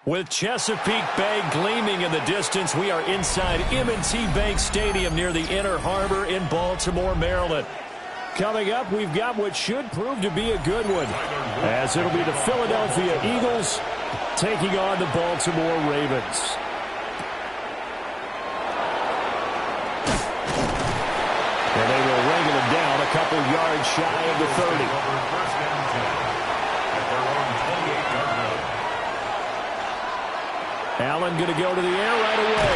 With Chesapeake Bay gleaming in the distance, we are inside M&T Bank Stadium near the Inner Harbor in Baltimore, Maryland. Coming up, we've got what should prove to be a good one, as it'll be the Philadelphia Eagles taking on the Baltimore Ravens. And they will wrangle him down a couple yards shy of the 30. Allen going to go to the air right away.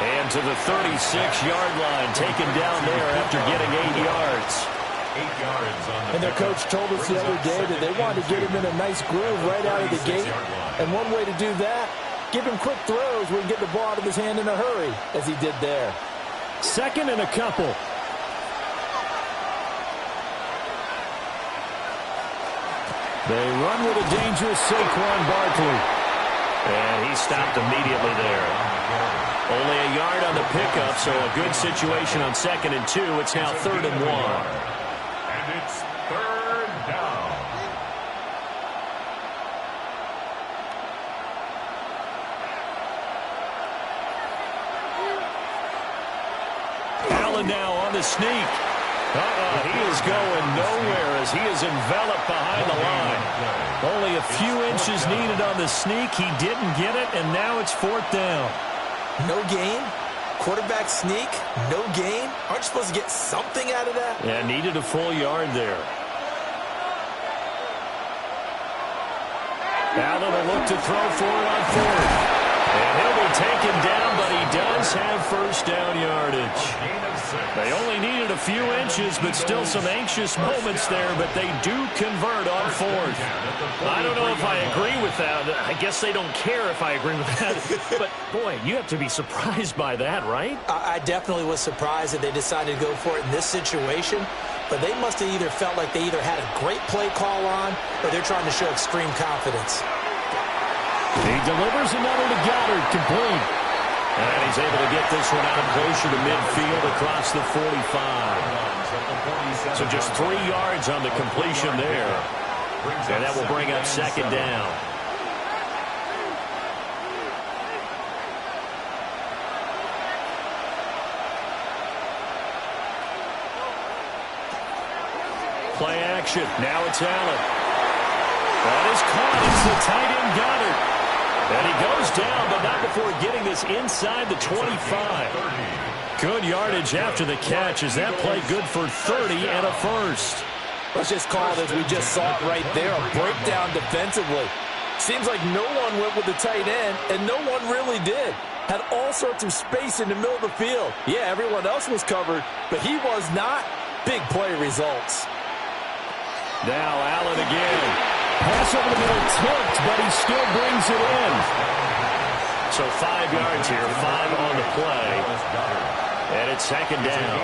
And to the 36-yard line, taken down there after getting 8 yards. 8 yards on the and their coach told us the other day that they wanted to get him in a nice groove right out of the gate. And one way to do that, give him quick throws where he can get the ball out of his hand in a hurry, as he did there. Second and a couple. They run with a dangerous Saquon Barkley. And he stopped immediately there. Only a yard on the pickup, so a good situation on 2nd and 2. It's now 3rd and 1. And it's 3rd down. Allen now on the sneak. He is going nowhere as he is enveloped behind the line. Only a few inches needed on the sneak. He didn't get it, and now it's 4th down. No gain? Quarterback sneak? No gain? Aren't you supposed to get something out of that? Yeah, needed a full yard there. Allen will look to throw for it on 4th. And he'll be taken down, but he does have 1st down yardage. They only needed a few inches, but still some anxious moments there, but they do convert on 4th. I don't know if I agree with that. I guess they don't care if I agree with that. But, boy, you have to be surprised by that, right? I definitely was surprised that they decided to go for it in this situation, but they must have either felt like they either had a great play call on or they're trying to show extreme confidence. He delivers another to Goddard, complete. And he's able to get this one out closer to midfield across the 45. So just 3 yards on the completion there. And that will bring up 2nd down. Play action. Now it's Allen. That is caught. It's the tight end Goddard. And he goes down, but not before getting this inside the 25. Good yardage after the catch. Is that play good for 30 and a 1st? Let's just call it as we just saw it right there, a breakdown defensively. Seems like no one went with the tight end, and no one really did. Had all sorts of space in the middle of the field. Yeah, everyone else was covered, but he was not. Big play results. Now Allen again. Pass over the middle tipped, but he still brings it in. So 5 yards here, 5 on the play. And it's 2nd down.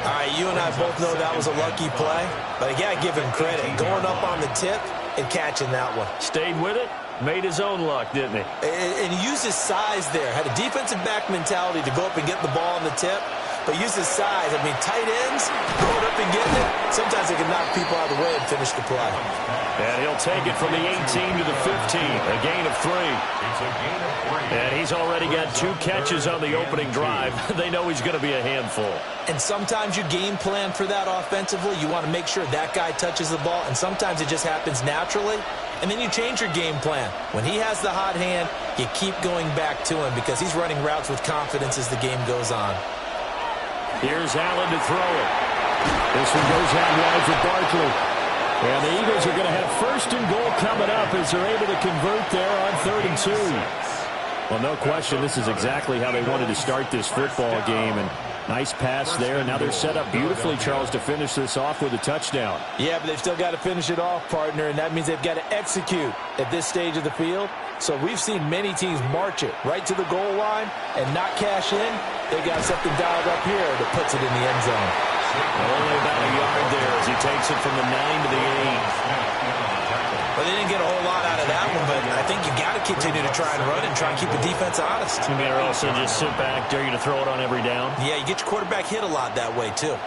All right, you and I both know that was a lucky play, but I got to give him credit. Going up on the tip, and catching that one. Stayed with it, made his own luck, didn't he? And he used his size there. Had a defensive back mentality to go up and get the ball on the tip, but used his size. I mean, tight ends, going up and getting it, sometimes they can knock people out of the way and finish the play. And he'll take it from the 18 to the 15, a gain of 3. It's a gain of 3. And he's already got 2 catches on the opening drive. They know he's going to be a handful. And sometimes you game plan for that offensively. You want to make sure that guy touches the ball, and sometimes it just happens naturally. And then you change your game plan. When he has the hot hand, you keep going back to him because he's running routes with confidence as the game goes on. Here's Allen to throw it. This one goes out wide for Barkley. And the Eagles are going to have 1st and goal coming up as they're able to convert there on 3rd and 2. Well, no question, this is exactly how they wanted to start this football game. And nice pass there. And now they're set up beautifully, Charles, to finish this off with a touchdown. Yeah, but they've still got to finish it off, partner, and that means they've got to execute at this stage of the field. So we've seen many teams march it right to the goal line and not cash in. They got something dialed up here that puts it in the end zone. Only about a yard there as he takes it from the 9 to the 8. Well, they didn't get a whole lot out of that one, but I think you got to continue to try and run and try and keep the defense honest. You better also just sit back, dare you to throw it on every down. Yeah, you get your quarterback hit a lot that way, too.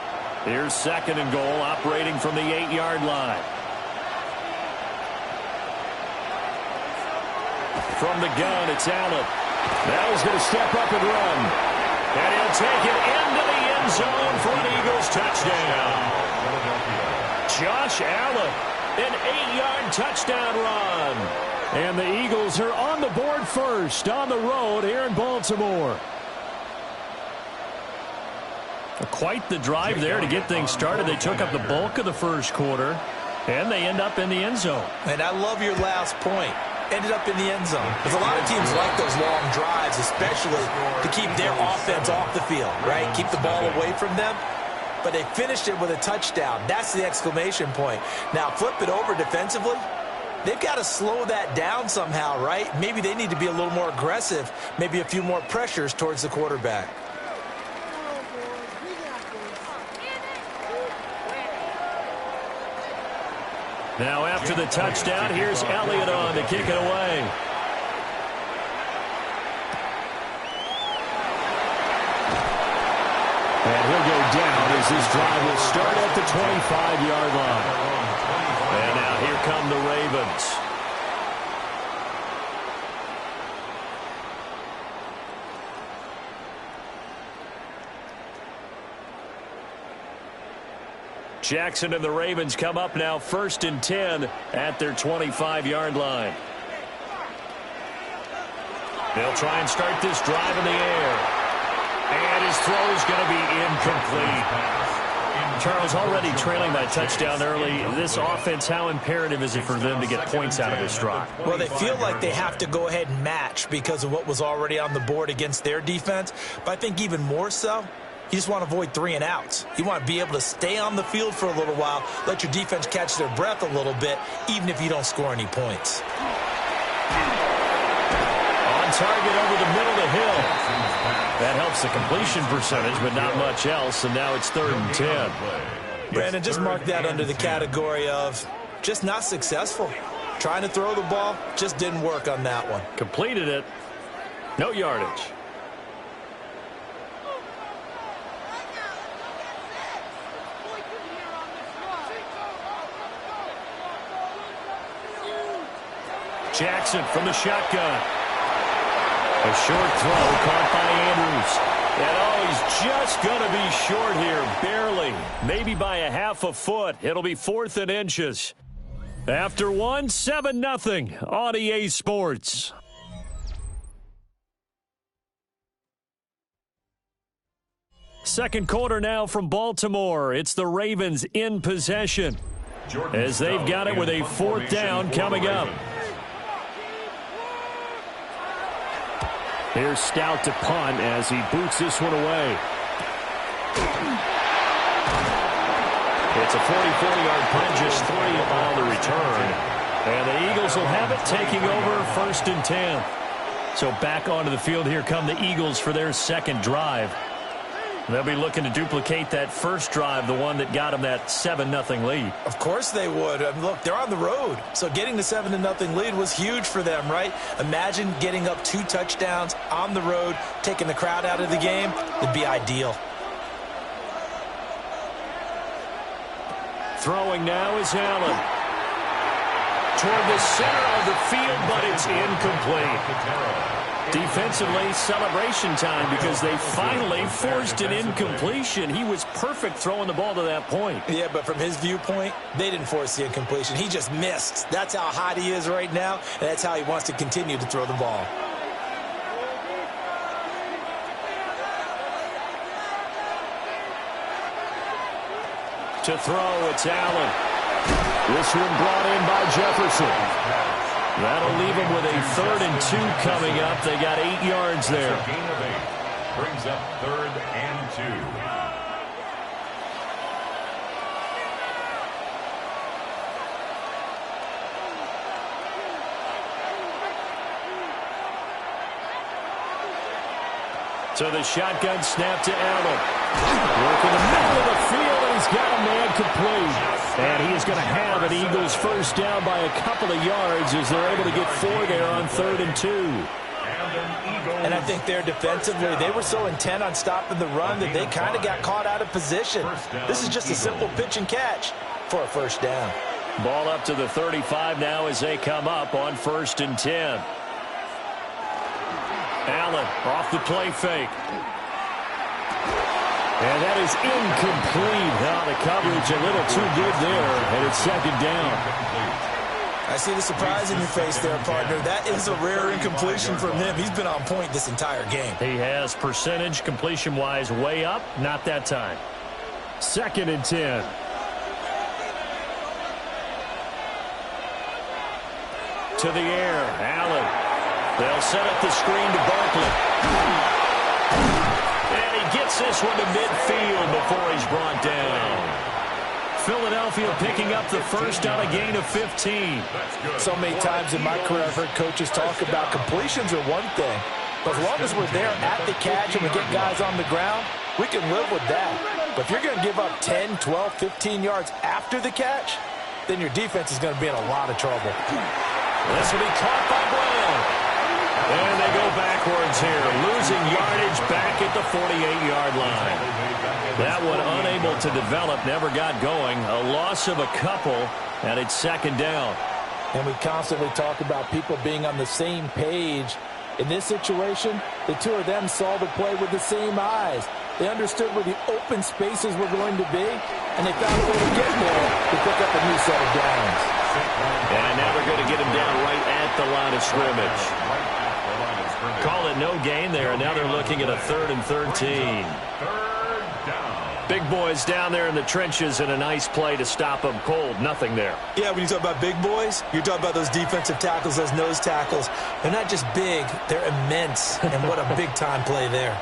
Here's 2nd and goal, operating from the 8-yard line. From the gun, it's Allen. Now he's going to step up and run. And he'll take it into the end zone for an Eagles touchdown. Josh Allen, an 8-yard touchdown run. And the Eagles are on the board first on the road here in Baltimore. Quite the drive there to get things started. They took up the bulk of the first quarter, and they end up in the end zone. And I love your last point. Ended up in the end zone. Because a lot of teams like those long drives, especially to keep their offense off the field, right? Keep the ball away from them. But they finished it with a touchdown. That's the exclamation point. Now, flip it over defensively. They've got to slow that down somehow, right? Maybe they need to be a little more aggressive, maybe a few more pressures towards the quarterback. Now after the touchdown, here's Elliott on to kick it away. And he'll go down as this drive will start at the 25-yard line. And now here come the Ravens. Jackson and the Ravens come up now 1st and 10 at their 25-yard line. They'll try and start this drive in the air. And his throw is going to be incomplete. Charles, already trailing by touchdown early. This offense, how imperative is it for them to get points out of this drive? Well, they feel like they have to go ahead and match because of what was already on the board against their defense. But I think even more so, you just want to avoid 3 and outs. You want to be able to stay on the field for a little while, let your defense catch their breath a little bit, even if you don't score any points. On target over the middle of the hill. That helps the completion percentage, but not much else, and now it's 3rd and 10. Brandon, just mark that under the category of just not successful. Trying to throw the ball, just didn't work on that one. Completed it. No yardage. Jackson from the shotgun. A short throw caught by Andrews. And he's just going to be short here, barely. Maybe by a half a foot. It'll be 4th and inches. After one, 7-0 on EA Sports. Second quarter now from Baltimore. It's the Ravens in possession as they've got it with a 4th down coming up. Here's Stout to punt as he boots this one away. It's a 44-yard punt, just 3 on the return. And the Eagles will have it, taking over 1st and 10. So back onto the field, here come the Eagles for their second drive. They'll be looking to duplicate that first drive, the one that got them that 7-0 lead. Of course they would. Look, they're on the road. So getting the 7-0 lead was huge for them, right? Imagine getting up 2 touchdowns on the road, taking the crowd out of the game. It'd be ideal. Throwing now is Allen. Toward the center of the field, but it's incomplete. Defensively, celebration time because they finally forced an incompletion. He was perfect throwing the ball to that point. Yeah, but from his viewpoint, they didn't force the incompletion. He just missed. That's how hot he is right now, and that's how he wants to continue to throw the ball. To throw, it's Allen. This one brought in by Jefferson. That'll leave them with a 3rd and 2 coming up. They got 8 yards there. Gain of 8. Brings up 3rd and 2. So the shotgun snap to Allen. Working the middle of the field, and he's got a man complete. And he is going to have an Eagles first down by a couple of yards as they're able to get 4 there on 3rd and 2. And I think they're defensively, they were so intent on stopping the run that they kind of got caught out of position. This is just a simple pitch and catch for a first down. Ball up to the 35 now as they come up on 1st and 10. Allen off the play fake. And that is incomplete. Now the coverage a little too good there, and it's 2nd down. I see the surprise in your face there, partner. That is a rare incompletion from him. He's been on point this entire game. He has percentage completion-wise way up. Not that time. 2nd and 10. To the air, Allen. They'll set up the screen to Barkley. Gets this one to midfield before he's brought down. Philadelphia picking up the first on a gain of 15. So many times in my career I've heard coaches talk about completions are one thing, but as long as we're there at the catch and we get guys on the ground, we can live with that. But if you're going to give up 10, 12, 15 yards after the catch, then your defense is going to be in a lot of trouble. This will be caught by Brown. And they go backwards here, losing yardage back at the 48-yard line. That one unable to develop, never got going. A loss of a couple, and it's 2nd down. And we constantly talk about people being on the same page. In this situation, the two of them saw the play with the same eyes. They understood where the open spaces were going to be, and they found a way to get there to pick up a new set of downs. And now they're going to get him down right at the line of scrimmage. Call it no gain there, and now they're looking at a 3rd and 13. Big boys down there in the trenches, and a nice play to stop them cold. Nothing there. Yeah, when you talk about big boys, you're talking about those defensive tackles, those nose tackles. They're not just big, they're immense, and what a big-time play there.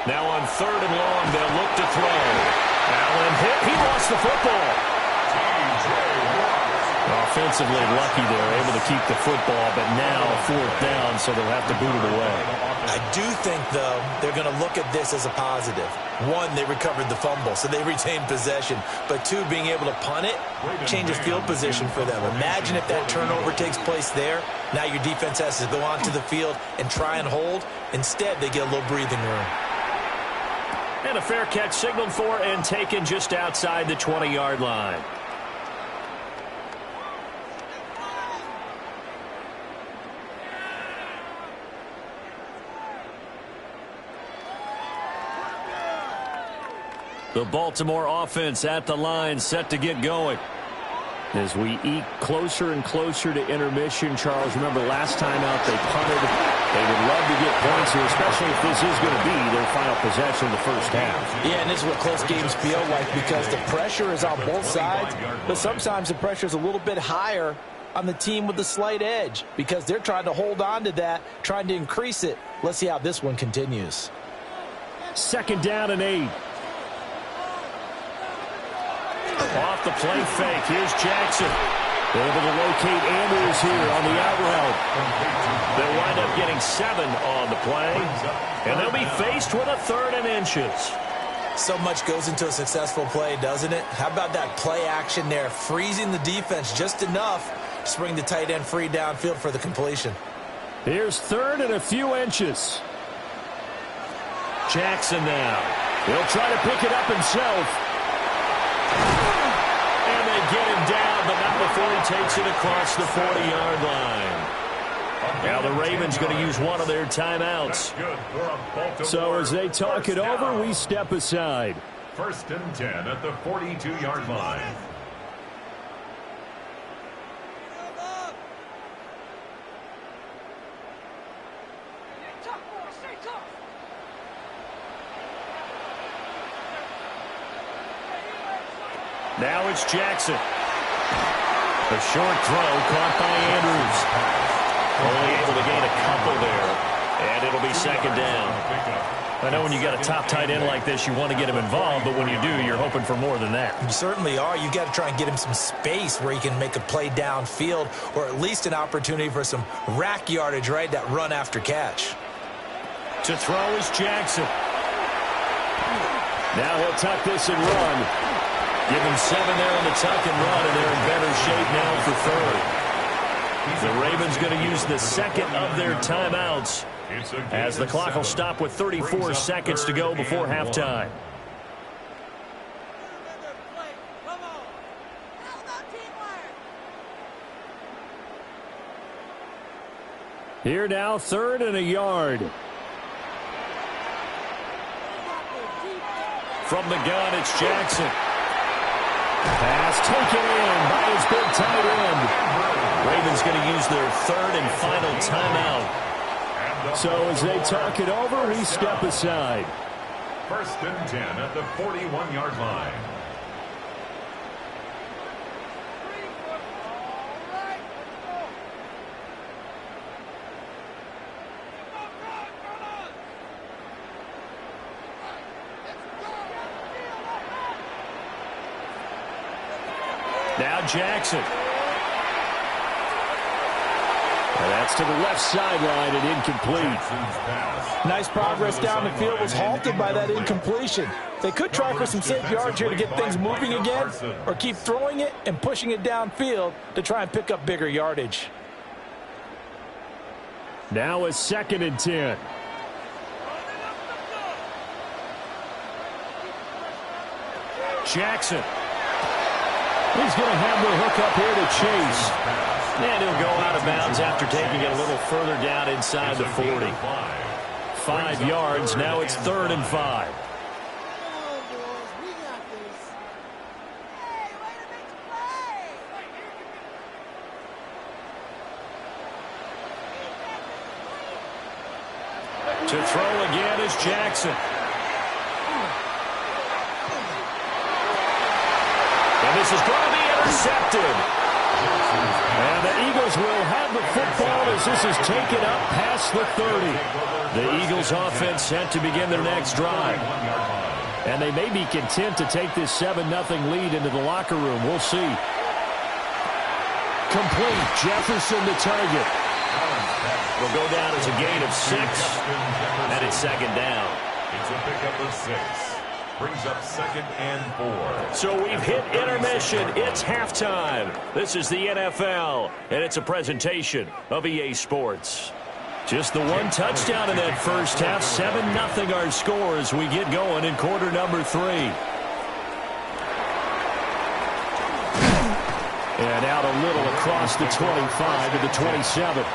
Now on 3rd and long, they'll look to throw. Allen hit. He lost the football. Offensively lucky they're able to keep the football, but now 4th down, so they'll have to boot it away. I do think, though, they're going to look at this as a positive. 1, they recovered the fumble, so they retained possession. But 2, being able to punt it changes field position for them. Imagine if that turnover takes place there. Now your defense has to go onto the field and try and hold. Instead, they get a little breathing room. And a fair catch signaled for and taken just outside the 20-yard line. The Baltimore offense at the line, set to get going. As we eke closer and closer to intermission, Charles, remember last time out they punted. They would love to get points here, especially if this is going to be their final possession of the first half. Yeah, and this is what close games feel like because the pressure is on both sides, but sometimes the pressure is a little bit higher on the team with the slight edge because they're trying to hold on to that, trying to increase it. Let's see how this one continues. 2nd down and 8. Off the play fake. Here's Jackson. They're able to locate Andrews here on the out route. They'll wind up getting 7 on the play, and they'll be faced with a 3rd and inches. So much goes into a successful play, doesn't it? How about that play action there, freezing the defense just enough to bring the tight end free downfield for the completion. Here's 3rd and a few inches. Jackson now. He'll try to pick it up himself. And they get him down, but not before he takes it across the 40-yard line. Now the Ravens going to use one of their timeouts. So as they talk it over, we step aside. 1st and 10 at the 42-yard line. Now it's Jackson. A short throw caught by Andrews. Only able to gain a couple there, and it'll be 2nd down. I know when you got a top tight end like this, you want to get him involved, but when you do, you're hoping for more than that. You certainly are. You've got to try and get him some space where he can make a play downfield, or at least an opportunity for some rack yardage, right? That run after catch. To throw is Jackson. Now he'll tuck this and run. Give him 7 there on the tuck and run, and they're in better shape now for 3rd. The Ravens going to use the 2nd of their timeouts as the clock will stop with 34 seconds to go before halftime. Here now, 3rd and a yard. From the gun, it's Jackson. Pass taken in by his big tight end. Ravens going to use their 3rd and final timeout. So as they talk it over, we step aside. 1st and 10 at the 41-yard line. Now Jackson. And that's to the left sideline and incomplete. Nice progress down the field was halted by that incompletion. They could try for some safe yards here to get things moving again, or keep throwing it and pushing it downfield to try and pick up bigger yardage. Now a 2nd and 10. Jackson. He's going to have the hook up here to Chase. And he'll go out of bounds after taking it a little further down inside the 40. 5 yards. Now it's 3rd and 5. To throw again is Jackson. And this is going to be intercepted. And the Eagles will have the football as this is taken up past the 30. The Eagles offense set to begin their next drive. And they may be content to take this 7-0 lead into the locker room. We'll see. Complete. Jefferson the target. Will go down as a gain of 6. And it's 2nd down. It's a pickup of 6. Brings up 2nd and 4. So we've hit intermission. It's halftime. This is the NFL, and it's a presentation of EA Sports. Just the one touchdown in that first half. 7-0 our score as we get going in quarter number 3. And out a little across the 25 to the 27.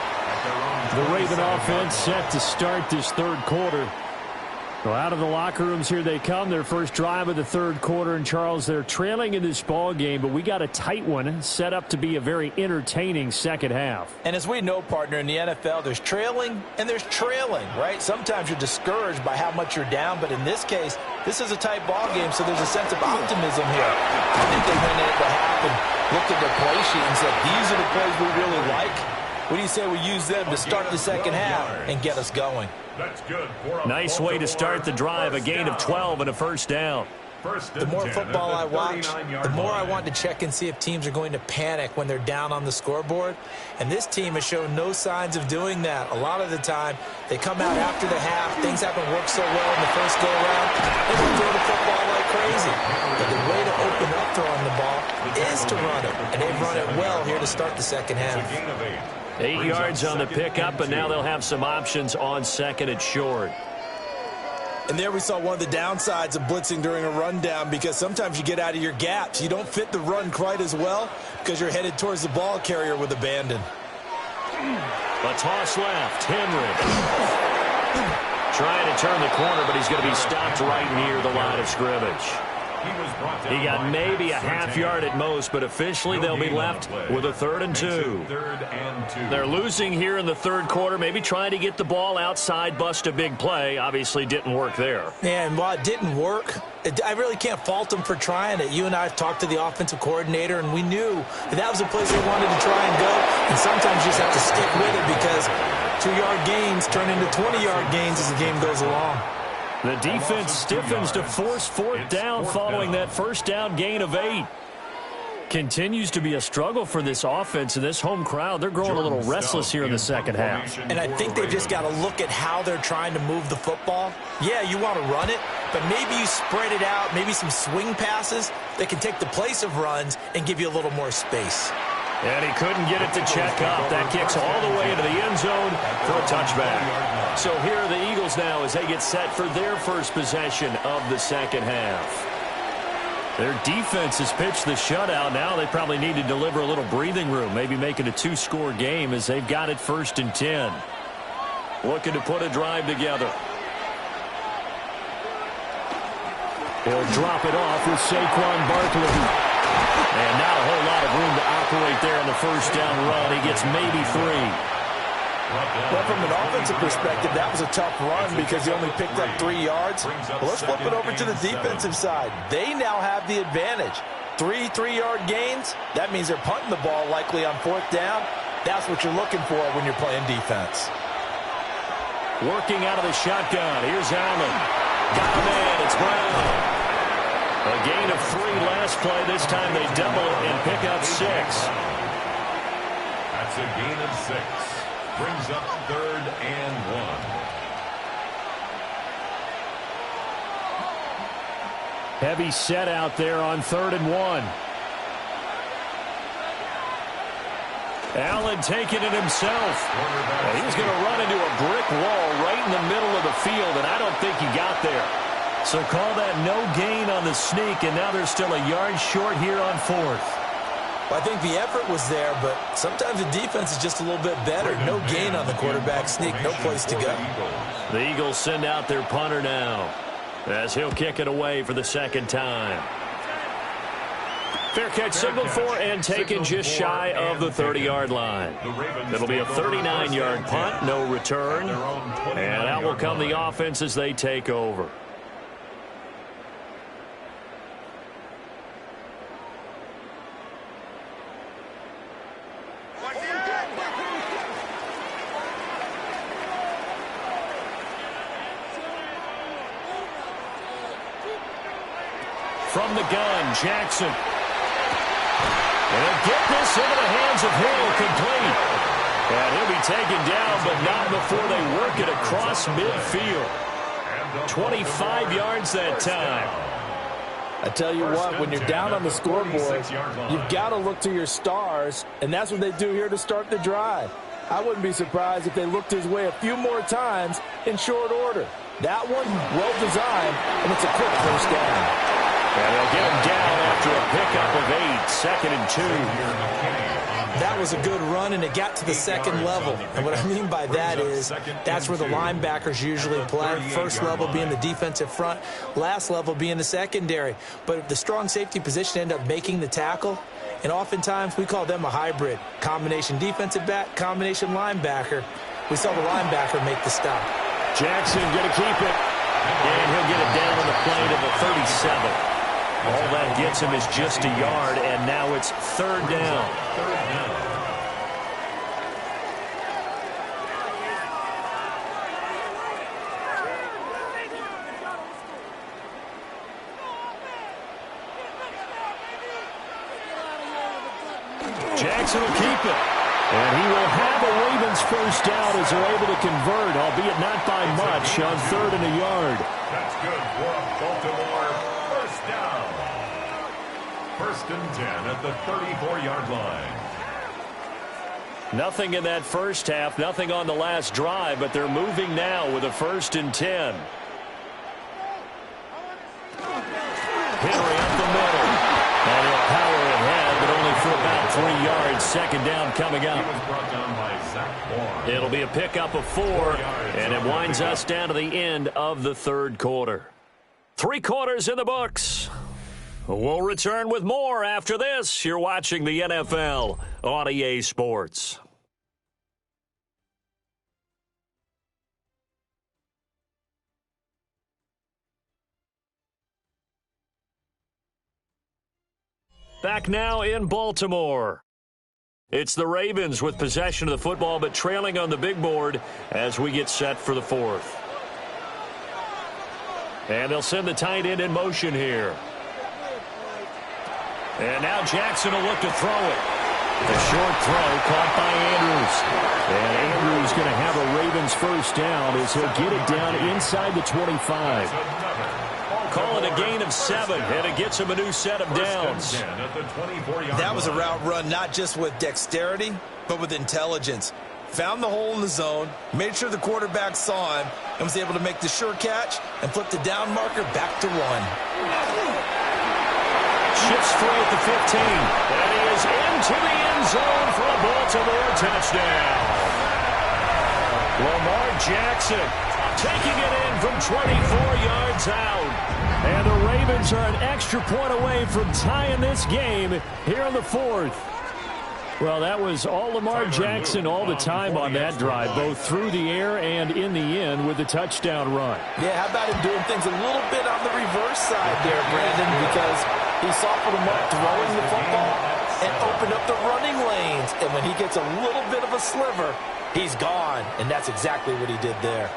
The Raven offense set to start this 3rd quarter. Well, out of the locker rooms here they come. Their first drive of the 3rd quarter. And, Charles, they're trailing in this ball game, but we got a tight one set up to be a very entertaining second half. And as we know, partner, in the NFL, there's trailing and there's trailing, right? Sometimes you're discouraged by how much you're down, but in this case, this is a tight ball game, so there's a sense of optimism here. I think they went in at the half and looked at their play sheet and said, these are the plays we really like. What do you say we use them to start the second half and get us going? That's good. Nice way to start the drive, a gain of 12 and a first down. The more football I watch, the more I want to check and see if teams are going to panic when they're down on the scoreboard. And this team has shown no signs of doing that. A lot of the time, they come out after the half. Things haven't worked so well in the first go-around. They don't throw the football like crazy. But the way to open up throwing the ball is to run it. And they've run it well here to start the second half. 8 yards on the pickup, and now they'll have some options on second and short. And there we saw one of the downsides of blitzing during a rundown, because sometimes you get out of your gaps. You don't fit the run quite as well because you're headed towards the ball carrier with abandon. A toss left. Henry trying to turn the corner, but he's going to be stopped right near the line of scrimmage. He got maybe a half yard at most, but officially they'll be left with a 3rd and 2. They're losing here in the third quarter, maybe trying to get the ball outside, bust a big play. Obviously didn't work there. Yeah, and while it didn't work, I really can't fault them for trying it. You and I have talked to the offensive coordinator, and we knew that was a place they wanted to try and go. And sometimes you just have to stick with it, because 2-yard gains turn into 20-yard gains as the game goes along. The defense stiffens to force 4th down following that first down gain of 8. Continues to be a struggle for this offense, and this home crowd, they're growing a little restless here in the second half. And I think they've just got to look at how they're trying to move the football. Yeah, you want to run it, but maybe you spread it out, maybe some swing passes that can take the place of runs and give you a little more space. And he couldn't get it to check up. That kicks all the way into the end zone for a touchback. So here are the Eagles now as they get set for their first possession of the second half. Their defense has pitched the shutout. Now they probably need to deliver a little breathing room, maybe make it a 2-score game as they've got it 1st and 10. Looking to put a drive together. He'll drop it off with Saquon Barkley. And not a whole lot of room to operate there on the first down run. He gets maybe 3. Well, from an offensive perspective, that was a tough run because he only picked up 3 yards. Well, let's flip it over to the defensive side. They now have the advantage. 3 3-yard gains. That means they're punting the ball likely on 4th down. That's what you're looking for when you're playing defense. Working out of the shotgun. Here's Allen. Got a man. It's Brown. A gain of 3 last play. This time they double it and pick up 6. That's a gain of 6. Brings up 3rd and 1. Heavy set out there on 3rd and 1. Allen taking it himself. And he's going to run into a brick wall right in the middle of the field, and I don't think he got there. So call that no gain on the sneak, and now they're still a yard short here on 4th. Well, I think the effort was there, but sometimes the defense is just a little bit better. No gain on the quarterback sneak, no place to go. The Eagles send out their punter now as he'll kick it away for the second time. Fair catch signaled for and taken just shy of the 30-yard line. It'll be a 39-yard punt, no return, and out will come the offense as they take over. From the gun, Jackson. And he'll get this into the hands of Hill, complete. And he'll be taken down, but not before they work it across midfield. 25 yards that time. I tell you what, when you're down on the scoreboard, you've got to look to your stars, and that's what they do here to start the drive. I wouldn't be surprised if they looked his way a few more times in short order. That one, well-designed, and it's a quick first down. And they'll get him down after a pickup of 8, 2nd and 2. That was a good run, and it got to the second level. And what I mean by that is that's where the linebackers usually play. First level being the defensive front, last level being the secondary. But the strong safety position ended up making the tackle, and oftentimes we call them a hybrid. Combination defensive back, combination linebacker. We saw the linebacker make the stop. Jackson going to keep it, and he'll get it down on the play to the 37. All that gets him is just a yard, and now it's 3rd down. Jackson will keep it. And he will have a Ravens first down as they're able to convert, albeit not by much, on 3rd and a yard. That's good for a Baltimore first down. 1st and 10 at the 34-yard line. Nothing in that first half, nothing on the last drive, but they're moving now with a 1st and 10. Henry up the middle. And he'll power ahead, but only for about 3 yards. 2nd down coming up. He was brought down by Zach Moore. It'll be a pickup of 4, and it winds us down to the end of the 3rd quarter. 3 quarters in the books. We'll return with more after this. You're watching the NFL on EA Sports. Back now in Baltimore. It's the Ravens with possession of the football, but trailing on the big board as we get set for the 4th. And they'll send the tight end in motion here. And now Jackson will look to throw it. A short throw caught by Andrews. And Andrews going to have a Ravens first down as he'll get it down inside the 25. Call it a gain of 7, and it gets him a new set of downs. That was a route run not just with dexterity, but with intelligence. Found the hole in the zone, made sure the quarterback saw him, and was able to make the sure catch and flip the down marker back to 1. Shifts free at the 15. And he is into the end zone for a Baltimore touchdown. Lamar Jackson taking it in from 24 yards out. And the Ravens are an extra point away from tying this game here in the 4th. Well, that was all Lamar Jackson all the time on that drive, both through the air and in the end with the touchdown run. Yeah, how about him doing things a little bit on the reverse side there, Brandon, because he softened him up throwing the football and opened up the running lanes. And when he gets a little bit of a sliver, he's gone. And that's exactly what he did there.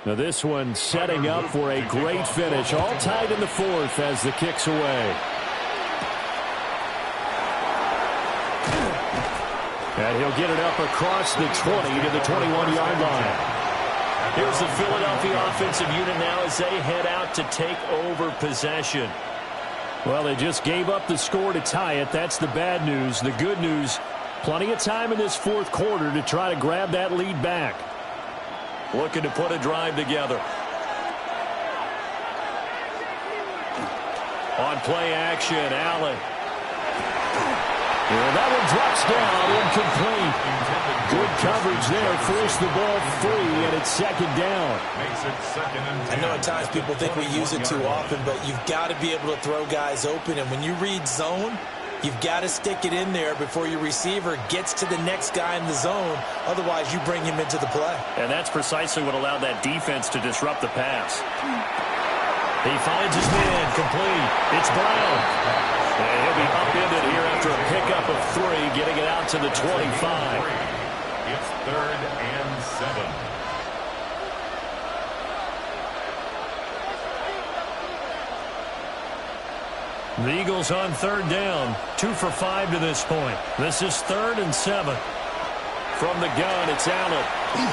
Now this one setting up for a great finish. All tied in the 4th as the kick's away. And he'll get it up across the 20 to the 21-yard line. Here's the Philadelphia offensive unit now as they head out to take over possession. Well, they just gave up the score to tie it. That's the bad news. The good news, plenty of time in this 4th quarter to try to grab that lead back. Looking to put a drive together. On play action, Allen. And that one drops down, incomplete. Good coverage there, forced the ball free, and it's 2nd down. I know at times people think we use it too often, but you've got to be able to throw guys open. And when you read zone, you've got to stick it in there before your receiver gets to the next guy in the zone. Otherwise, you bring him into the play. And that's precisely what allowed that defense to disrupt the pass. He finds his man, complete. It's Brown. And he'll be upended here after a pickup of 3, getting it out to the 25. It's 3rd and 7. The Eagles on 3rd down, 2 for 5 to this point. This is 3rd and 7. From the gun, it's Allen. He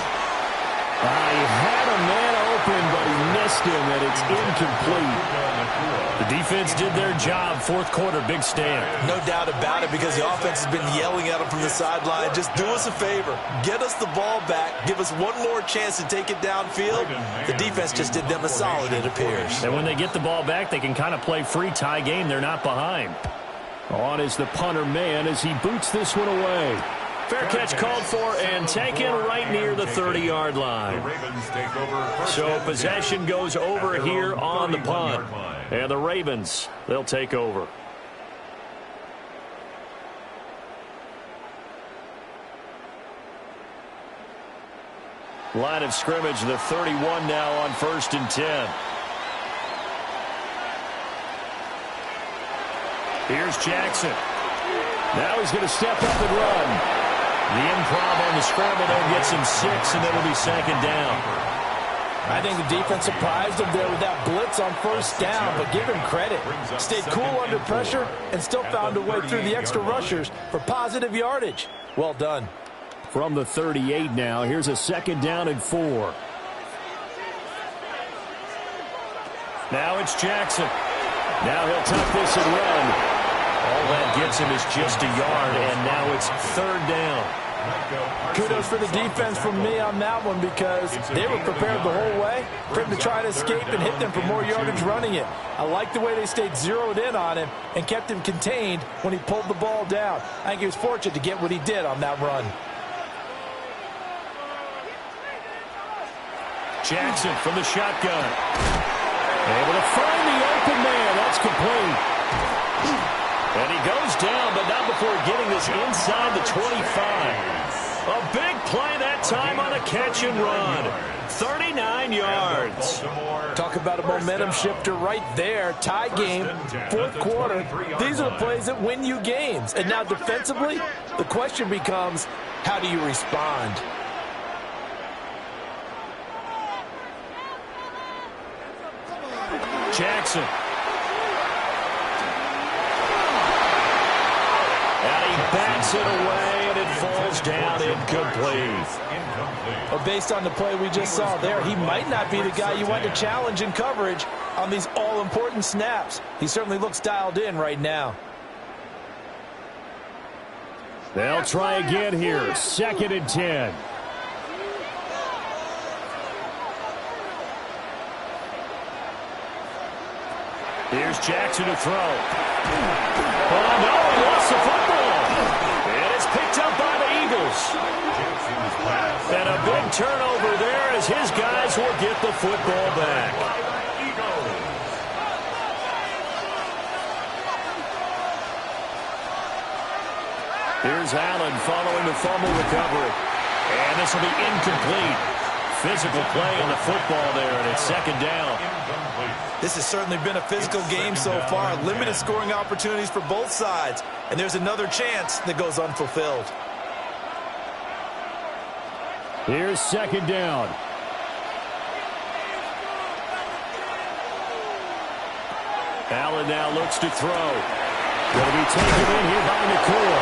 had a man open, but he missed him, and it's incomplete. The defense did their job. 4th quarter, big stand. No doubt about it, because the offense has been yelling at him from the sideline. Just do us a favor. Get us the ball back. Give us one more chance to take it downfield. The defense just did them a solid, it appears. And when they get the ball back, they can kind of play free tie game. They're not behind. On is the punter man as he boots this one away. Fair catch called for and taken right near the 30-yard line. So possession goes over here on the punt. And the Ravens, they'll take over. Line of scrimmage, the 31 now on 1st and 10. Here's Jackson. Now he's going to step up and run. The improv on the scramble there gets him 6, and it'll be second down. I think the defense surprised him there with that blitz on first down, but give him credit. Stayed cool under pressure and still found a way through the extra rushers for positive yardage. Well done. From the 38 now, here's a second down and 4. Now it's Jackson. Now he'll tuck this and run. All that gets him is just a yard, and now it's third down. Kudos for the defense from me on that one because they were prepared the whole way for him to try to escape and hit them for more yardage running it. I like the way they stayed zeroed in on him and kept him contained when he pulled the ball down. I think he was fortunate to get what he did on that run. Jackson from the shotgun. Able to find the open man. That's complete. And he goes down, but not before getting this inside the 25. A big play that time on a catch and run. 39 yards. Talk about a momentum shifter right there. Tie game, fourth quarter. These are the plays that win you games. And now defensively, the question becomes, how do you respond? Jackson. And he bats it away, and it falls down incomplete. Well, based on the play we just saw there, he might not be the guy you want to challenge in coverage on these all-important snaps. He certainly looks dialed in right now. They'll try again here. Second and 10. Here's Jackson to throw. Oh, no, he lost the football. And it's picked up by the Eagles. And a big turnover there as his guys will get the football back. Here's Allen following the fumble recovery. And this will be incomplete. Physical play on the football there, and it's second down. This has certainly been a physical game so far. Limited scoring opportunities for both sides. And there's another chance that goes unfulfilled. Here's second down. Allen now looks to throw. Going to be taken in here by Nakua.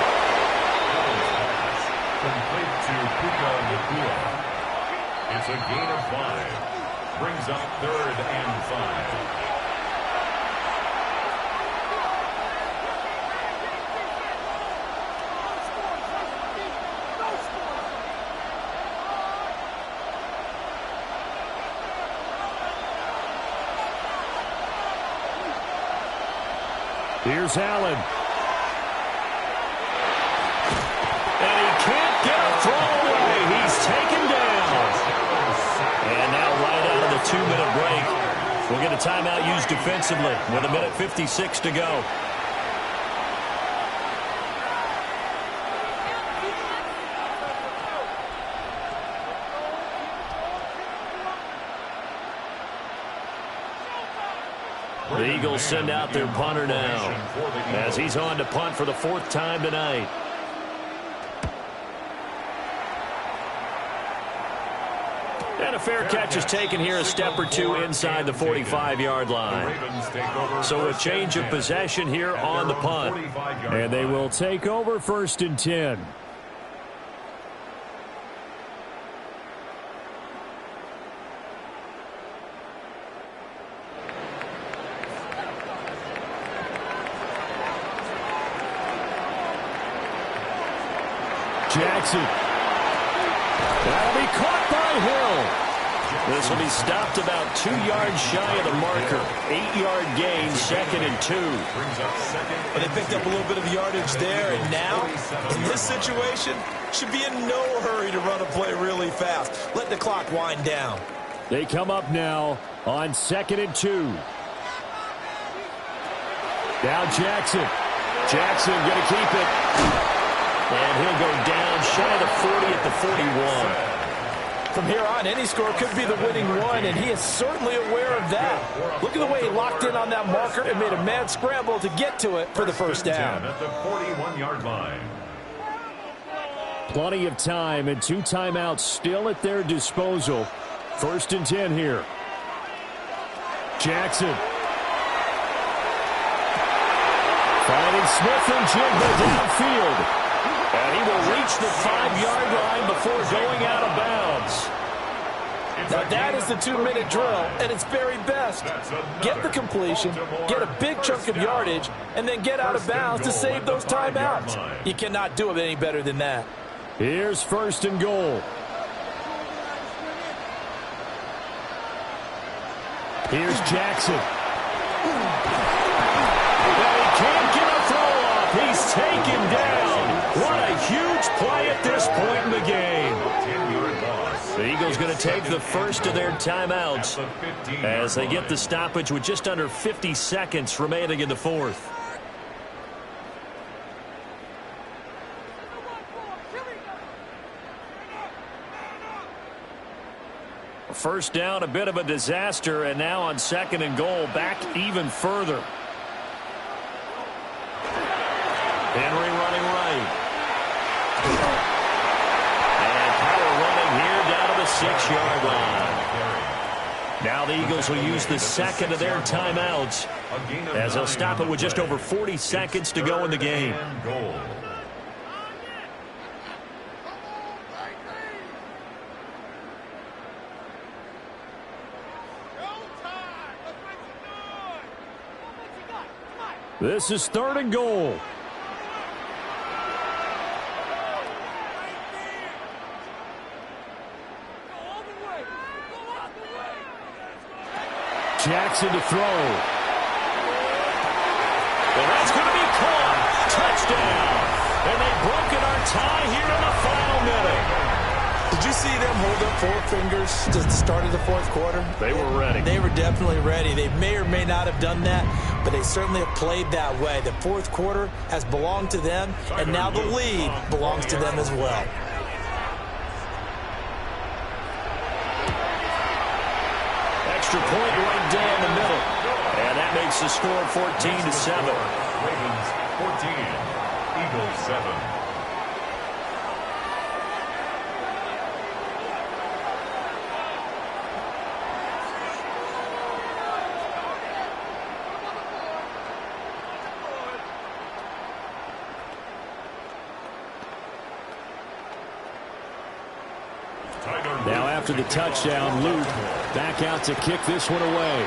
Complete to Puka Nakua. It's a gain of 5. Brings up third and 5. Here's Allen. And he can't get a throw away. He's taken down. And now right out of the 2-minute break, we'll get a timeout used defensively with 1:56 to go. The Eagles send out their punter now as he's on to punt for the 4th time tonight. And a fair catch is taken here a step or two inside the 45-yard line. So a change of possession here on the punt. And they will take over 1st and 10. Jackson. That'll be caught by Hill. This will be stopped about 2 yards shy of the marker. 8-yard gain, 2nd and 2. Well, they picked up a little bit of yardage there, and now, in this situation, should be in no hurry to run a play really fast. Let the clock wind down. They come up now on 2nd and 2. Now Jackson. Jackson going to keep it. And he'll go down shy of the 40 at the 41. From here on, any score could be the winning one, and he is certainly aware of that. Look at the way he locked in on that marker and made a mad scramble to get to it for the first down. At the 41-yard line. Plenty of time and 2 timeouts still at their disposal. 1st and 10 here. Jackson. Finding Smith-Njigba downfield. And he will reach the 5-yard line before going out of bounds. Now that is the 2-minute drill at its very best. Get the completion, get a big chunk of yardage, and then get out of bounds to save those timeouts. You cannot do it any better than that. Here's 1st and goal. Here's Jackson. Well, he can't get a throw off. He's taken down. What a huge play at this point in the game. The Eagles going to take the first of their timeouts as they get the stoppage with just under 50 seconds remaining in the 4th. First down, a bit of a disaster, and now on 2nd and goal, back even further. Henry running right. And power running here down to the 6-yard line. Now the Eagles will use the 2nd of their timeouts as they'll stop it with just over 40 seconds to go in the game. This is 3rd and goal. Jackson to throw. Well, that's going to be caught. Touchdown. And they've broken our tie here in the final minute. Did you see them hold up 4 fingers at the start of the 4th quarter? They were ready. They were definitely ready. They may or may not have done that, but they certainly have played that way. The 4th quarter has belonged to them, and now the lead belongs to them as well. Extra point right down the middle. And that makes the score 14-7. Ravens 14, Eagles 7. Now after the touchdown, Luke back out to kick this one away.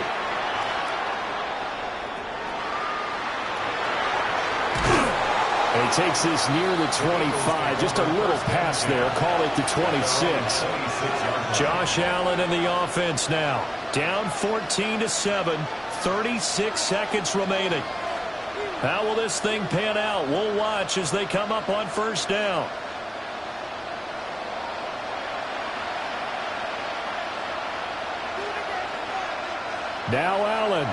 And he takes this near the 25. Just a little pass there. Call it the 26. Josh Allen in the offense now. Down 14-7. 36 seconds remaining. How will this thing pan out? We'll watch as they come up on 1st down. Now Allen.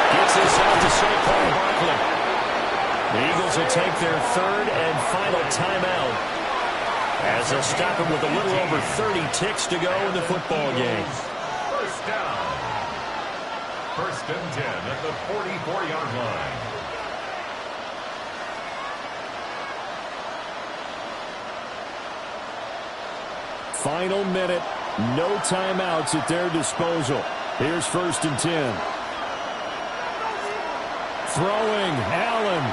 Gets this out to Saquon Barkley. The Eagles will take their 3rd and final timeout as they'll stop it with a little over 30 ticks to go in the football game. 1st down. 1st and 10 at the 44-yard line. Final minute. No timeouts at their disposal. Here's 1st and 10. Throwing, Allen.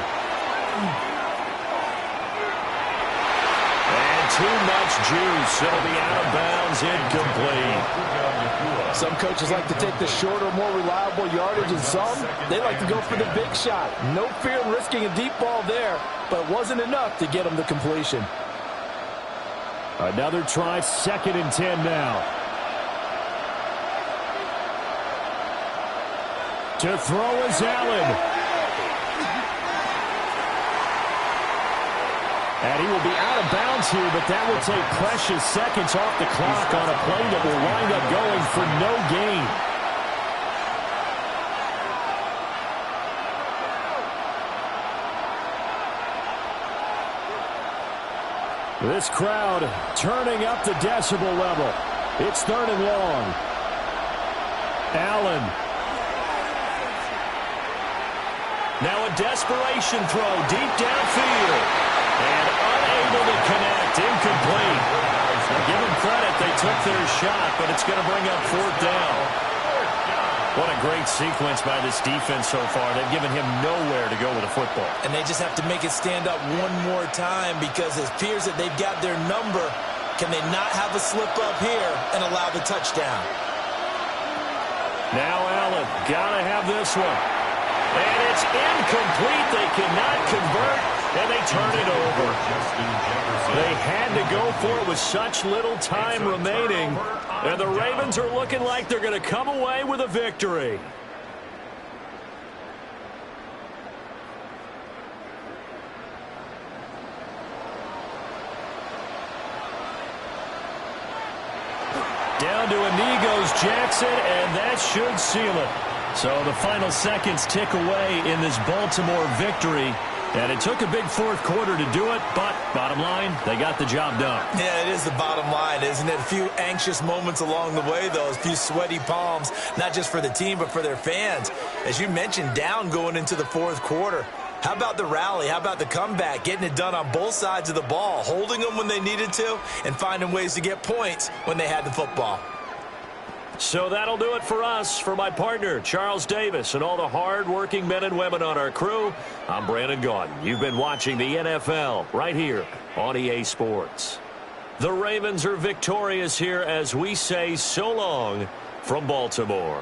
And too much juice. It'll be out of bounds, incomplete. Some coaches like to take the shorter, more reliable yardage, and some, they like to go for the big shot. No fear in risking a deep ball there, but it wasn't enough to get them the completion. Another try, 2nd and 10 now. To throw is Allen. And he will be out of bounds here, but that will take precious seconds off the clock on a play that will wind up going for no gain. This crowd turning up the decibel level. It's 3rd and long. Allen. Now a desperation throw deep downfield. And unable to connect. Incomplete. Now give them credit. They took their shot, but it's going to bring up fourth down. What a great sequence by this defense so far. They've given him nowhere to go with the football. And they just have to make it stand up one more time because it appears that they've got their number. Can they not have a slip up here and allow the touchdown? Now Allen, gotta have this one. And it's incomplete. They cannot convert, and they turn it over. They had to go for it with such little time remaining. And the Ravens are looking like they're going to come away with a victory. Down to a knee goes Jackson, and that should seal it. So the final seconds tick away in this Baltimore victory. And it took a big fourth quarter to do it, but bottom line, they got the job done. Yeah, it is the bottom line, isn't it? A few anxious moments along the way, though. A few sweaty palms, not just for the team, but for their fans. As you mentioned, down going into the fourth quarter. How about the rally? How about the comeback? Getting it done on both sides of the ball, holding them when they needed to, and finding ways to get points when they had the football. So that'll do it for us. For my partner, Charles Davis, and all the hard-working men and women on our crew, I'm Brandon Gaudin. You've been watching the NFL right here on EA Sports. The Ravens are victorious here as we say so long from Baltimore.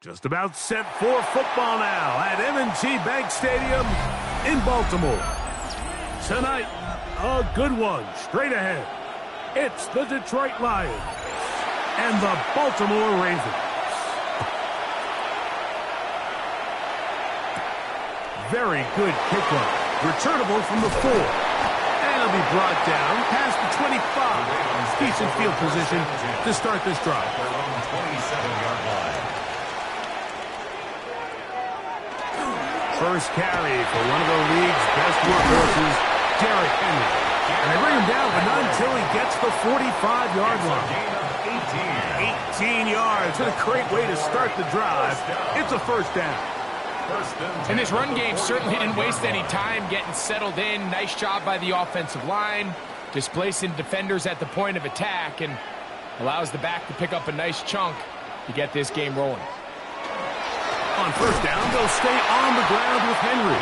Just about set for football now at M&T Bank Stadium in Baltimore. Tonight, a good one straight ahead. It's the Detroit Lions and the Baltimore Ravens. Very good kickoff. Returnable from the 4. And it'll be brought down past the 25. Decent field position to start this drive. Their own 27-yard line. First carry for one of the league's best workhorses, Derrick Henry. And they bring him down, but not until he gets the 45-yard line. 18 yards. What a great way to start the drive. It's a first down. And this run game certainly didn't waste any time getting settled in. Nice job by the offensive line, displacing defenders at the point of attack, and allows the back to pick up a nice chunk to get this game rolling. On first down, they'll stay on the ground with Henry.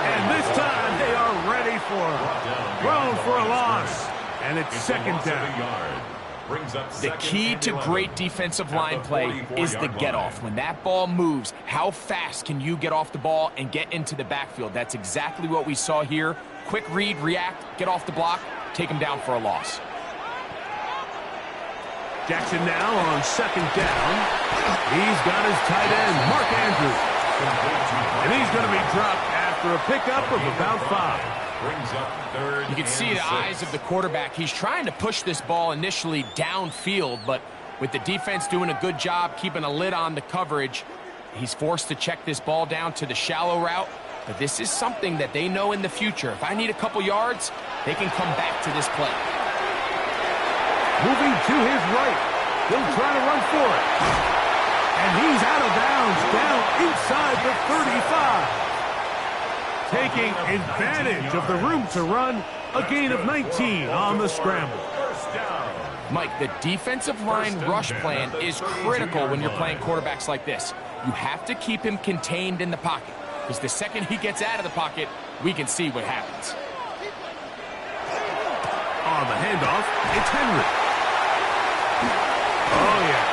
And this time, they are ready for him. Thrown for a loss. And it's second down. The key to great defensive line play is the get-off. When that ball moves, how fast can you get off the ball and get into the backfield? That's exactly what we saw here. Quick read, react, get off the block, take him down for a loss. Jackson now on second down. He's got his tight end, Mark Andrews. And he's going to be dropped after a pickup of about 5. You can see the eyes of the quarterback. He's trying to push this ball initially downfield, but with the defense doing a good job keeping a lid on the coverage, he's forced to check this ball down to the shallow route. But this is something that they know in the future. If I need a couple yards, they can come back to this play. Moving to his right. He'll try to run for it. And he's out of bounds down inside the 35. Taking advantage of the room to run. A gain of 19 on the scramble. Mike, the defensive line rush plan is critical when you're playing quarterbacks like this. You have to keep him contained in the pocket, because the second he gets out of the pocket, we can see what happens. On the handoff, it's Henry. Oh, yeah.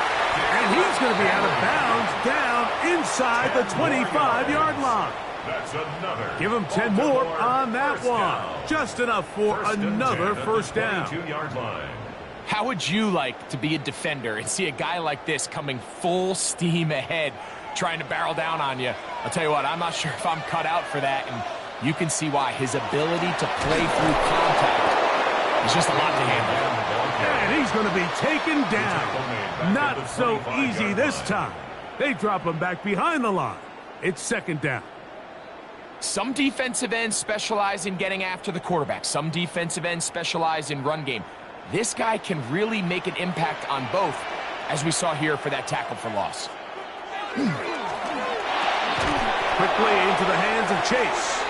And he's going to be out of bounds down inside the 25-yard line. That's another. Give him 10 more on that one. Just enough for another first down. 22-yard line. How would you like to be a defender and see a guy like this coming full steam ahead, trying to barrel down on you? I'll tell you what, I'm not sure if I'm cut out for that, and you can see why. His ability to play through contact is just a lot to handle. And he's going to be taken down. Not so easy this time. They drop him back behind the line. It's second down. Some defensive ends specialize in getting after the quarterback. Some defensive ends specialize in run game. This guy can really make an impact on both, as we saw here for that tackle for loss. Quickly into the hands of Chase.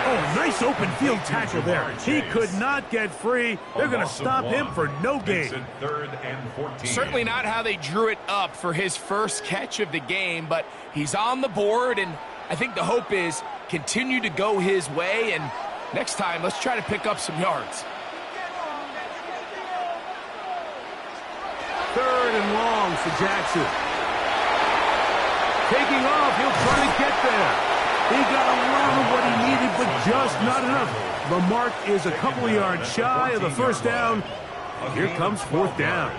Oh, nice open field tackle there. He could not get free. They're going to stop him for no gain. Certainly not how they drew it up for his first catch of the game, but he's on the board, and I think the hope is continue to go his way, and next time, let's try to pick up some yards. Third and long for Jackson. Taking off, he'll try to get there. He got a lot of what he needed, but just not enough. The mark is a couple of yards shy of the first down. And here comes fourth down.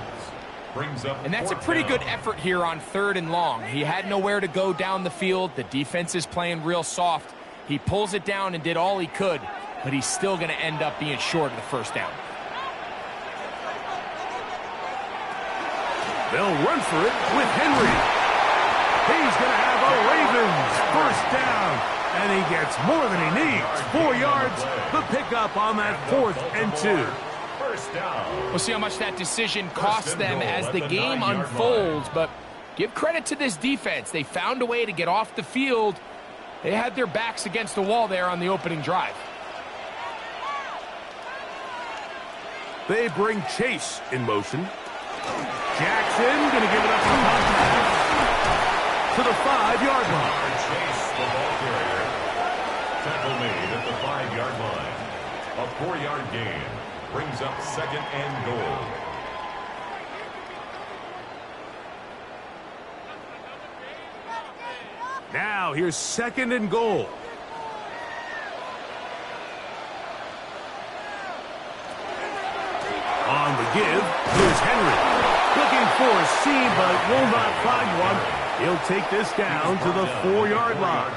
brings up And that's a pretty good effort here on 3rd and long. He had nowhere to go down the field. The defense is playing real soft. He pulls it down and did all he could, but he's still going to end up being short of the first down. They'll run for it with Henry. He's going to have a Ravens first down, and he gets more than he needs. 4 yards, the pickup on that 4th and 2. First down. We'll see how much that decision costs them as the game unfolds, but give credit to this defense. They found a way to get off the field. They had their backs against the wall there on the opening drive. They bring Chase in motion. Jackson going to give it up to the 5-yard line. Chase, the ball carrier. Tackle made at the 5-yard line. A 4-yard gain brings up 2nd and goal. Now here's 2nd and goal. On the give, here's Henry. Looking for a seam, but will not find one. He'll take this down to the 4-yard line.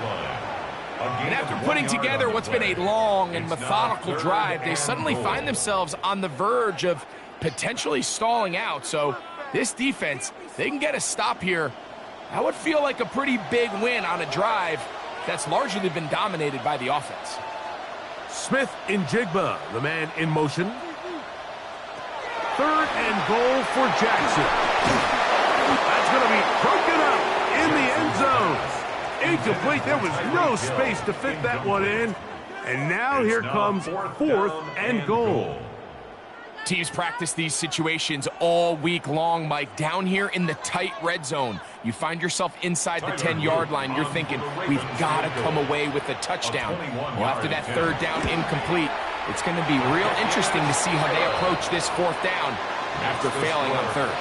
And after putting together what's been a long and methodical drive, they suddenly find themselves on the verge of potentially stalling out. So this defense, they can get a stop here. That would feel like a pretty big win on a drive that's largely been dominated by the offense. Smith in Jigba, the man in motion. 3rd and goal for Jackson. That's going to be broken up in the end zone. Incomplete. There was no space to fit that one in. And now here comes 4th and goal. Teams practice these situations all week long, Mike. Down here in the tight red zone, you find yourself inside the 10-yard line. You're thinking, we've got to come away with a touchdown. Well, after that 3rd down incomplete, it's going to be real interesting to see how they approach this 4th down after failing on 3rd.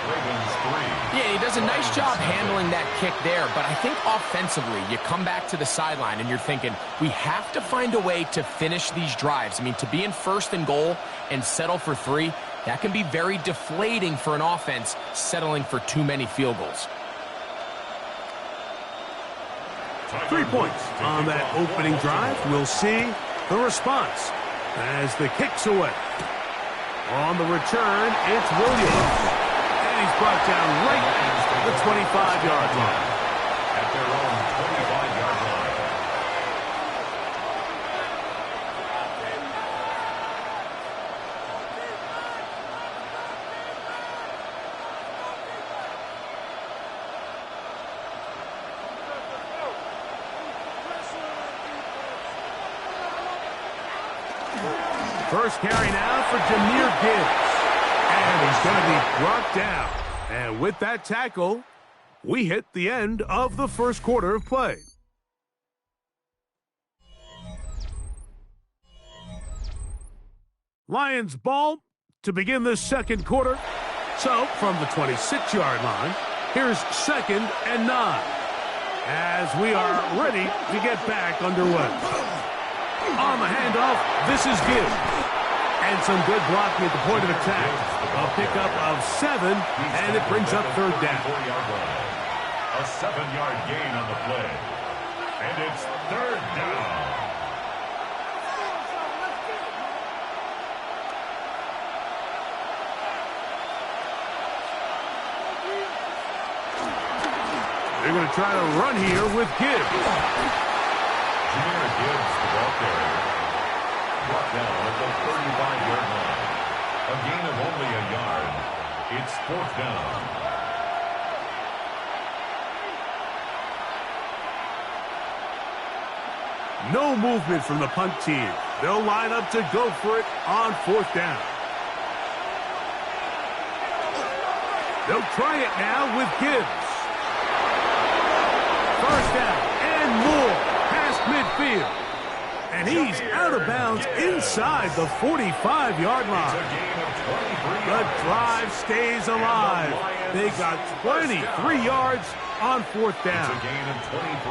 Yeah, he does a nice job handling that kick there, but I think offensively, you come back to the sideline and you're thinking, we have to find a way to finish these drives. I mean, to be in 1st and goal and settle for 3, that can be very deflating for an offense settling for too many field goals. 3 points on that opening drive. We'll see the response as the kick's away. On the return, it's Williams. And he's brought down right at the 25-yard line. At their own 25-yard line. First carry now for Jahmyr Gibbs. And he's going to be brought down. And with that tackle, we hit the end of the first quarter of play. Lions ball to begin this second quarter. So, from the 26-yard line, here's 2nd and 9. As we are ready to get back underway. On the handoff, this is Gibbs. And some good blocking at the point of attack. A pickup of 7, and it brings up 3rd down. A 7-yard gain on the play. And it's 3rd down. They're going to try to run here with Gibbs. Jahmyr Gibbs, the ball carrier. Brought down at the 35-yard line. A gain of only a yard. It's 4th down. No movement from the punt team. They'll line up to go for it on 4th down. They'll try it now with Gibbs. First down and more past midfield. And he's out of bounds inside the 45-yard line. The drive stays alive. They got 23 yards on 4th down. It's a gain of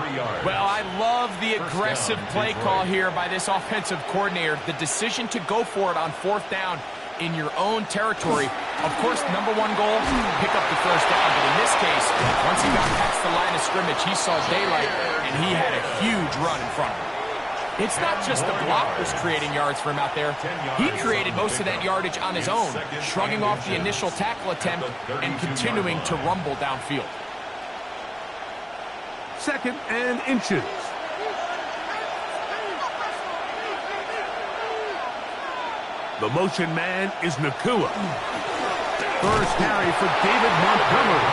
23 yards. Well, I love the aggressive play call here by this offensive coordinator. The decision to go for it on 4th down in your own territory. Of course, number one goal, pick up the first down. But in this case, once he got past the line of scrimmage, he saw daylight, and he had a huge run in front of him. It's not just the blockers creating yards for him out there. He created most of that yardage on his own, shrugging off the initial tackle attempt and continuing to rumble downfield. 2nd and inches. The motion man is Nacua. First carry for David Montgomery.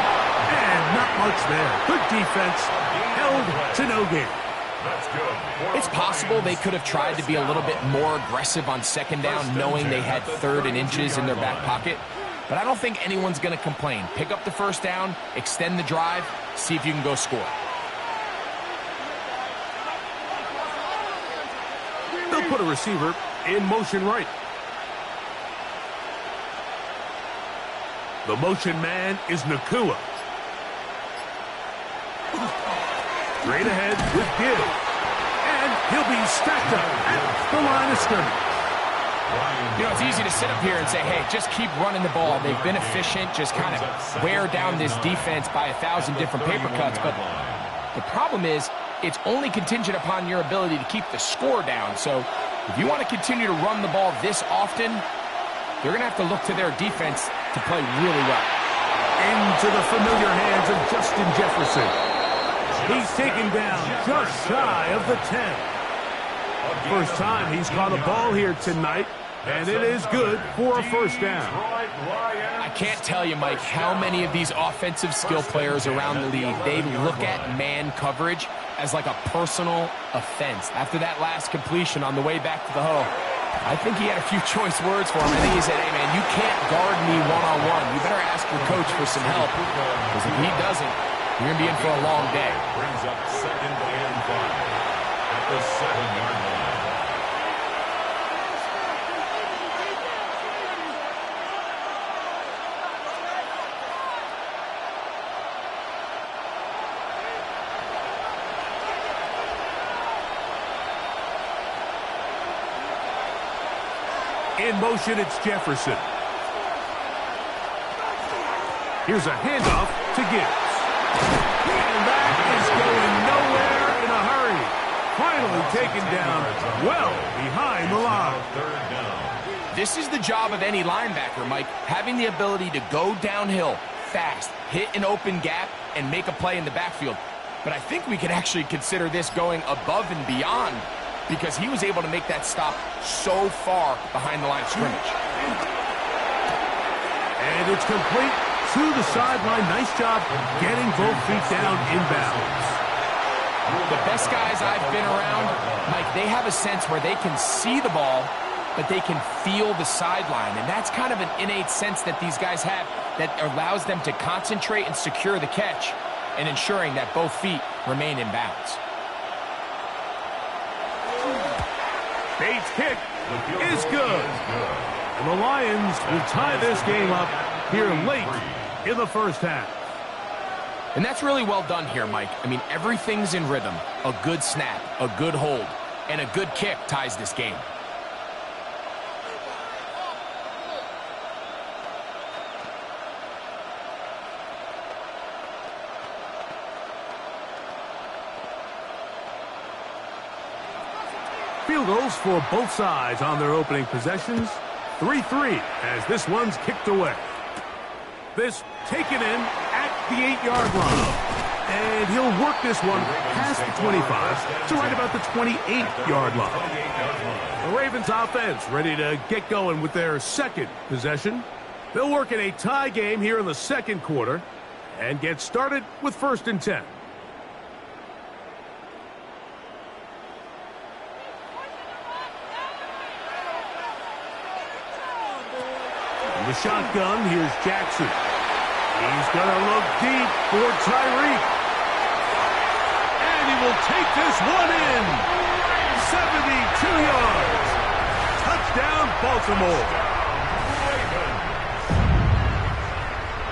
And not much there. Good defense. Held to no gain. It's possible they could have tried to be a little bit more aggressive on 2nd down, knowing they had 3rd and inches in their back pocket. But I don't think anyone's going to complain. Pick up the first down, extend the drive, see if you can go score. They'll put a receiver in motion right. The motion man is Nacua. Straight ahead with Gibbs. And he'll be stacked up at the line of scrimmage. You know, it's easy to sit up here and say, hey, just keep running the ball. They've been efficient, just kind of wear down this defense by 1,000 different paper cuts. But the problem is, it's only contingent upon your ability to keep the score down. So if you want to continue to run the ball this often, they're going to have to look to their defense to play really well. Into the familiar hands of Justin Jefferson. He's taken down just shy of the 10. First time he's caught a ball here tonight, and it is good for a first down. I can't tell you, Mike, how many of these offensive skill players around the league, they look at man coverage as like a personal offense. After that last completion on the way back to the hole, I think he had a few choice words for him. I think he said, hey, man, you can't guard me one-on-one. You better ask your coach for some help, because if he doesn't, you're going to be in for a long day. Brings up 2nd and 5 at the 7-yard line. In motion, it's Jefferson. Here's a handoff to Gibbs. And that is going nowhere in a hurry. Finally taken down well behind the line. This is the job of any linebacker, Mike, having the ability to go downhill fast, hit an open gap, and make a play in the backfield. But I think we can actually consider this going above and beyond, because he was able to make that stop so far behind the line of scrimmage. And it's complete to the sideline. Nice job getting both feet down inbounds. The best guys I've been around, Mike, they have a sense where they can see the ball, but they can feel the sideline. And that's kind of an innate sense that these guys have that allows them to concentrate and secure the catch and ensuring that both feet remain in bounds. Bates' kick is good. And the Lions will tie this game up here late in the first half. And that's really well done here, Mike. I mean, everything's in rhythm. A good snap, a good hold, and a good kick ties this game. Field goals for both sides on their opening possessions. 3-3 as this one's kicked away. This taken in at the 8-yard line. And he'll work this one past the 25 to right about the 28-yard line. The Ravens offense ready to get going with their second possession. They'll work in a tie game here in the second quarter and get started with 1st and 10. The shotgun, here's Jackson. He's going to look deep for Tyreek. And he will take this one in. 72 yards. Touchdown, Baltimore.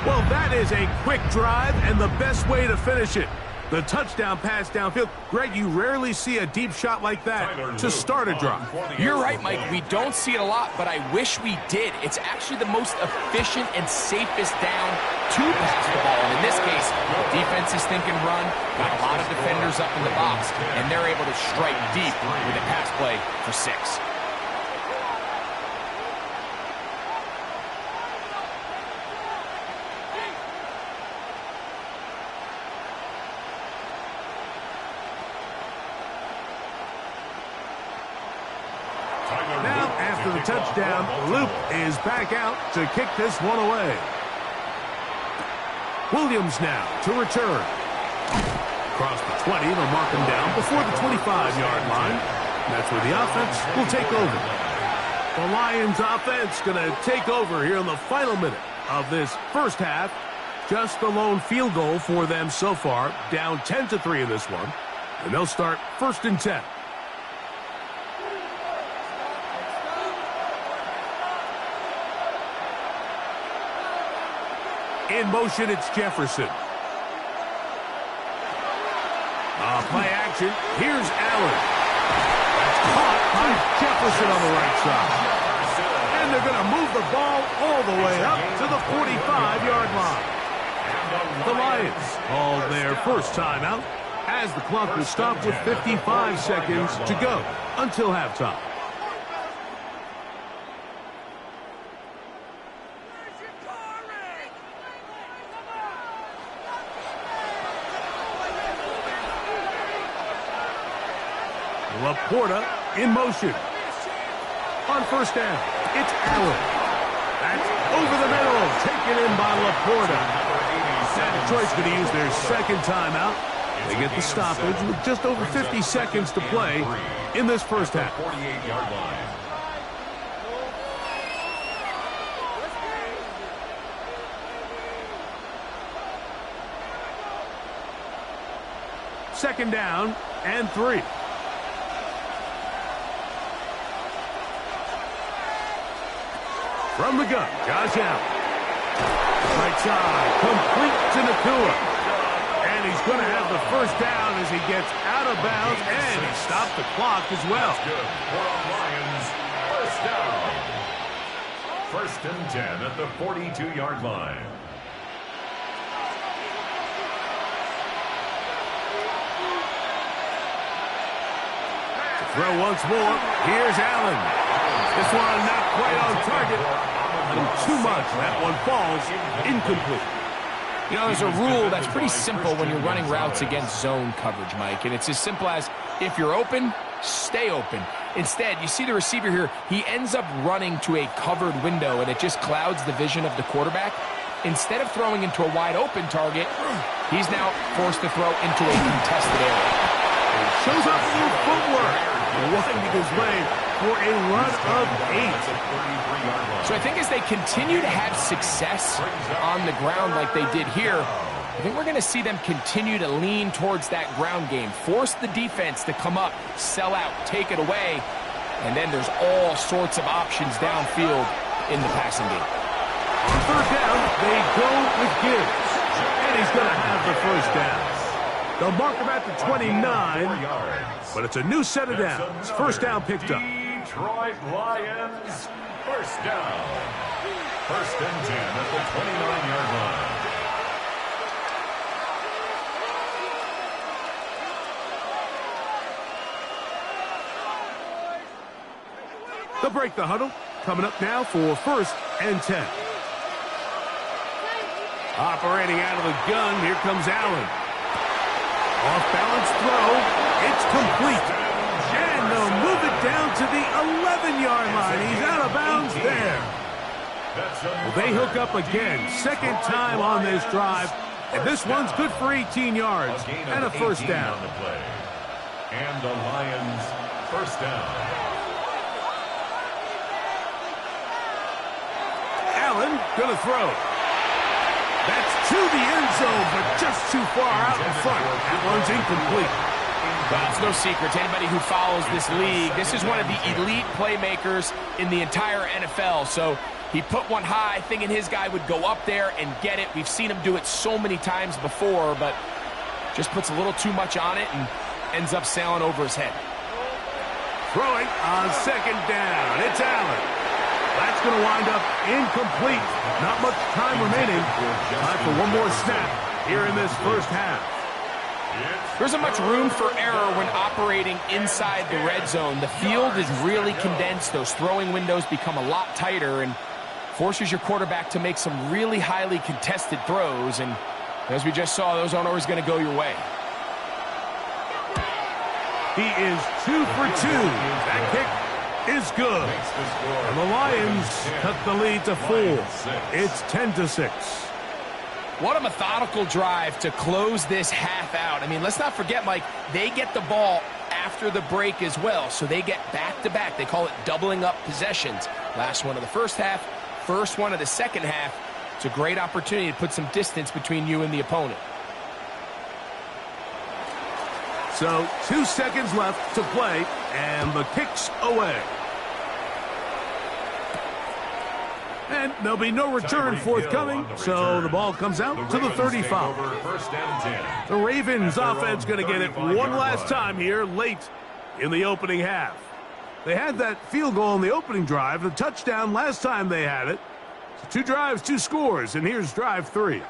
Well, that is a quick drive and the best way to finish it. The touchdown pass downfield. Greg, you rarely see a deep shot like that to start a drive. You're right, Mike. We don't see it a lot, but I wish we did. It's actually the most efficient and safest down to pass the ball. And in this case, the defense is thinking run, got a lot of defenders up in the box, and they're able to strike deep with a pass play for 6. Now, after the touchdown, Luke is back out to kick this one away. Williams now to return. Across the 20, they'll mark him down before the 25-yard line. That's where the offense will take over. The Lions offense going to take over here in the final minute of this first half. Just the lone field goal for them so far, down 10-3 in this one. And they'll start 1st and 10. In motion, it's Jefferson. Play action. Here's Allen. That's caught by Jefferson on the right side. And they're going to move the ball all the way up to the 45-yard line. The Lions call their first timeout as the clock will stop with 55 seconds to go until halftime. Laporta in motion. On 1st down, it's Allen. That's over the middle, taken in by Laporta. Now Detroit's going to use their 2nd timeout. They get the stoppage with just over 50 seconds to play in this first half. 48-yard line. Second down and 3. From the gun, Josh Allen. Right side, complete to Nacua. And he's going to have the 1st down as he gets out of bounds, and he stopped the clock as well. Good for the Lions. 1st down. 1st and 10 at the 42-yard line. To throw once more, here's Allen. This one not quite on target. A little too much. That one falls incomplete. You know, there's a rule that's pretty simple when you're running routes against zone coverage, Mike. And it's as simple as, if you're open, stay open. Instead, you see the receiver here. He ends up running to a covered window, and it just clouds the vision of the quarterback. Instead of throwing into a wide-open target, he's now forced to throw into a contested area. And shows up a little footwork. Winding his way for a run of 8. So I think as they continue to have success on the ground like they did here, I think we're going to see them continue to lean towards that ground game, force the defense to come up, sell out, take it away, and then there's all sorts of options downfield in the passing game. On 3rd down, they go with Gibbs, and he's going to have the 1st down. They'll mark him at the 29, but it's a new set of downs. 1st down picked up. Detroit Lions, 1st down. 1st and 10 at the 29-yard line. They'll break the huddle. Coming up now for 1st and 10. Operating out of the gun, here comes Allen. Off-balance throw. It's complete. And they'll move it down to the 11-yard line. He's out of bounds there. Well, they hook up again. 2nd time on this drive. And this one's good for 18 yards and a 1st down. On the play. And the Lions 1st down. Allen gonna throw. That's to the end zone, but just too far out in front. That one's incomplete. Well, it's no secret to anybody who follows this league. This is one of the elite playmakers in the entire NFL. So he put one high, thinking his guy would go up there and get it. We've seen him do it so many times before, but Just puts a little too much on it and ends up sailing over his head. Throwing on second down. It's Allen. That's going to wind up incomplete. Not much time remaining. Time for one more snap here in this first half. There isn't much room for error when operating inside the red zone. The field is really condensed. Those throwing windows become a lot tighter and forces your quarterback to make some really highly contested throws. And as we just saw, those aren't always going to go your way. He is 2 for 2. That kick is good. And the Lions cut the lead to 4. It's 10-6. What a methodical drive to close this half out. I mean, let's not forget, Mike, they get the ball after the break as well, so they get back-to-back. They call it doubling up possessions. Last one of the first half, first one of the second half. It's a great opportunity to put some distance between you and the opponent. So 2 seconds left to play, and the kick's away. And there'll be no return forthcoming, so the ball comes out to the 35. The Ravens offense going to get it one last time here late in the opening half. They had that field goal in the opening drive, the touchdown last time they had it. So 2 drives, 2 scores, and here's drive 3.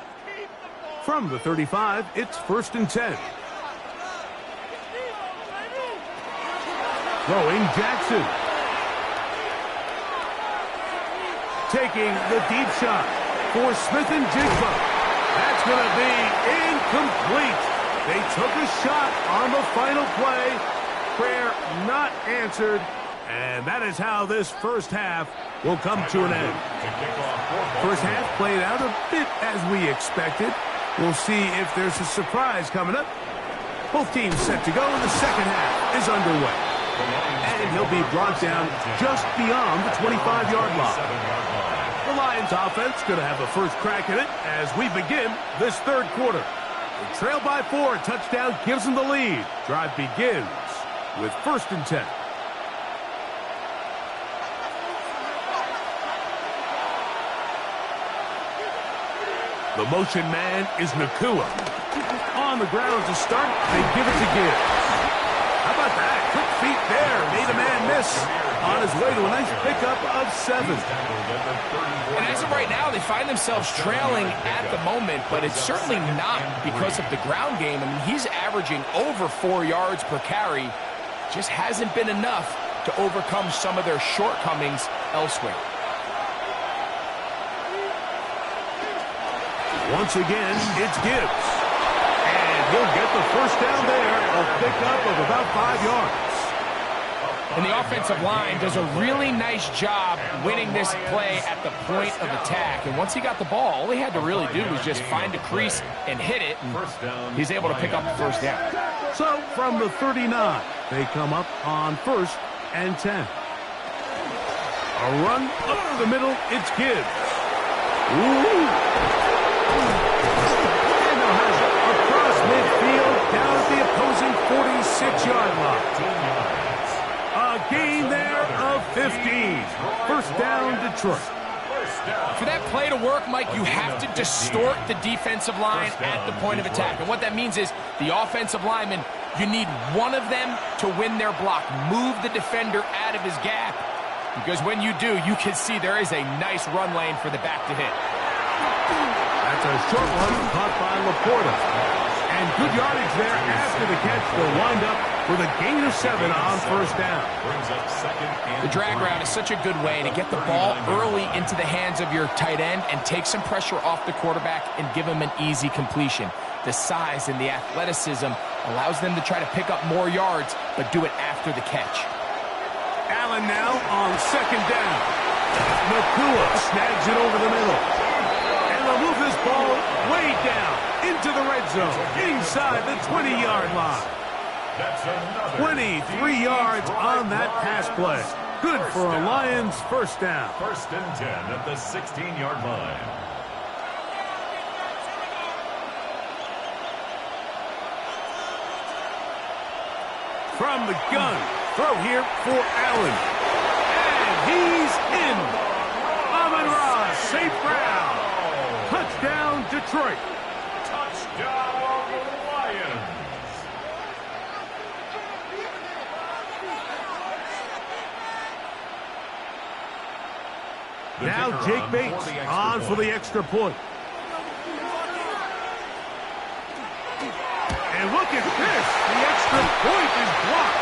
From the 35, it's 1st and 10. Throwing Jackson. Taking the deep shot for Smith-Njigba. That's going to be incomplete. They took a shot on the final play. Prayer not answered. And that is how this first half will come to an end. First half played out a bit as we expected. We'll see if there's a surprise coming up. Both teams set to go, and the second half is underway. And he'll be brought down just beyond the 25-yard line. The Lions offense going to have the first crack at it as we begin this third quarter. They trail by 4. A touchdown gives them the lead. Drive begins with 1st and 10. The motion man is Nacua. On the ground to start, they give it to Gibbs. How about that? Quick feet there. Made a man miss on his way to a nice pickup of 7. And as of right now, they find themselves trailing at the moment, but it's certainly not because of the ground game. I mean, he's averaging over 4 yards per carry. Just hasn't been enough to overcome some of their shortcomings elsewhere. Once again, it's Gibbs. And he'll get the first down there, a pickup of about 5 yards. And the offensive line does a really nice job winning this play at the point of attack. And once he got the ball, all he had to really do was just find a crease and hit it. And he's able to pick up the first down. So from the 39, they come up on 1st and 10. A run up the middle, it's Gibbs. Ooh. Across midfield, down at the opposing 46-yard line. A gain there of 15. First down, Detroit. For that play to work, Mike, you have to distort the defensive line at the point of attack. And what that means is the offensive lineman, you need one of them to win their block. Move the defender out of his gap. Because when you do, you can see there is a nice run lane for the back to hit. That's a short one caught by Laporta. And good yardage there after the catch. They'll wind up with a gain of 7 on first down. The drag route is such a good way to get the ball early into the hands of your tight end and take some pressure off the quarterback and give him an easy completion. The size and the athleticism allows them to try to pick up more yards, but do it after the catch. Allen now on second down. Nacua snags it over the middle. And they'll move this ball way down into the red zone, inside the 20-yard line. 23 yards on that pass play. Good for a Lions first down. 1st and 10 at the 16-yard line. From the gun, throw here for Allen. And he's in. Amon-Ra, St. Brown. Touchdown, Detroit. Touchdown, Lions. Now Jake Bates on for the extra point. And look at this. The extra point is blocked.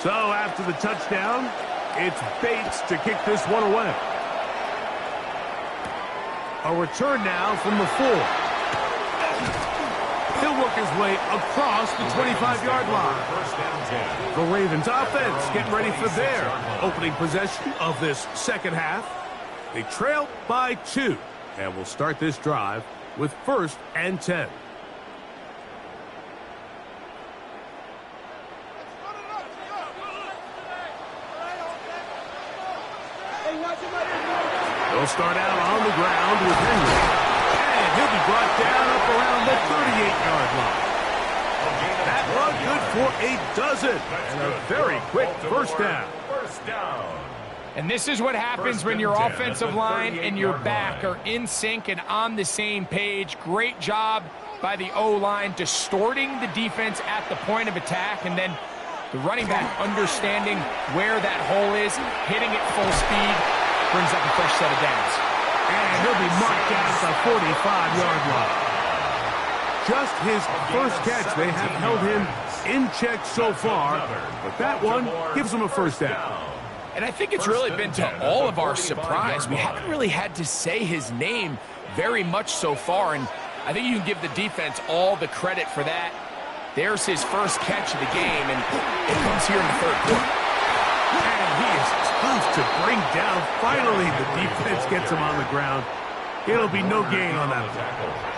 So after the touchdown, it's Bates to kick this one away. A return now from the 4. He'll work his way across the 25-yard line. The Ravens offense getting ready for their opening possession of this second half. They trail by 2, and will start this drive with 1st and 10. They'll start out on the ground with Henry. And he'll be brought down up around the 38-yard line. That run good for a dozen. And a very quick first down. And this is what happens when your offensive line and your back are in sync and on the same page. Great job by the O-line distorting the defense at the point of attack, and then the running back understanding where that hole is, hitting it full speed, brings up a fresh set of downs. And he'll be marked down at the 45-yard line. Just his first catch. They have held him in check so far, but that one gives him a first down. And I think it's really been to all of our surprise. We haven't really had to say his name very much so far, and I think you can give the defense all the credit for that. There's his first catch of the game, and it comes here in the third quarter. And he is tough to bring down. Finally, the defense gets him on the ground. It'll be no gain on that play.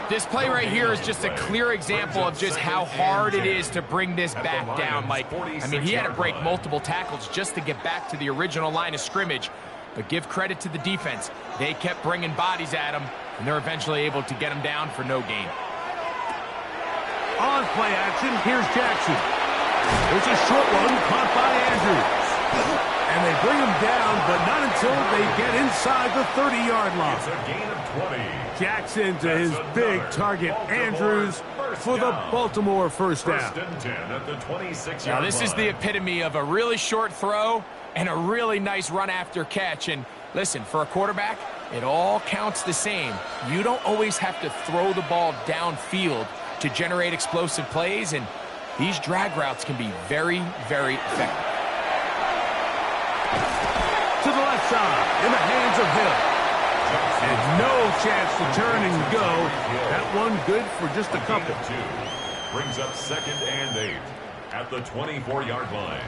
This play right here is just a clear example of just how hard it is to bring this back down, Mike. I mean, he had to break multiple tackles just to get back to the original line of scrimmage. But give credit to the defense. They kept bringing bodies at him, and they're eventually able to get him down for no gain. On play action, here's Jackson. There's a short one caught by Andrews. And they bring him down, but not until they get inside the 30-yard line. It's a gain of 20. Jackson to his big target, Andrews, for the Baltimore first down. 1st and 10 at the 26-yard line. Now, this is the epitome of a really short throw and a really nice run after catch. And listen, for a quarterback, it all counts the same. You don't always have to throw the ball downfield to generate explosive plays, and these drag routes can be very, very effective. To the left side, in the hands of Hill. And no chance to turn and go. That one good for just a couple. Brings up 2nd and 8 at the 24-yard line.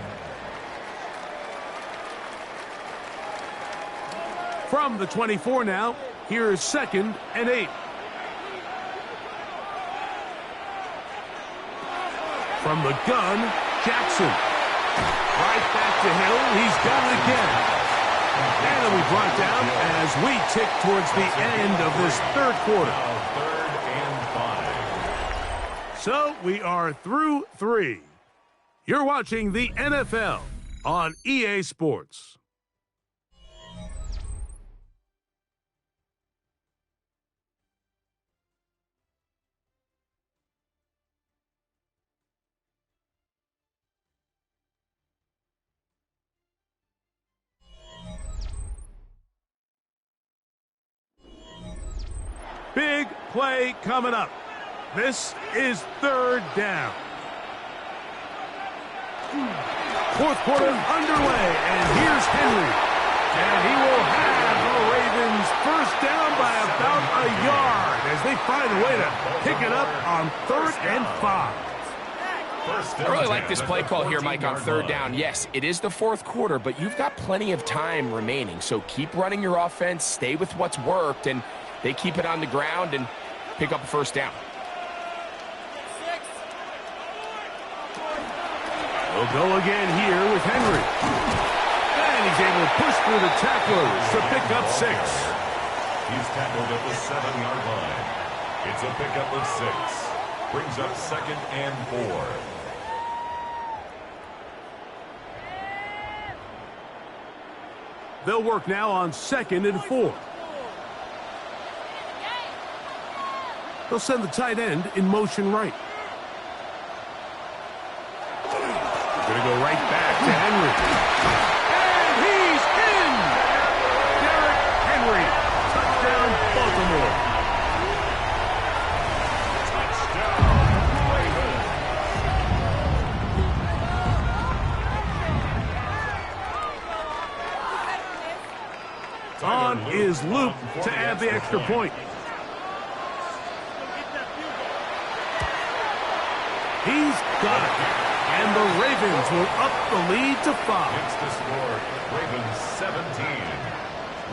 From the 24 now, here is 2nd and 8. From the gun, Jackson. Right back to Hill. He's got it again. And it'll be brought down as we tick towards the end of this third quarter. 3rd and 5. So we are through 3. You're watching the NFL on EA Sports. Big play coming up. This is 3rd down. 4th quarter underway, and here's Henry. And he will have the Ravens first down by about a yard as they find a way to pick it up on 3rd and 5. I really like this play call here, Mike, on 3rd down. Yes, it is the 4th quarter, but you've got plenty of time remaining. So keep running your offense, stay with what's worked, and they keep it on the ground and pick up a first down. We'll go again here with Henry. And he's able to push through the tacklers to pick up 6. He's tackled at the 7-yard line. It's a pickup of 6. Brings up 2nd and 4. They'll work now on 2nd and 4. They'll send the tight end in motion right. They're going to go right back to Henry. And he's in! Derrick Henry. Touchdown, Baltimore. On is Luke to add the extra point. He's got it. And the Ravens will up the lead to 5. It's the score. Ravens 17.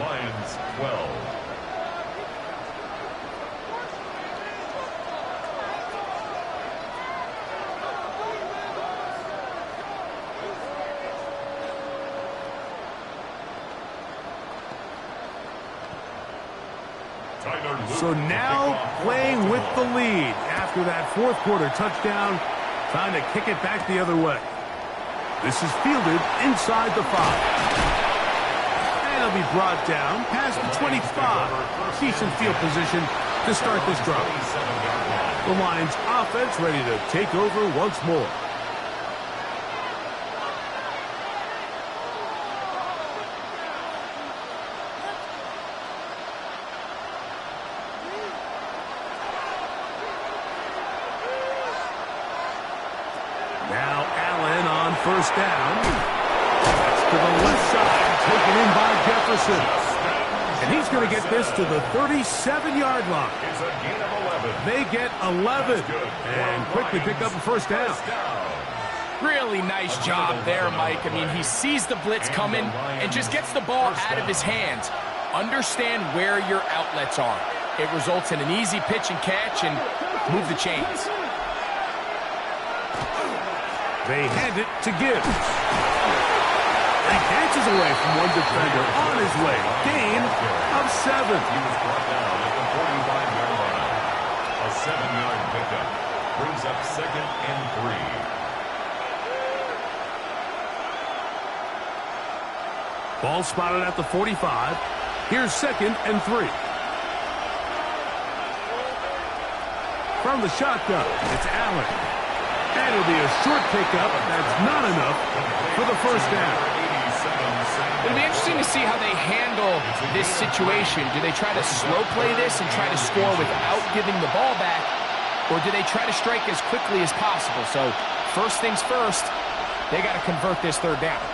Lions 12. So now playing with the lead after that fourth quarter touchdown, trying to kick it back the other way. This is fielded inside the 5. And it'll be brought down past the 25. Decent field position to start this drive. The Lions offense ready to take over once more. First down. That's to the left side, taken in by Jefferson. And he's going to get this to the 37-yard line. It's a gain of 11. They get 11 and quickly pick up a first down. Really nice job there, Mike. I mean, he sees the blitz coming and just gets the ball out of his hands. Understand where your outlets are. It results in an easy pitch and catch and move the chains. They hand it to Gibbs. He dances away from one defender on his way. Gain of 7. He was brought down at the 45-yard line. A 7-yard pickup. Brings up 2nd and 3. Ball spotted at the 45. Here's 2nd and 3. From the shotgun, it's Allen. And it'll be a short pickup. That's not enough for the first down. It'll be interesting to see how they handle this situation. Do they try to slow play this and try to score without giving the ball back? Or do they try to strike as quickly as possible? So first things first, they got to convert this third down.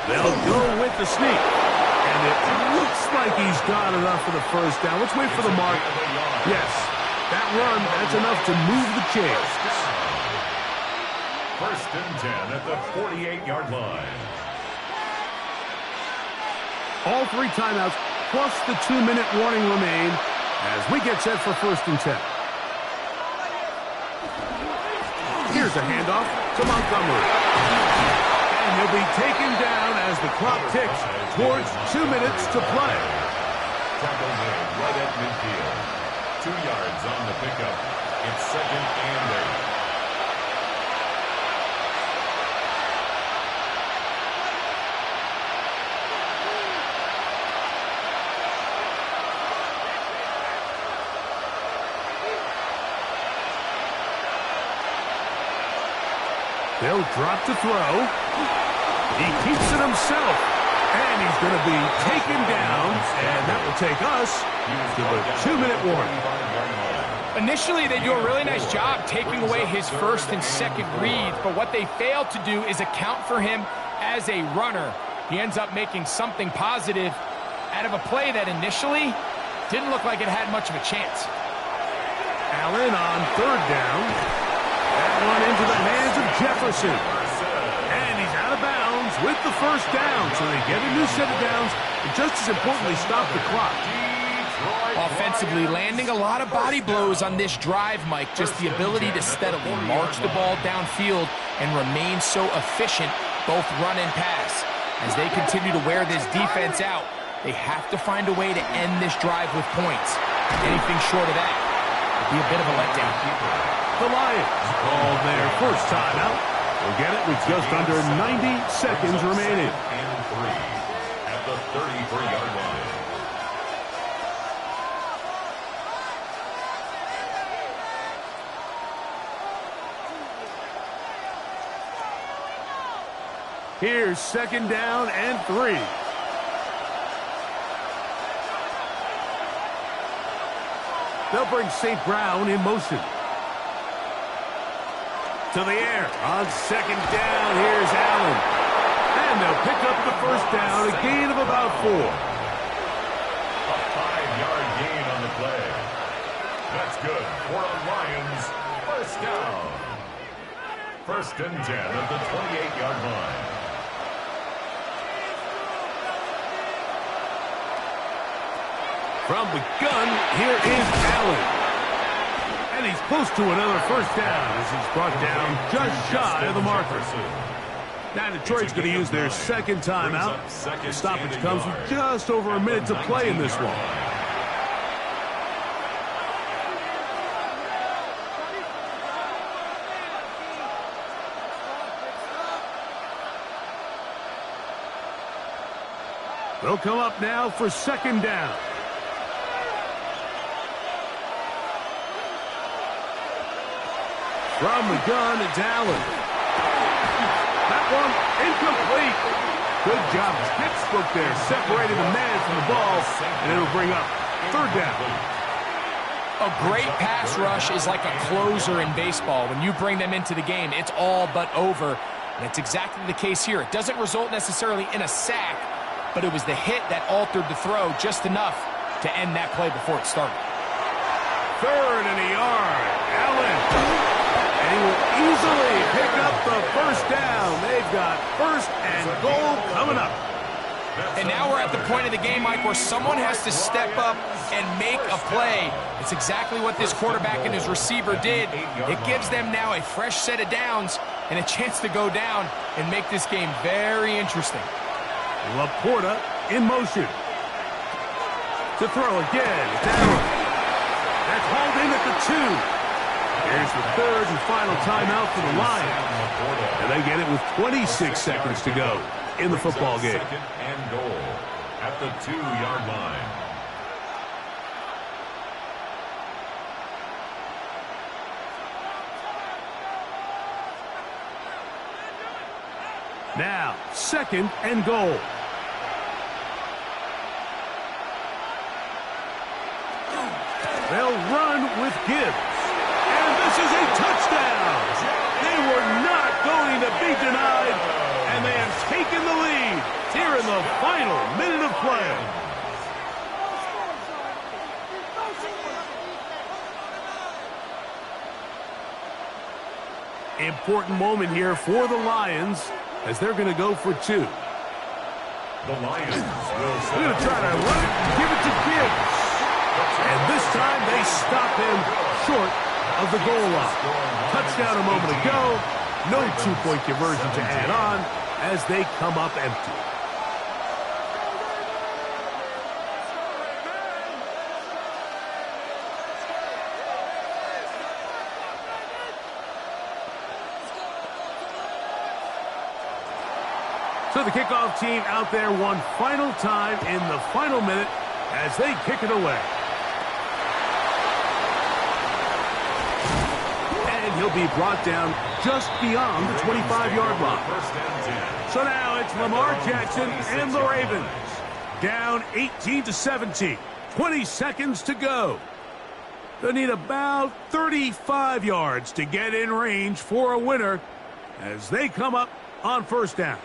They'll go with the sneak. And it looks like he's got enough for the first down. Let's wait for the mark. Yes. That run, that's enough to move the chains. 1st and 10 at the 48-yard line. All 3 timeouts plus the 2-minute warning remain as we get set for 1st and 10. Here's a handoff to Montgomery. And he'll be taken down as the clock ticks towards 2 minutes to play. Tackle made right at midfield. 2 yards on the pickup. It's 2nd and 8. They'll drop to throw. He keeps it himself. And he's going to be taken down. And that will take us to the 2-minute warning. Initially, they do a really nice job taking away his 1st and 2nd read, but what they fail to do is account for him as a runner. He ends up making something positive out of a play that initially didn't look like it had much of a chance. Allen on 3rd down. That one into the hands of Jefferson. And he's out of bounds with the first down. So they get a new set of downs, and just as importantly, stop the clock. Offensively, landing a lot of body blows on this drive, Mike. Just the ability to steadily march the ball downfield and remain so efficient, both run and pass. As they continue to wear this defense out, they have to find a way to end this drive with points. Anything short of that, It'd be a bit of a letdown. The Lions call their first timeout. We'll get it with just under 90 seconds remaining. And 3 at the 33-yard line. Here's second down and 3. They'll bring St. Brown in motion. To the air. On second down, here's Allen. And they'll pick up the first down, a gain of about 4. A 5-yard gain on the play. That's good for the Lions. First down. First and 10 at the 28-yard line. From the gun, here is Allen. And he's close to another first down as he's brought down just shy of the marker. Now Detroit's going to use their second timeout. The stoppage comes with just over a minute to play in this one. They'll come up now for second down. From the gun, it's Allen. That one incomplete. Good job. Textbook there. Separated the man from the ball, and it'll bring up third down. A great pass rush is like a closer in baseball. When you bring them into the game, it's all but over. And it's exactly the case here. It doesn't result necessarily in a sack, but it was the hit that altered the throw just enough to end that play before it started. Third and a yard. Allen. And he will easily pick up the first down. They've got first and goal coming up. And now we're at the point of the game, Mike, where someone has to step up and make a play. It's exactly what this quarterback and his receiver did. It gives them now a fresh set of downs and a chance to go down and make this game very interesting. Laporta in motion. To throw again. Down. That's hauled in at the 2. Here's the third and final timeout for the Lions. And they get it with 26 seconds to go in the football game. Second and goal at the 2-yard line. Now, second and goal. They'll run with Gibbs. And this is a touchdown. They were not going to be denied, and they have taken the lead here in the final minute of play. Important moment here for the Lions as they're going to go for 2. The Lions will They're going to try to run it and give it to Gibbs. And this time they stop him short of the goal line. Touchdown a moment ago. No 2-point conversion to add on as they come up empty. So the kickoff team out there one final time in the final minute as they kick it away. And he'll be brought down just beyond the 25-yard line. So now it's Lamar Jackson and the Ravens. Down 18-17. 20 seconds to go. They need about 35 yards to get in range for a winner as they come up on first down.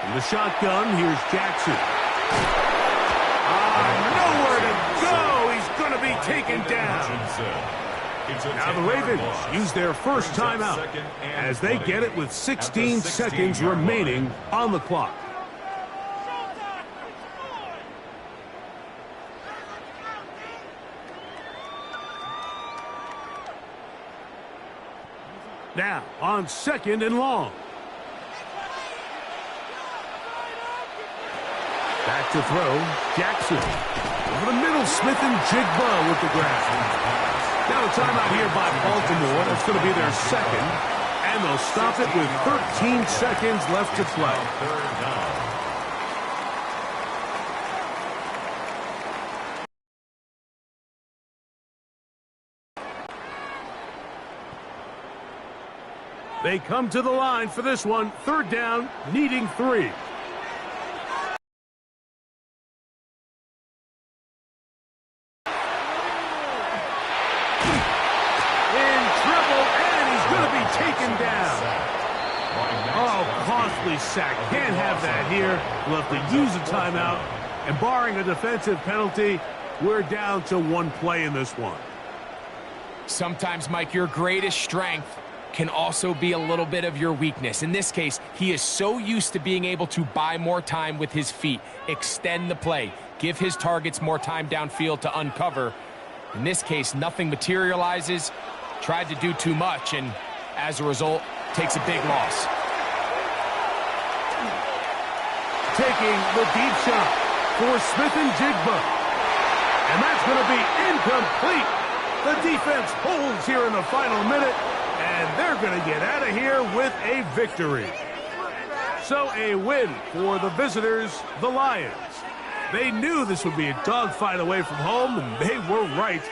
In the shotgun, here's Jackson. Nowhere to go. He's going to be taken down. Now the Ravens use their first timeout as they get it with 16 seconds remaining on the clock. Now on second and long. Back to throw, Jackson. Over the middle, Smith and Jigba with the grab. Now a timeout here by Baltimore. That's going to be their second. And they'll stop it with 13 seconds left to play. They come to the line for this one. Third down, needing 3. Sack. Can't have that here. We'll have to use a timeout. And barring a defensive penalty, we're down to 1 play in this one. Sometimes, Mike, your greatest strength can also be a little bit of your weakness. In this case, he is so used to being able to buy more time with his feet, extend the play, give his targets more time downfield to uncover. In this case, nothing materializes, tried to do too much, and as a result, takes a big loss. Taking the deep shot for Smith and Jigba. And that's going to be incomplete. The defense holds here in the final minute, and they're going to get out of here with a victory. So a win for the visitors, the Lions. They knew this would be a dogfight away from home, and they were right.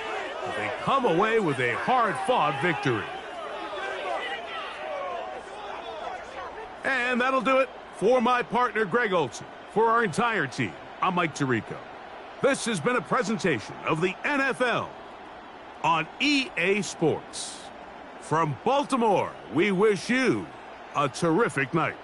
But they come away with a hard-fought victory. And that'll do it. For my partner, Greg Olson, for our entire team, I'm Mike Tirico. This has been a presentation of the NFL on EA Sports. From Baltimore, we wish you a terrific night.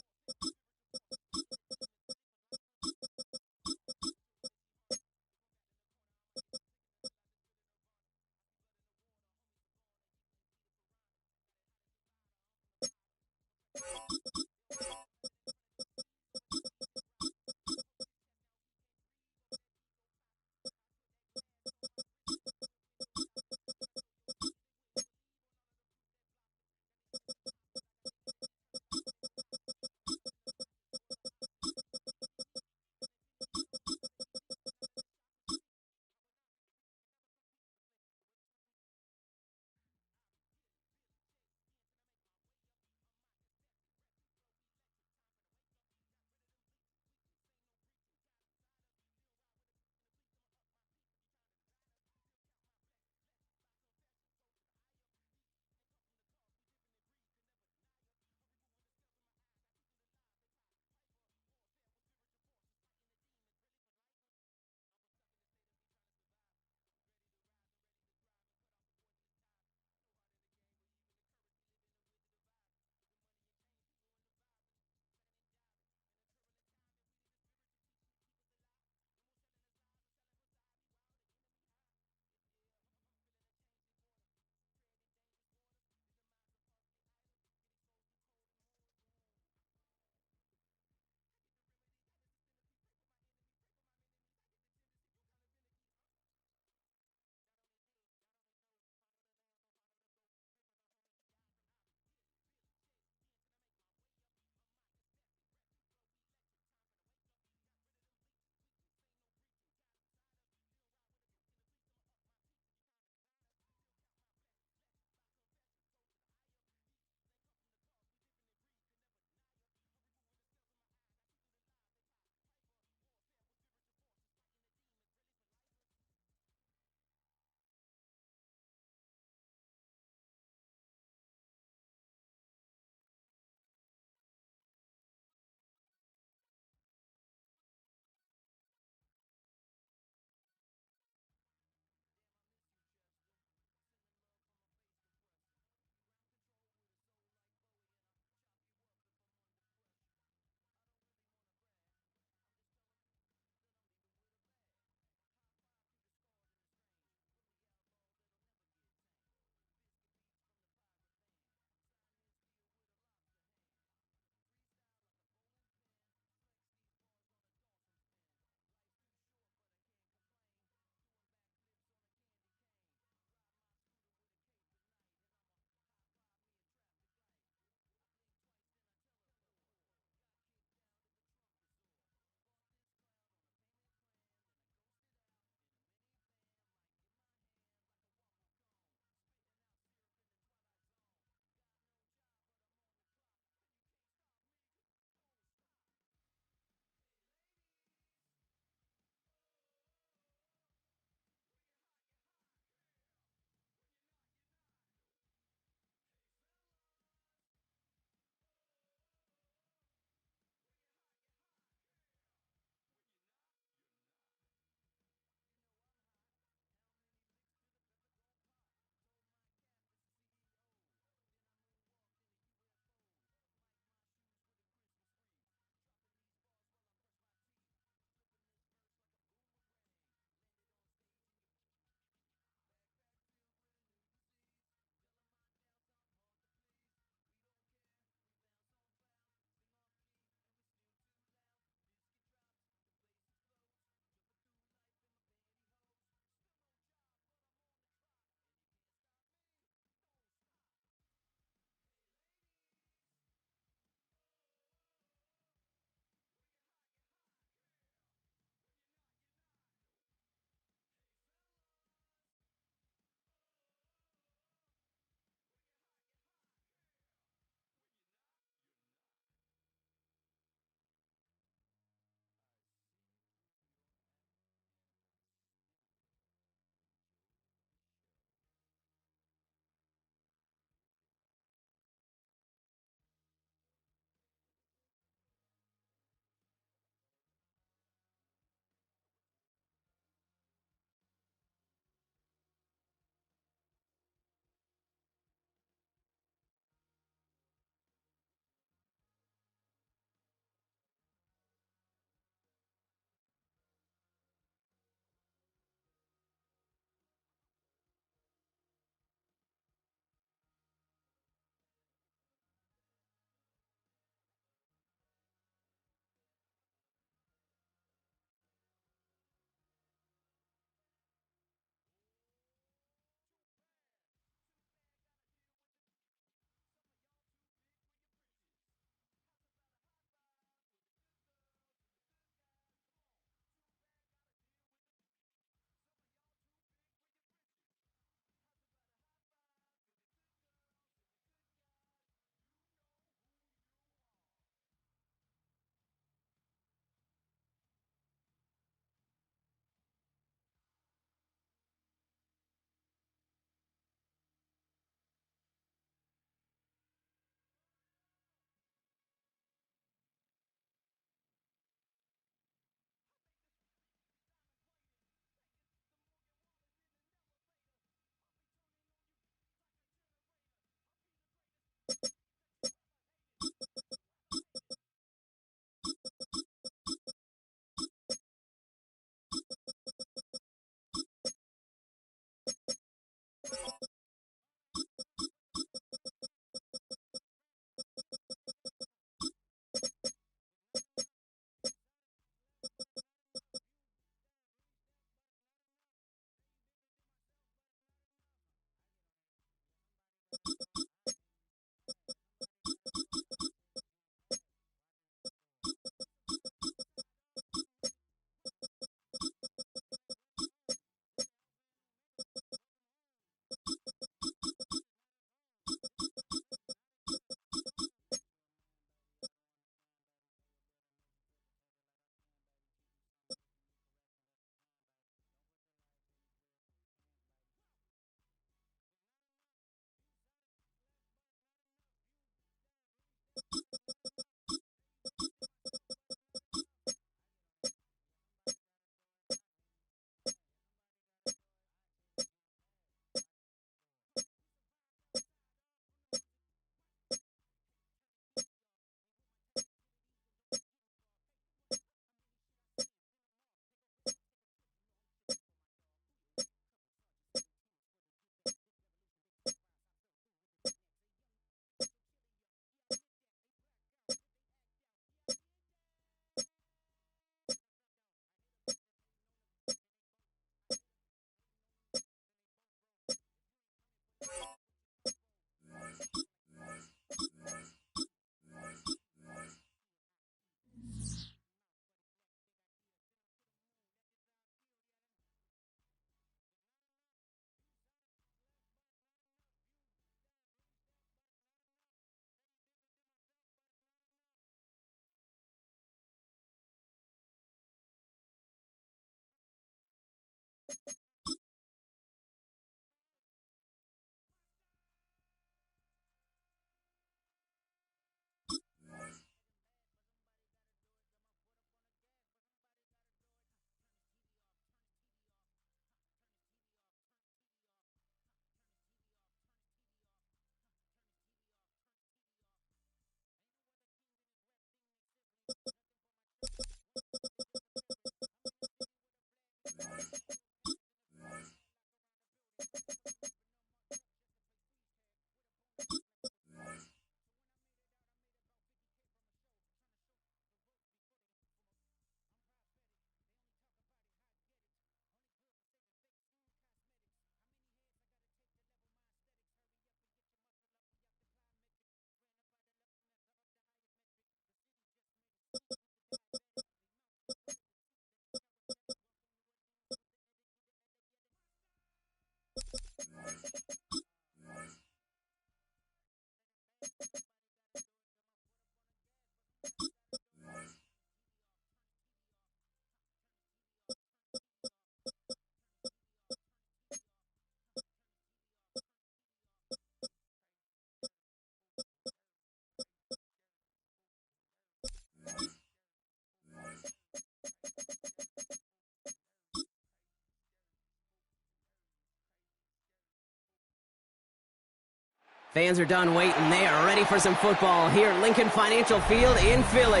Fans are done waiting. They are ready for some football here at Lincoln Financial Field in Philly.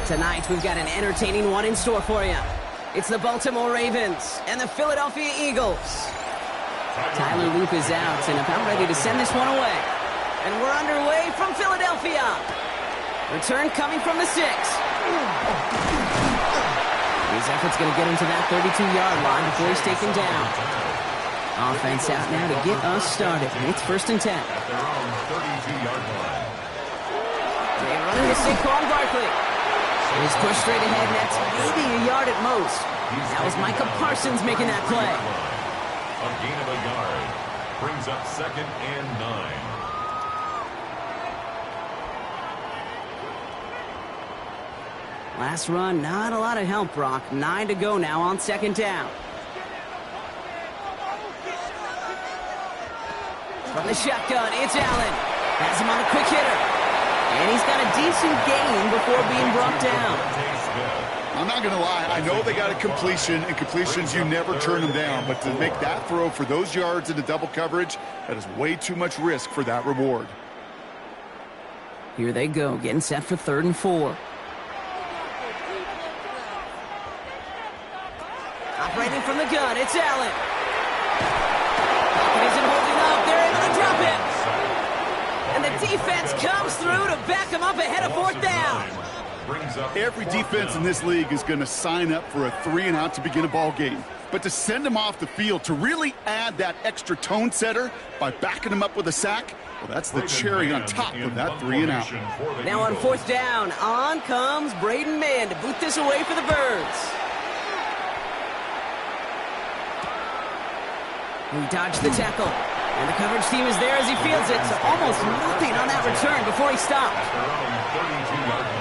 Tonight, we've got an entertaining one in store for you. It's the Baltimore Ravens and the Philadelphia Eagles. Tyler Loop is out and about ready to send this one away. And we're underway from Philadelphia. Return coming from the 6. His effort's going to get him to that 32-yard line before he's taken down. Offense out now to get us started. It's 1st and 10. At their own 32-yard line. They run into Saquon Barkley. He's pushed straight ahead, and that's maybe a yard at most. That was Micah Parsons making that play. A gain of a yard. Brings up 2nd and 9. Last run, not a lot of help, Brock. 9 to go now on 2nd down. From the shotgun, it's Allen. Has him on a quick hitter. And he's got a decent gain before being brought down. I'm not going to lie. I know they got a completion, and completions, you never turn them down. But to make that throw for those yards into double coverage, that is way too much risk for that reward. Here they go, getting set for 3rd and 4. Operating from the gun, it's Allen. Pocket isn't holding up. They're able to drop it. And the defense comes through to back him up ahead of 4th down. brings up Every defense in this league is going to sign up for a 3-and-out to begin a ball game. But to send them off the field, to really add that extra tone setter by backing them up with a sack, well, that's the cherry on top of that 3-and-out. Now on 4th down, on comes Braden Mann to boot this away for the Birds. He dodged the tackle, and the coverage team is there as he fields it, so almost nothing on that return before he stopped. At their own 32-yard line.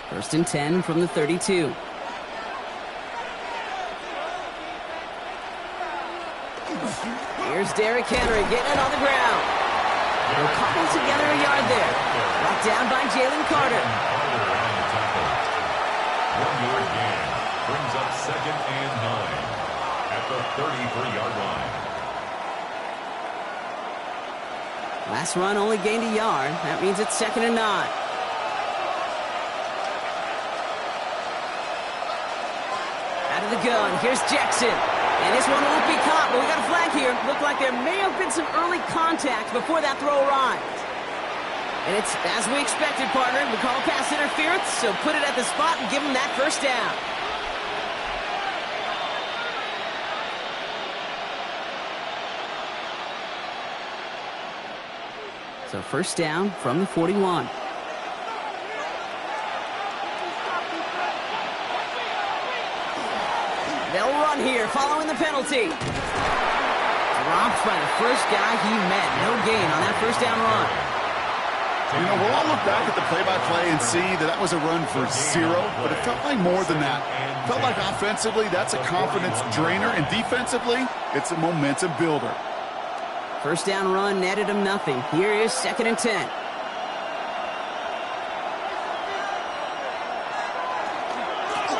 First and 10 from the 32. Here's Derrick Henry getting it on the ground. They'll cobble together a yard there. Brought down by Jalen Carter. 1-yard gain brings up 2nd and 9 at the 33-yard line. Last run only gained a yard. That means it's 2nd and 9. Out of the gun, here's Jackson. And this one won't be caught, but we got a flag here. Looked like there may have been some early contact before that throw arrived. And it's as we expected, partner. We call pass interference, so put it at the spot and give him that first down. So first down from the 41. They'll run here, following the penalty. Dropped by the first guy he met. No gain on that first down run. You know, we'll all look back at the play-by-play and see that was a run for 0, but it felt like more than that. It felt like offensively, that's a confidence drainer, and defensively, it's a momentum builder. First down run netted him nothing. Here is 2nd and 10.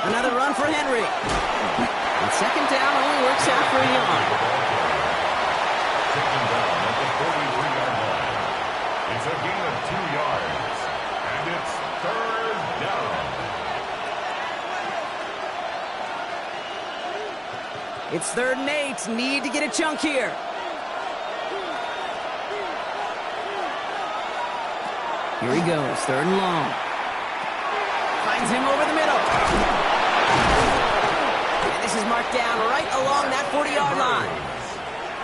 Another run for Henry. And 2nd down only works out for a yard. 2nd down at the 43-yard line. It's a gain of 2 yards, and it's 3rd down. It's 3rd and 8. Need to get a chunk here. Here he goes, 3rd and long. Finds him over the middle. And this is marked down right along that 40-yard line.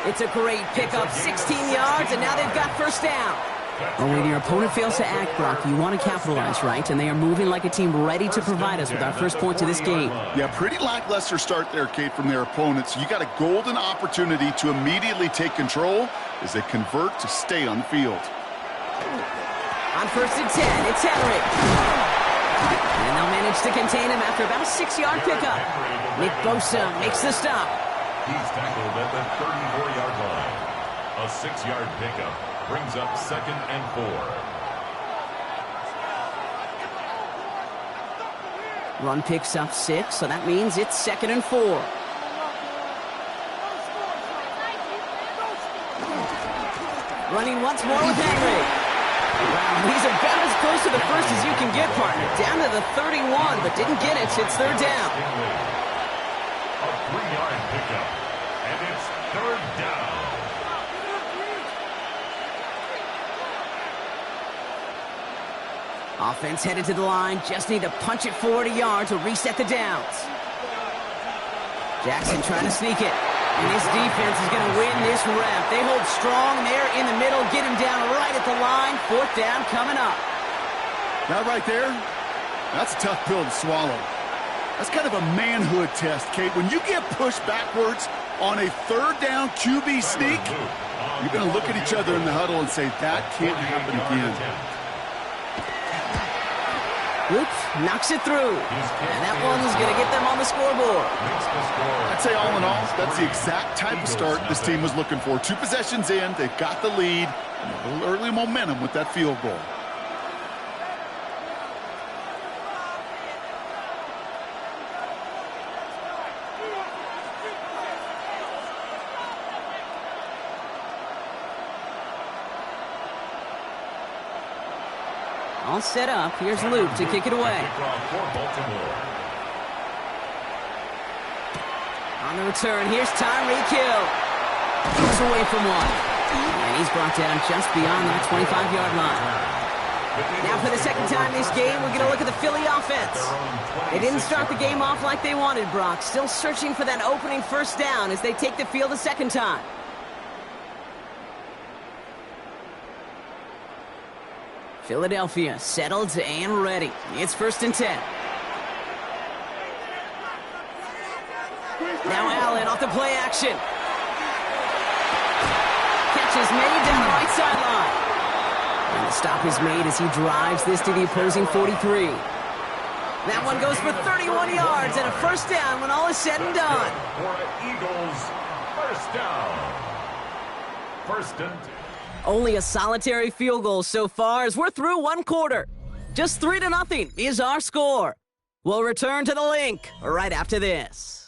It's a great pickup, 16 yards, and now they've got first down. Well, when your opponent fails to act, Brock, you want to capitalize, right? And they are moving like a team ready to provide us with our first points of this game. Yeah, pretty lackluster start there, Kate, from their opponents. You got a golden opportunity to immediately take control as they convert to stay on the field. On 1st and 10, it's Henry. And they'll manage to contain him after about a 6-yard pickup. Nick Bosa makes the stop. He's tackled at the 34-yard line. A 6-yard pickup brings up 2nd and 4. Run picks up 6, so that means it's 2nd and 4. Running once more with Henry. Wow, he's about as close to the first as you can get, partner. Down to the 31, but didn't get it. It's 3rd down. A 3-yard pickup, and it's 3rd down. Offense headed to the line. Just need to punch it forward a yard to reset the downs. Jackson trying to sneak it. And this defense is going to win this rep. They hold strong there in the middle. Get him down right at the line. 4th down coming up. That right there, that's a tough pill to swallow. That's kind of a manhood test, Kate. When you get pushed backwards on a 3rd down QB sneak, you're going to look at each other in the huddle and say, that can't happen again. Oops, knocks it through. And that one's going to get them on the scoreboard. I'd say all in all, that's the exact type of start this team was looking for. 2 possessions in, they've got the lead, and a little early momentum with that field goal. All set up. Here's Luke to kick it away. On the return, here's Tyreek Hill. He's away from one. And he's brought down just beyond that 25-yard line. Now for the second time this game, we're going to look at the Philly offense. They didn't start the game off like they wanted, Brock. Still searching for that opening first down as they take the field a second time. Philadelphia settled and ready. It's 1st and 10. Now Allen off the play action. Catch is made down the right sideline. And the stop is made as he drives this to the opposing 43. That one goes for 31 yards and a first down when all is said and done. For Eagles, first down. 1st and 10. Only a solitary field goal so far as we're through one quarter. Just 3-0 is our score. We'll return to the link right after this.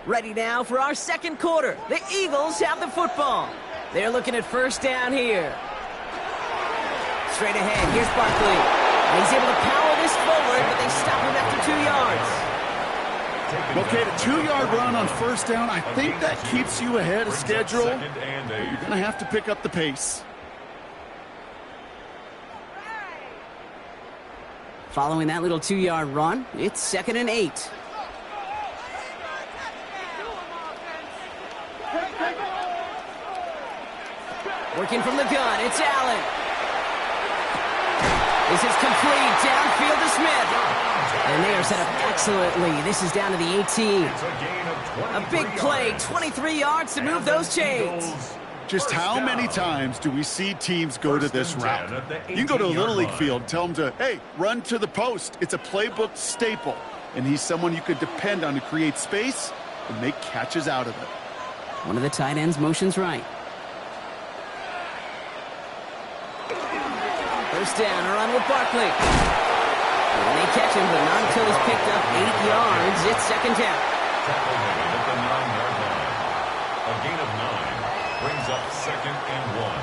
Ready now for our second quarter. The Eagles have the football. They're looking at first down here. Straight ahead, here's Barkley. And he's able to power this forward, but they stop him after 2 yards. Okay, the 2-yard run on first down, I think that keeps you ahead of schedule. But you're going to have to pick up the pace. Following that little 2-yard run, it's 2nd and 8. Working from the gun, it's Allen. This is complete, downfield to Smith. And they are set up excellently. This is down to the 18. A big play, 23 yards to move those chains. Just how many times do we see teams go to this route? You can go to a Little League field, tell them to, hey, run to the post. It's a playbook staple. And he's someone you could depend on to create space and make catches out of it. One of the tight ends motions right. First down, a run with Barkley. And they catch him, but not until he's picked up 8 yards. It's 2nd down. Tackle made at the 9-yard line. A gain of 9 brings up 2nd and 1.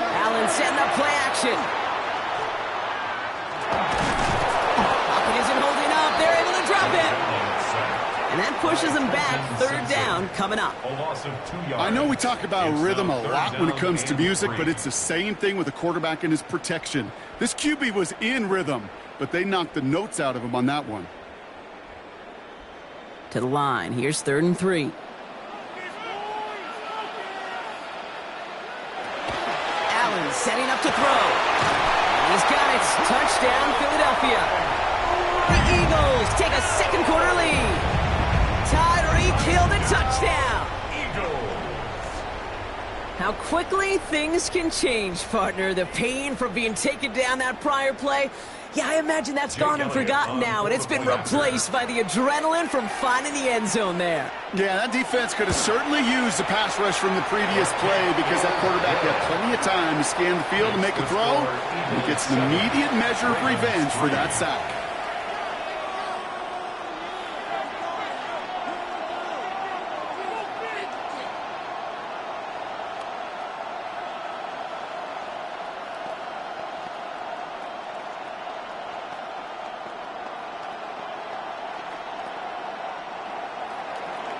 Allen setting up play action. And that pushes them back. 3rd down coming up. I know we talk about rhythm a lot when it comes to music, but it's the same thing with a quarterback and his protection. This QB was in rhythm, but they knocked the notes out of him on that one. To the line. Here's 3rd and 3. Allen setting up to throw. He's got it. Touchdown, Philadelphia. The Eagles take a second quarter lead. Tyreek Hill the touchdown. How quickly things can change, partner. The pain from being taken down that prior play. Yeah, I imagine that's gone and forgotten now, and it's been replaced by the adrenaline from finding the end zone there. Yeah, that defense could have certainly used the pass rush from the previous play because that quarterback had plenty of time to scan the field and make a throw. And he gets an immediate measure of revenge for that sack.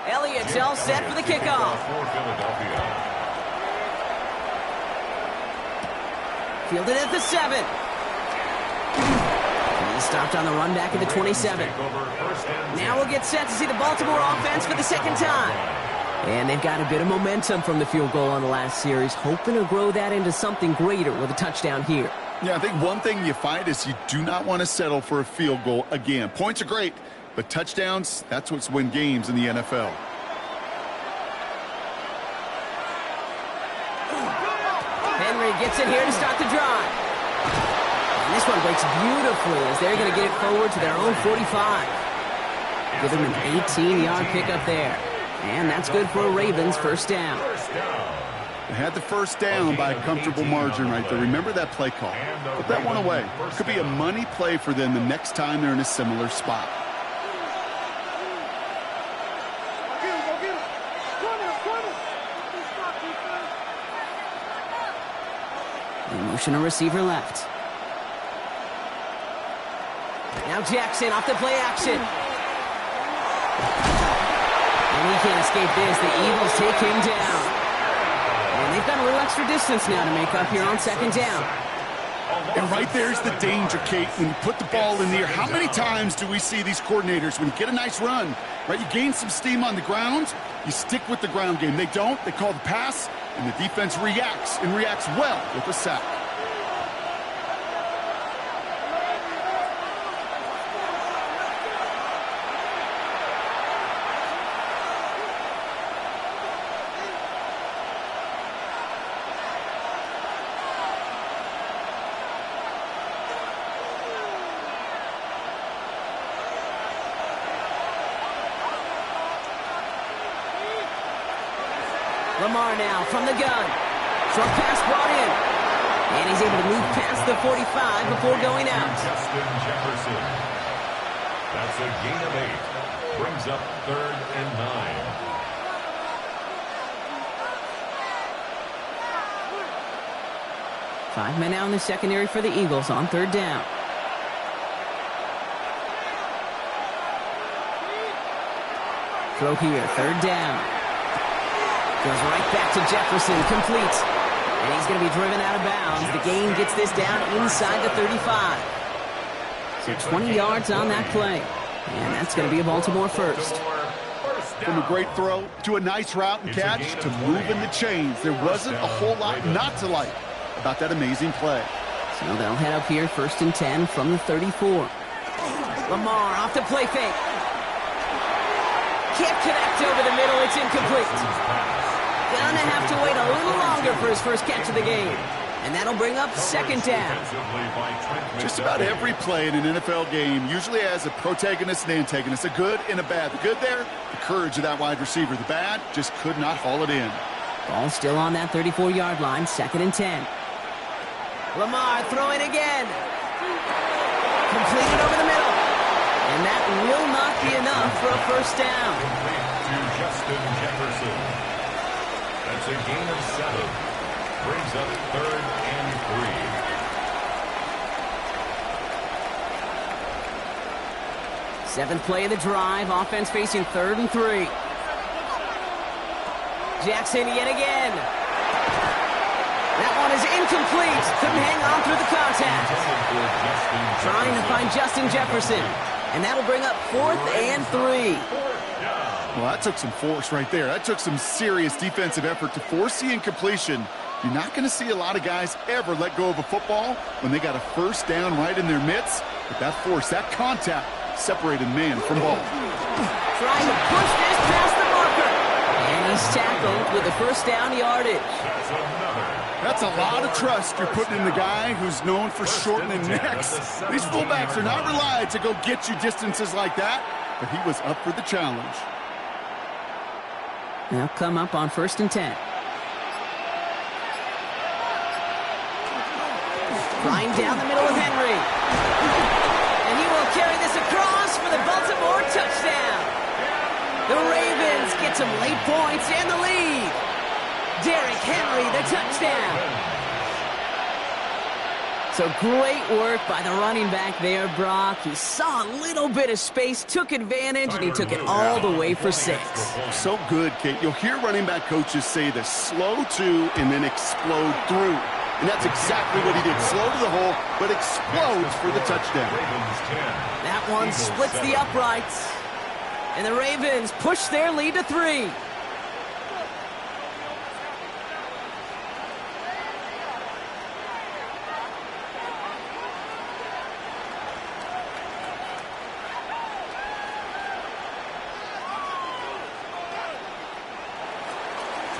Elliott's all set for the kickoff. Fielded at the 7. And he's stopped on the run back at the 27. Now we'll get set to see the Baltimore offense for the second time. And they've got a bit of momentum from the field goal on the last series, hoping to grow that into something greater with a touchdown here. Yeah, I think one thing you find is you do not want to settle for a field goal again. Points are great, but touchdowns, that's what's win games in the NFL. Henry gets it here to start the drive. And this one breaks beautifully as they're going to get it forward to their own 45. Give them an 18-yard pickup there. And that's good for a Ravens first down. They had the first down by a comfortable margin right there. Remember that play call. Put that one away. Could be a money play for them the next time they're in a similar spot. Motion a receiver left. Now Jackson off the play action. And he can't escape this. The Eagles take him down. And they've got a little extra distance now to make up here on second down. And right there's the danger, Kate, when you put the ball in the air. How many times do we see these coordinators, when you get a nice run, right, you gain some steam on the ground, you stick with the ground game. They don't. They call the pass, and the defense reacts, and reacts well with a sack. Lamar now from the gun. Short pass brought in. And he's able to move past the 45 before going out. Justin Jefferson. That's a gain of 8. Brings up 3rd and 9. Five men out in the secondary for the Eagles on third down. Throw here, third down. Goes right back to Jefferson, complete. And he's going to be driven out of bounds. The gain gets this down inside the 35. So 20 yards on that play. And that's going to be a Baltimore first. From a great throw to a nice route and catch to moving the chains. There wasn't a whole lot not to like about that amazing play. So they'll head up here, 1st and 10 from the 34. Lamar off the play fake. Can't connect over the middle. It's incomplete. Gonna have to wait a little longer for his first catch of the game. And that'll bring up second down. Just about every play in an NFL game usually has a protagonist and antagonist, a good and a bad. The good there, the courage of that wide receiver. The bad, just could not haul it in. Ball still on that 34-yard line, 2nd and 10. Lamar throwing again. Completed over the middle. And that will not be enough for a first down. To Justin Jefferson. That's a gain of 7. Brings up 3rd and 3. 7th play of the drive. Offense facing 3rd and 3. Jackson yet again. That one is incomplete. Couldn't hang on through the contact. Trying to find Justin Jefferson. And that'll bring up 4th and 3. Well, that took some force right there. That took some serious defensive effort to force the incompletion. You're not going to see a lot of guys ever let go of a football when they got a first down right in their midst. But that force, that contact, separated man from ball. Trying to push this past the marker. And he's tackled with the first down yardage. That's a lot of trust you're putting in the guy who's known for shortening necks. These fullbacks are not relied to go get you distances like that, but he was up for the challenge. They'll come up on 1st and 10. Flying down the middle of Henry. And he will carry this across for the Baltimore touchdown. The Ravens get some late points and the lead. Derrick Henry, the touchdown. So great work by the running back there, Brock. He saw a little bit of space, took advantage, and he took it all the way for 6. So good, Kate. You'll hear running back coaches say this: slow to and then explode through. And that's exactly what he did. Slow to the hole, but explodes for the touchdown. That one splits the uprights. And the Ravens push their lead to 3.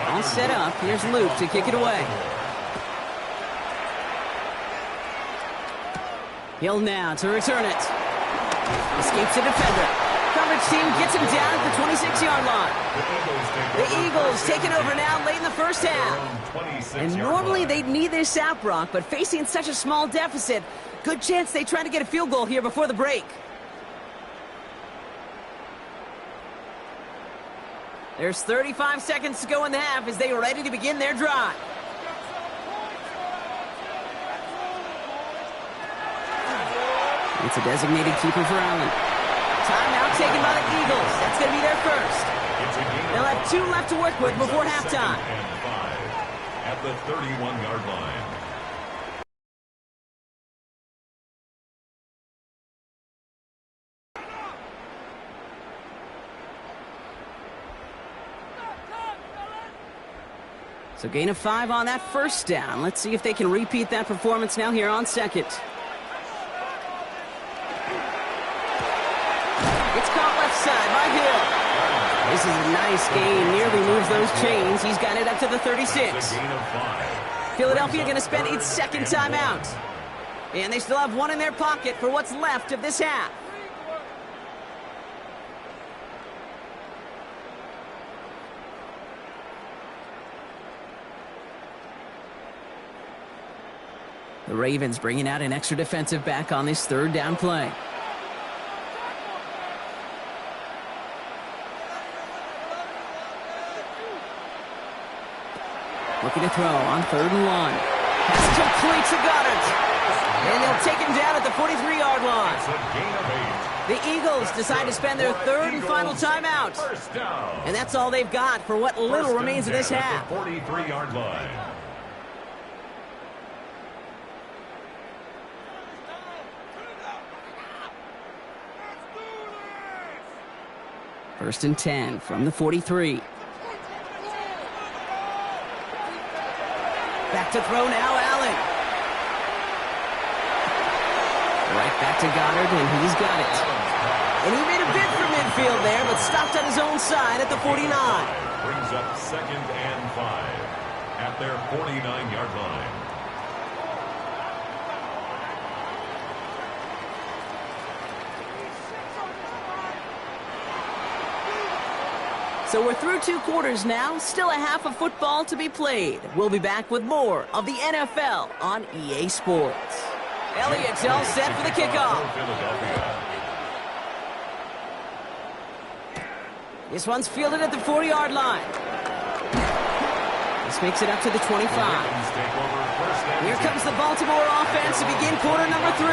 All set up. Here's Luke to kick it away. Hill now to return it. Escapes the defender. coverage team gets him down at the 26-yard line. The Eagles taking over now late in the first half. And normally they'd need this sap, Brock, but facing such a small deficit, good chance they try to get a field goal here before the break. There's 35 seconds to go in the half as they are ready to begin their drive. It's a designated keeper for Allen. Timeout taken by the Eagles. That's going to be their first. They'll have 2 left to work with before halftime. At the 31-yard line. So gain of 5 on that first down. Let's see if they can repeat that performance now here on second. It's caught left side by Hill. This is a nice gain. Nearly moves those chains. He's got it up to the 36. Philadelphia going to spend its second timeout. And they still have 1 in their pocket for what's left of this half. The Ravens bringing out an extra defensive back on this third down play. Looking to throw on 3rd and 1. Pass complete to Goddard. And they'll take him down at the 43-yard line. The Eagles decide to spend their 3rd and final timeout. And that's all they've got for what little remains of this half. 43-yard line. First and 10 from the 43. Back to throw now, Allen. Right back to Goddard, and he's got it. And he made a bid for midfield there, but stopped on his own side at the 49. Brings up 2nd and 5 at their 49-yard line. So we're through 2 quarters now, still a half of football to be played. We'll be back with more of the NFL on EA Sports. Elliott's all set for the kickoff. This one's fielded at the 40-yard line. This makes it up to the 25. Here comes the Baltimore offense to begin quarter number 3.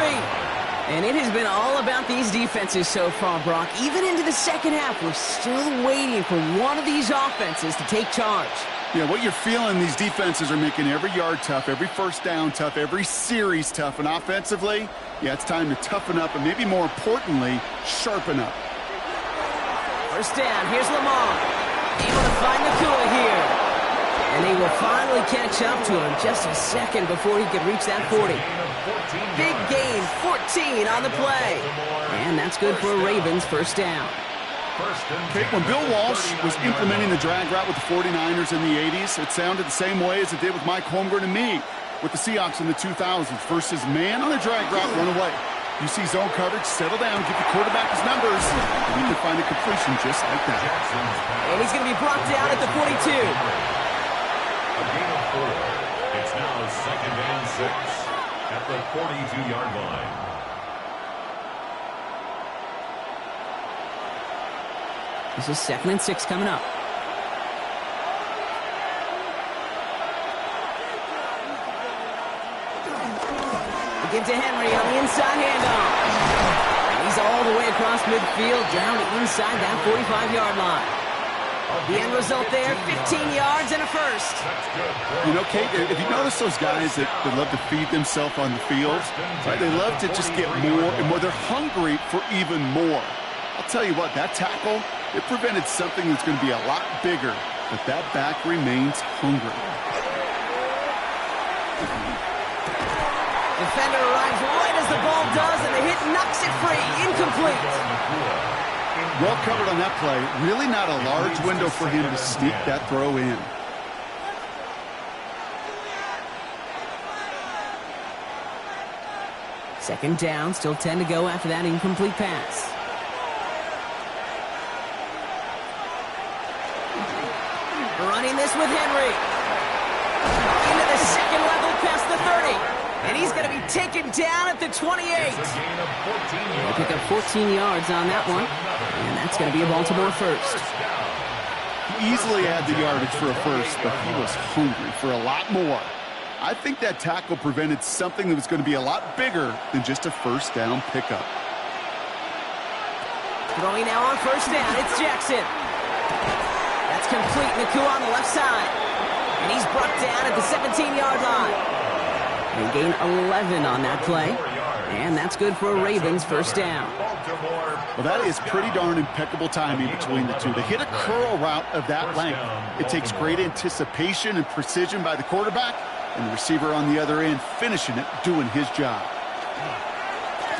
And it has been all about these defenses so far, Brock. Even into the second half, we're still waiting for one of these offenses to take charge. Yeah, what you're feeling, these defenses are making every yard tough, every first down tough, every series tough. And offensively, yeah, it's time to toughen up and maybe more importantly, sharpen up. First down, here's Lamar. Able to find Nakua here. And they will finally catch up to him just a second before he could reach that 40. Big gain, 14 on the play. And that's good for a Ravens first down. Okay, when Bill Walsh was implementing the drag route with the 49ers in the 80s, it sounded the same way as it did with Mike Holmgren and me with the Seahawks in the 2000s versus man on the drag route, run away. You see zone coverage, settle down, give the quarterback his numbers, and you can find a completion just like that. And he's going to be brought down at the 42. A gain of 4. It's now 2nd and 6 at the 42-yard line. This is 2nd and 6 coming up. They give to Henry on the inside handoff. And he's all the way across midfield down inside that 45-yard line. The end result there, 15 yards and a first. You know, Kate, if you notice those guys that love to feed themselves on the field, right? They love to just get more and more. They're hungry for even more. I'll tell you what, that tackle, it prevented something that's going to be a lot bigger, but that back remains hungry. Defender arrives right as the ball does, and the hit knocks it free. Incomplete. Well covered on that play. Really not a large window for him to sneak that throw in. Second down, still 10 to go after that incomplete pass. with Henry. Into the second level past the 30. And he's going to be taken down at the 28. They pick up 14 yards on that one. And that's going to be a Baltimore first. He easily had the yardage for a first, but he was hungry for a lot more. I think that tackle prevented something that was going to be a lot bigger than just a first down pickup. Throwing now on first down, it's Jackson. That's complete. Naku on the left side. And he's brought down at the 17-yard line. They gain 11 on that play. And that's good for a Ravens first down. Well, that is pretty darn impeccable timing between the two. To hit a curl route of that length, it takes great anticipation and precision by the quarterback, and the receiver on the other end finishing it, doing his job.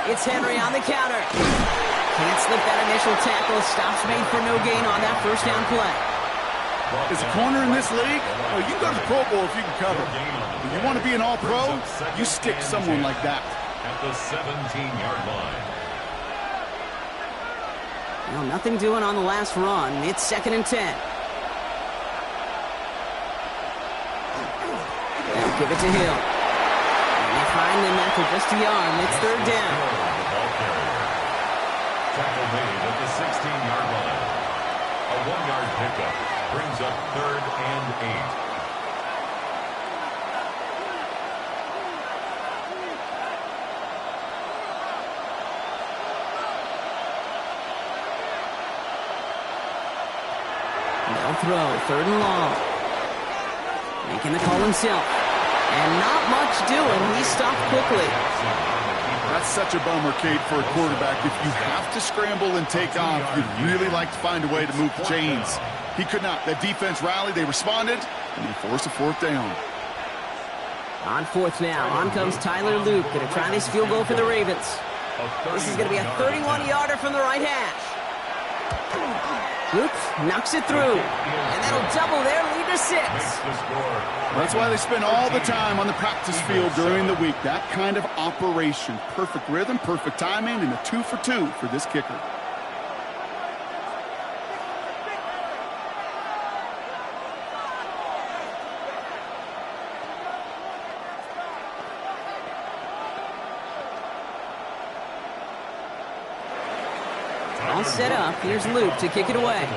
It's Henry on the counter. Can't slip that initial tackle. Stops made for no gain on that first down play. As a corner in this league, well, you can go to the Pro Bowl if you can cover. If you want to be an all-pro, you stick someone like that. At the 17-yard line. Well, nothing doing on the last run. It's 2nd and 10. They'll give it to Hill. And they find them after just a yard. It's 3rd down. Tackle made at the 16-yard line. A 1-yard pickup brings up 3rd and 8. They'll throw, 3rd and long. Making the call himself. And not much doing. He stopped quickly. That's such a bummer, Kate, for a quarterback. If you have to scramble and take off, you'd really like to find a way to move the chains. He could not. That defense rallied, they responded, and they forced a 4th down. On 4th now, on comes Tyler Luke. Going to try this field goal for the Ravens. This is going to be a 31-yarder from the right hash. Luke knocks it through, and that'll double their lead to 6. That's why they spend all the time on the practice field during the week. That kind of operation. Perfect rhythm, perfect timing, and a 2 for 2 for this kicker. All set up. Here's Luke to kick it away.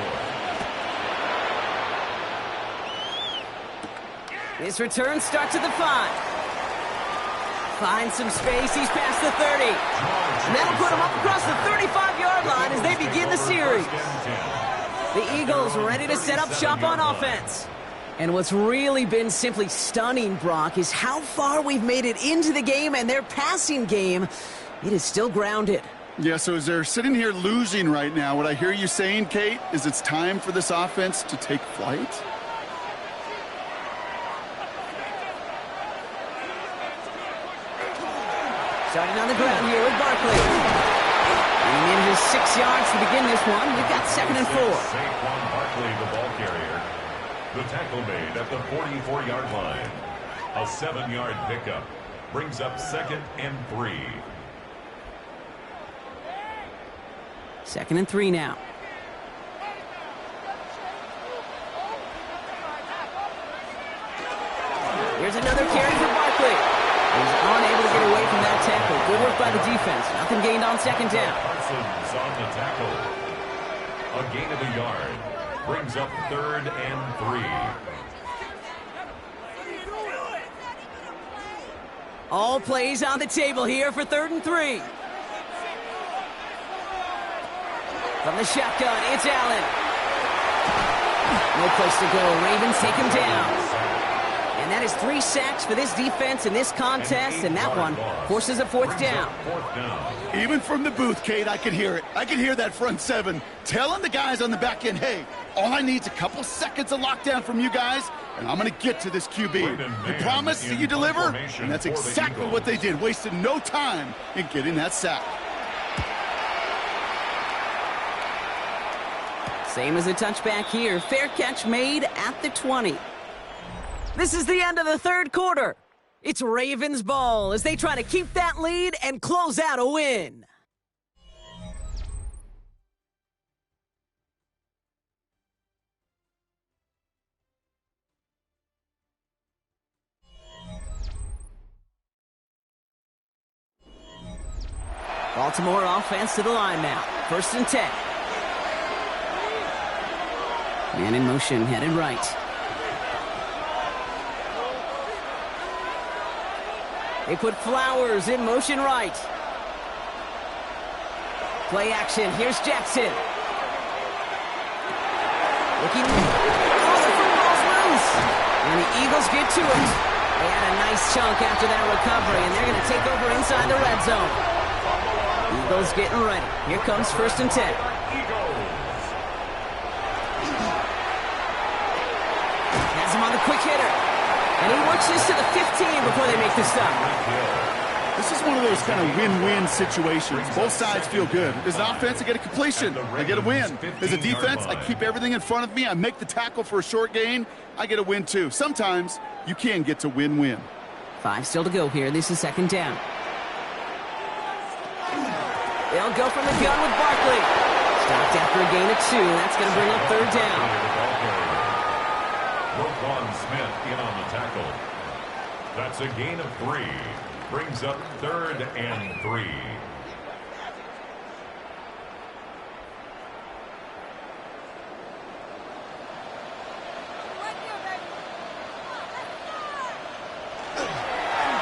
His return starts at the 5. Finds some space. He's past the 30. And that'll put him up across the 35-yard line as they begin the series. The Eagles ready to set up shop on offense. And what's really been simply stunning, Brock, is how far we've made it into the game, and their passing game, it is still grounded. Yeah, so as they're sitting here losing right now, what I hear you saying, Kate, is it's time for this offense to take flight? Starting on the ground here with Barkley. Bringing in his 6 yards to begin this one. We've got 2nd and 4. Saquon Barkley, the ball carrier. The tackle made at the 44-yard line. A 7-yard pickup brings up 2nd and 3. 2nd and 3 now. Here's another carry for Barkley. He's unable to get away from that tackle. Good work by the defense. Nothing gained on 2nd down. Parsons on the tackle. A gain of a yard brings up 3rd and 3. All plays on the table here for 3rd and 3. From the shotgun, it's Allen. No place to go. Ravens take him down. And that is 3 sacks for this defense in this contest, and that one forces a 4th down. Even from the booth, Kate, I can hear it. I can hear that front 7 telling the guys on the back end, hey, all I need is a couple seconds of lockdown from you guys, and I'm going to get to this QB. You promise that you deliver? And that's exactly what they did. Wasted no time in getting that sack. Same as a touchback here. Fair catch made at the 20. This is the end of the 3rd quarter. It's Ravens ball as they try to keep that lead and close out a win. Baltimore offense to the line now. 1st and 10. Man in motion, headed right. They put Flowers in motion right. Play action. Here's Jackson. Looking. Oh, the football's loose. And the Eagles get to it. They had a nice chunk after that recovery, and they're going to take over inside the red zone. Eagles getting ready. Here comes 1st and 10. Has him on the quick hitter. And he works this to the 15 before they make the stop. This is one of those kind of win-win situations. Both sides feel good. As an offense, I get a completion. I get a win. As a defense, I keep everything in front of me. I make the tackle for a short gain. I get a win, too. Sometimes you can get to win-win. 5 still to go here. This is 2nd down. They'll go from the gun with Barkley. Stopped after a gain of 2. That's going to bring up 3rd down. Roquan Smith in on the tackle. That's a gain of 3. Brings up 3rd and 3.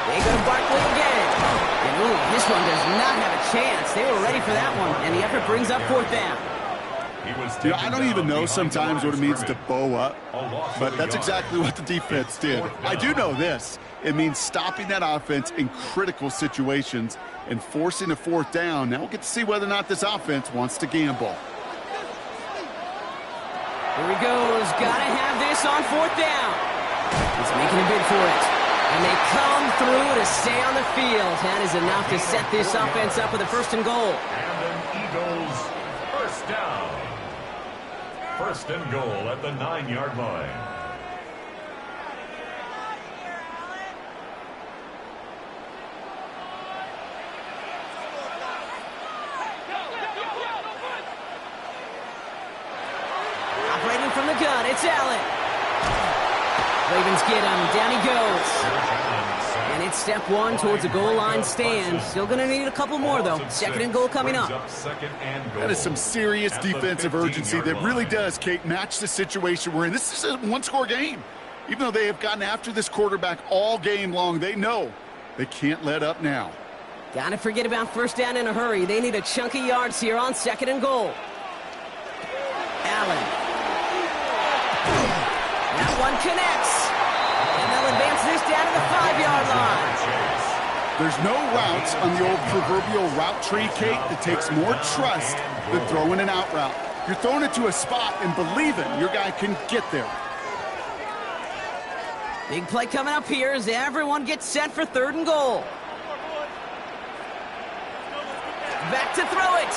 They go to Barkley again. And ooh, this one does not have a chance. They were ready for that one, and the effort brings up 4th down. I don't even know sometimes what it means to bow up, but that's exactly what the defense did. I do know this. It means stopping that offense in critical situations and forcing a 4th down. Now we'll get to see whether or not this offense wants to gamble. Here he goes. Gotta have this on 4th down. He's making a bid for it. And they come through to stay on the field. That is enough to set this offense up with a 1st and goal. And an Eagles 1st down. 1st and goal at the 9-yard line. Operating from the gun, it's Allen. Ravens get him. Down he goes. And it's step 1 towards a goal line stand. Still going to need a couple more, though. 2nd and goal coming up. That is some serious defensive urgency that really does, Kate, match the situation we're in. This is a one-score game. Even though they have gotten after this quarterback all game long, they know they can't let up now. Gotta forget about 1st down in a hurry. They need a chunk of yards here on 2nd and goal. Allen. That one connects. And they'll advance this down to the 5-yard line. There's no routes on the old proverbial route tree, Kate, that takes more trust than throwing an out route. You're throwing it to a spot and believing your guy can get there. Big play coming up here as everyone gets set for 3rd and goal. Back to throw it.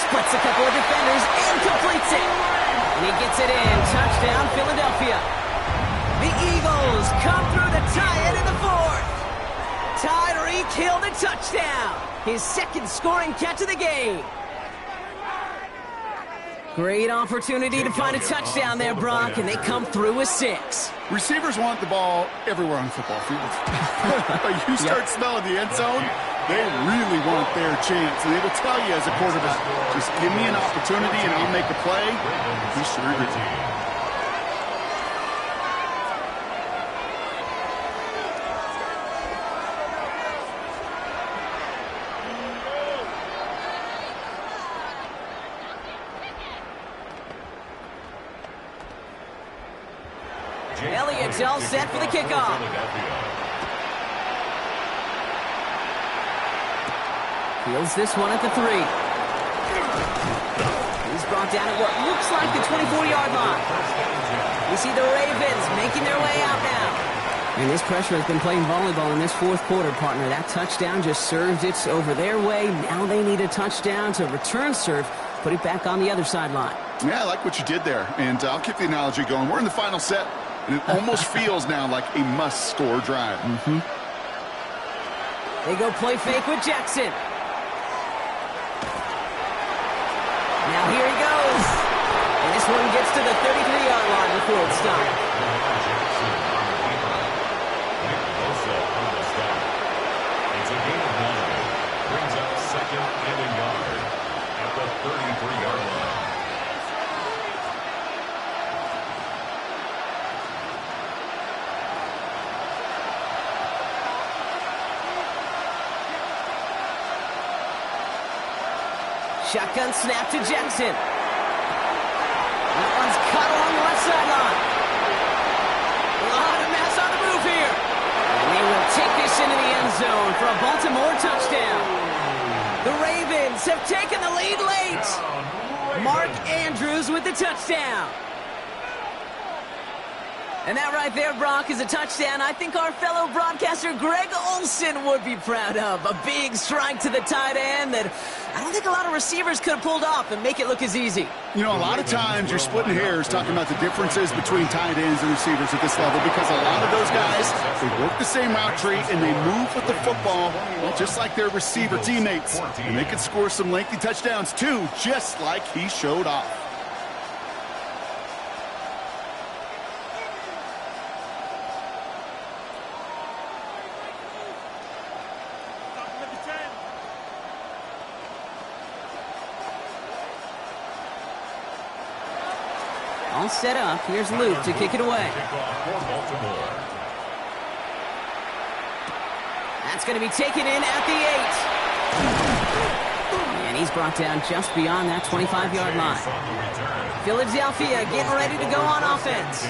Splits a couple of defenders and completes it. And he gets it in. Touchdown, Philadelphia. The Eagles come through to tie it in the 4th. Tyreek Hill the touchdown. His 2nd scoring catch of the game. Great opportunity to find a touchdown there, Brock, and they come through with 6. Receivers want the ball everywhere on the football field. You start smelling the end zone, they really want their chance. And they will tell you as a quarterback, just give me an opportunity and I'll make a play. He sure did. Elliott's all set for the kickoff. Fields this one at the 3. He's brought down at what looks like the 24-yard line. You see the Ravens making their way out now. And this pressure has been playing volleyball in this 4th quarter, partner. That touchdown just served it over their way. Now they need a touchdown to return serve, put it back on the other sideline. Yeah, I like what you did there. And I'll keep the analogy going. We're in the final set. And it almost feels now like a must-score drive. They go play fake with Jackson. Now here he goes. And this one gets to the 33-yard line before it's stopped. It's a gain of 9. Brings up Shotgun snap to Jackson. That one's cut along the left sideline. A lot of mass on the move here. And they will take this into the end zone for a Baltimore touchdown. The Ravens have taken the lead late. Mark Andrews with the touchdown. And that right there, Brock, is a touchdown I think our fellow broadcaster Greg Olsen would be proud of. A big strike to the tight end that I don't think a lot of receivers could have pulled off and make it look as easy. You know, a lot of times you're splitting hairs talking about the differences between tight ends and receivers at this level because a lot of those guys, they work the same route tree and they move with the football, well, just like their receiver teammates. And they can score some lengthy touchdowns too, just like he showed off. All set up. Here's Luke to kick it away. That's going to be taken in at the 8. And he's brought down just beyond that 25-yard line. Philadelphia getting ready to go on offense.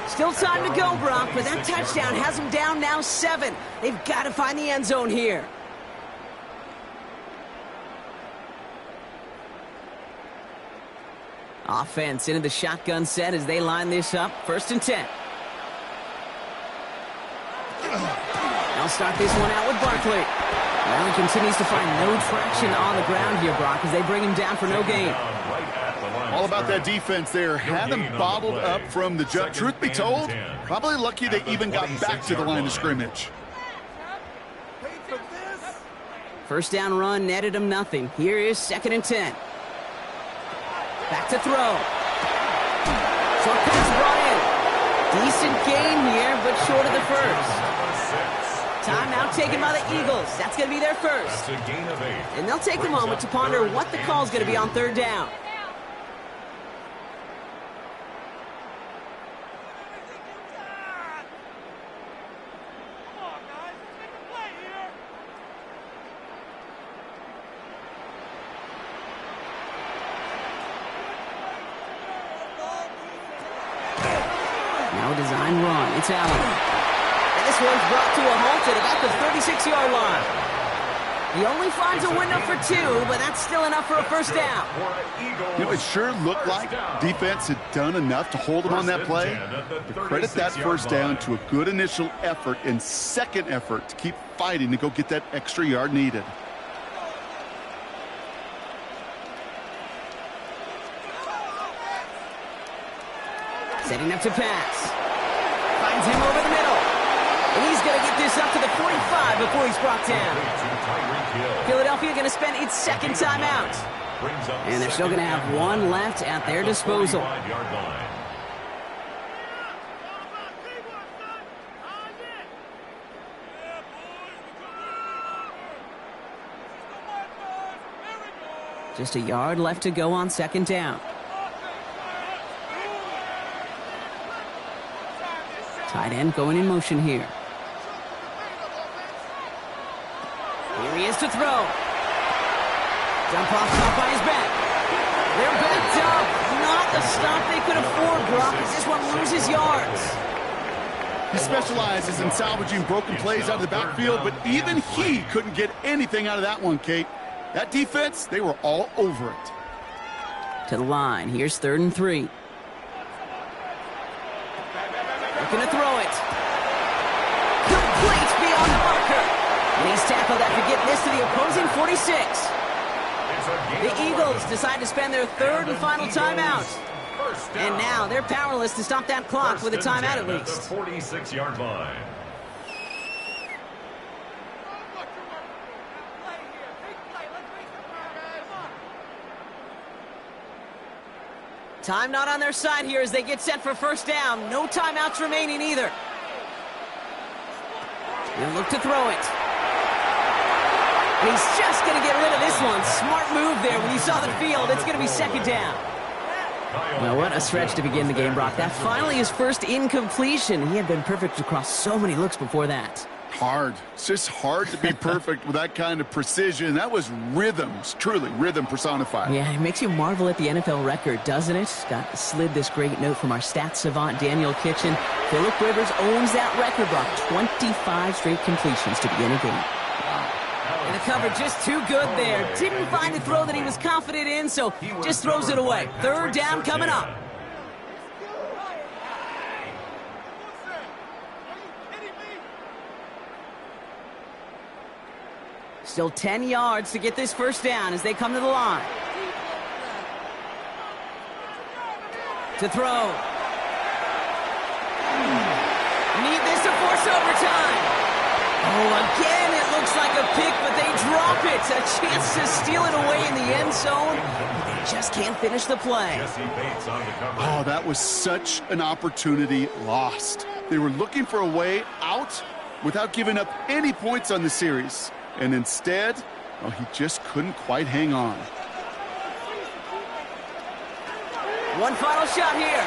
Still time to go, Brock, but that touchdown has them down now 7. They've got to find the end zone here. Offense into the shotgun set as they line this up. 1st and 10. They'll start this one out with Barkley. Well, he continues to find no traction on the ground here, Brock, as they bring him down for no gain. All about that defense there. Had him bottled up from the jump. Truth be told, probably lucky they even got back to the line of scrimmage. First down run netted him nothing. Here is 2nd and 10. Back to throw. Short pass brought in. Decent gain here, but short of the first. Timeout taken by the Eagles. That's going to be their first. And they'll take a moment to ponder what the call is going to be on 3rd down. Design run. It's Allen. And this one's brought to a halt at about the 36-yard line. He only finds a window for 2, but that's still enough for a first down. You know, it sure looked like defense had done enough to hold him on that play. To credit that first down to a good initial effort and second effort to keep fighting to go get that extra yard needed. Setting up to pass. Finds him over the middle. And he's going to get this up to the 45 before he's brought down. Philadelphia going to spend its 2nd timeout. And they're still going to have 1 left at their disposal. Just a yard left to go on 2nd down. Tight end going in motion here. Here he is to throw. Jump off top by his back. They're backed up. Not the stop they could afford, Brock, as this one loses yards. He specializes in salvaging broken plays out of the backfield, but even he couldn't get anything out of that one, Kate. That defense, they were all over it. To the line. Here's 3rd and 3. Looking to throw it. Complete beyond the marker. And he's tackled after getting this to the opposing 46. The Eagles decide to spend their 3rd and final timeout. And now they're powerless to stop that clock with a timeout at least. 46-yard line. Time not on their side here as they get set for first down. No timeouts remaining either. They'll look to throw it. And he's just going to get rid of this one. Smart move there when you saw the field. It's going to be 2nd down. Well, what a stretch to begin the game, Brock. That finally his first incompletion. He had been perfect across so many looks before that. Hard. It's just hard to be perfect with that kind of precision. That was rhythm, truly rhythm personified. Yeah, it makes you marvel at the NFL record, doesn't it? Got slid this great note from our stats savant, Daniel Kitchen. Phillip Rivers owns that record, Brock. 25 straight completions to begin a game. And the cover just too good there. Didn't find the throw that he was confident in, so just throws it away. Third down coming up. Still 10 yards to get this first down as they come to the line. To throw. Need this to force overtime. Oh, again, it looks like a pick, but they drop it. A chance to steal it away in the end zone. They just can't finish the play. Oh, that was such an opportunity lost. They were looking for a way out without giving up any points on the series. And instead, well, he just couldn't quite hang on. One final shot here.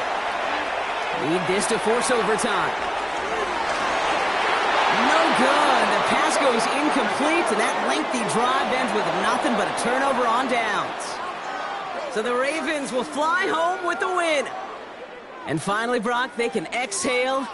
Need this to force overtime. No good. The pass goes incomplete, and that lengthy drive ends with nothing but a turnover on downs. So the Ravens will fly home with the win. And finally, Brock, they can exhale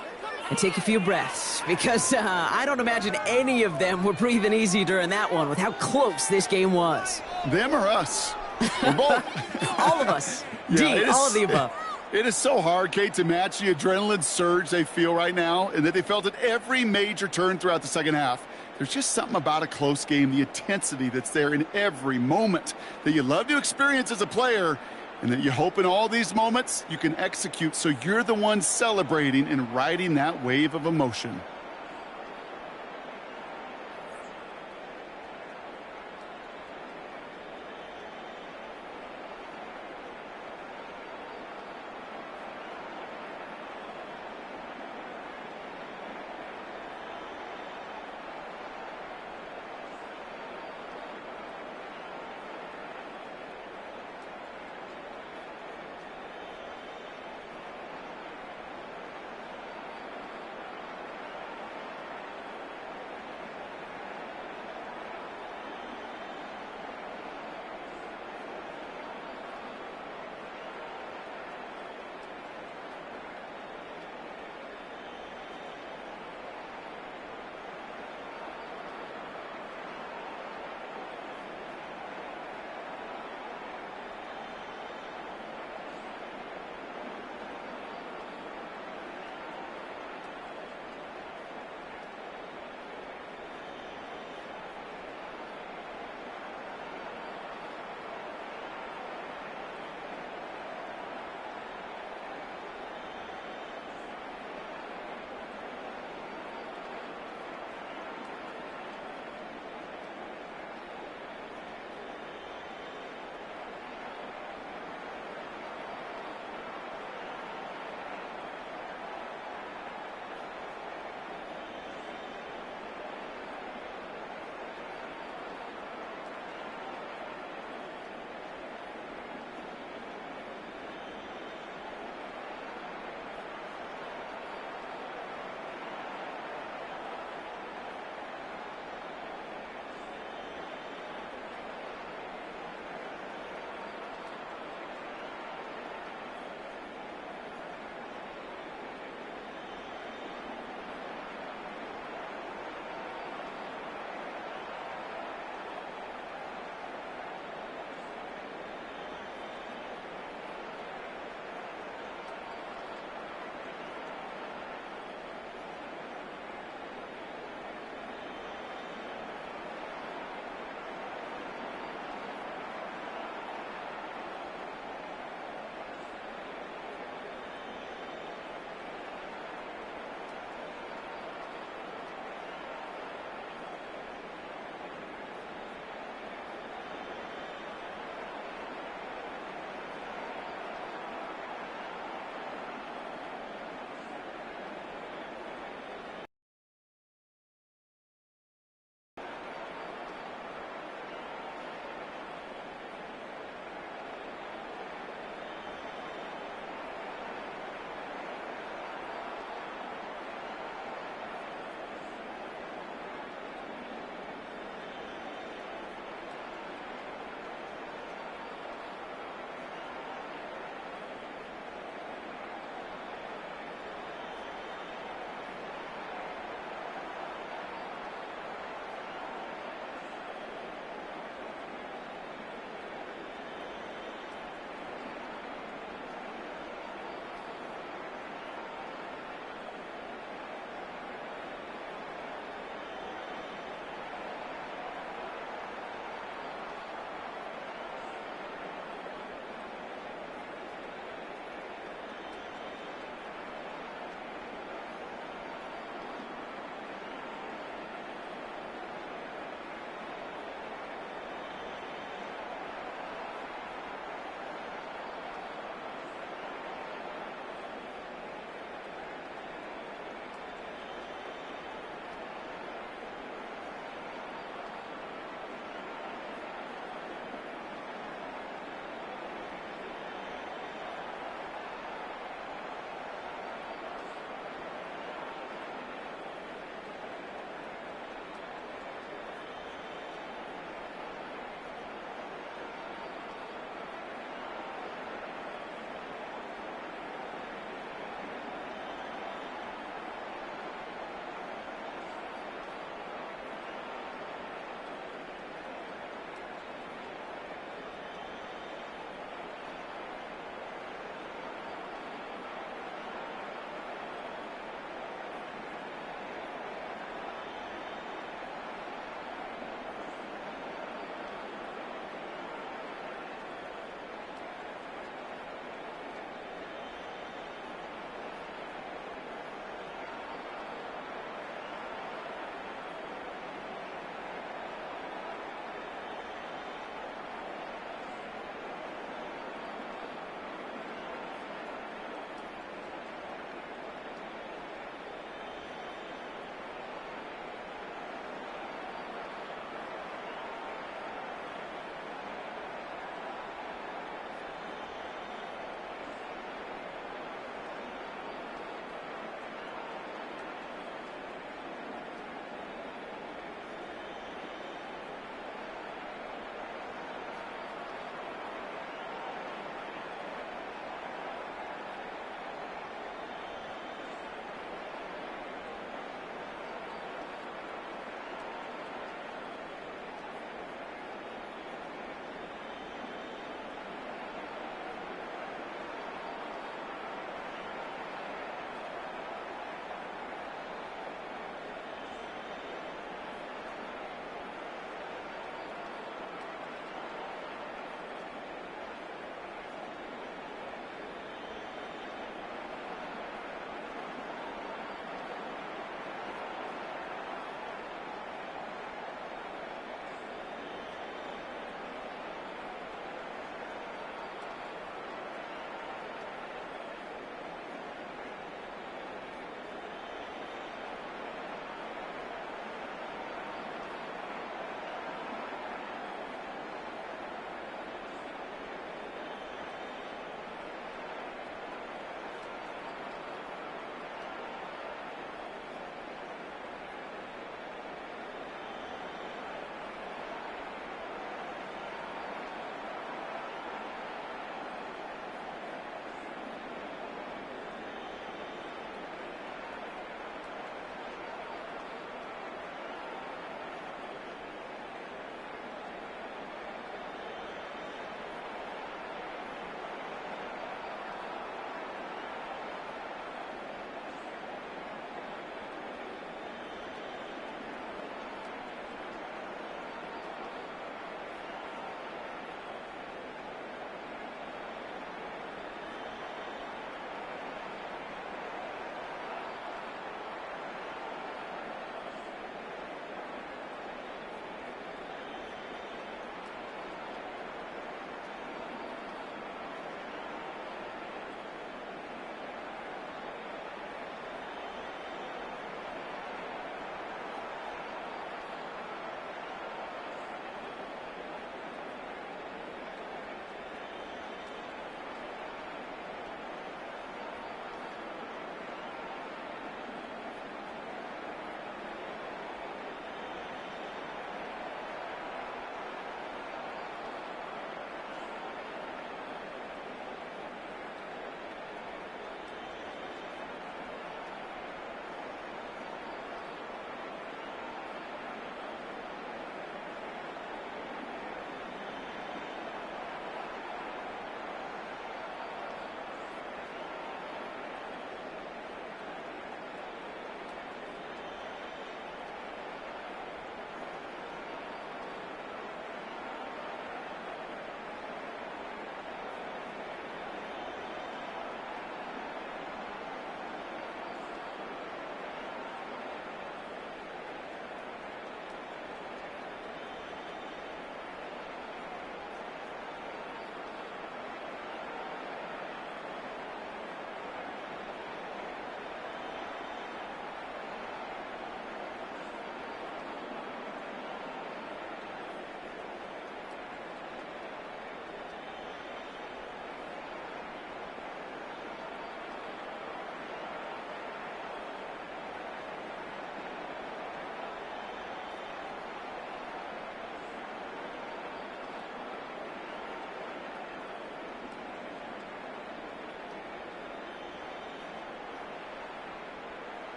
and take a few breaths, because I don't imagine any of them were breathing easy during that one with how close this game was. Them or us? We're both. All of us. Yeah, all of the above. It is so hard, Kate, to match the adrenaline surge they feel right now and that they felt at every major turn throughout the second half. There's just something about a close game, the intensity that's there in every moment that you love to experience as a player, and that you hope in all these moments you can execute so you're the one celebrating and riding that wave of emotion.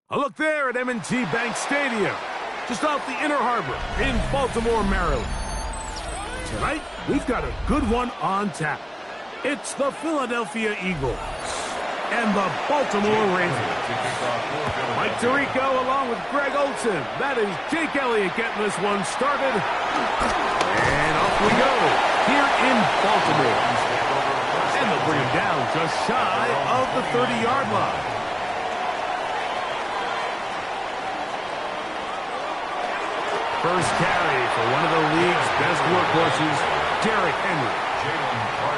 A look there at M&T Bank Stadium, just off the Inner Harbor in Baltimore, Maryland. Tonight, we've got a good one on tap. It's the Philadelphia Eagles and the Baltimore Ravens. Mike Tirico along with Greg Olsen. That is Jake Elliott getting this one started. And off we go here in Baltimore. And they'll bring him down just shy of the 30-yard line. First carry for one of the league's best workhorses, Derrick Henry.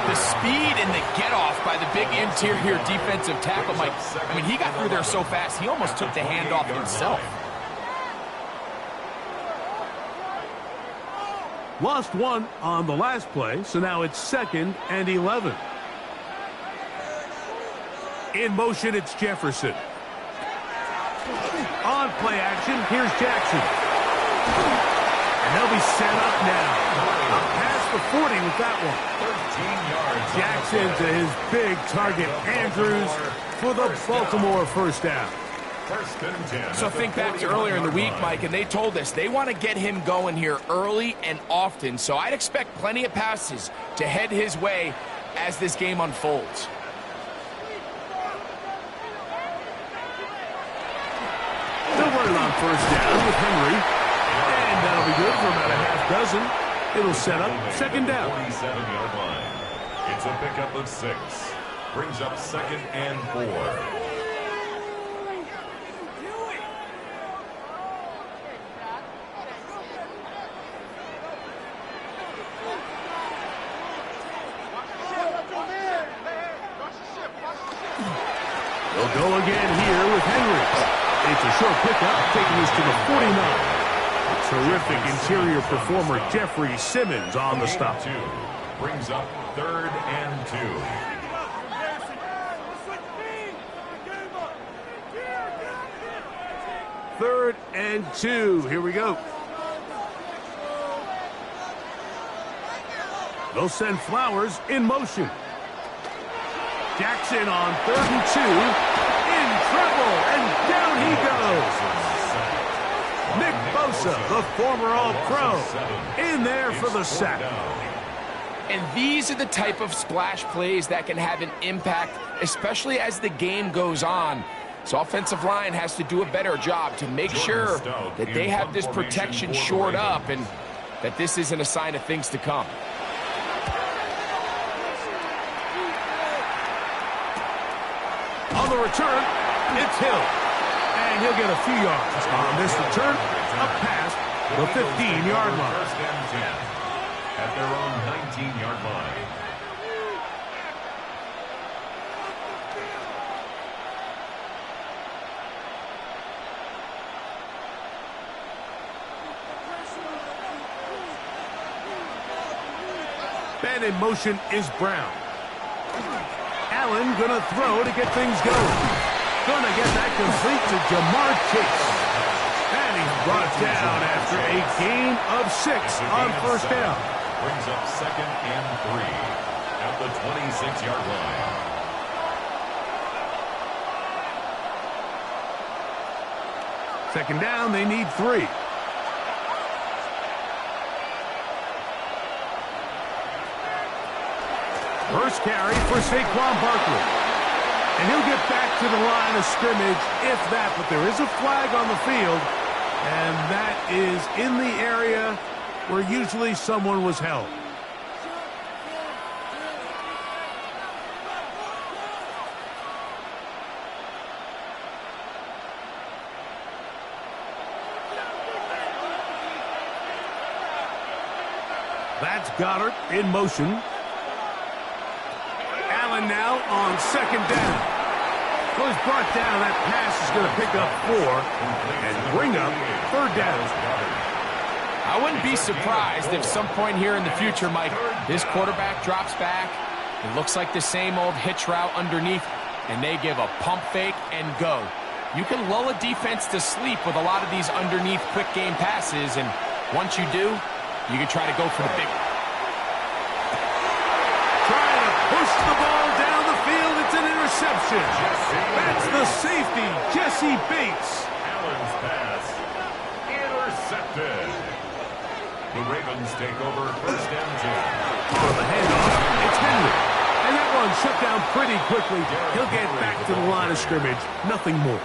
The speed and the get-off by the big interior defensive tackle, Mike. I mean, he got through there so fast, he almost took the handoff himself. Lost one on the last play, so now it's 2nd and 11. In motion, it's Jefferson. On play action, here's Jackson. And they'll be set up now. Up past the 40 with that one. Jackson to his big target, Andrews, for the Baltimore first down. So think back to earlier in the week, Mike, and they told us they want to get him going here early and often. So I'd expect plenty of passes to head his way as this game unfolds. They'll run it on first down with Henry. And that'll be good for about a half dozen. It'll set up 2nd down. 47-yard line. It's a pickup of 6. Brings up 2nd and 4. They'll go again here with Henry. It's a short pickup, taking us to the 49. Terrific interior performer Jeffrey Simmons on the stop. Brings up 3rd and 2. 3rd and 2. Here we go. They'll send Flowers in motion. Jackson on 3rd and 2. In trouble, and down he goes. Nick Bosa, the former All-Pro, in there for the sack. And these are the type of splash plays that can have an impact, especially as the game goes on. So offensive line has to do a better job to make sure that they have this protection shored up and that this isn't a sign of things to come. On the return, it's Hill. And he'll get a few yards on this return, up past the 15-yard line. 1st and 10 at their own 19-yard line. And in motion is Brown. Allen gonna throw to get things going. Gonna get that complete to Jamar Chase. And he's brought down after a gain of 6 on first down. Brings up 2nd and 3 at the 26-yard line. Second down, they need 3. First carry for Saquon Barkley. And he'll get back to the line of scrimmage, if that, but there is a flag on the field, and that is in the area where usually someone was held. That's Goddard in motion. Allen now on 2nd down. Well, he's brought down. That pass is going to pick up 4 and bring up 3rd down. I wouldn't be surprised if some point here in the future, Mike, this quarterback drops back. It looks like the same old hitch route underneath, and they give a pump fake and go. You can lull a defense to sleep with a lot of these underneath quick game passes, and once you do, you can try to go for the big one. Trying to push the ball down the field. It's an interception. interception. That's the safety, Jesse Bates. Allen's pass intercepted. The Ravens take over 1st and 10. For the handoff, it's Henry. And that one shut down pretty quickly. He'll get back to the line of scrimmage. Nothing more.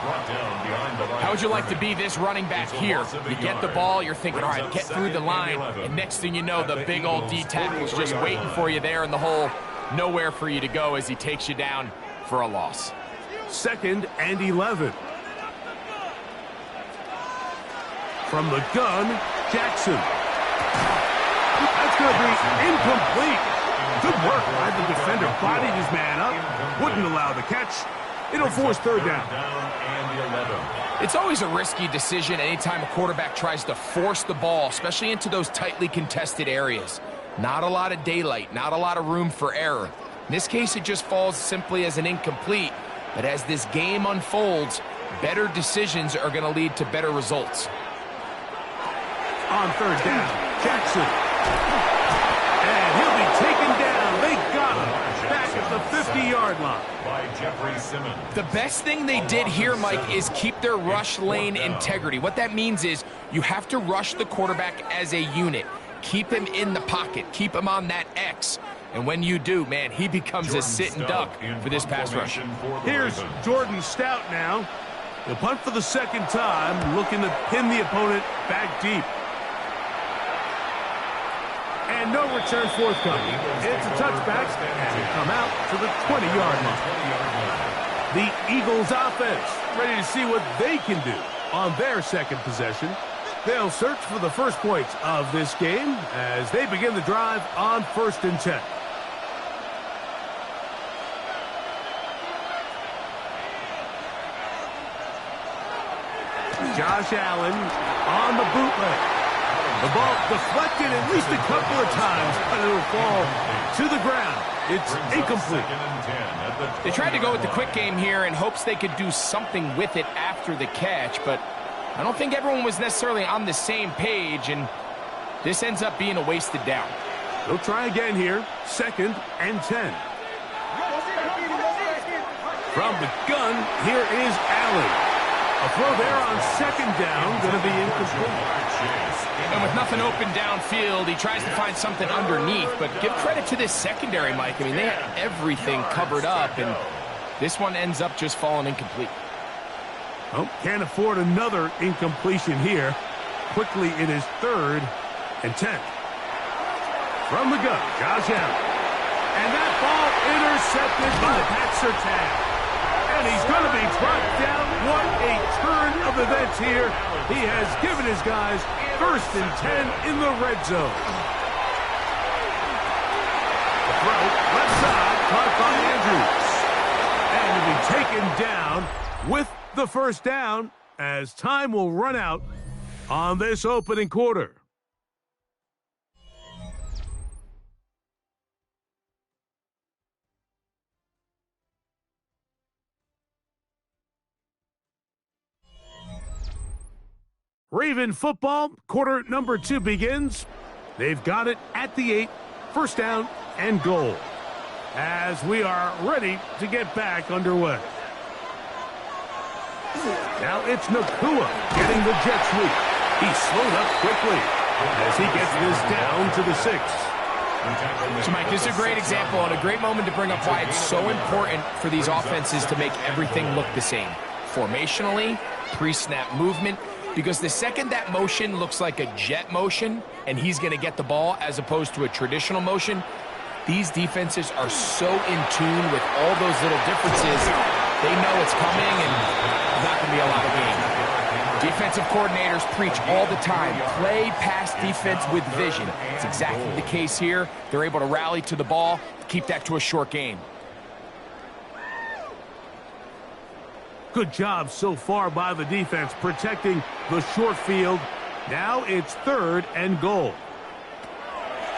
How would you like to be this running back here? You get the ball, you're thinking, all right, get through the line, and next thing you know, the big old D tackle's just waiting for you there in the hole. Nowhere for you to go as he takes you down for a loss. 2nd and 11. From the gun, Jackson. That's going to be incomplete. Good work by the defender. Bodied his man up. Wouldn't allow the catch. It'll force 3rd down. It's always a risky decision anytime a quarterback tries to force the ball, especially into those tightly contested areas. Not a lot of daylight, not a lot of room for error. In this case, it just falls simply as an incomplete. But as this game unfolds, better decisions are going to lead to better results. On 3rd down, Jackson. And he'll be taken down. They got him back at the 50-yard line. By Jeffrey Simmons. The best thing they did here, Mike, is keep their rush lane integrity. What that means is you have to rush the quarterback as a unit. Keep him in the pocket. Keep him on that X. And when you do, man, he becomes a sitting duck for this pass rush. Here's Jordan Stout now. He'll punt for the 2nd time, looking to pin the opponent back deep. And no return forthcoming. It's a touchback, and they come out to the 20-yard line. The Eagles offense ready to see what they can do on their 2nd possession. They'll search for the first points of this game as they begin the drive on 1st and 10. Josh Allen on the bootleg. The ball deflected at least a couple of times, but it'll fall to the ground. It's incomplete. They tried to go with the quick game here in hopes they could do something with it after the catch, but I don't think everyone was necessarily on the same page, and this ends up being a wasted down. They'll try again here, 2nd and 10. From the gun, here is Allen. A throw there on 2nd down, going to be incomplete. And with nothing open downfield, he tries to find something underneath, but give credit to this secondary, Mike. I mean, they had everything covered up, and this one ends up just falling incomplete. Oh, can't afford another incompletion here. Quickly, it is 3rd and 10. From the gun, Josh Allen. And that ball intercepted by Pat Surtain. And he's going to be brought down. What a turn of events here. He has given his guys 1st and 10 in the red zone. The throw, left side, caught by Andrews. And to be taken down with the 1st down as time will run out on this opening quarter. Raven football, quarter number 2 begins. They've got it at the 8, 1st down and goal. As we are ready to get back underway. Now it's Nacua getting the jet sweep. He slowed up quickly as he gets this down to the 6. So, Mike, this is a great example and a great moment to bring up why it's so important for these offenses to make everything look the same. Formationally, pre-snap movement. Because the second that motion looks like a jet motion and he's going to get the ball as opposed to a traditional motion, these defenses are so in tune with all those little differences. They know it's coming and there's not going to be a lot of game. Defensive coordinators preach all the time, play pass defense with vision. It's exactly the case here. They're able to rally to the ball, keep that to a short game. Good job so far by the defense protecting the short field. Now it's 3rd and goal.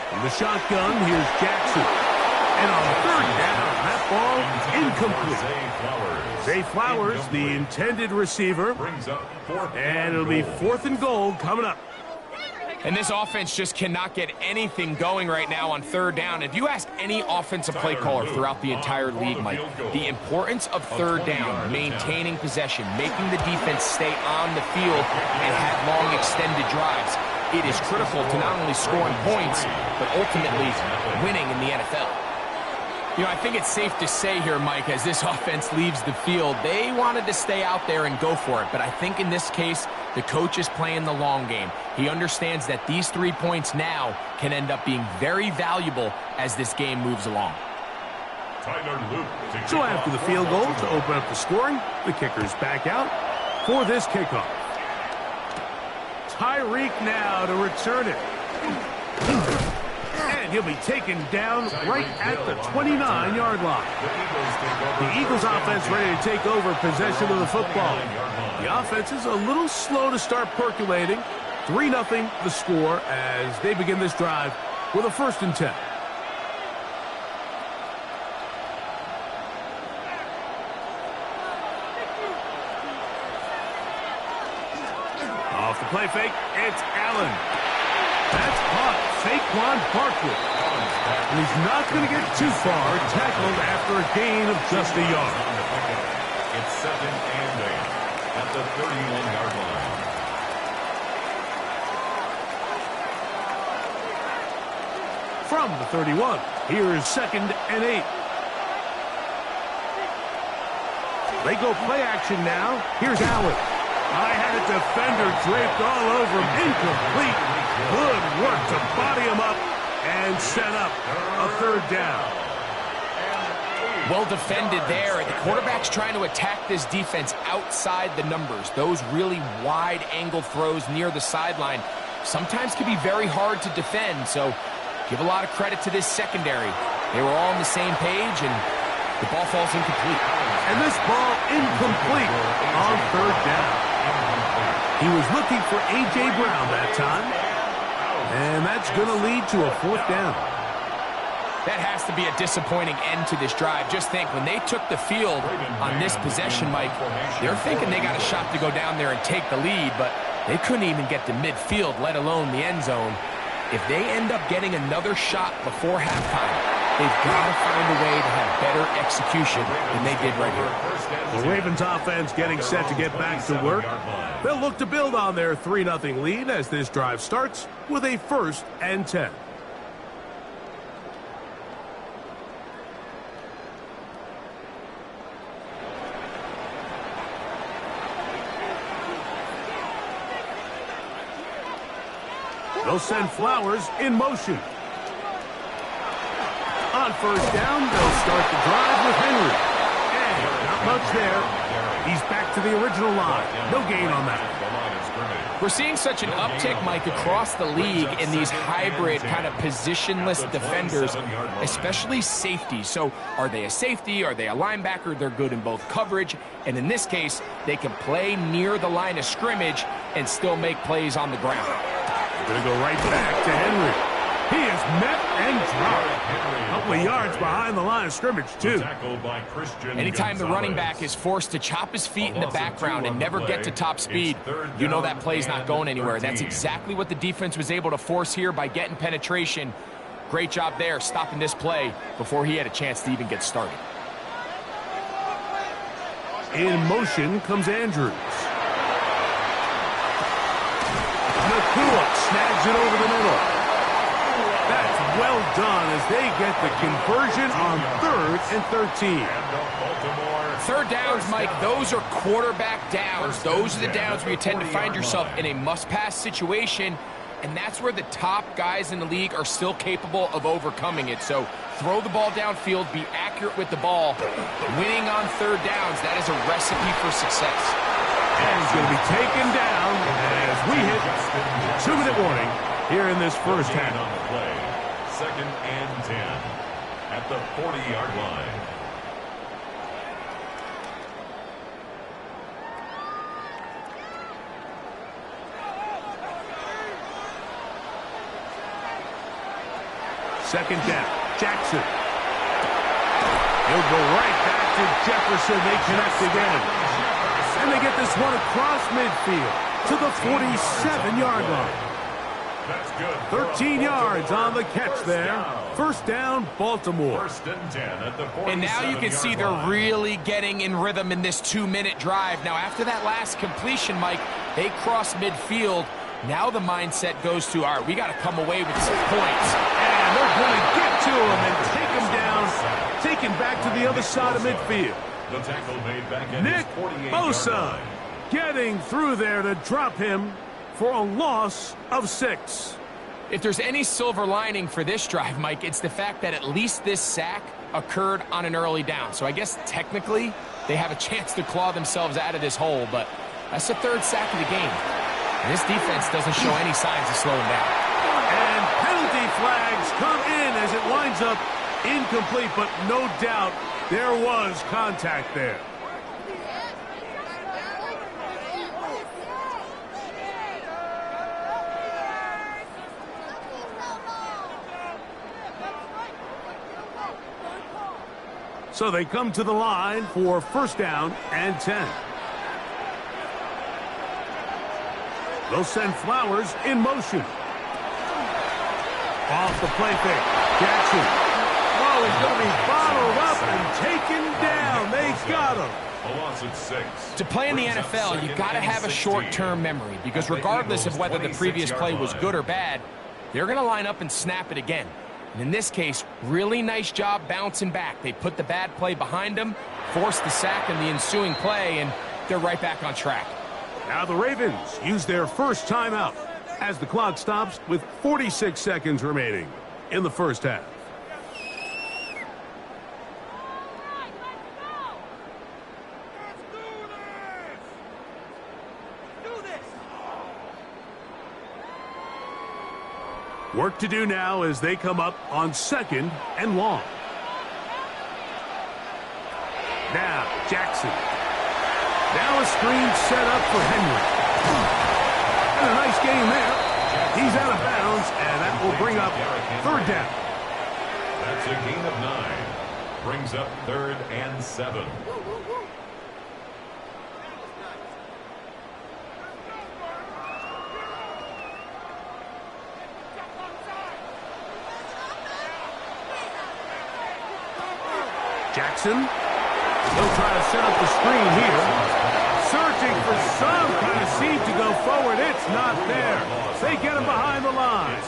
From the shotgun, here's Jackson. And on 3rd down, that ball incomplete. Zay Flowers, the intended receiver. And it'll be 4th and goal coming up. And this offense just cannot get anything going right now on third down. If you ask any offensive play caller throughout the entire league, Mike, the importance of third down, maintaining possession, making the defense stay on the field and have long extended drives, it is critical to not only scoring points, but ultimately winning in the NFL. You know, I think it's safe to say here, Mike, as this offense leaves the field, they wanted to stay out there and go for it. But I think in this case, the coach is playing the long game. He understands that these 3 points now can end up being very valuable as this game moves along. So after the field goal to open up the scoring, the kicker's back out for this kickoff. Tyreek now to return it. And he'll be taken down right at the 29-yard line. The Eagles offense ready to take over possession of the football. The offense is a little slow to start percolating. 3-0 the score as they begin this drive with a 1st and 10. Off the play fake, it's Allen. That's caught. Saquon Barkley. And he's not going to get too far, tackled after a gain of just a yard. It's 2nd and 8 at the 31-yard line. From the 31, here's 2nd and 8. They go play action now. Here's Allen. I had a defender draped all over him. Incomplete. Good work to body him up and set up a 3rd down. Well defended there. The quarterback's trying to attack this defense outside the numbers. Those really wide angle throws near the sideline sometimes can be very hard to defend. So give a lot of credit to this secondary. They were all on the same page, and the ball falls incomplete. And this ball incomplete on 3rd down. He was looking for A.J. Brown that time. And that's going to lead to a 4th down. That has to be a disappointing end to this drive. Just think, when they took the field on this possession, Mike, they're thinking they got a shot to go down there and take the lead, but they couldn't even get to midfield, let alone the end zone. If they end up getting another shot before halftime, they've got to find a way to have better execution than they did right here. The Ravens offense getting set to get back to work. They'll look to build on their 3-0 lead as this drive starts with a 1st and 10. They'll send Flowers in motion. On 1st down, they'll start the drive with Henry. And not much there. He's back to the original line. No gain on that. We're seeing such an uptick, Mike, across the league in these hybrid kind of positionless defenders, especially safeties. So are they a safety? Are they a linebacker? They're good in both coverage. And in this case, they can play near the line of scrimmage and still make plays on the ground. Going to go right back to Henry. He is met and dropped. A couple of yards behind the line of scrimmage, too. Anytime the running back is forced to chop his feet in the background and never get to top speed, you know that play's not going anywhere. That's exactly what the defense was able to force here by getting penetration. Great job there, stopping this play before he had a chance to even get started. In motion comes Andrews. Nakua snags it over the middle. That's well done as they get the conversion on 3rd and 13. 3rd downs, Mike, those are quarterback downs. Those are the downs where you tend to find yourself in a must-pass situation, and that's where the top guys in the league are still capable of overcoming it. So throw the ball downfield, be accurate with the ball. Winning on 3rd downs, that is a recipe for success. And he's going to be taken down as we hit the 2-minute warning here in this first half. 2nd and 10 at the 40-yard line. Second down, Jackson. He'll go right back to Jefferson. They connect again. And they get this one across midfield to the 47-yard line. That's good. 13 yards on the catch there. First down, Baltimore. First and 10 at the 47-yard And now you can see they're line. really getting in rhythm in this 2-minute drive. Now, after that last completion, Mike, they cross midfield. Now the mindset goes to, all right, we got to come away with some points. And they're going to get to him and take him down, take him back to the other side of midfield. The tackle made back at Nick his 48-yard Bosa line. getting through there to drop him for a loss of 6. If there's any silver lining for this drive, Mike, it's the fact that at least this sack occurred on an early down. So I guess technically they have a chance to claw themselves out of this hole, but that's the 3rd sack of the game. And this defense doesn't show any signs of slowing down. And penalty flags come in as it winds up incomplete, but no doubt there was contact there. So they come to the line for first down and 10. They'll send Flowers in motion. Off the play fake. Jackson. Oh, he's going to be bottled up and taken down. They got him. A loss of 6. To play in the Brings up NFL, you second got to and have a 16. short-term memory because regardless of whether the previous play was good or bad, they're going to line up and snap it again. And in this case, really nice job bouncing back. They put the bad play behind them, forced the sack in the ensuing play, and they're right back on track. Now the Ravens use their first timeout as the clock stops with 46 seconds remaining in the first half. Work to do now as they come up on 2nd and long. Now, Jackson. Now a screen set up for Henry. And a nice game there. He's out of bounds, and that will bring up 3rd down. That's a gain of 9. Brings up 3rd and 7. Jackson. He'll try to set up the screen here. Searching for some kind of seed to go forward. It's not there. They get him behind the line.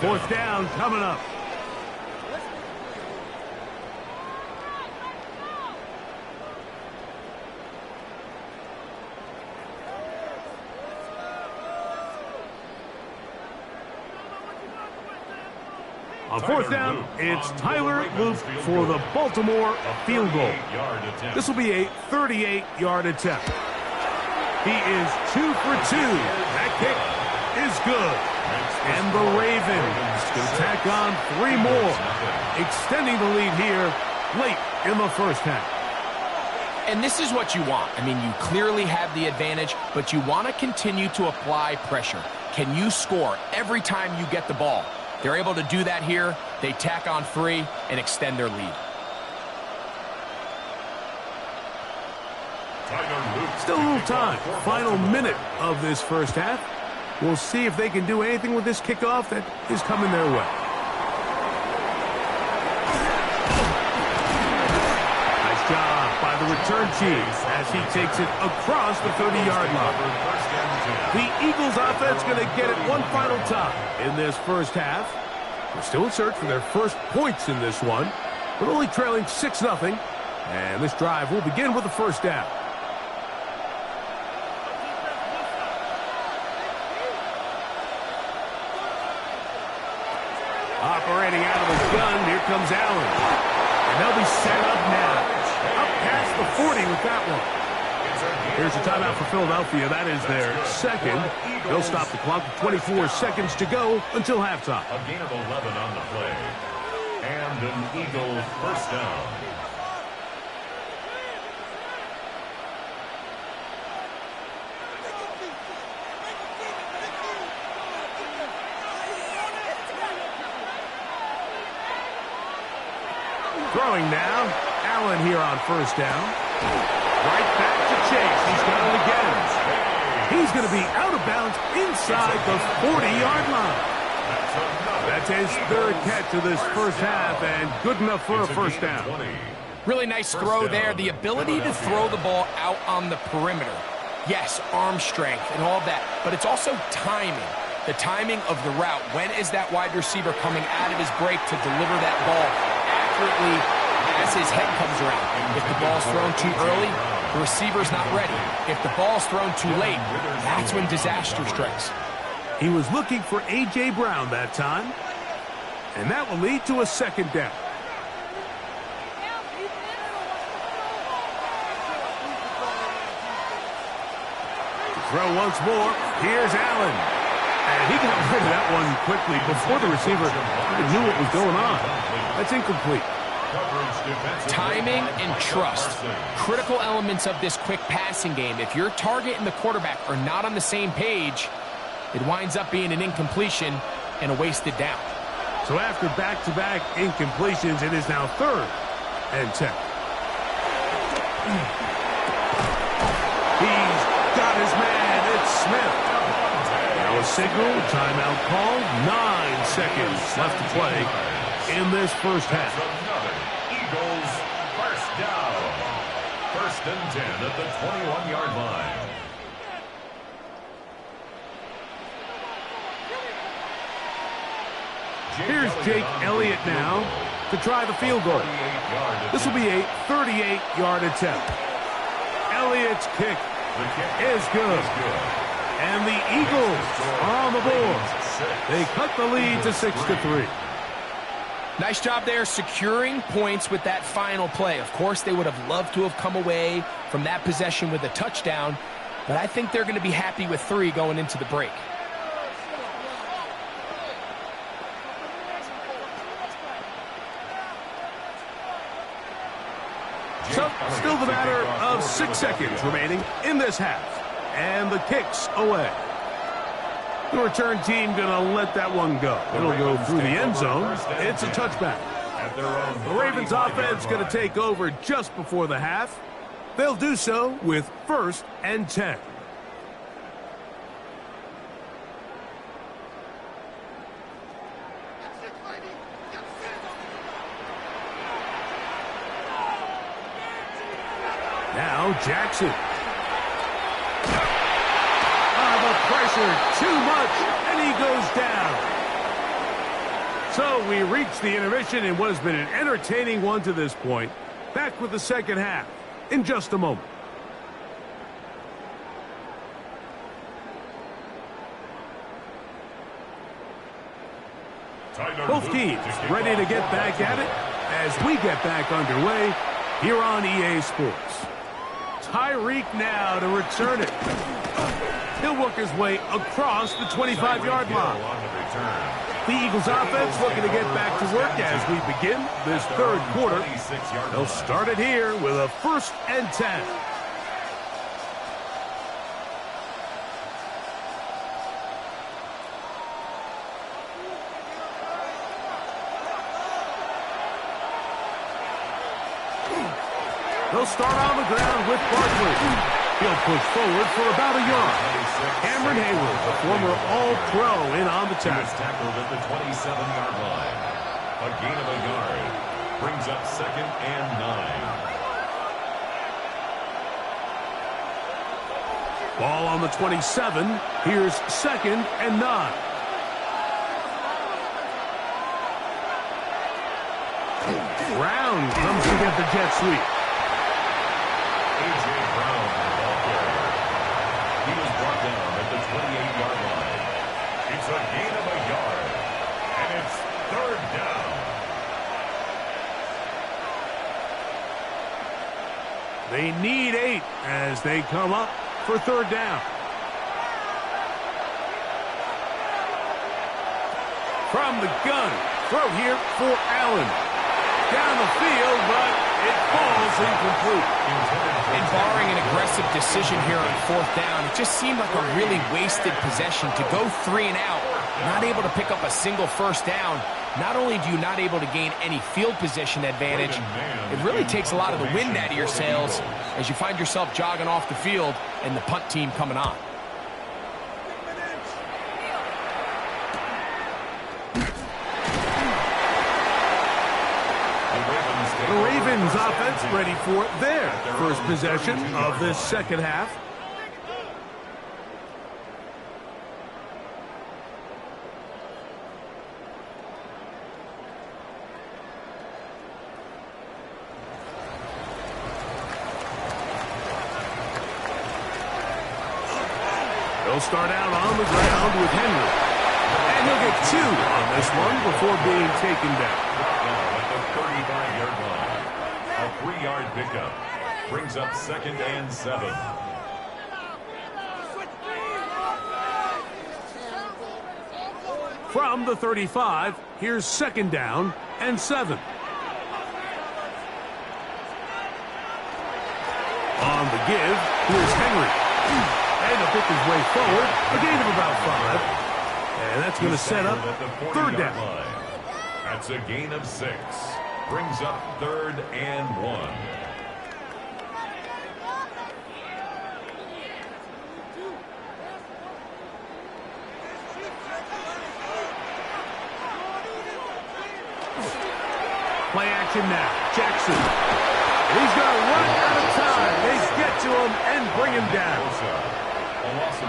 4th down coming up. On 4th down, it's Tyler Luke for the Baltimore field goal. This will be a 38-yard attempt. He is 2 for 2. That kick is good. And the Ravens can tack on 3 more, extending the lead here late in the first half. And this is what you want. I mean, you clearly have the advantage, but you want to continue to apply pressure. Can you score every time you get the ball? They're able to do that here. They tack on 3 and extend their lead. Still a little time. Final minute of this first half. We'll see if they can do anything with this kickoff that is coming their way. Nice job by the return team as he takes it across the 30-yard line. The Eagles offense going to get it one final time in this first half. They're still in search for their first points in this one, but only trailing 6-0. And this drive will begin with the first down. Operating out of his gun, here comes Allen. And they'll be set up now. Up past the 40 with that one. Here's a timeout for Philadelphia. That is their 2nd. They'll stop the clock with 24 seconds to go until halftime. A gain of 11 on the play. And an Eagle first down. Throwing now. Allen here on first down. Right back to Chase. He's got it again. He's going to be out of bounds inside the 40-yard line. That's his third catch of this first half, and good enough for a first down. Really nice throw there. The ability to throw the ball out on the perimeter. Yes, arm strength and all that, but it's also timing. The timing of the route. When is that wide receiver coming out of his break to deliver that ball accurately as his head comes around? If the ball's thrown too early, the receiver's not ready. If the ball's thrown too late, that's when disaster strikes. He was looking for A.J. Brown that time, and that will lead to a second down. Throw once more. Here's Allen. And he got rid of that one quickly before the receiver even knew what was going on. That's incomplete. Timing and trust. Critical elements of this quick passing game. If your target and the quarterback are not on the same page, it winds up being an incompletion and a wasted down. So after back-to-back incompletions, it is now 3rd and 10. He's got his man. It's Smith. Now a signal, timeout called. 9 seconds left to play in this first half. Eagles first down. 1st and 10 at the 21-yard line. Here's Jake Elliott now to try the field goal. This will be a 38-yard attempt. Elliott's kick is good. And the Eagles are on the board. They cut the lead to 6-3. Nice job there securing points with that final play. Of course, they would have loved to have come away from that possession with a touchdown, but I think they're going to be happy with 3 going into the break. So, still the matter of 6 seconds remaining in this half. And the kick's away. The return team going to let that one go. It'll go through the end zone. It's a touchback. The Ravens offense going to take over just before the half. They'll do so with 1st and 10. Now Jackson. The pressure too much, and he goes down. So we reach the intermission in what has been an entertaining one to this point. Back with the second half in just a moment. Both teams ready to get back at it as we get back underway here on EA Sports. Tyreek now to return it. He'll work his way across the 25-yard line. The Eagles offense looking to get back to work as we begin this 3rd quarter. They'll start it here with a 1st and 10. They'll start on the ground with Barkley. He'll push forward for about a yard. Cameron Hayward, a former All-Pro, in on the tackle. He was tackled at the 27-yard line. A gain of a yard brings up 2nd and 9. Ball on the 27. Here's 2nd and 9. Brown comes to get the jet sweep. A.J. Brown, the ball carrier. He was brought down at the 28-yard line. It's a gain of a yard, and it's 3rd down. They need 8 as they come up for 3rd down. From the gun, throw here for Allen. Down the field, but it falls incomplete. And barring an aggressive decision here on 4th down, it just seemed like a really wasted possession to go 3 and out, not able to pick up a single 1st down. Not only do you not able to gain any field position advantage, it really takes a lot of the wind out of your sails as you find yourself jogging off the field and the punt team coming on. Ravens offense ready for their first possession of this second half. They'll start out on the ground with Henry. And he'll get 2 on this one before being taken down. At the 35-yard line. A 3-yard pickup. Brings up 2nd and 7. From the 35, here's 2nd down and 7. On the give, here's Henry. And he'll pick his way forward, a gain of about 5. And that's going to set up 3rd down. That's a gain of 6. Brings up 3rd and 1. Play action now. Jackson. He's going to run out of time. They get to him and bring him down.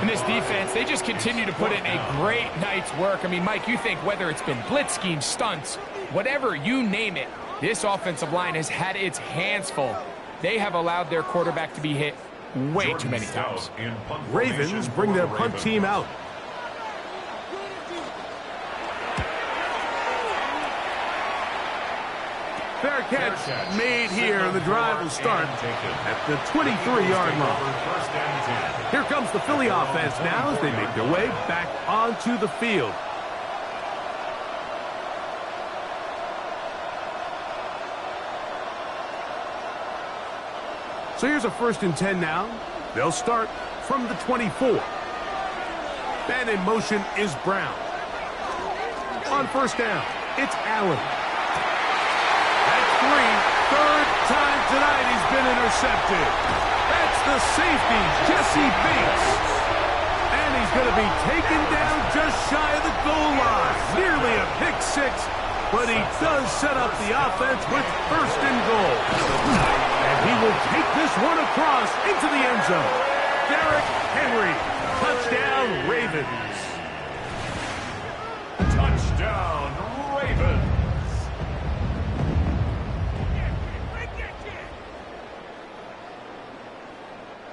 In this defense, they just continue to put in a great night's work. I mean, Mike, you think whether it's been blitz schemes, stunts, whatever, you name it, this offensive line has had its hands full. They have allowed their quarterback to be hit way too many times. Ravens bring their punt team out. Fair catch made here. The drive will start at the 23-yard line. Here comes the Philly offense now as they make their way back onto the field. So here's a 1st and 10 now. They'll start from the 24. And in motion is Brown. On 1st down, it's Allen. 3rd time tonight he's been intercepted. That's the safety, Jesse Bates. And he's going to be taken down just shy of the goal line. Nearly a pick 6, but he does set up the offense with 1st and goal. And he will take this one across into the end zone. Derrick Henry, touchdown Ravens. Touchdown Ravens.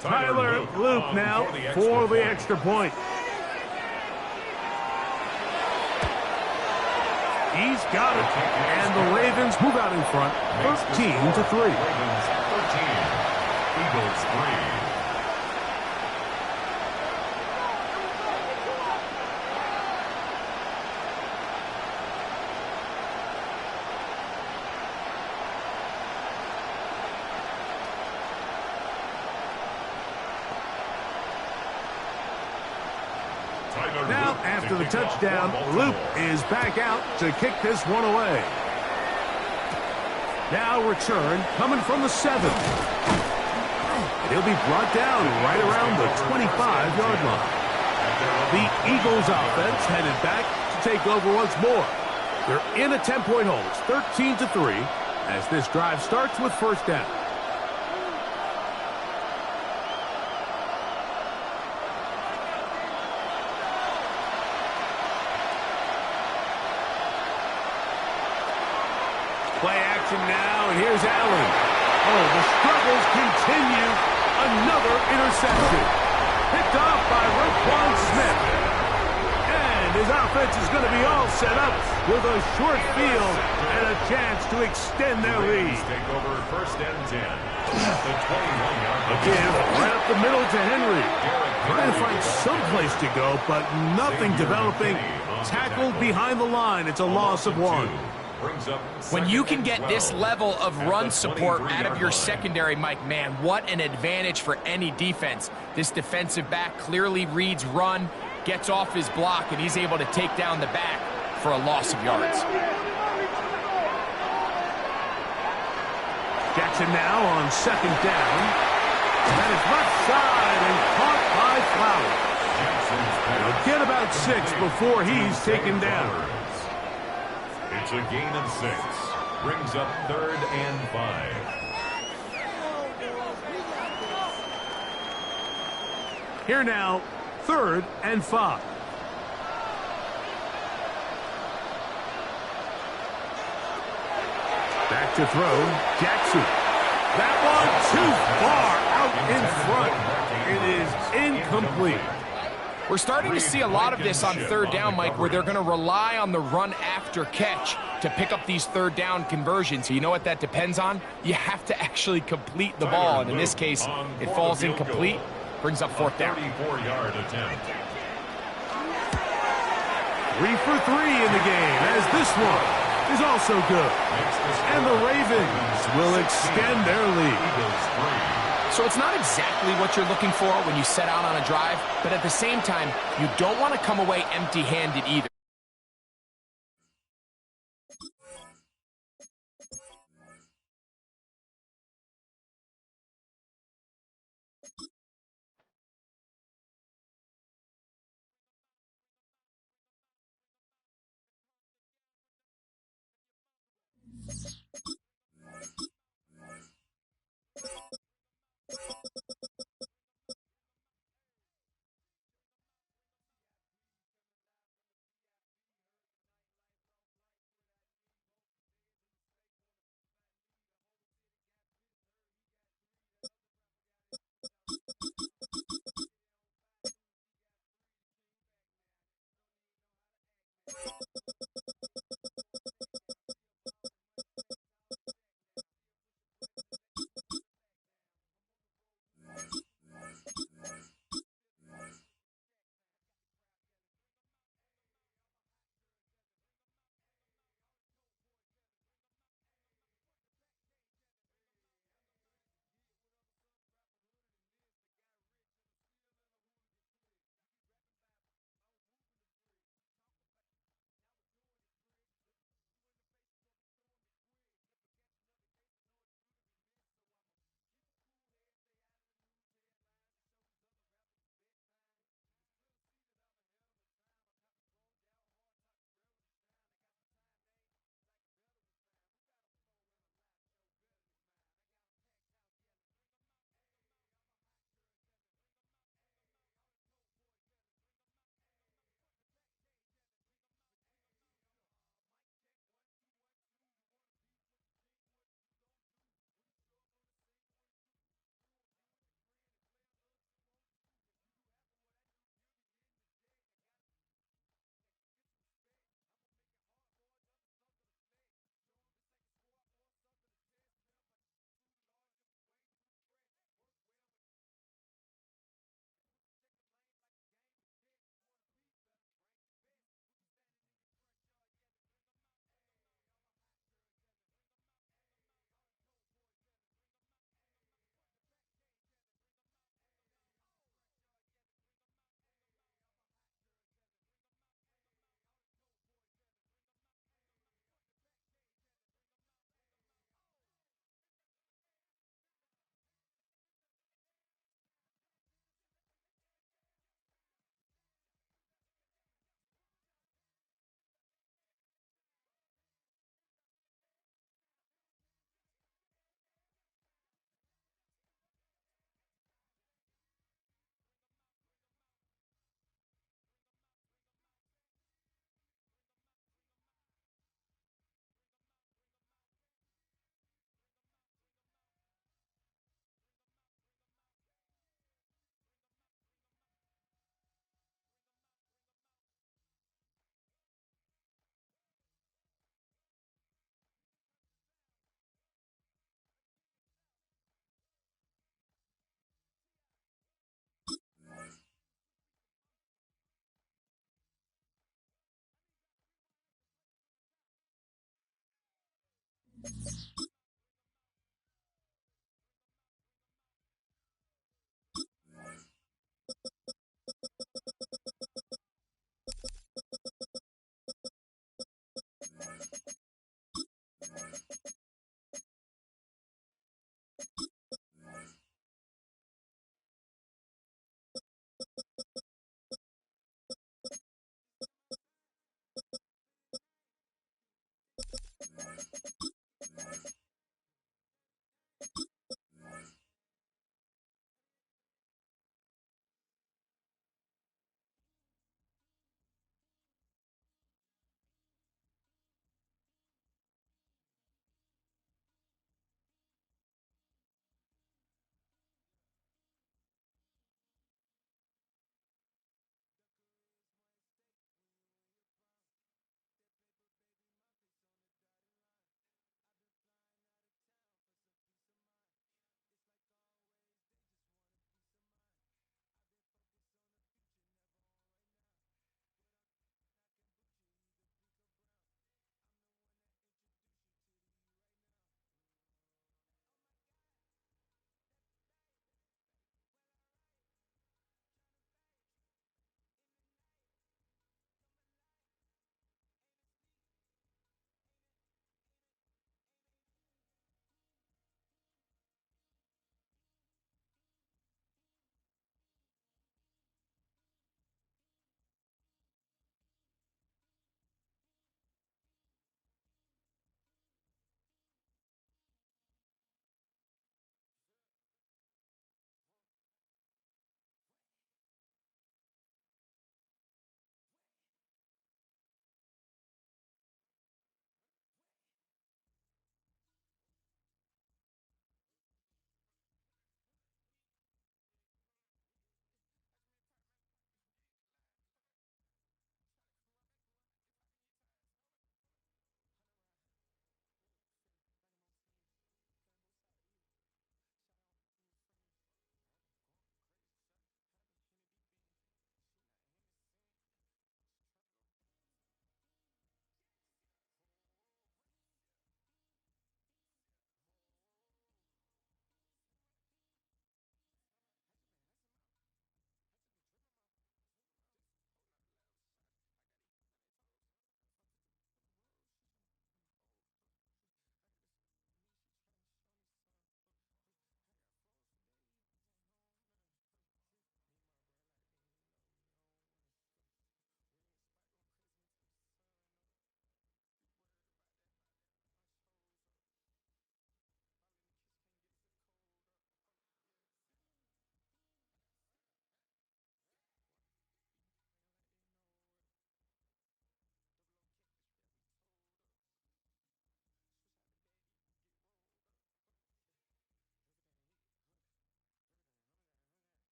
Tyler Luke now for the extra point. He's got it. And the Ravens move out in front, 13-3. Ravens 13, Eagles 3. Now, after the touchdown, Luke is back out to kick this one away. Now return coming from the 7. And he'll be brought down right around the 25-yard line. The Eagles offense headed back to take over once more. They're in a 10-point hole. It's 13-3 as this drive starts with 1st down. Play action now, and here's Allen. Oh, the struggles continue. Another interception. Picked off by Roquan Smith. And his offense is going to be all set up with a short field and a chance to extend their lead. Take over 1st and 10. At the 21-yard line. Again, right up the middle to Henry. Trying to find some place to go, but nothing developing. Tackled behind the line. It's a loss of 1. When you can get this level of run support out of your secondary, Mike, man, what an advantage for any defense. This defensive back clearly reads run, gets off his block, and he's able to take down the back for a loss of yards. Jackson now on 2nd down. That is left side and caught by Flowers. He'll get about 6 before he's taken down. It's a gain of 6. Brings up 3rd and 5. Here now, 3rd and 5. Back to throw, Jackson. That one too far out in front. It is incomplete. We're starting to see a lot of this on 3rd down, Mike, where they're going to rely on the run after catch to pick up these 3rd down conversions. You know what that depends on? You have to actually complete the ball, and in this case, it falls incomplete, brings up 4th down. 34-yard attempt. 3 for 3 in the game, as this one is also good. And the Ravens will extend their lead. So it's not exactly what you're looking for when you set out on a drive, but at the same time, you don't want to come away empty-handed either.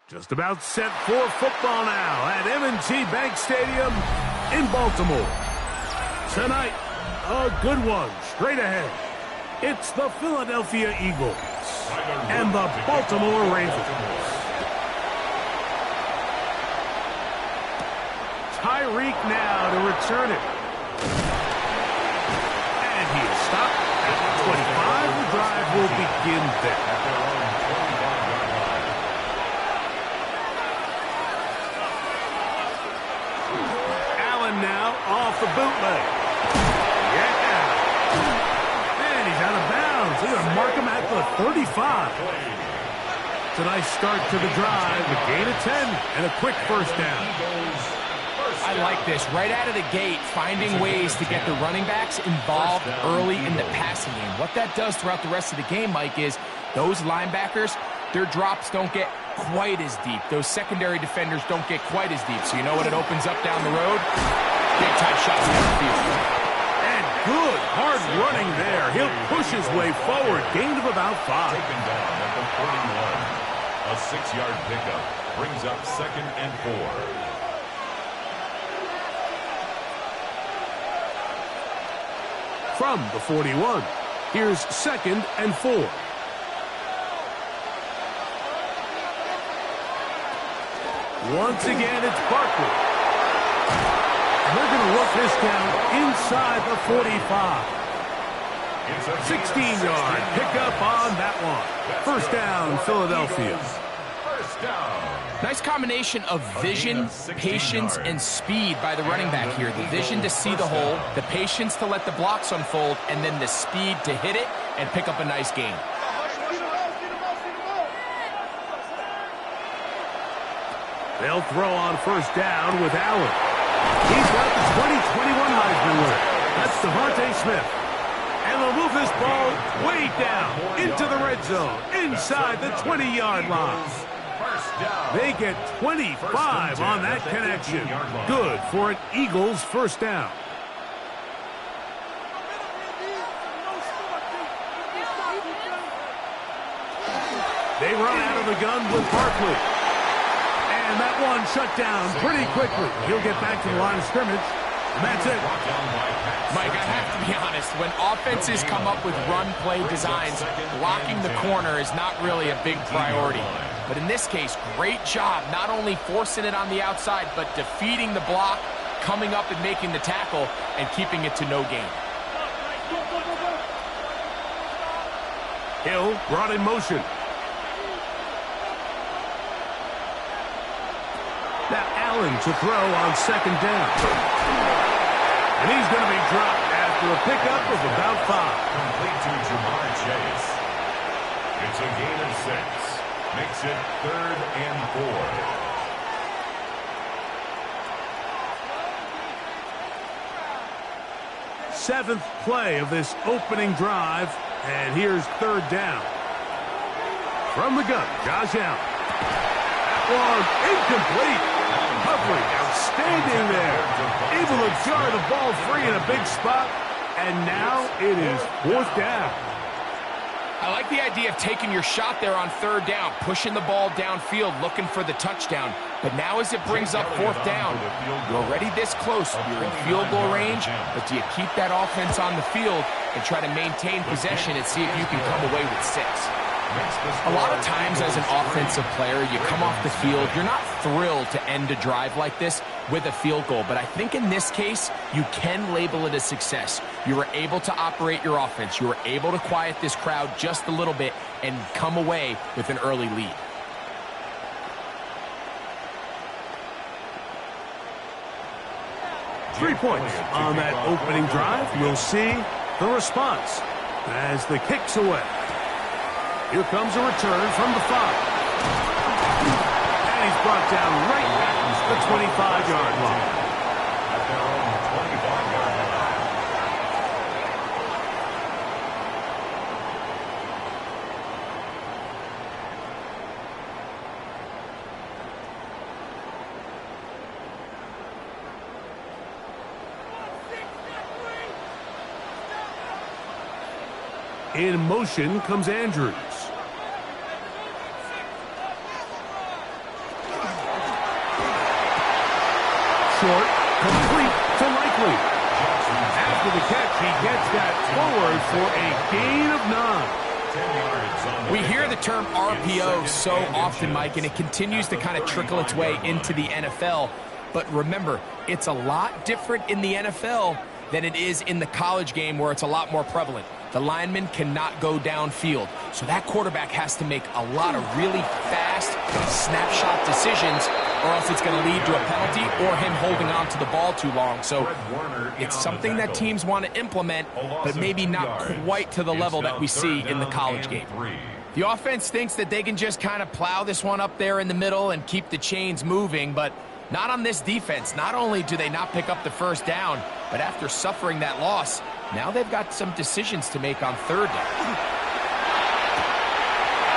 Just about set for football now at M&T Bank Stadium in Baltimore. Tonight, a good one straight ahead. It's the Philadelphia Eagles and the Baltimore Ravens. Tyreek now to return it. And he is stopped at the 25. The drive will begin there. Now off the bootleg. Yeah. And he's out of bounds. They're going to mark him at the 35. It's a nice start to the drive. A gain of 10 and a quick first down. I like this. Right out of the gate, finding ways to get the running backs involved early in the passing game. What that does throughout the rest of the game, Mike, is those linebackers, their drops don't get quite as deep. Those secondary defenders don't get quite as deep. So you know what it opens up down the road? Big time shots downfield. And good hard running there. He'll push his way forward. Gain of about 5. Taken down at the 41. A 6-yard pickup brings up 2nd and 4. From the 41, here's 2nd and 4. Once again, it's Barkley. And they're going to work this down inside the 45. 16-yard pickup on that one. First down, Philadelphia. First down. Nice combination of vision, patience, and speed by the running back here. The vision to see the hole, the patience to let the blocks unfold, and then the speed to hit it and pick up a nice gain. They'll throw on first down with Allen. He's got the 2021 Heisman winner. That's Devontae Smith. And they'll move this ball way down into the red zone, inside the 20-yard line. They get 25 on that connection. Good for an Eagles first down. They run out of the gun with Barkley. And that one shut down pretty quickly. He'll get back to the line of scrimmage. And that's it. Mike, I have to be honest. When offenses come up with run-play designs, blocking the corner is not really a big priority. But in this case, great job not only forcing it on the outside, but defeating the block, coming up and making the tackle, and keeping it to no gain. Hill brought in motion. Now Allen to throw on second down. And he's going to be dropped after a pickup of about 5. Complete to Jamar Chase. It's a gain of 6. Makes it 3rd and 4. Seventh play of this opening drive, and here's 3rd down. From the gun, Josh Allen. That one incomplete. Coverage outstanding there. Able to jar the ball free in a big spot, and now it is 4th down. I like the idea of taking your shot there on 3rd down, pushing the ball downfield, looking for the touchdown. But now as it brings up 4th down, you're already this close. You're in field goal range, but do you keep that offense on the field and try to maintain possession and see if you can come away with 6? A lot of times as an offensive player, you come off the field, you're not thrilled to end a drive like this with a field goal. But I think in this case, you can label it a success. You were able to operate your offense. You were able to quiet this crowd just a little bit and come away with an early lead. Three points on that opening drive. We'll see the response as the kick's away. Here comes a return from the 5. And he's brought down right at the 25-yard line. At their own 25-yard line. In motion comes Andrews. short, complete to Likely. After the catch, he gets that forward for a gain of 9. We hear the term RPO so often, Mike, and it continues to kind of trickle its way into the NFL. But remember, it's a lot different in the NFL than it is in the college game where it's a lot more prevalent. The lineman cannot go downfield, so that quarterback has to make a lot of really fast snapshot decisions, or else it's going to lead to a penalty or him holding on to the ball too long. So it's something that teams want to implement, but maybe not quite to the level that we see in the college game. The offense thinks that they can just kind of plow this one up there in the middle and keep the chains moving, but not on this defense. Not only do they not pick up the first down, but after suffering that loss, now they've got some decisions to make on third down.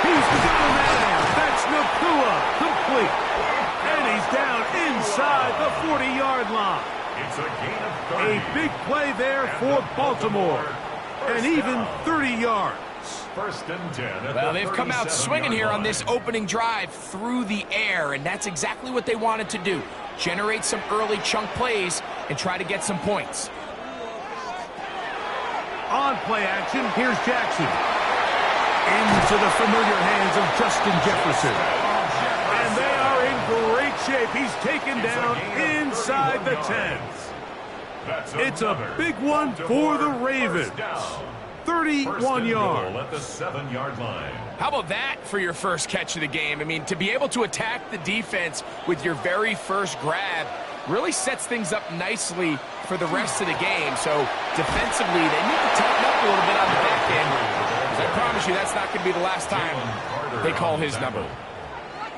He's down there. That's Nacua. Complete. And he's down inside the 40-yard line. It's a gain of 30. A big play there for Baltimore. And even 30 yards. First and 10. Well, they've come out swinging here on this opening drive through the air, and that's exactly what they wanted to do. Generate some early chunk plays and try to get some points. On play action, here's Jackson. Into the familiar hands of Justin Jefferson. And they are in great shape. He's taken down inside the 10. It's a big one for the Ravens. 31 yards. At the 7-yard line. How about that for your first catch of the game? I mean, to be able to attack the defense with your very first grab really sets things up nicely for the rest of the game. So defensively, they need to tighten up a little bit on the back end. I promise you that's not going to be the last time they call his number.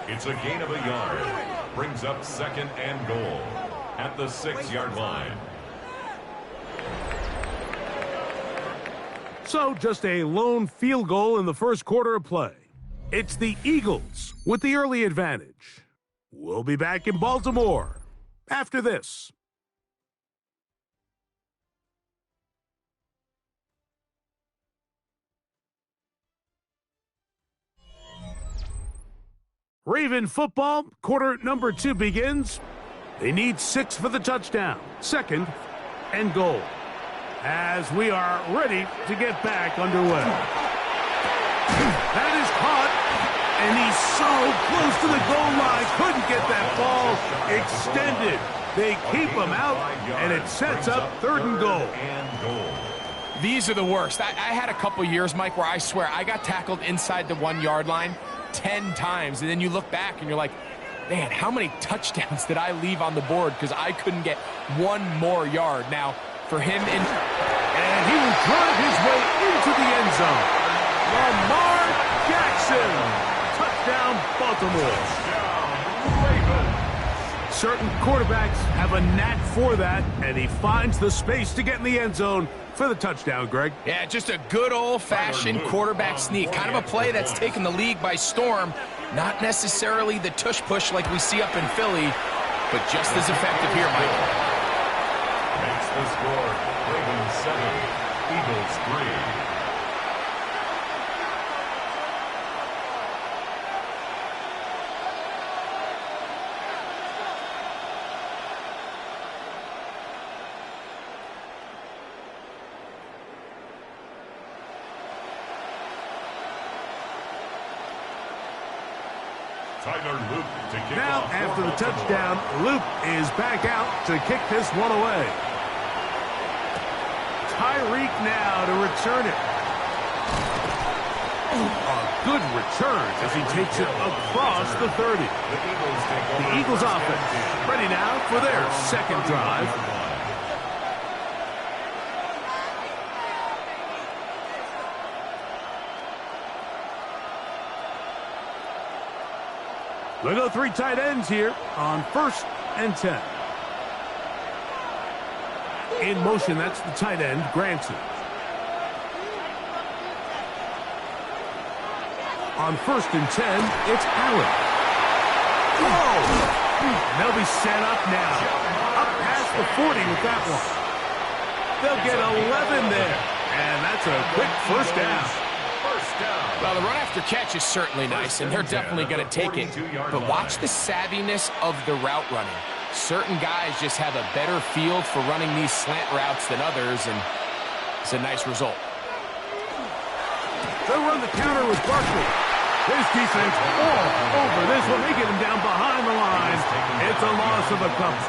It's a gain of a yard. Brings up second and goal at the 6-yard line. So just a lone field goal in the first quarter of play. It's the Eagles with the early advantage. We'll be back in Baltimore after this. Raven football, quarter number 2 begins. They need 6 for the touchdown. Second and goal. As we are ready to get back underway. That is caught, and he's so close to the goal line, couldn't get that ball extended. They keep him out, and it sets up third and goal. These are the worst. I had a couple years, Mike, where I swear I got tackled inside the 1-yard line 10 times, and then you look back and you're like, man, how many touchdowns did I leave on the board because I couldn't get one more yard? Now, for him, and he will drive his way into the end zone. Lamar Jackson, touchdown Baltimore. Certain quarterbacks have a knack for that, and he finds the space to get in the end zone for the touchdown, Greg. Yeah, just a good old-fashioned quarterback sneak. Kind of a play that's taken the league by storm. Not necessarily the tush-push like we see up in Philly, but just as effective here, Mike. Makes the score, Ravens 7, Eagles 3. Now, after the touchdown, Luke is back out to kick this one away. Tyreek now to return it. A good return as he takes it across the 30. The Eagles offense ready now for their second drive. We'll go 3 tight ends here on 1st and 10. In motion, that's the tight end, Granson. On 1st and 10, it's Allen. Whoa! They'll be set up now. Up past the 40 with that one. They'll get 11 there. And that's a quick first down. Well, the run after catch is certainly nice, and they're definitely going to take it. But watch the savviness of the route running. certain guys just have a better feel for running these slant routes than others, and it's a nice result. They'll run the counter with Barkley. His defense all over this one. They get him down behind the line. It's a loss of a couple.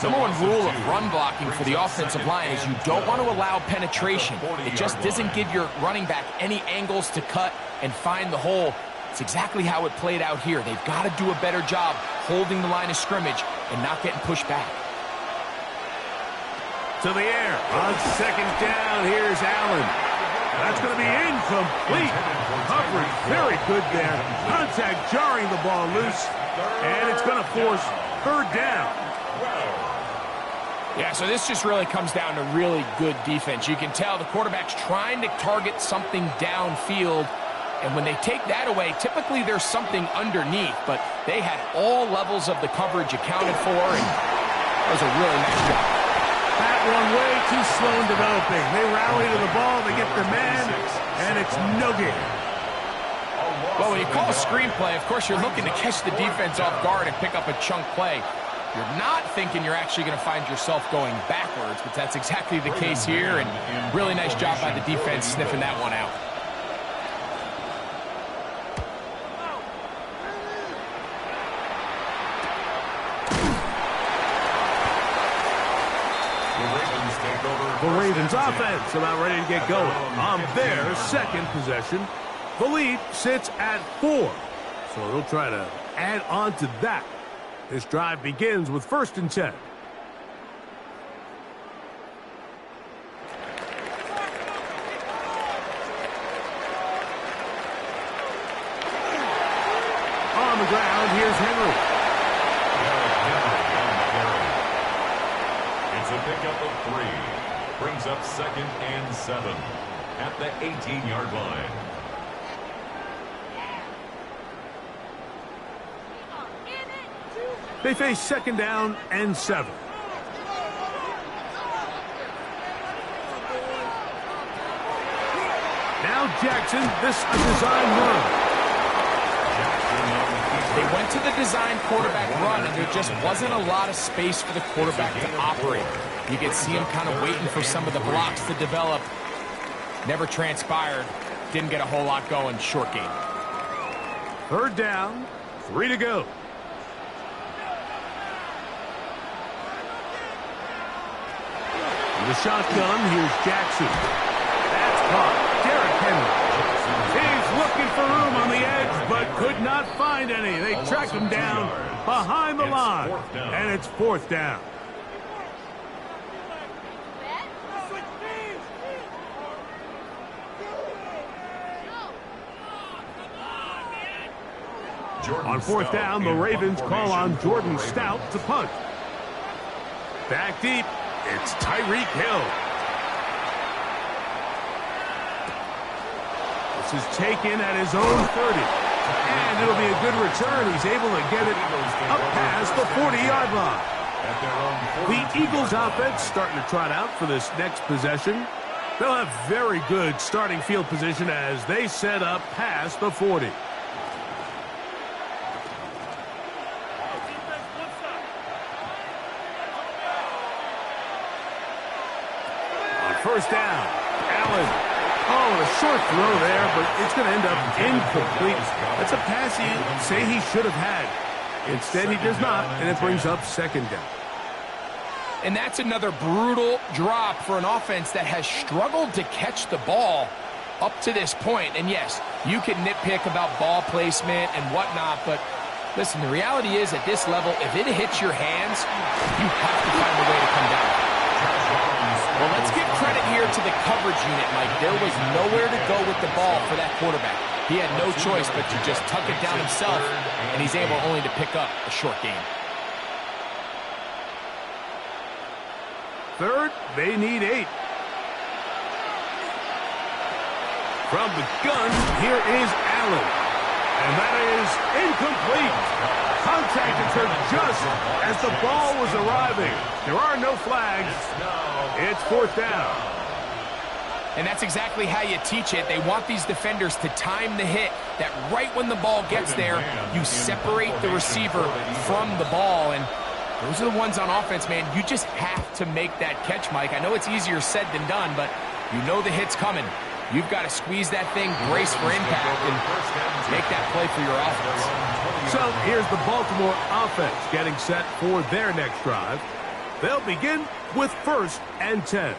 Number one rule of run blocking for the offensive line is you don't want to allow penetration. It just doesn't give your running back any angles to cut and find the hole. It's exactly how it played out here. They've got to do a better job holding the line of scrimmage and not getting pushed back. To the air. On second down, here's Allen. That's going to be incomplete. Coverage very good there. Contact jarring the ball loose. And it's going to force third down. Yeah, so this just really comes down to really good defense. You can tell the quarterback's trying to target something downfield, and when they take that away, typically there's something underneath, but they had all levels of the coverage accounted for, and that was a really nice job. That one way too slow in developing. They rally to the ball, they get their man, and it's no gain. Well, when you call a screenplay, of course you're looking to catch the defense off guard and pick up a chunk play. You're not thinking you're actually going to find yourself going backwards, but that's exactly the case here, and really nice job by the defense sniffing that one out. The Ravens offense about ready to get going on their second possession. The lead sits at 4, so they'll try to add on to that. This drive begins with 1st and 10. On the ground, here's Henry. It's a pickup of 3. Brings up 2nd and 7 at the 18-yard line. They face 2nd down and 7. Now Jackson, this a design run. They went to the design quarterback run, and there just wasn't a lot of space for the quarterback to operate. You could see him kind of waiting for some of the blocks to develop. Never transpired. Didn't get a whole lot going. Short game. 3rd down, 3 to go. The shotgun, here's Jackson. That's caught. Derrick Henry. He's looking for room on the edge, but could not find any. They track him down behind the line, and it's 4th down. On 4th down, the Ravens call on Jordan Stout to punt. Back deep. It's Tyreek Hill. This is taken at his own 30. And it'll be a good return. He's able to get it up past the 40-yard line. The Eagles offense starting to trot out for this next possession. They'll have very good starting field position as they set up past the 40. First down, Allen. Oh, a short throw there, but it's going to end up incomplete. That's a pass he'd say he should have had. Instead, he does not, and it brings up 2nd down. And that's another brutal drop for an offense that has struggled to catch the ball up to this point. And yes, you can nitpick about ball placement and whatnot, but listen, the reality is at this level, if it hits your hands, you have to find a way to come down. Well, let's give credit here to the coverage unit, Mike. There was nowhere to go with the ball for that quarterback. He had no choice but to just tuck it down himself, and he's able only to pick up a short gain. 3rd, they need 8. From the gun, here is Allen. And that is incomplete. Contact occurred just as the ball was arriving. There are no flags. It's 4th down. And that's exactly how you teach it. They want these defenders to time the hit, that right when the ball gets there, you separate the receiver from the ball. And Those are the ones on offense, man. You just have to make that catch, Mike. I know it's easier said than done, but you know the hit's coming. You've got to squeeze that thing, brace for impact, and make that play for your offense. So here's the Baltimore offense getting set for their next drive. They'll begin with 1st and 10.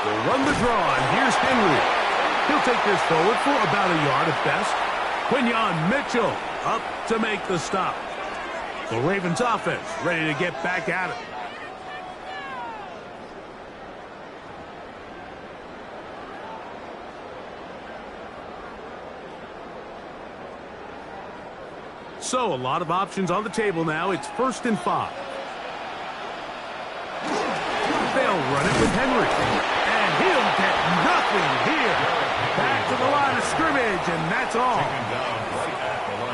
They'll run the draw, and here's Henry. He'll take this forward for about a yard at best. Quinyon Mitchell up to make the stop. The Ravens offense ready to get back at it. So a lot of options on the table now. It's 1st and 5. They'll run it with Henry. And he'll get nothing here. Back to the line of scrimmage, and that's all.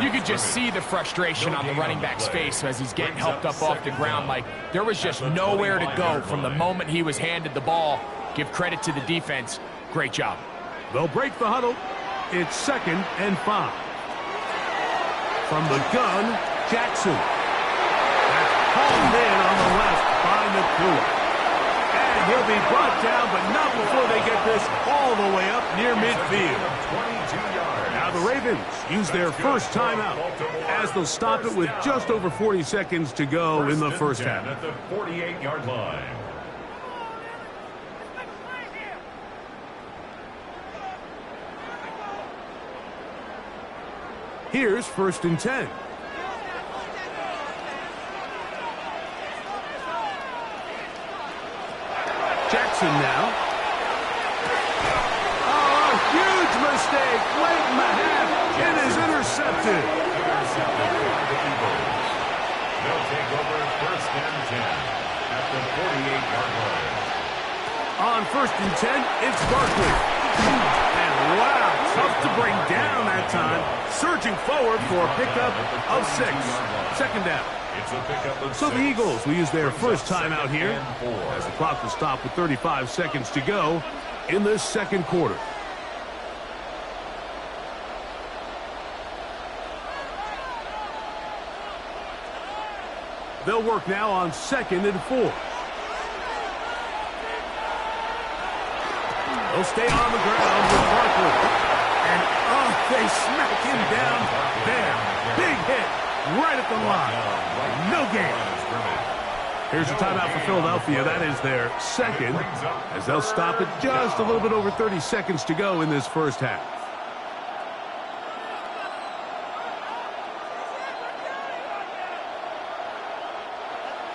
You could just see the frustration on the running back's face as he's getting helped up off the ground. Like, there was just nowhere to go from the moment he was handed the ball. Give credit to the defense. Great job. They'll break the huddle. It's 2nd and 5. From the gun, Jackson. That's hauled in on the left by Nacua. And he'll be brought down, but not before they get this all the way up near midfield. Now the Ravens use their first timeout as they'll stop it with just over 40 seconds to go in the first half. At the 48-yard line. Here's 1st and 10. Jackson now. Oh, a huge mistake late in the half. It is intercepted. They'll take over 1st and 10 at the 48-yard line. On 1st and 10, it's Barkley. And wow, tough to bring down that time. Surging forward for a pickup of 6. 2nd down. It's a pickup of So 6. the Eagles will use their first timeout here as the clock will stop with 35 seconds to go in the second quarter. They'll work now on 2nd and 4. They'll stay on the ground with Barkley. And, oh, they smack him down there. Big hit right at the line. No gain. Here's a timeout for Philadelphia. That is their 2nd, as they'll stop it just a little bit over 30 seconds to go in this first half.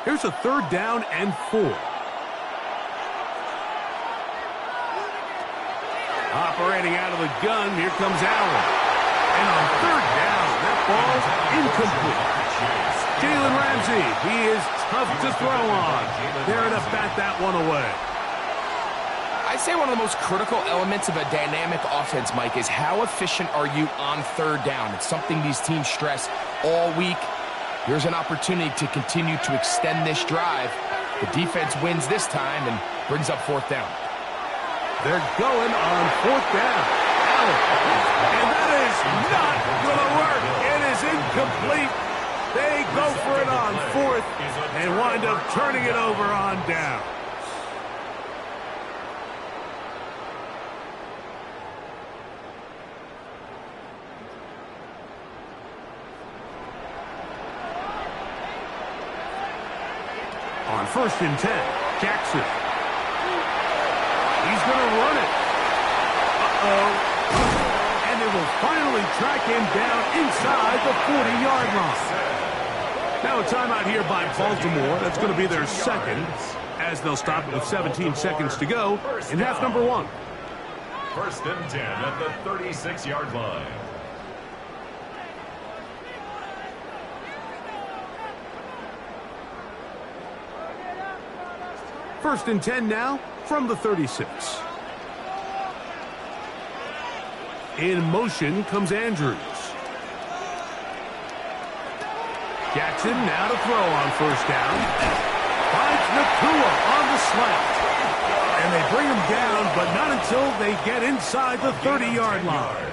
Here's a 3rd down and 4. Operating out of the gun, here comes Allen. And on 3rd down, that ball's incomplete. Jalen Ramsey, he is tough to throw on. There to bat that one away. I'd say one of the most critical elements of a dynamic offense, Mike, is how efficient are you on 3rd down? It's something these teams stress all week. Here's an opportunity to continue to extend this drive. The defense wins this time and brings up 4th down. They're going on 4th down. Allen. And that is not going to work. It is incomplete. They go for it on 4th and wind up turning it over on down. On 1st and 10, Jackson. He's going to run it. Uh-oh. And they will finally track him down inside the 40-yard line. Now a timeout here by Baltimore. That's going to be their 2nd, as they'll stop it with 17 seconds to go in half number 1. 1st and 10 at the 36-yard line. First and 10 now from the 36. In motion comes Andrews. Jackson now to throw on 1st down. Finds Nakua on the slant. And they bring him down, but not until they get inside the 30-yard line.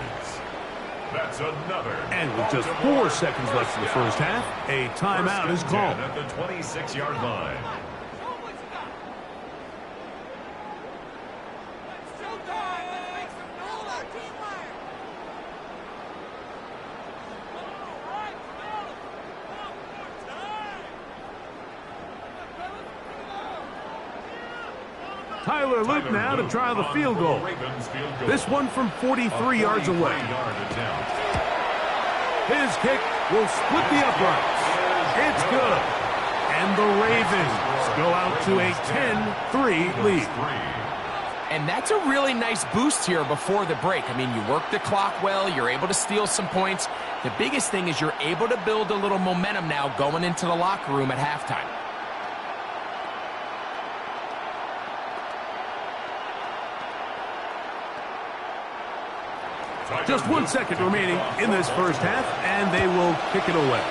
That's another. And with just 4 seconds left in the first half, a timeout is called. At the 26-yard line. Tyler Luke now to try the field goal. This one from 43 yards away. His kick will split the uprights. It's good. And the Ravens go out to a 10-3 lead. And that's a really nice boost here before the break. I mean, you work the clock well. You're able to steal some points. The biggest thing is you're able to build a little momentum now going into the locker room at halftime. Just 1 second remaining in this first half, and they will kick it away.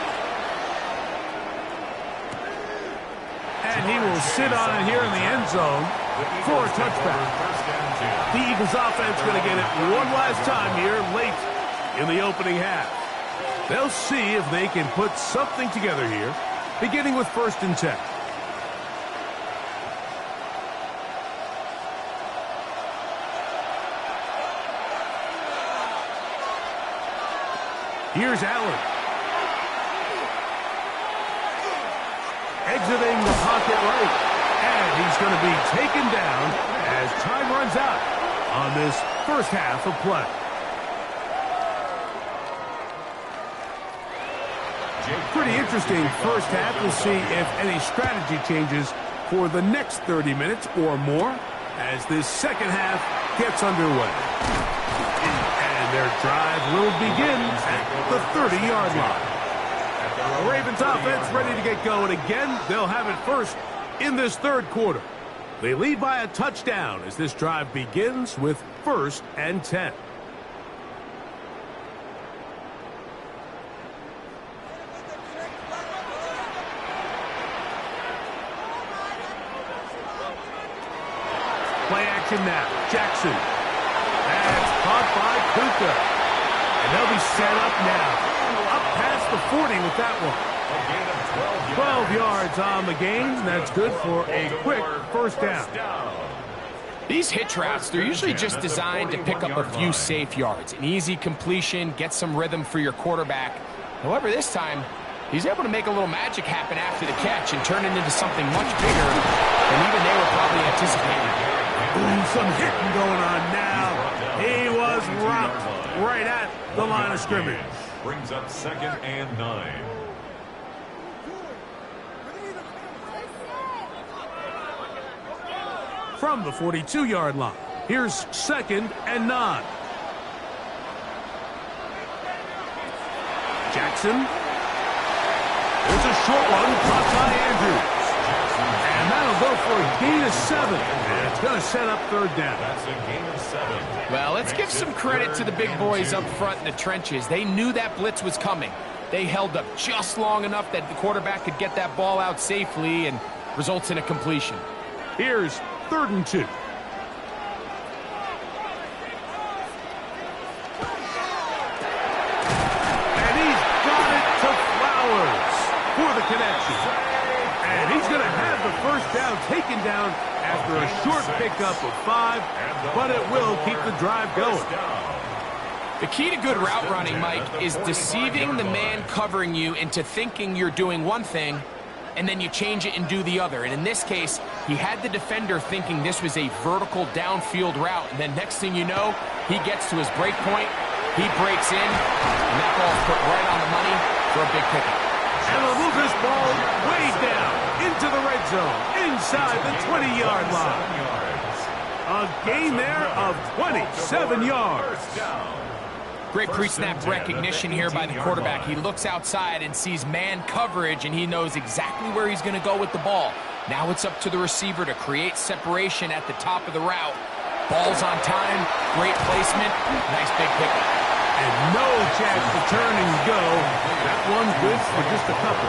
And he will sit on it here in the end zone for a touchback. The Eagles offense going to get it one last time here late in the opening half. They'll see if they can put something together here, beginning with 1st and 10. Here's Allen. Exiting the pocket right. And he's going to be taken down as time runs out on this first half of play. Pretty interesting first half. We'll see if any strategy changes for the next 30 minutes or more as this second half gets underway. Their drive will begin at the 30-yard line. The Ravens offense ready to get going again. They'll have it first in this third quarter. They lead by a touchdown as this drive begins with 1st and 10. Play action now. Jackson. That's caught by Puka. And they'll be set up now. Up past the 40 with that one. 12 yards on the gain. That's good for a quick first down. These hitch routes, they're usually just designed to pick up a few safe yards. An easy completion, get some rhythm for your quarterback. However, this time, he's able to make a little magic happen after the catch and turn it into something much bigger than even they were probably anticipating. Ooh, some hitting going on now. He was rocked right at the line of scrimmage. Brings up 2nd and 9. From the 42-yard line, here's 2nd and 9. Jackson. There's a short one, caught by Andrews. And that'll go for a gain of 7. And it's going to set up 3rd down. That's a gain of 7. Well, let's give some credit to the big boys up front in the trenches. They knew that blitz was coming. They held up just long enough that the quarterback could get that ball out safely and results in a completion. Here's 3rd and 2. And he's got it to Flowers for the connection. And he's going to have the first down taken down after a short pickup of 5, but it will keep the drive going. The key to good route running, Mike, is deceiving the man covering you into thinking you're doing one thing, and then you change it and do the other. And in this case, he had the defender thinking this was a vertical downfield route, and then next thing you know, he gets to his break point, he breaks in, and that ball's put right on the money for a big pickup. And they'll move this ball way down into the red zone, inside the 20-yard line. A gain there of 27 yards. Great pre-snap recognition here by the quarterback. He looks outside and sees man coverage, and he knows exactly where he's going to go with the ball. Now it's up to the receiver to create separation at the top of the route. Ball's on time, great placement, nice big pickup. And no chance to turn and go. That one's good for just a couple.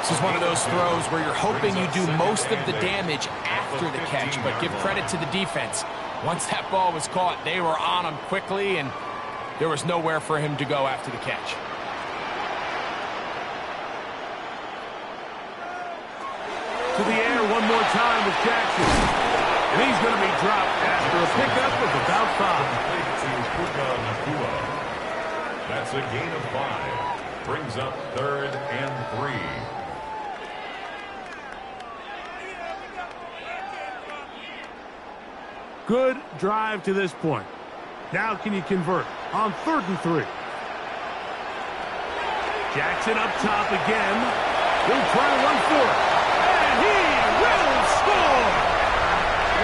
This is one of those throws where you're hoping you do most of the damage after the catch, but give credit to the defense. Once that ball was caught, they were on him quickly, and there was nowhere for him to go after the catch. To the air one more time with Jackson. And he's going to be dropped after a pickup of about 5. That's a gain of 5. Brings up 3rd and 3. Good drive to this point. Now can you convert on 3rd and 3? Jackson up top again. He'll try to run for it. And he will score!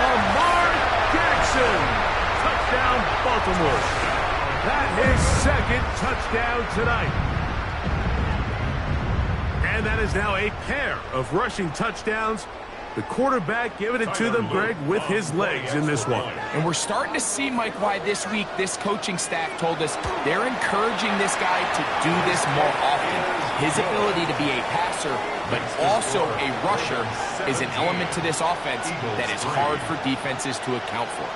Lamar Jackson. Touchdown, Baltimore. That his 2nd touchdown tonight. And that is now a pair of rushing touchdowns. The quarterback giving it to them, Greg, with his legs in this one. And we're starting to see, Mike, why this week this coaching staff told us they're encouraging this guy to do this more often. His ability to be a passer, but also a rusher, is an element to this offense that is hard for defenses to account for.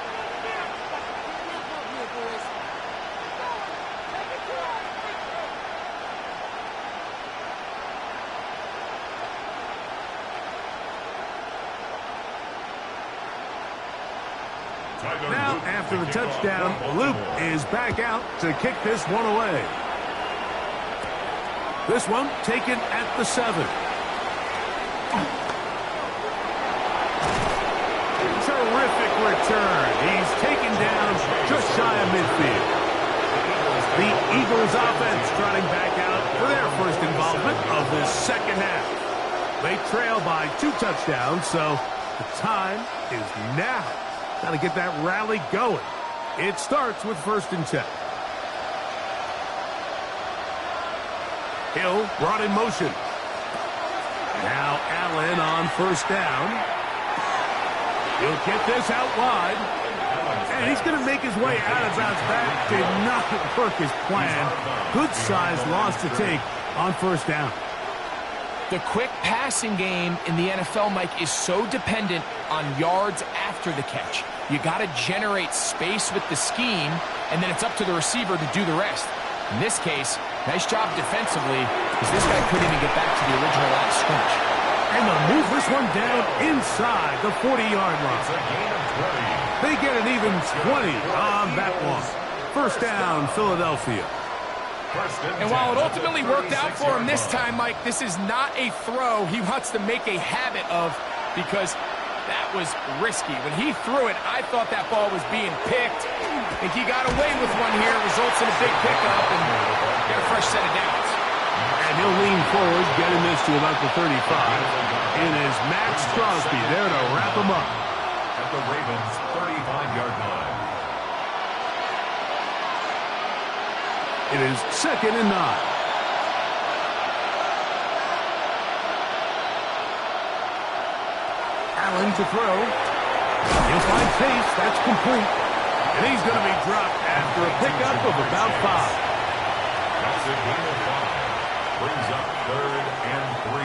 Now, after the touchdown, Luke is back out to kick this one away. This one taken at the 7. Terrific return. He's taken down just shy of midfield. The Eagles offense trotting back out for their first involvement of this 2nd half. They trail by 2 touchdowns, so the time is now. Got to get that rally going. It starts with 1st and 10. Hill brought in motion. Now Allen on 1st down. He'll get this out wide. And he's going to make his way out of bounds. That did not work as planned. Good size loss to take on 1st down. The quick passing game in the NFL, Mike, is so dependent on yards after the catch. You got to generate space with the scheme, and then it's up to the receiver to do the rest. In this case, nice job defensively, because this guy couldn't even get back to the original line of scrimmage. And they'll move this one down inside the 40-yard line. They get an even 20 on that one. 1st down, Philadelphia. And while it ultimately worked out for him this time, Mike, this is not a throw he wants to make a habit of, because that was risky. When he threw it, I thought that ball was being picked. I think he got away with one here. Results in a big pickup and get a fresh set of downs. And he'll lean forward, getting this to about the 35. It is Max Crosby there to wrap him up. At the Ravens' 35-yard line. It is 2nd and 9. Allen to throw. He'll find pace. That's complete. And he's going to be dropped after a pickup of about 5. That's a gain of 5. Brings up 3rd and 3.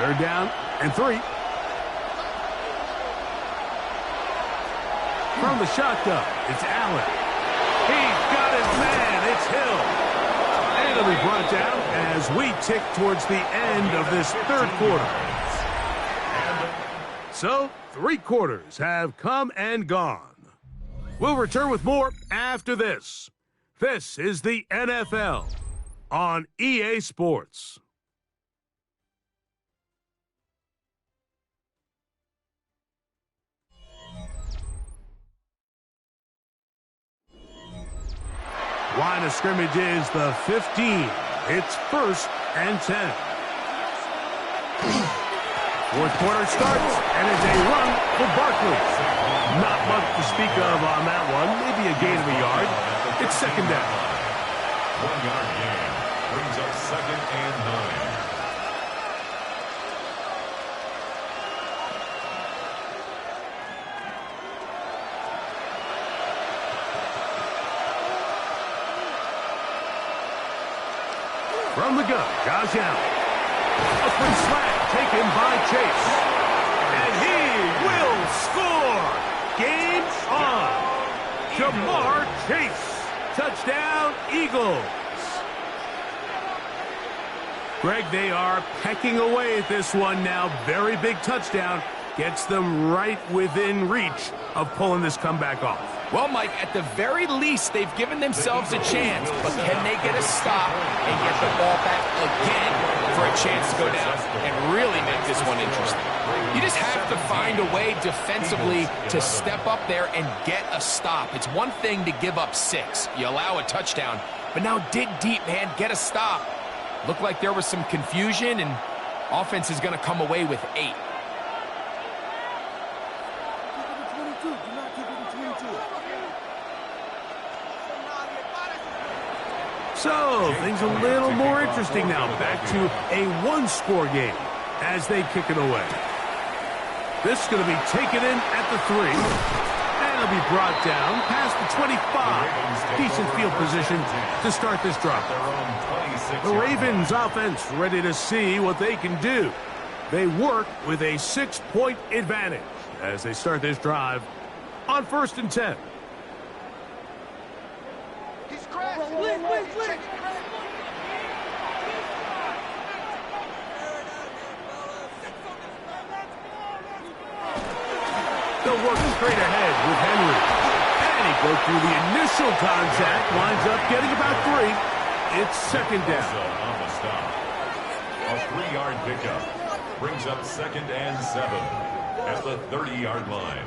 3rd down and 3. From the shotgun, it's Allen. He's got his man. It's Hill. And it'll be brought down as we tick towards the end of this 3rd quarter. So, 3 quarters have come and gone. We'll return with more after this. This is the NFL on EA Sports. Line of scrimmage is the 15. It's 1st and 10. 4th quarter starts, and it's a run for Barkley. Not much to speak of on that one. Maybe a gain of a yard. It's 2nd down. 1-yard gain. Brings up 2nd and 9. From the gun, Josh Allen. A free slant taken by Chase. And he will score. Game on. Jamar Chase. Touchdown, Eagles. Greg, they are pecking away at this one now. Very big touchdown. Gets them right within reach of pulling this comeback off. Well, Mike, at the very least, they've given themselves a chance, but can they get a stop and get the ball back again for a chance to go down and really make this one interesting? You just have to find a way defensively to step up there and get a stop. It's one thing to give up 6. You allow a touchdown, but now dig deep, man, get a stop. Looked like there was some confusion, and offense is going to come away with 8. So, things a little more interesting now. Back to a one-score game as they kick it away. This is going to be taken in at the 3. And it'll be brought down past the 25. Decent field position to start this drive. The Ravens offense ready to see what they can do. They work with a 6-point advantage as they start this drive on 1st and 10. They'll work straight ahead with Henry. And he goes through the initial contact, winds up getting about 3. It's 2nd down. On the stop. A 3-yard pickup brings up 2nd and 7 at the 30-yard line.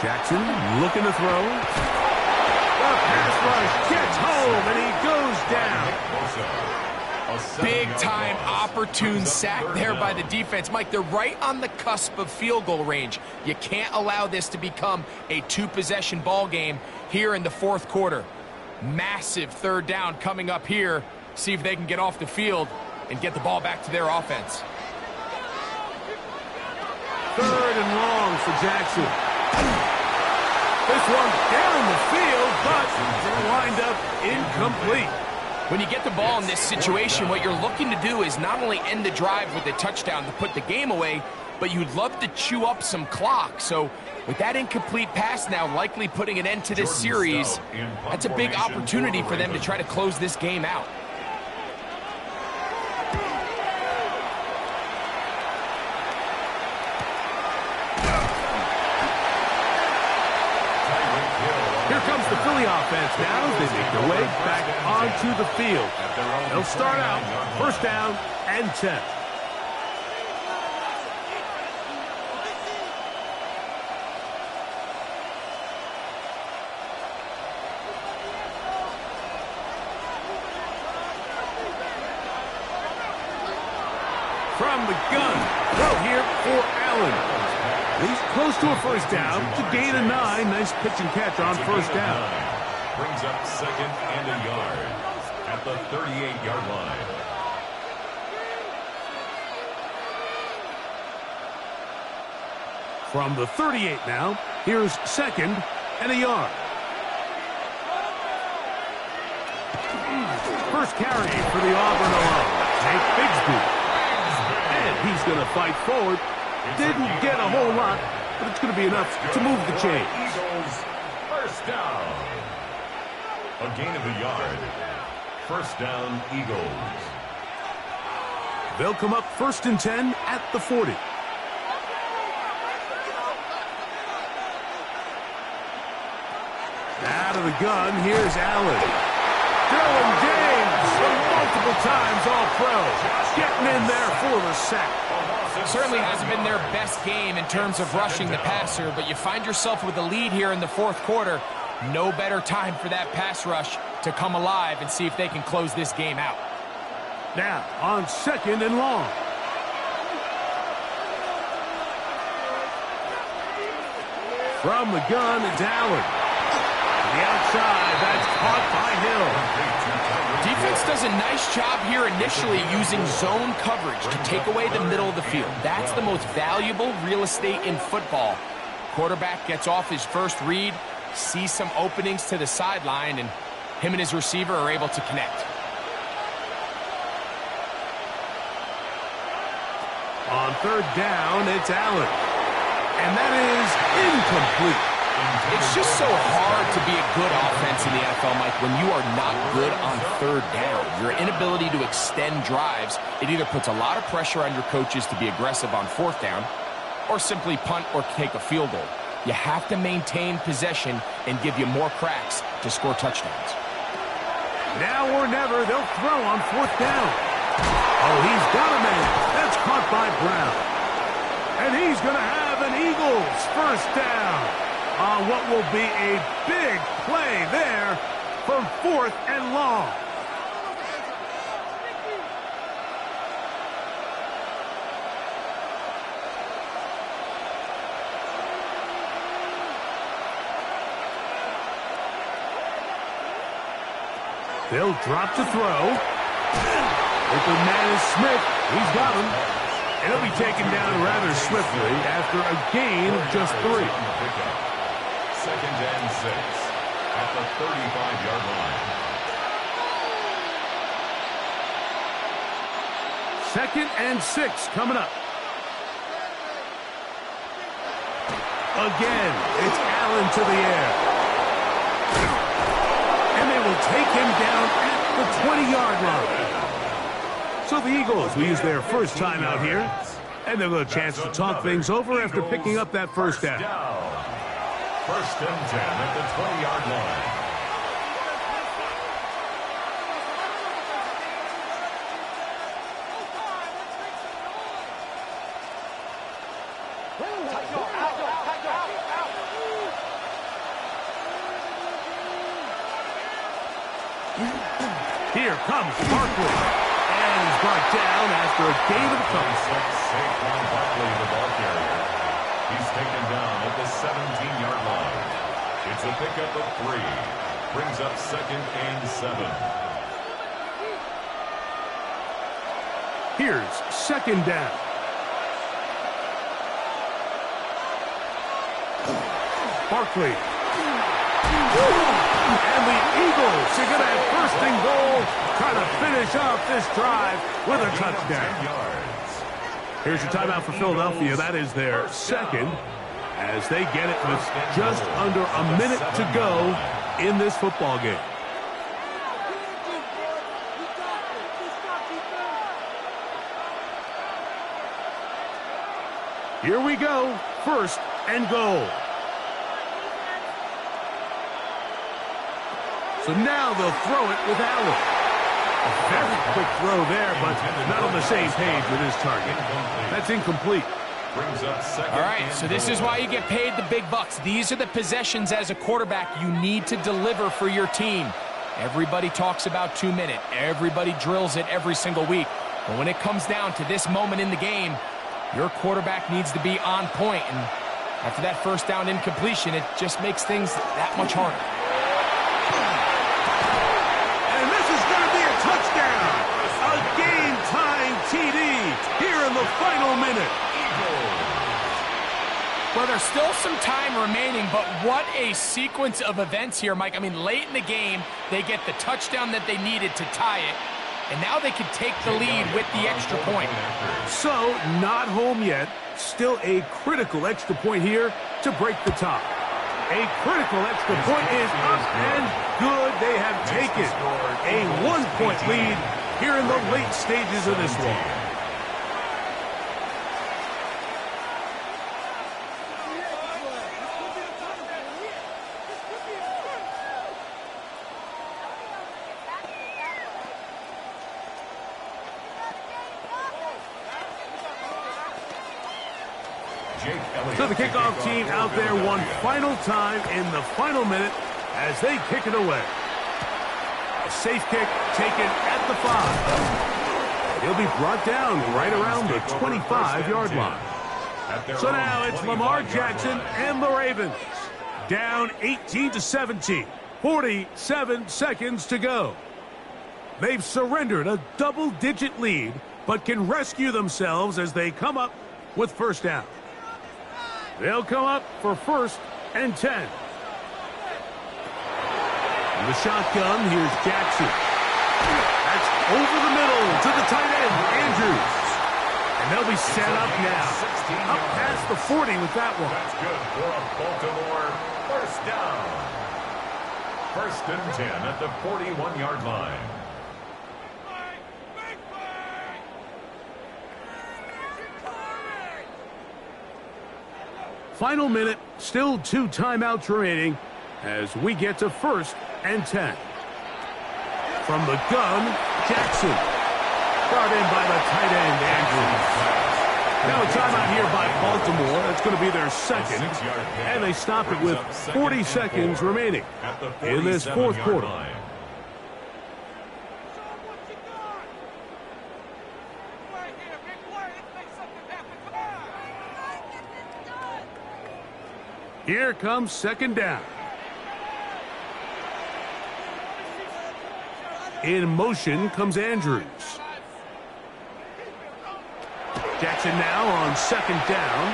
Jackson looking to throw. The pass rush gets home, and he goes down. Big-time opportune sack there by the defense. Mike, they're right on the cusp of field goal range. You can't allow this to become a 2-possession ball game here in the 4th quarter. Massive 3rd down coming up here. See if they can get off the field and get the ball back to their offense. 3rd and long for Jackson. This one down the field, but it'll wind up incomplete. When you get the ball in this situation, what you're looking to do is not only end the drive with a touchdown to put the game away, but you'd love to chew up some clock. So with that incomplete pass now likely putting an end to this series, that's a big opportunity for them to try to close this game out. Here comes the Philly offense now as they make their way back onto the field. They'll start out 1st down and 10. From the gun, throw here for Allen. He's close to a 1st down to gain a 9. Nice pitch and catch on 1st down. Brings up 2nd and a yard at the 38-yard line. From the 38 now, here's 2nd and a yard. First carry for the Auburn alum, Tank Bigsby. And he's going to fight forward. Didn't get a whole lot, but it's going to be enough to move the chains. Eagles, 1st down. A gain of a yard. 1st down, Eagles. They'll come up 1st and 10 at the 40. Out of the gun, here's Allen. Dylan James, multiple times All-Pro, getting in there for the sack. Certainly hasn't been their best game in terms of rushing the passer, but you find yourself with a lead here in the 4th quarter. No better time for that pass rush to come alive and see if they can close this game out. Now, on 2nd and long. From the gun, it's Allen. To the outside, that's caught by Hill. Defense does a nice job here initially using zone coverage to take away the middle of the field. That's the most valuable real estate in football. Quarterback gets off his first read, sees some openings to the sideline, and him and his receiver are able to connect. On third down, it's Allen. And that is incomplete. It's just so hard to be a good offense in the NFL, Mike, when you are not good on third down. Your inability to extend drives, it either puts a lot of pressure on your coaches to be aggressive on fourth down or simply punt or take a field goal. You have to maintain possession and give you more cracks to score touchdowns. Now or never, they'll throw on fourth down. Oh, he's got a man. That's caught by Brown. And he's going to have an Eagles first down on what will be a big play there from 4th and long. They'll drop to throw. Open man is Smith. He's got him. And he'll be taken down rather swiftly after a gain of just 3. 2nd and 6 at the 35-yard line. 2nd and 6 coming up. Again, it's Allen to the air. And they will take him down at the 20-yard line. So the Eagles will use their first time out here, and they'll get a chance to talk things over after picking up that first down. 1st and 10 at the 20-yard line. Here comes Barkley. And he's brought down after a gain of a couple. Saquon Barkley, the ball carrier. He's taken down at the 17-yard line. It's a pickup of 3. Brings up 2nd and 7. Here's 2nd down. Barkley. And the Eagles are going to have 1st and goal, trying to finish off this drive with a touchdown. Here's your timeout for Philadelphia. That is their 2nd, as they get it with just under a minute to go in this football game. Here we go. 1st and goal. So now they'll throw it with Allen. A very quick throw there, but not on the same page with his target. That's incomplete. Brings up 2nd. All right, so this is why you get paid the big bucks. These are the possessions as a quarterback you need to deliver for your team. Everybody talks about 2-minute. Everybody drills it every single week. But when it comes down to this moment in the game, your quarterback needs to be on point. And after that first down incompletion, it just makes things that much harder. TD here in the final minute. Well, there's still some time remaining, but what a sequence of events here, Mike. I mean, late in the game, they get the touchdown that they needed to tie it, and now they can take the lead with the extra point. So, not home yet. Still a critical extra point here to break the tie. A critical extra point is up and good. They have taken a 1-point lead here in the late stages of this one. So the kickoff team out there one final time in the final minute as they kick it away. A safe kick taken at the 5. He'll be brought down right around the 25-yard line. So now it's Lamar Jackson and the Ravens. Down 18-17. 47 seconds to go. They've surrendered a double-digit lead, but can rescue themselves as they come up with first down. They'll come up for 1st and 10. In the shotgun, here's Jackson. That's over the middle to the tight end, Andrews. And they'll be set up now. Up past the 40 with that one. That's good for a Baltimore first down. 1st and 10 at the 41-yard line. Final minute, still 2 timeouts remaining as we get to 1st and 10. From the gun, Jackson. Brought in by the tight end, Andrews. Now a timeout here by Baltimore. That's going to be their second. And they stop it with 40 seconds remaining in this 4th quarter. Here comes 2nd down. In motion comes Andrews. Jackson now on 2nd down.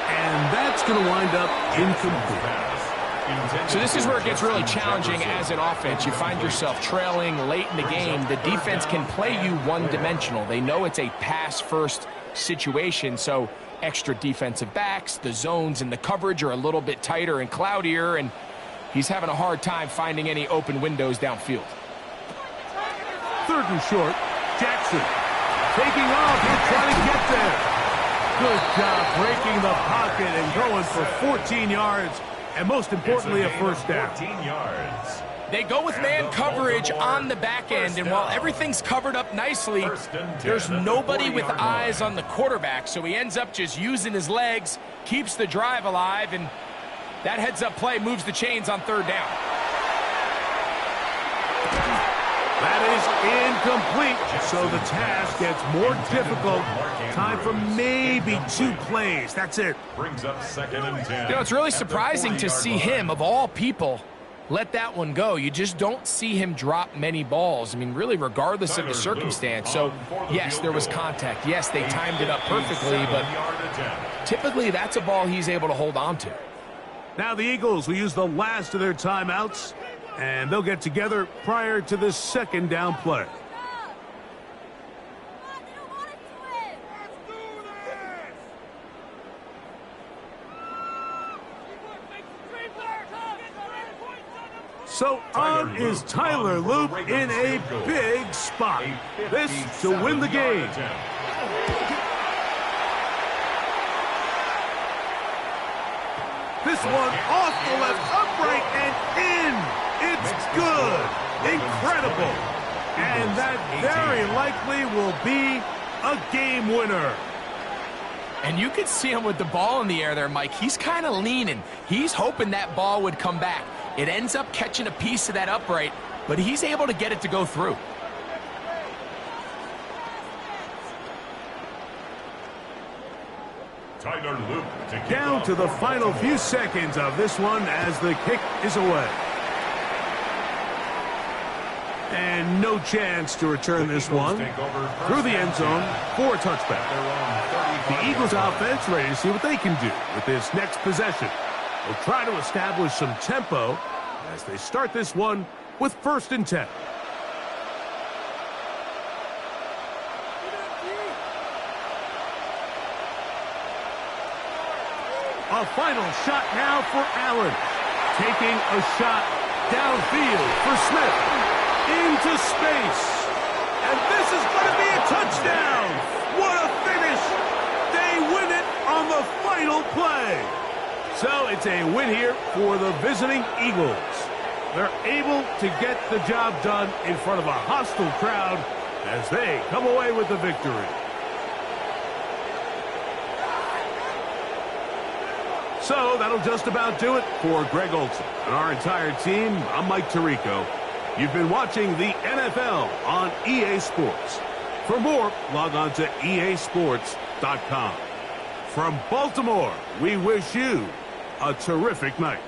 And that's going to wind up incomplete. So this is where it gets really challenging as an offense. You find yourself trailing late in the game. The defense can play you one-dimensional. They know it's a pass-first situation, so extra defensive backs, the zones and the coverage are a little bit tighter and cloudier, and he's having a hard time finding any open windows downfield. 3rd and short, Jackson taking off. He'll try to get there. Good job breaking the pocket and going for 14 yards, and most importantly, a first down. 14 yards. They go with man coverage on the back end, and while everything's covered up nicely, there's nobody with eyes on the quarterback, so he ends up just using his legs, keeps the drive alive, and that heads-up play moves the chains on 3rd down. That is incomplete, so the task gets more difficult. Time for maybe 2 plays. That's it. Brings up 2nd and 10. You know, it's really surprising to see him, of all people, let that one go. You just don't see him drop many balls. I mean, really, regardless of the circumstance. So, yes, there was contact. Yes, they timed it up perfectly, but typically that's a ball he's able to hold on to. Now the Eagles will use the last of their timeouts, and they'll get together prior to this 2nd down play. So on is Tyler Loop in a big spot. This to win the game. This one off the left upright and in. It's good. Incredible. And that very likely will be a game winner. And you could see him with the ball in the air there, Mike. He's kind of leaning. He's hoping that ball would come back. It ends up catching a piece of that upright, but he's able to get it to go through. Tyler Loop down to the final few seconds of this one as the kick is away. And no chance to return this one through the end zone for a touchback. The Eagles offense ready to see what they can do with this next possession. They'll try to establish some tempo as they start this one with 1st and 10. A final shot now for Allen. Taking a shot downfield for Smith. Into space. And this is going to be a touchdown. What a finish. They win it on the final play. So it's a win here for the visiting Eagles. They're able to get the job done in front of a hostile crowd as they come away with the victory. So that'll just about do it for Greg Olsen and our entire team. I'm Mike Tirico. You've been watching the NFL on EA Sports. For more, log on to easports.com. From Baltimore, we wish you a terrific night.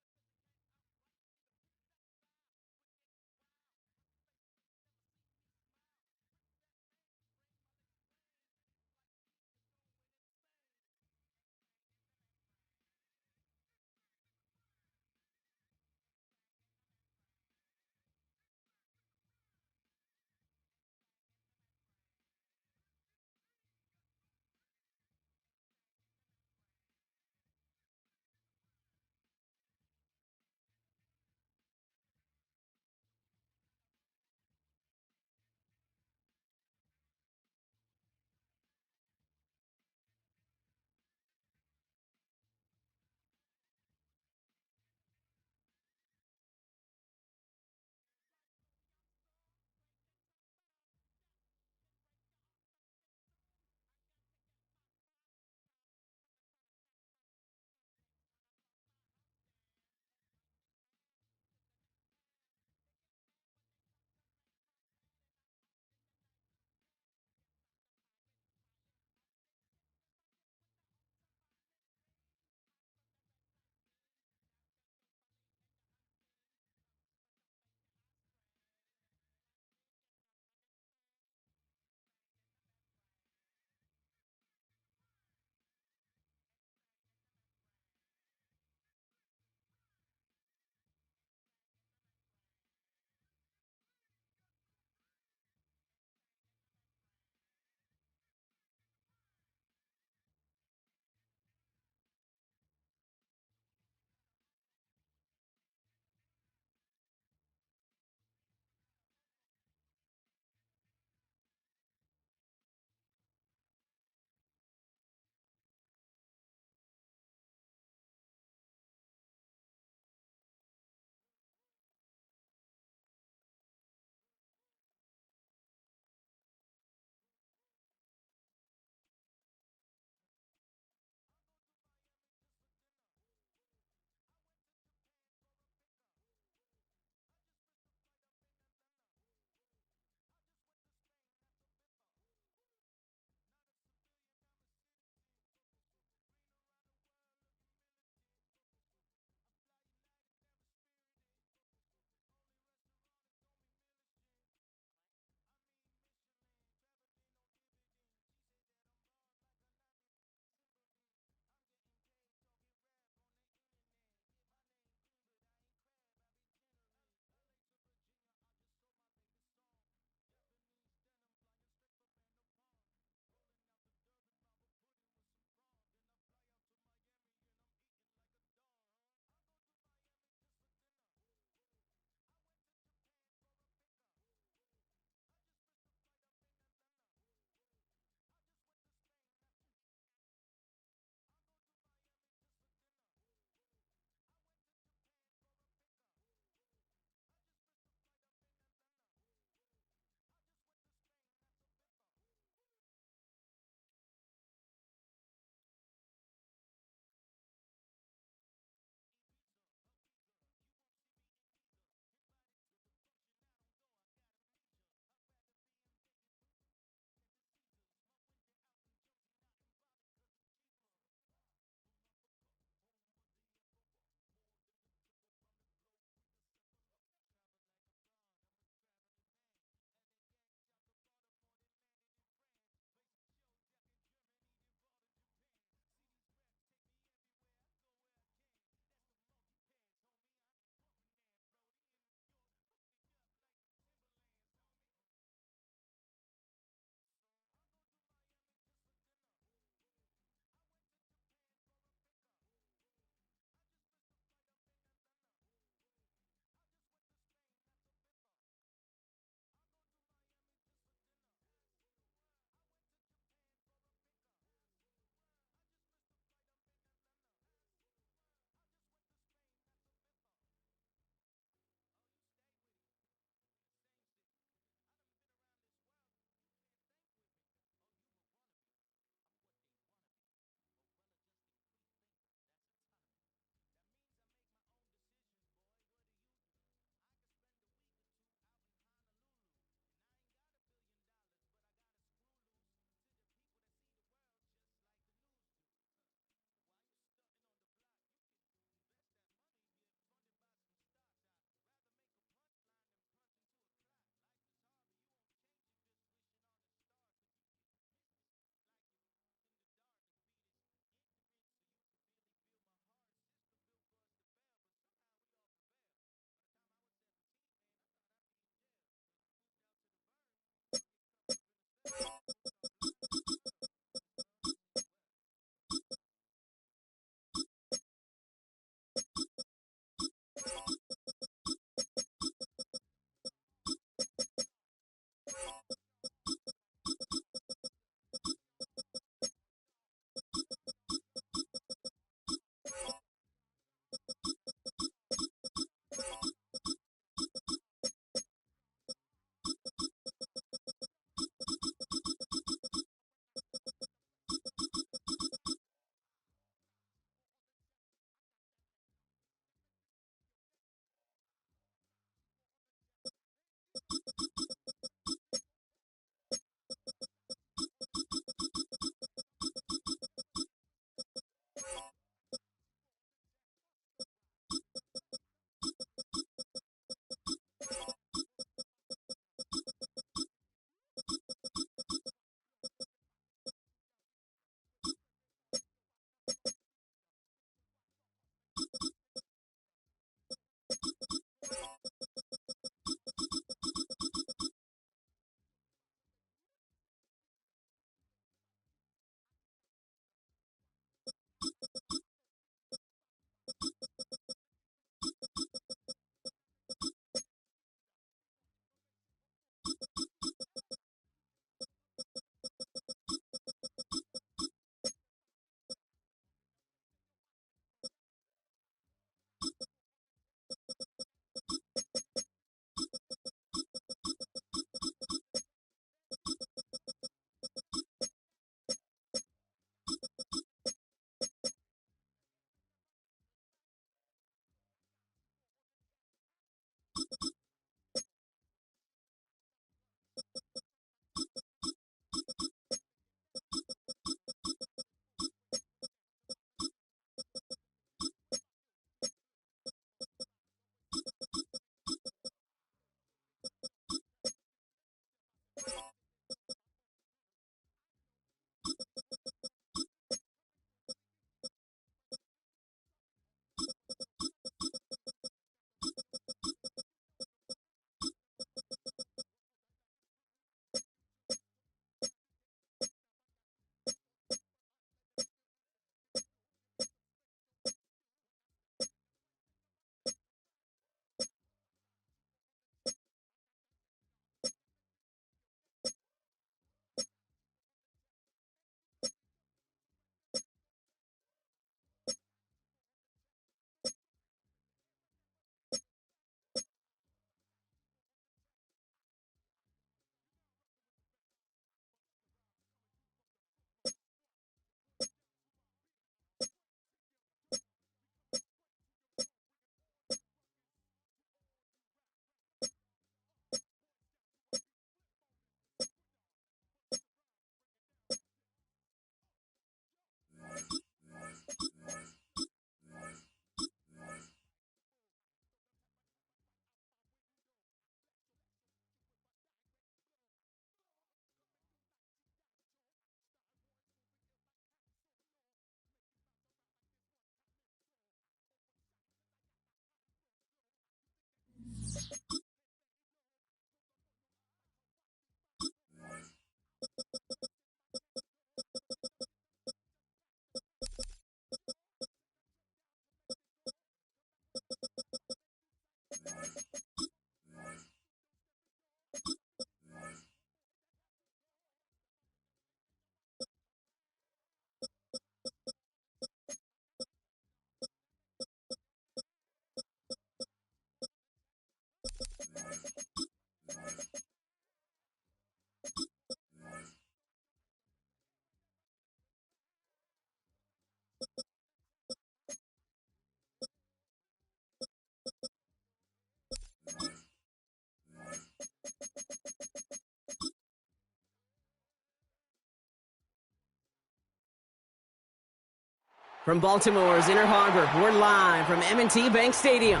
From Baltimore's Inner Harbor, we're live from M&T Bank Stadium.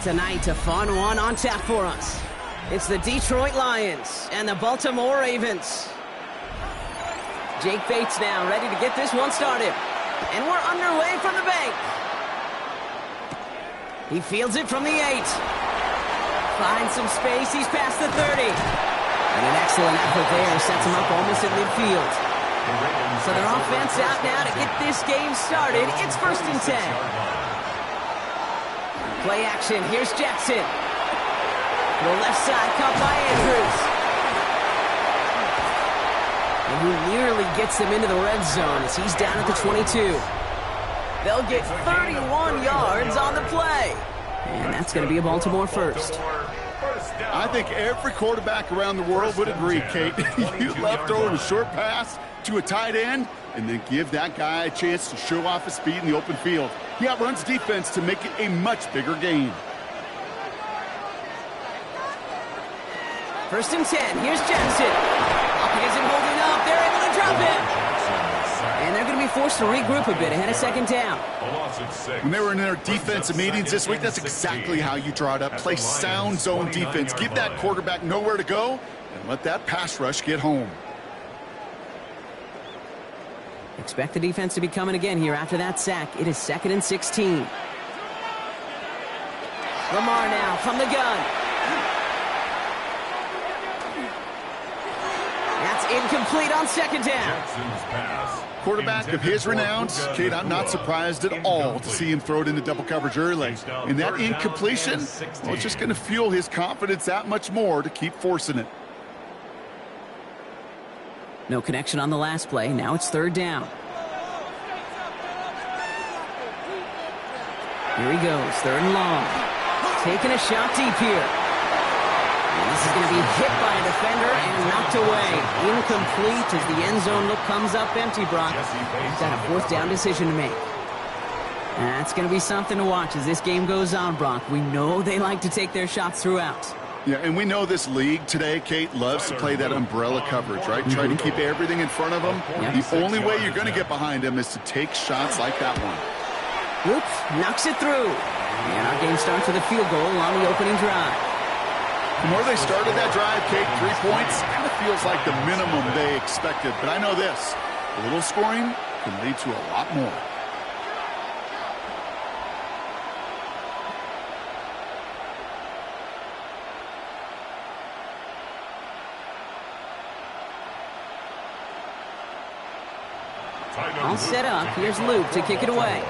Tonight, a fun one on tap for us. It's the Detroit Lions and the Baltimore Ravens. Jake Bates now ready to get this one started. And we're underway from the bank. He fields it from the 8. Finds some space. He's past the 30. And an excellent effort there sets him up almost at midfield. So their offense out now to get this game started. It's 1st and 10. Play action. Here's Jackson. To the left side, caught by Andrews. And he nearly gets them into the red zone as he's down at the 22. They'll get 31 yards on the play. And that's going to be a Baltimore first. I think every quarterback around the world would agree, Kate. You love throwing a short pass to a tight end and then give that guy a chance to show off his speed in the open field. He outruns defense to make it a much bigger game. First and 10. Here's Jensen. Pocket isn't holding up. They're able to drop it. And they're going to be forced to regroup a bit ahead of second down. When they were in their defensive meetings this week, that's exactly how you draw it up. Play sound zone defense. Give that quarterback nowhere to go and let that pass rush get home. Expect the defense to be coming again here after that sack. It is 2nd and 16. Lamar now from the gun. That's incomplete on second down. Quarterback of his renown, Kate, I'm not surprised at all to see him throw it into double coverage early. And that incompletion, well, it's just going to fuel his confidence that much more to keep forcing it. No connection on the last play. Now it's 3rd down. Here he goes, 3rd and long. Taking a shot deep here. And this is going to be hit by a defender and knocked away. Incomplete as the end zone look comes up empty, Brock. He's got a 4th down decision to make. That's going to be something to watch as this game goes on, Brock. We know they like to take their shots throughout. Yeah, and we know this league today, Kate, loves to play that umbrella coverage, right? Try to keep everything in front of them. Yep. The only way you're going to get behind them is to take shots like that one. Oops, knocks it through. And our game starts with a field goal on the opening drive. From where they started that drive, Kate, 3 points, kind of feels like the minimum they expected. But I know this, a little scoring can lead to a lot more. All set up. Here's Luke to kick it away.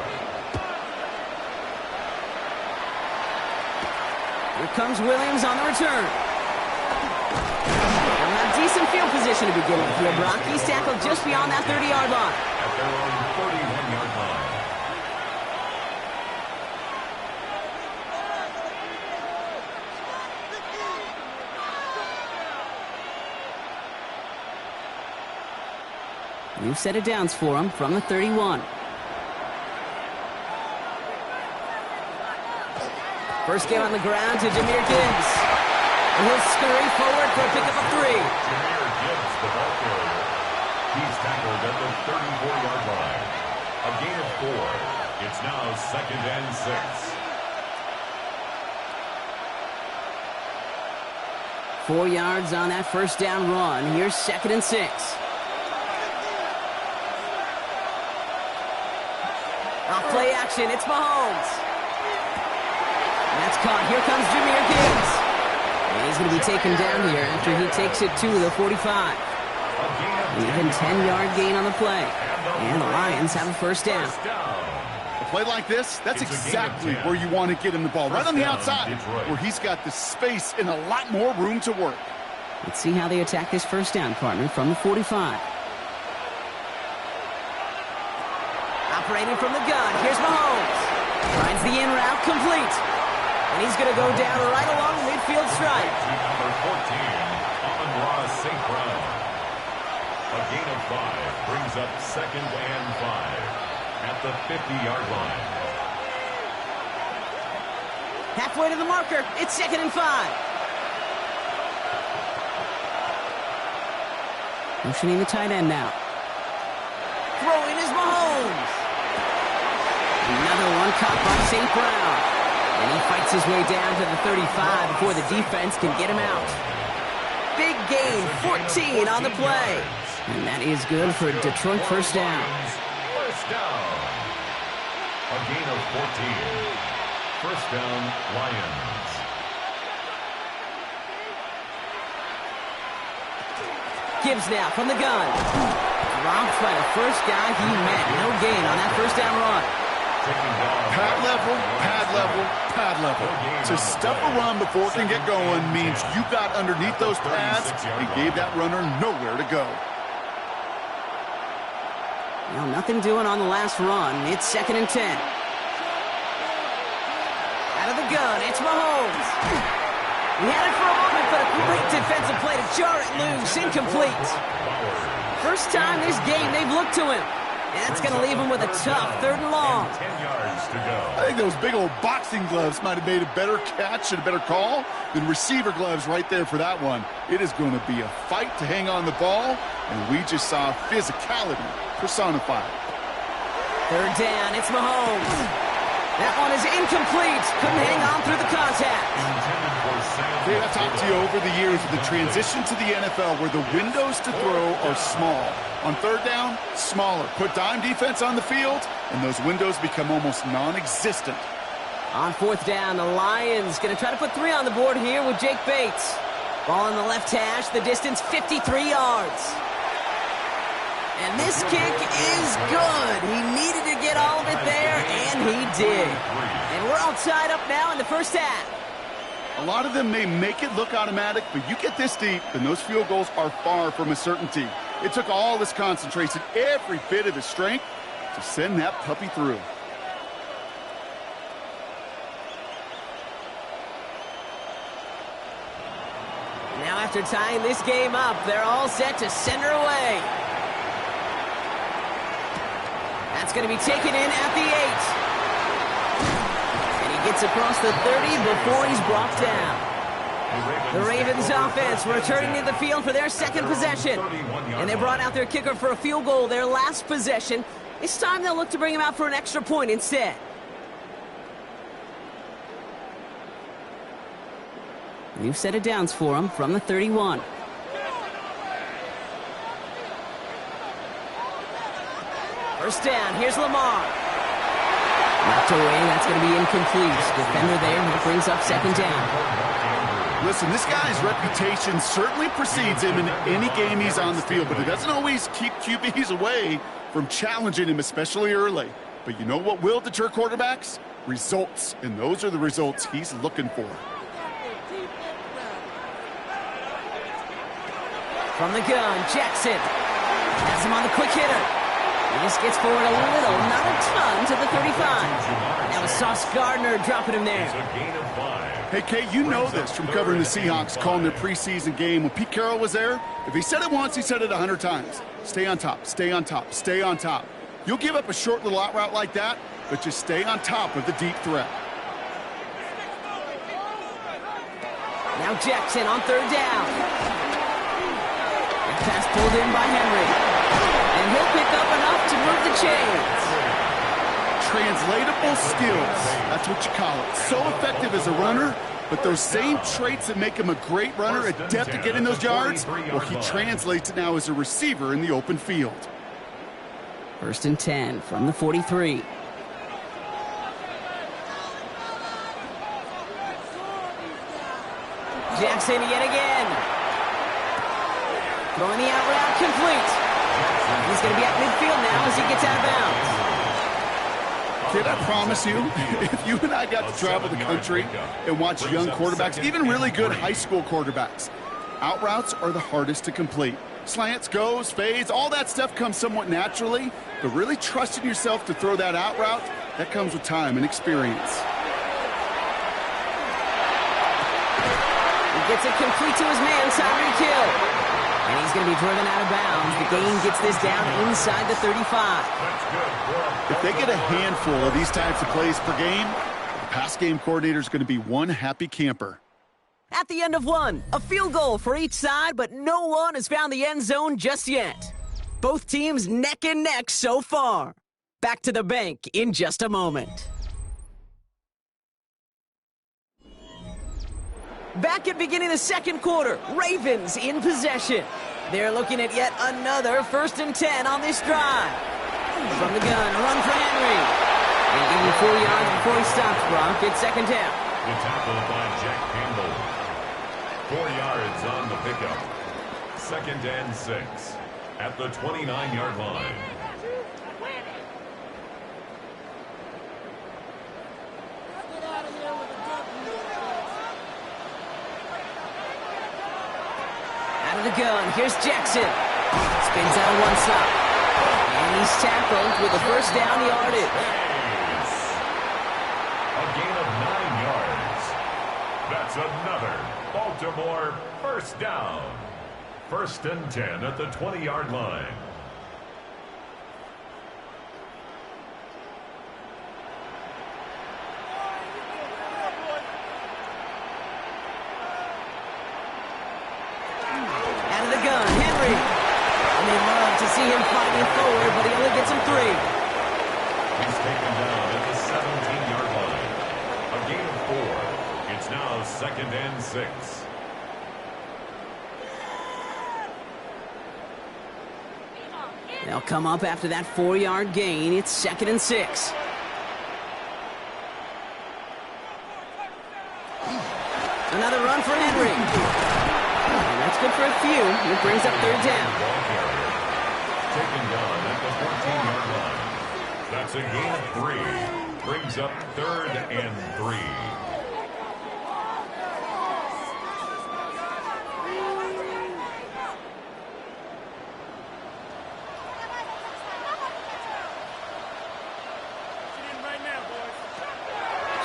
Here comes Williams on the return. They'll have decent field position to begin with here, Brock. He's tackled just beyond that 30-yard line. At their own 31-yard line. New set of downs for him from the 31. First game on the ground to Jahmyr Gibbs. And he'll scurry forward for a pickup of 3. Jahmyr Gibbs, the ball carrier. He's tackled at the 34-yard line. A gain of 4. It's now 2nd and 6. 4 yards on that first down run. Here's 2nd and 6. Off play action, it's Mahomes. And that's caught. Here comes Jahmyr Gibbs. And he's going to be taken down here after he takes it to the 45. Even 10-yard gain on the play. And the Lions have a first down. A play like this, that's exactly where you want to get him the ball. Right on the outside, where he's got the space and a lot more room to work. Let's see how they attack this first down, partner, from the 45. Operating from the gun, here's Mahomes. Finds the in route, complete. And he's going to go down right along the midfield stripe. Number 14, Amon-Ra St. Brown. A gain of 5 brings up 2nd and 5 at the 50-yard line. Halfway to the marker, it's 2nd and 5. Motioning the tight end now. Throwing is Mahomes. Another one caught by St. Brown. And he fights his way down to the 35 before the defense can get him out. Big gain, 14 on the play. And that is good for Detroit first down. First down. A gain of 14. First down, Lions. Gibbs now from the gun. Dropped by the first guy he met. No gain on that first down run. Pad level, pad level, pad level. To stop a run before it can get going means you got underneath those pads and gave that runner nowhere to go. Well, nothing doing on the last run. It's 2nd and 10. Out of the gun, it's Mahomes. He had it for a moment, but a great defensive play to jar it loose. Incomplete. First time this game they've looked to him. And that's going to leave him with a tough 3rd and long. 10 yards to go. I think those big old boxing gloves might have made a better catch and a better call than receiver gloves right there for that one. It is going to be a fight to hang on the ball, and we just saw physicality personified. 3rd down, it's Mahomes. That one is incomplete. Couldn't hang on through the contact. Dave, I've talked to you over the years of the transition to the NFL where the windows to throw are small. On 3rd down, smaller. Put dime defense on the field, and those windows become almost non-existent. On 4th down, the Lions going to try to put 3 on the board here with Jake Bates. Ball in the left hash, the distance 53 yards. And this kick is good. He needed to get all of it there, and he did. And we're all tied up now in the first half. A lot of them may make it look automatic, but you get this deep, and those field goals are far from a certainty. It took all his concentration, every bit of his strength, to send that puppy through. Now after tying this game up, they're all set to send her away. That's going to be taken in at the 8. And he gets across the 30 before he's brought down. The Ravens offense returning to the field for their 2nd possession. And they brought out their kicker for a field goal their last possession. This time they'll look to bring him out for an extra point instead. New set of downs for him from the 31. First down, here's Lamar. Knocked away, that's going to be incomplete. Defender there who brings up 2nd down. Listen, this guy's reputation certainly precedes him in any game he's on the field, but it doesn't always keep QBs away from challenging him, especially early. But you know what will deter quarterbacks? Results, and those are the results he's looking for. From the gun, Jackson has him on the quick hitter. He just gets forward a little, not a ton, to the 35. Now it's Sauce Gardner dropping him there. Hey, Kate, you know this from covering the Seahawks, calling their preseason game. When Pete Carroll was there, if he said it once, he said it 100 times. Stay on top, stay on top, stay on top. You'll give up a short little out route like that, but just stay on top of the deep threat. Now Jackson on 3rd down. And pass pulled in by Henry. And he'll pick up enough to move the chains. Translatable skills, that's what you call it. So effective as a runner, but those same traits that make him a great runner, adept at getting those yards, well, he translates it now as a receiver in the open field. 1st and 10 from the 43. Jackson yet again. Throwing the out route complete. He's going to be at midfield now as he gets out of bounds. Kid, I promise you, if you and I got to travel the country and watch young quarterbacks, even really good high school quarterbacks, out routes are the hardest to complete. Slants, goes, fades, all that stuff comes somewhat naturally, but really trusting yourself to throw that out route, that comes with time and experience. He gets it complete to his man, Tyreek Hill. And he's going to be driven out of bounds. The gain gets this down inside the 35. If they get a handful of these types of plays per game, the pass game coordinator is going to be one happy camper. At the end of one, a field goal for each side, but no one has found the end zone just yet. Both teams neck and neck so far. Back to the bank in just a moment. Back at beginning the 2nd quarter, Ravens in possession. They're looking at yet another 1st and 10 on this drive. From the gun, a run for Henry. And give him 4 yards before he stops, Brock. It's 2nd down. The tackle by Jack Campbell. 4 yards on the pickup. 2nd and 6 at the 29-yard line. Out of the gun, here's Jackson. Spins out of one side. And he's tackled with a 1st down yardage. A gain of 9 yards. That's another Baltimore 1st down. 1st and 10 at the 20-yard line. see him fighting forward, but he only gets him 3. He's taken down at the 17-yard line. A gain of 4. It's now 2nd and 6. They'll come up after that 4-yard gain. It's 2nd and 6. Another run for Henry. And that's good for a few. It brings up 3rd down. Taken down at the 14-yard line. That's a gain of 3. Brings up 3rd and 3.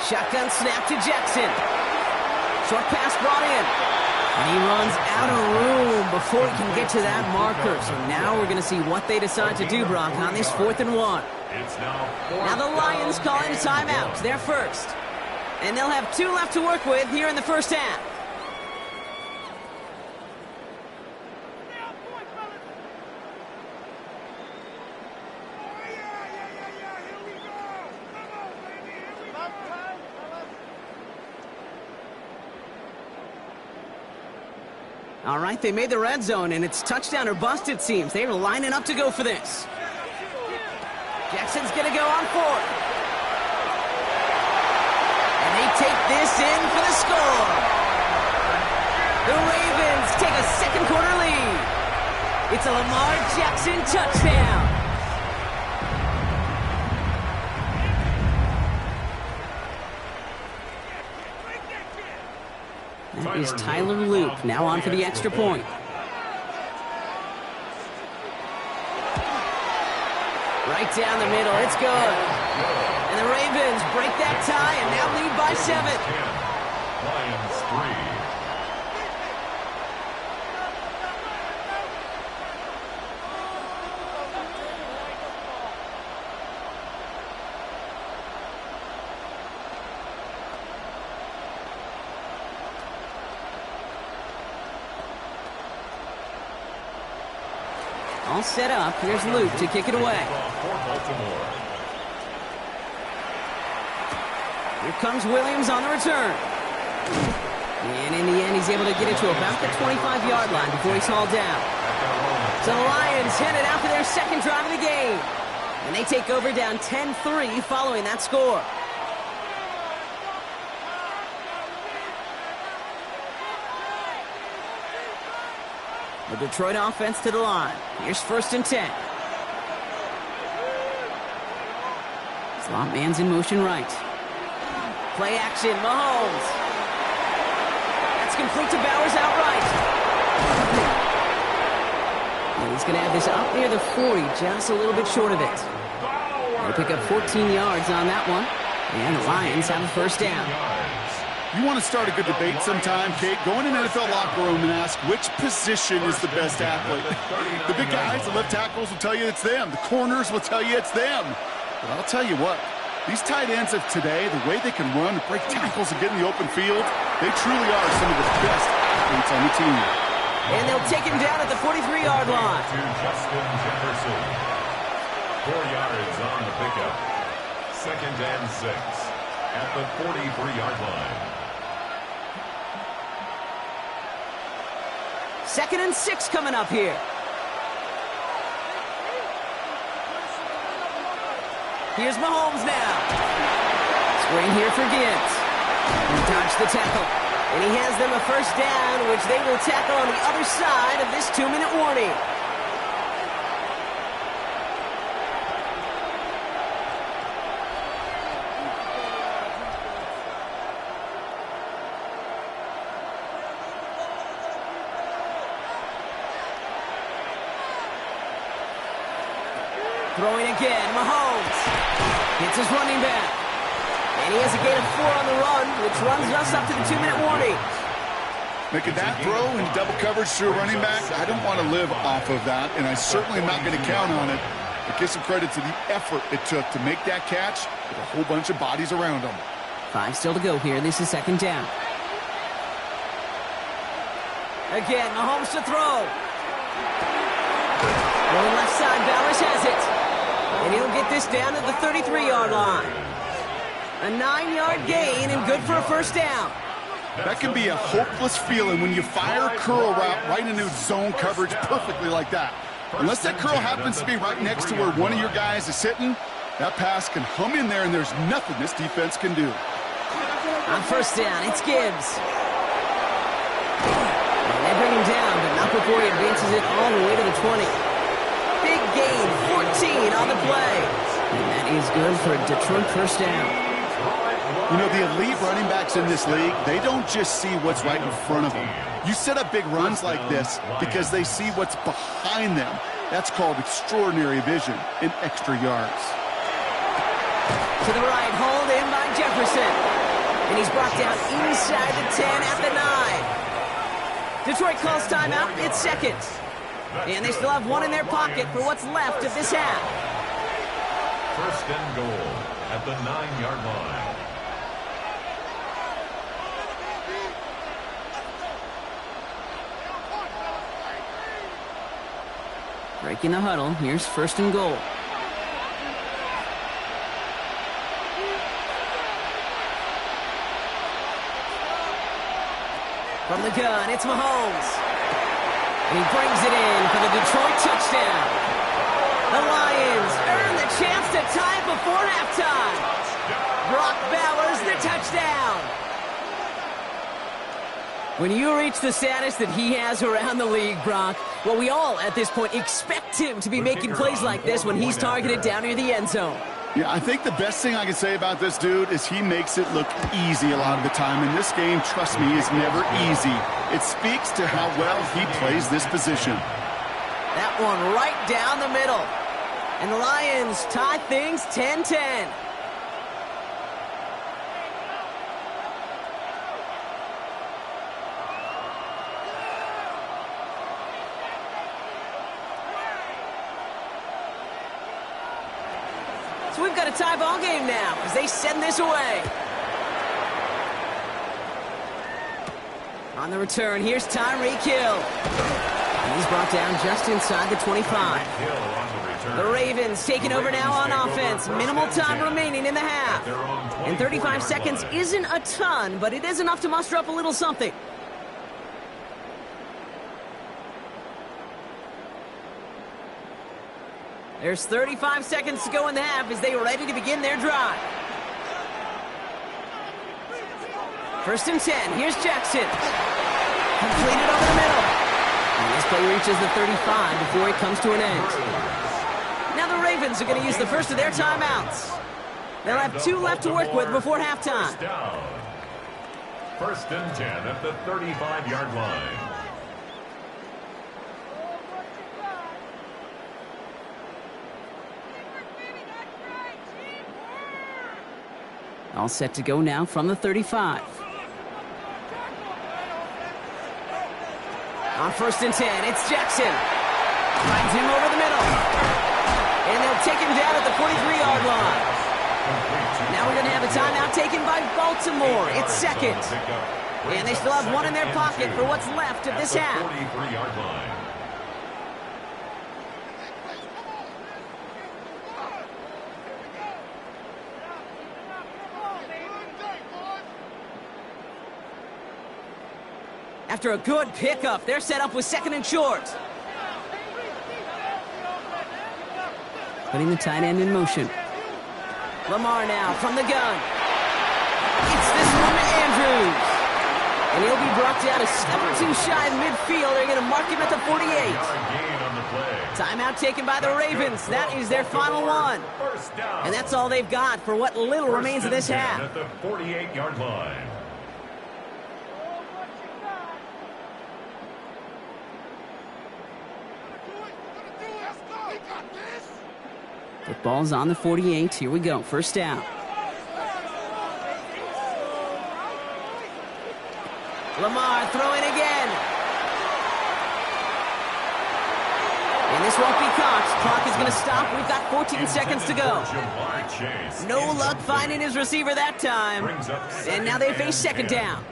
Shotgun snap to Jackson. Short pass brought in. And he runs out of room before he can get to that marker. So now we're going to see what they decide to do, Brock, on this 4th and 1. Now the Lions calling a timeout. They're first. And they'll have 2 left to work with here in the first half. All right, they made the red zone, and it's touchdown or bust, it seems. They are lining up to go for this. Jackson's going to go on 4th. And they take this in for the score. The Ravens take a second-quarter lead. It's a Lamar Jackson touchdown. That is Tyler Luke, now on for the extra point. Right down the middle, it's good. And the Ravens break that tie and now lead by 7. Lions 3. All set up. Here's Luke to kick it away. Here comes Williams on the return. And in the end, he's able to get it to about the 25-yard line before he's hauled down. So the Lions headed out for their second drive of the game. And they take over down 10-3 following that score. The Detroit offense to the line. Here's 1st and 10. Slot man's in motion right. Play action, Mahomes. That's complete to Bowers outright. And he's going to have this up near the 40, just a little bit short of it. They pick up 14 yards on that one. And the Lions have a first down. You want to start a good debate sometime, Kate? Go in an NFL locker room and ask which position is the best athlete. The big guys, the left tackles will tell you it's them. The corners will tell you it's them. But I'll tell you what, these tight ends of today, the way they can run, break tackles, and get in the open field, they truly are some of the best athletes on the team. And they'll take him down at the 43-yard line. To Justin Jefferson. 4 yards on the pickup. 2nd and 6 at the 43-yard line. 2nd and 6 coming up here. Here's Mahomes now. Screen here for Gibbs. He dodged the tackle. And he has them a first down, which they will tackle on the other side of this 2-minute warning. Throwing again, Mahomes. Hits his running back. And he has a gain of 4 on the run, which runs us up to the 2-minute warning. Making that throw in double coverage to a running back, I don't want to live off of that, and I certainly am not going to count on it. But give some credit to the effort it took to make that catch with a whole bunch of bodies around him. 5 still to go here. This is 2nd down. Again, Mahomes to throw. Going left side, Bowers has it. And he'll get this down at the 33-yard line. A 9-yard gain and good for a first down. That can be a hopeless feeling when you fire a curl route right into zone coverage perfectly like that. Unless that curl happens to be right next to where one of your guys is sitting, that pass can hum in there and there's nothing this defense can do. On first down, it's Gibbs. And they bring him down, but not before he advances it all the way to the 20. Big gain, 14 on the play. And that is good for a Detroit first down. You know, the elite running backs in this league, they don't just see what's right in front of them. You set up big runs like this because they see what's behind them. That's called extraordinary vision and extra yards. To the right, hold in by Jefferson. And he's brought down inside the 10 at the 9. Detroit calls timeout mid-second. And they still have one in their pocket for what's left of this half. First and goal at the 9-yard line. Breaking the huddle, here's first and goal. From the gun, it's Mahomes. And he brings it in for the Detroit touchdown. The Lions earn the chance to tie it before halftime. Brock Bowers, the touchdown. When you reach the status that he has around the league, Brock, well, we all at this point expect him to be making plays like this when he's targeted down near the end zone. Yeah, I think the best thing I can say about this dude is he makes it look easy a lot of the time. And this game, trust me, is never easy. It speaks to how well he plays this position. That one right down the middle. And the Lions tie things 10-10. So we've got a tie ball game now as they send this away. On the return, here's Tyreek Hill. And he's brought down just inside the 25. The Ravens taking over now on offense. Minimal time remaining in the half. And 35 seconds isn't a ton, but it is enough to muster up a little something. There's 35 seconds to go in the half as they are ready to begin their drive. First and 10. Here's Jackson. Completed over the middle. And this play reaches the 35 before it comes to an end. Now the Ravens are going to use the first of their timeouts. They'll have 2 left to work with before halftime. First and 10 at the 35-yard line. All set to go now from the 35. On first and 10, it's Jackson. Finds him over the middle. And they'll take him down at the 43-yard line. Now we're going to have a timeout taken by Baltimore. It's second. And they still have one in their pocket for what's left of this half. 43-yard line. After a good pickup, they're set up with second and short. Putting the tight end in motion. Lamar now from the gun. It's this one to Andrews. And he'll be brought down a step or two shy of midfield. They're going to mark him at the 48. Timeout taken by the Ravens. That is their final one. And that's all they've got for what little remains of this half. At the 48-yard line. Football's on the 48. Here we go. First down. Lamar throwing again. And this won't be caught. Clock is going to stop. We've got 14 seconds to go. No luck finding his receiver that time. And now they face second down.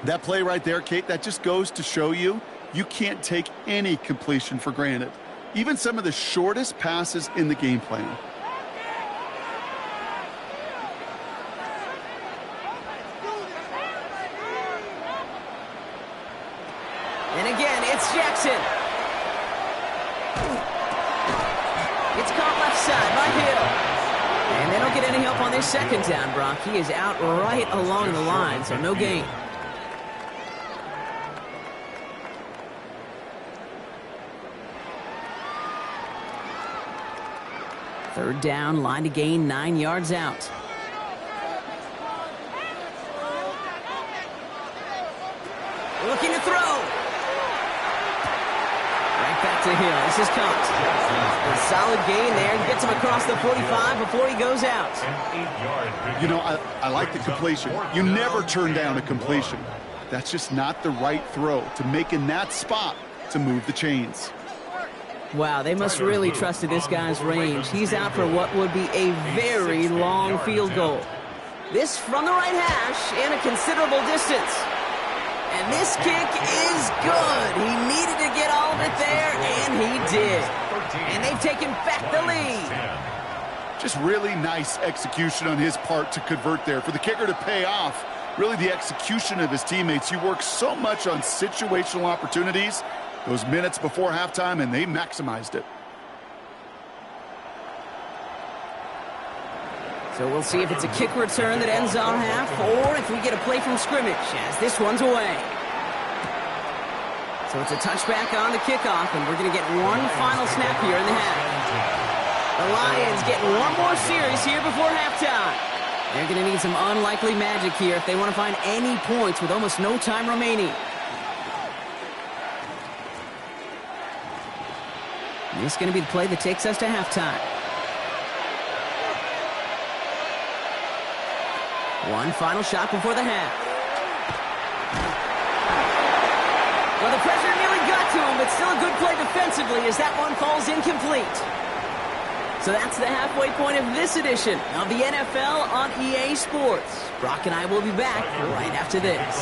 That play right there, Kate, that just goes to show you, you can't take any completion for granted. even some of the shortest passes in the game plan. And again, it's Jackson. It's caught left side by Hill. And they don't get any help on their second down, Brock. He is out right along the line, so no gain. Third down, line to gain, 9 yards out. Looking to throw. Right back to Hill. This is caught. A solid gain there. Gets him across the 45 before he goes out. You know, I like the completion. You never turn down a completion. That's just not the right throw to make in that spot to move the chains. Wow, they must really trusted this guy's range. He's out for what would be a very long field goal. This from the right hash and a considerable distance. And this kick is good. He needed to get all of it there, and he did. And they've taken back the lead. Just really nice execution on his part to convert there. For the kicker to pay off, really the execution of his teammates. He works so much on situational opportunities those minutes before halftime, and they maximized it. So we'll see if it's a kick return that ends our half, or if we get a play from scrimmage, as this one's away. So it's a touchback on the kickoff, and we're going to get one final snap here in the half. The Lions getting one more series here before halftime. They're going to need some unlikely magic here if they want to find any points with almost no time remaining. This is going to be the play that takes us to halftime. One final shot before the half. Well, the pressure nearly got to him, but still a good play defensively as that one falls incomplete. So that's the halfway point of this edition of the NFL on EA Sports. Brock and I will be back right after this.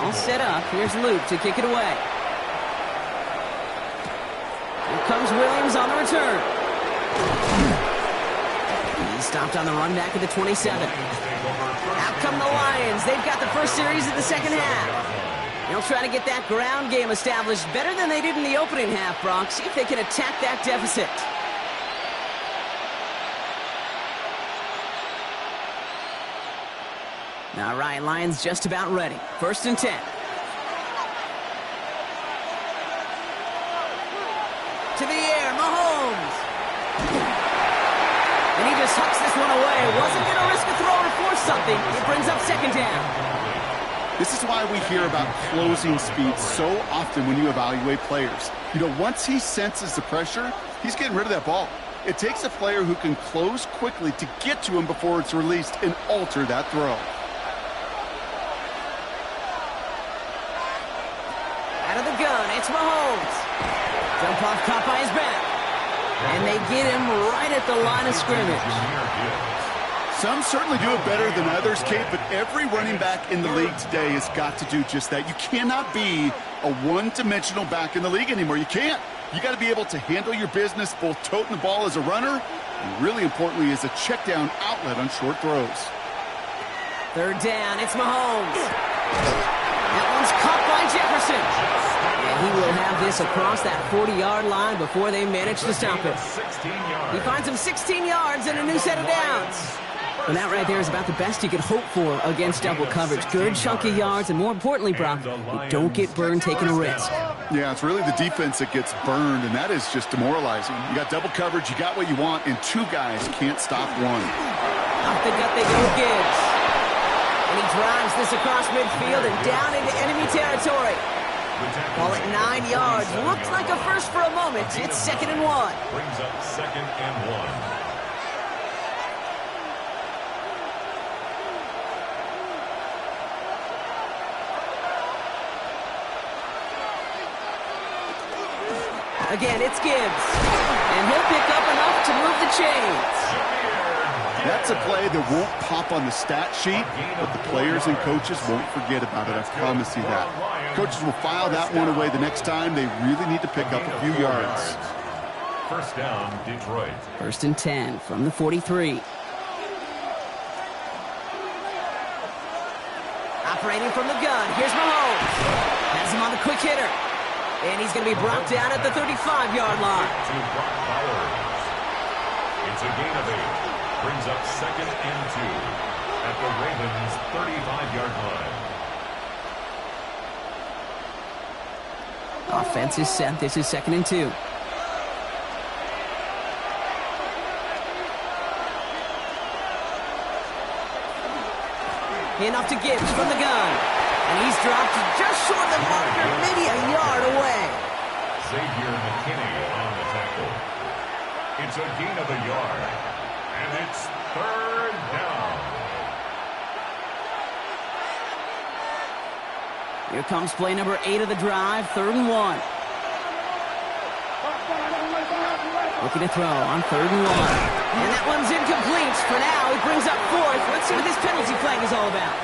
All set up. Here's Luke to kick it away. Here comes Williams on the return. He stopped on the run back at the 27. Out come the Lions. They've got the first series of the second half. They'll try to get that ground game established better than they did in the opening half, Brock. See if they can attack that deficit. All right, Lions just about ready. 1st and 10. To the air, Mahomes. And he just hucks this one away. Wasn't going to risk a throw or force something. It brings up 2nd down. This is why we hear about closing speed so often when you evaluate players. You know, once he senses the pressure, he's getting rid of that ball. It takes a player who can close quickly to get to him before it's released and alter that throw. Out of the gun, it's Mahomes. Jump off caught by his back. And they get him right at the line of scrimmage. Some certainly do it better than others, Kate, but every running back in the league today has got to do just that. You cannot be a one-dimensional back in the league anymore. You can't. You got to be able to handle your business, both toting the ball as a runner, and really importantly, as a check-down outlet on short throws. 3rd down, it's Mahomes. That one's caught by Jefferson. And he will have this across that 40-yard line before they manage to stop it. He finds him 16 yards and a new set of downs. And that right there is about the best you could hope for against double coverage. Good chunky yards, and more importantly, Brock, you don't get burned taking a risk. Yeah, it's really the defense that gets burned, and that is just demoralizing. You got double coverage, you got what you want, and 2 guys can't stop one. Off the gut they go, Gibbs. And he drives this across midfield and down into enemy territory. Ball at 9 yards. Looked like a first for a moment. It's 2nd and 1. Brings up 2nd and 1. Again, it's Gibbs. And he'll pick up enough to move the chains. That's a play that won't pop on the stat sheet, but the players and coaches won't forget about it. I promise you that. Coaches will file that one away the next time. They really need to pick up a few yards. First down, Detroit. 1st and 10 from the 43. Operating from the gun. Here's Mahomes. Has him on the quick hitter. And he's going to be brought down at the 35-yard line. To Brock Bowers. It's a gain of 8. Brings up 2nd and 2 at the Ravens' 35-yard line. Offense is set. This is 2nd and 2. Handoff to Gibbs from the gun. And he's dropped just short of the marker, maybe a yard away. Xavier McKinney on the tackle. It's a gain of a yard. And it's 3rd down. Here comes play number 8 of the drive, 3rd and 1. Looking to throw on 3rd and 1. And that one's incomplete. For now, he brings up 4th. Let's see what this penalty flag is all about.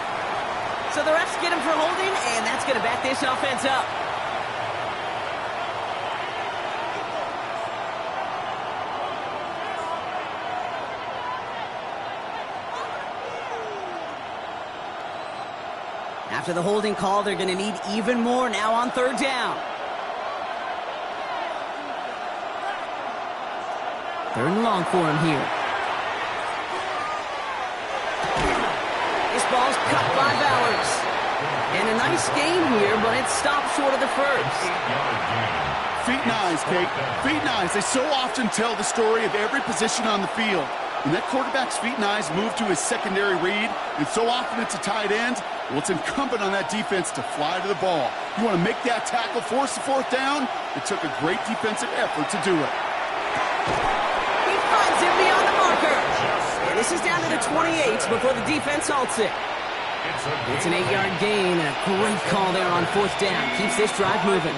So the refs get him for holding, and that's going to back this offense up. After the holding call, they're going to need even more now on 3rd down. 3rd and long for him here. This ball's cut by Bowers. And a nice gain here, but it stopped short of the first. Feet and eyes, Kate. Feet and eyes. They so often tell the story of every position on the field. When that quarterback's feet and eyes move to his secondary read, and so often it's a tight end, well, it's incumbent on that defense to fly to the ball. You want to make that tackle, force the 4th down? It took a great defensive effort to do it. He finds him beyond the marker. And this is down to the 28 before the defense halts it. It's an 8-yard gain, and a great call there on 4th down. Keeps this drive moving.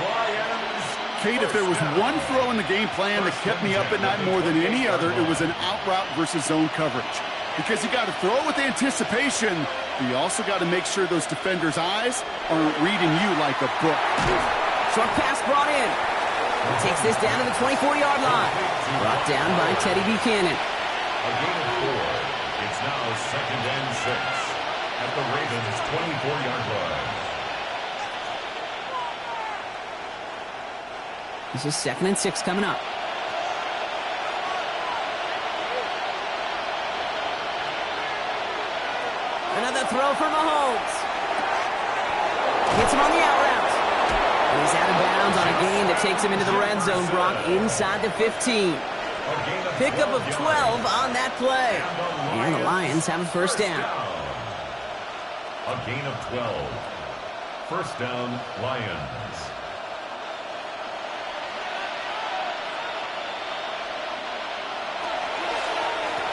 Kate, if there was one throw in the game plan that kept me up at night more than any other, it was an out route versus zone coverage. Because you got to throw with anticipation, but you also got to make sure those defenders' eyes aren't reading you like a book. Short pass brought in. He takes this down to the 24-yard line. Brought down by Teddy Buchanan. A gain of 4. It's now 2nd and 6 at the Ravens' 24-yard line. This is 2nd and 6 coming up. Another throw for Mahomes. Hits him on the out route. And he's out of bounds on a gain that takes him into the red zone, Brock, inside the 15. Pickup of 12 on that play. And the Lions have a 1st down. A gain of 12. 1st down, Lions.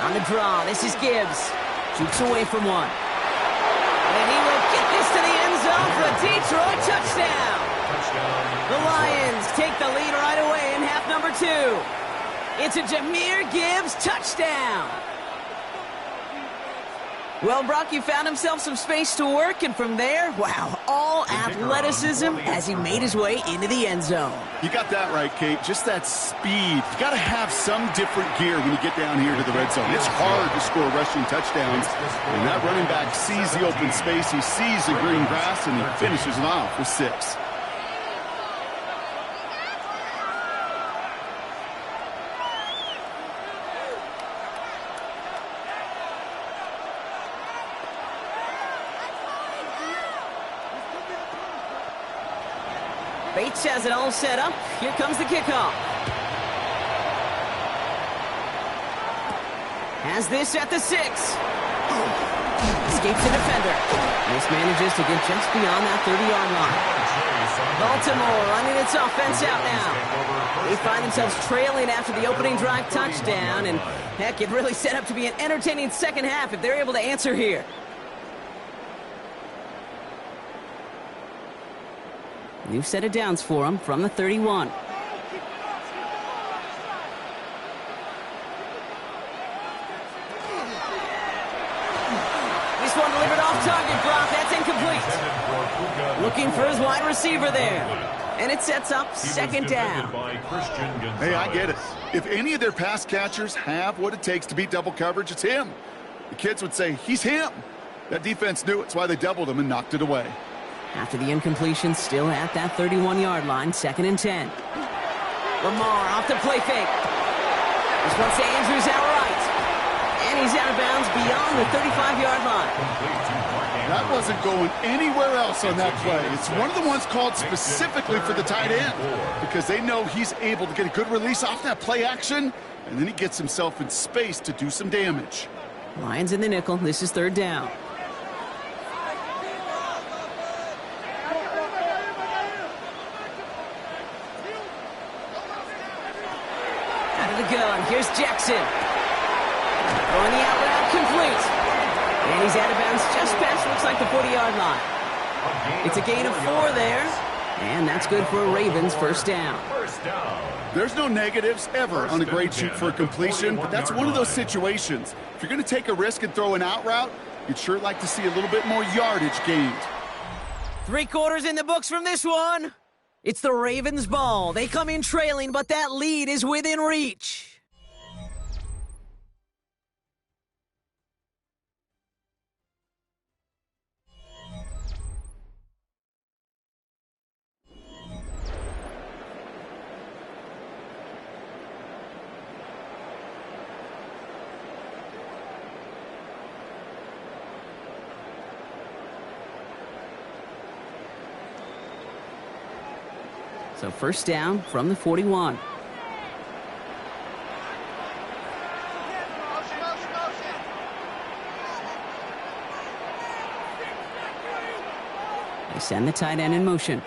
On the draw, this is Gibbs. Shoots away from one. And he will get this to the end zone for a Detroit touchdown. The Lions take the lead right away in half number 2. It's a Jahmyr Gibbs touchdown. Well, Brock, you found himself some space to work, and from there, wow, all athleticism as he made his way into the end zone. You got that right, Kate. Just that speed. You got to have some different gear when you get down here to the red zone. It's hard to score rushing touchdowns. And that running back sees the open space, he sees the green grass, and he finishes it off with 6. Bates has it all set up. Here comes the kickoff. Has this at the 6. Escapes the defender. This manages to get just beyond that 30-yard line. Baltimore running its offense out now. They find themselves trailing after the opening drive touchdown, and heck, it really set up to be an entertaining second half if they're able to answer here. New set of downs for them from the 31. This one delivered off target, Brock. That's incomplete. Looking for his wide receiver there. And it sets up second down. Hey, I get it. If any of their pass catchers have what it takes to beat double coverage, it's him. The kids would say, he's him. That defense knew it's why they doubled him and knocked it away. After the incompletion, still at that 31-yard line, 2nd and 10. Lamar off the play fake. This one's to Andrews outright. And he's out of bounds beyond the 35-yard line. That wasn't going anywhere else on that play. It's one of the ones called specifically for the tight end because they know he's able to get a good release off that play action, and then he gets himself in space to do some damage. Lions in the nickel. This is 3rd down. Out of the gun. Here's Jackson. Throwing the out route complete. And he's out of bounds just past, looks like, the 40-yard line. It's a gain of 4 there. And that's good for a Ravens 1st down. There's no negatives ever on a grade sheet for a completion, but that's one of those situations. If you're going to take a risk and throw an out route, you'd sure like to see a little bit more yardage gained. 3 quarters in the books from this one. It's the Ravens' ball. They come in trailing, but that lead is within reach. So 1st down from the 41. They send the tight end in motion.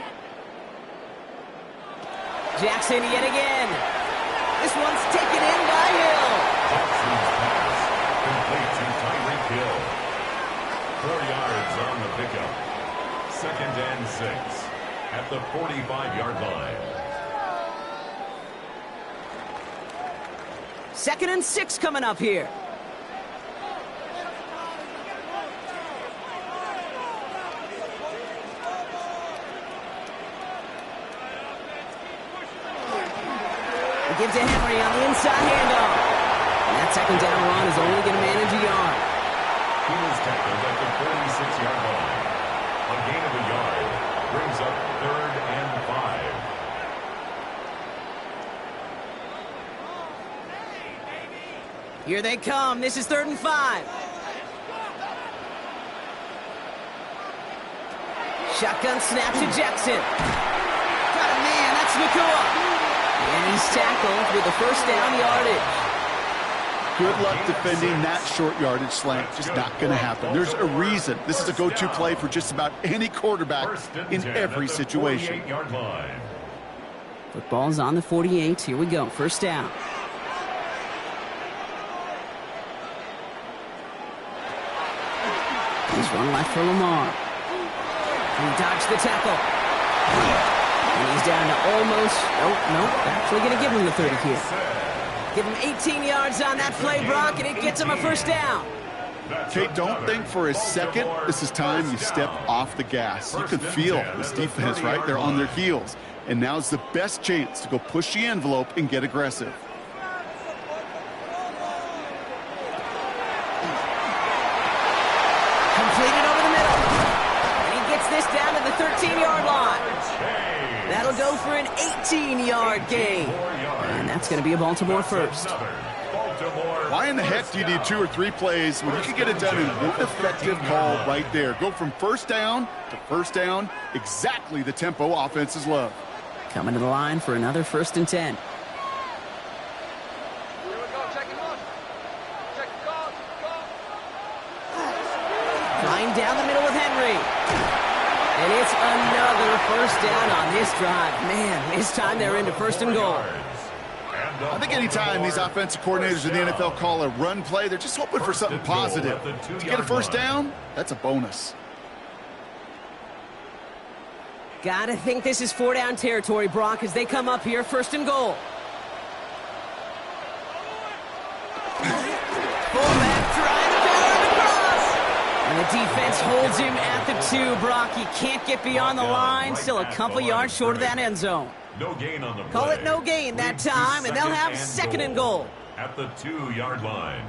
Jackson yet again. This one's taken in by Hill. Jackson's pass complete to Tyreek Hill. 4 yards on the pickup. 2nd and 6. At the 45-yard line. 2nd and 6 coming up here. They give to Henry on the inside handoff. And that 2nd down run is only going to manage a yard. He was tackled at the 46-yard line. A gain of a yard brings up 3rd and 5. Here they come. This is 3rd and 5. Shotgun snap to Jackson. Got a man. That's Nakua. And he's tackled with a 1st down yardage. Good luck defending that short yardage slant. Just not going to happen. There's a reason. This is a go-to play for just about any quarterback in every situation. Football's on the 48. Here we go. 1st down. He's run left for Lamar. He dodged the tackle. And he's down to almost... Nope. Actually going to give him the 30 here. Give him 18 yards on that play, Brock, and it gets him a 1st down. Kate, don't think for a second this is time you step off the gas. You can feel this defense, right? They're on their heels. And now's the best chance to go push the envelope and get aggressive. Completed over the middle. And he gets this down to the 13-yard line. That'll go for an 18-yard gain. And that's going to be a Baltimore 1st. Why in the heck do you need 2 or 3 plays when you can get it done in one effective call right there? Go from 1st down to 1st down, exactly the tempo offenses love. Coming to the line for another 1st and 10. Flying down the middle with Henry. And it's another 1st down on this drive. Man, this time they're into 1st and goal. I think anytime these offensive coordinators in the NFL call a run play, they're just hoping for something positive. To get a 1st down, that's a bonus. Gotta think this is 4-down territory, Brock, as they come up here, 1st and goal. Fullback trying to power across. And the defense holds him at the of 2, Brock. He can't get beyond the line. Still a couple yards short of that end zone. No gain on the play. Call it no gain that time, and they'll have second and goal. At the 2-yard line.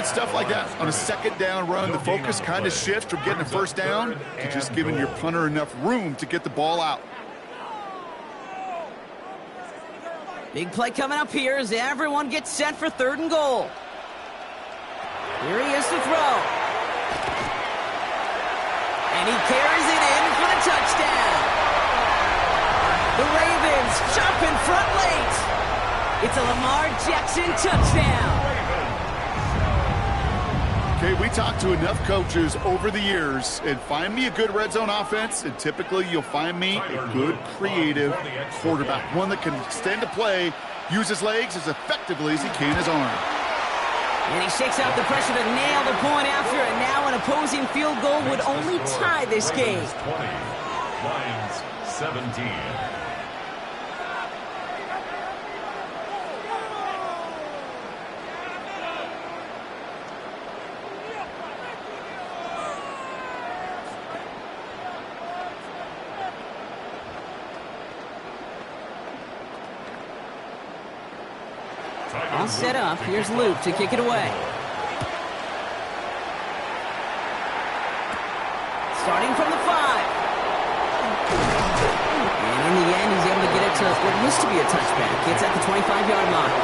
Stuff like that on a second down run, the focus kind of shifts from getting a first down to just giving your punter enough room to get the ball out. Big play coming up here as everyone gets set for 3rd and goal. Here he is to throw. And he carries it in for the touchdown. The Ravens jump in front late. It's a Lamar Jackson touchdown. Okay, we talked to enough coaches over the years, and find me a good red zone offense, and typically you'll find me a good, creative quarterback, one that can extend a play, use his legs as effectively as he can his arm. And he shakes out the pressure to nail the point after, and now an opposing field goal would only tie this game. 20, Lions 17. All set up. Here's Luke to kick it away. Starting from the 5. And in the end, he's able to get it to what used to be a touchback. It's at the 25-yard line.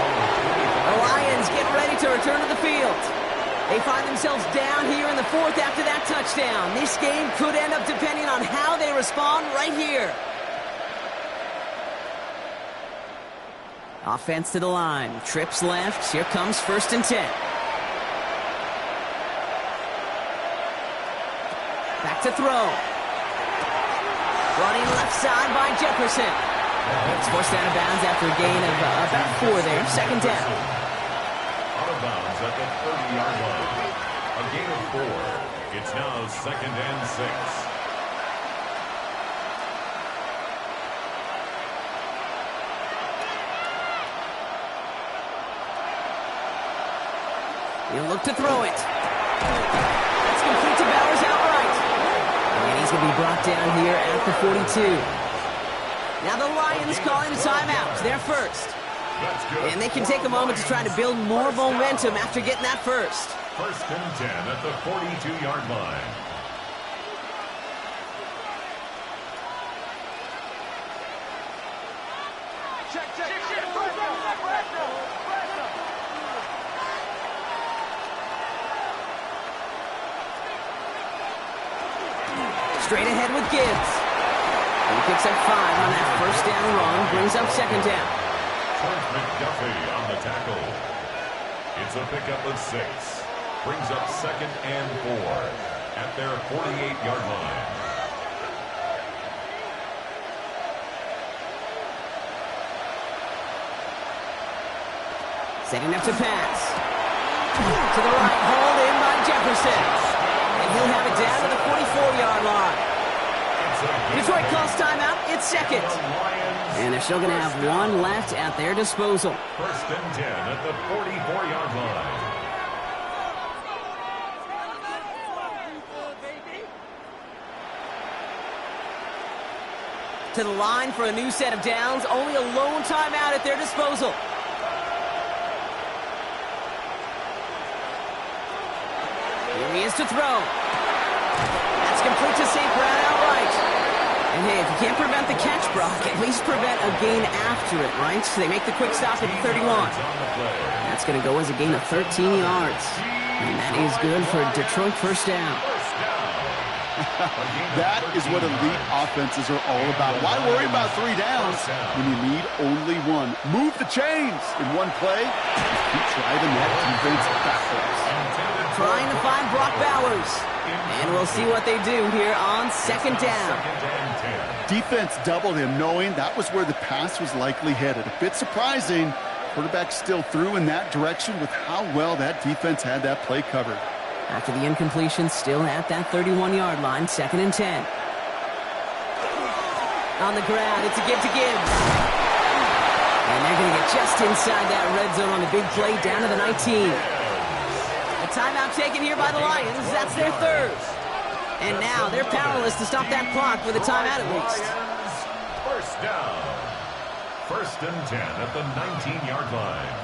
The Lions get ready to return to the field. They find themselves down here in the 4th after that touchdown. This game could end up depending on how they respond right here. Offense to the line. Trips left. Here comes 1st and 10. Back to throw. Running left side by Jefferson. It's forced out of bounds after a gain of about 4 there. 2nd down. Out of bounds at the 30-yard line. A gain of 4. It's now 2nd and 6. He'll look to throw it. That's complete to Bowers outright. And he's going to be brought down here at the 42. Now the Lions calling a timeout. They're first. And they can take a moment to try to build more momentum after getting that first. 1st and 10 at the 42-yard line. Straight ahead with Gibbs. He picks up 5 on that 1st down run, brings up 2nd down. Trent McDuffie on the tackle. It's a pickup of 6. Brings up 2nd and 4 at their 48-yard line. Setting up to pass. To the right, hauled in by Jefferson. And he'll have it down to the 44-yard line. Detroit calls timeout. It's 2nd. And they're still going to have 1 left at their disposal. 1st and 10 at the 44-yard line. To the line for a new set of downs. Only a lone timeout at their disposal. Here he is to throw. That's complete to St. Brown outright. And hey, if you can't prevent the catch, Brock, at least prevent a gain after it, right? So they make the quick stop at the 31. That's going to go as a gain of 13 yards. And that is good for Detroit 1st down. That is what elite offenses are all about. Why worry about 3 downs when you need only 1? Move the chains in one play. Keep driving that defense backwards. Intended to trying to find Brock Bowers. And we'll see what they do here on second down. Defense doubled him, knowing that was where the pass was likely headed. A bit surprising. Quarterback still threw in that direction with how well that defense had that play covered. After the incompletion, still at that 31-yard line, 2nd and 10. On the ground, it's a give to Gibbs. And they're going to get just inside that red zone on the big play down to the 19. A timeout taken here by the Lions. That's their 3rd. And now they're powerless to stop that clock with a timeout at least. First down. 1st and 10 at the 19-yard line.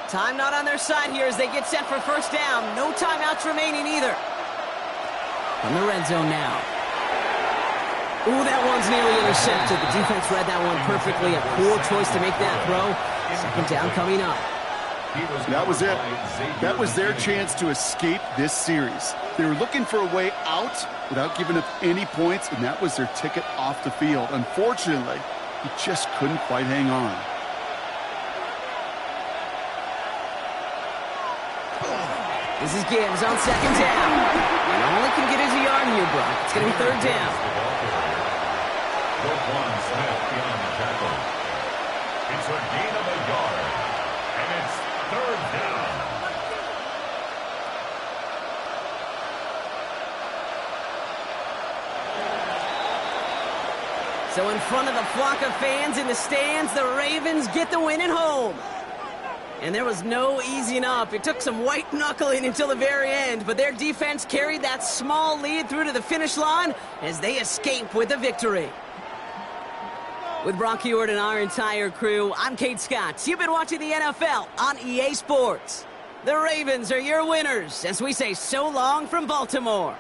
Time not on their side here as they get set for first down. No timeouts remaining either. From the red zone now. Ooh, that one's nearly intercepted. The defense read that one perfectly. A poor choice to make that throw. 2nd down coming up. That was it. That was their chance to escape this series. They were looking for a way out without giving up any points, and that was their ticket off the field. Unfortunately, he just couldn't quite hang on. This is Gibbs on 2nd down. And all he can get is a yard here, Brock. It's going to be 3rd down. Roquan Smith beyond the tackle. It's a gain of a yard. And it's 3rd down. So in front of the flock of fans in the stands, the Ravens get the win at home. And there was no easing up. It took some white knuckling until the very end, but their defense carried that small lead through to the finish line as they escape with the victory. With Brock Huard and our entire crew, I'm Kate Scott. You've been watching the NFL on EA Sports. The Ravens are your winners as we say so long from Baltimore.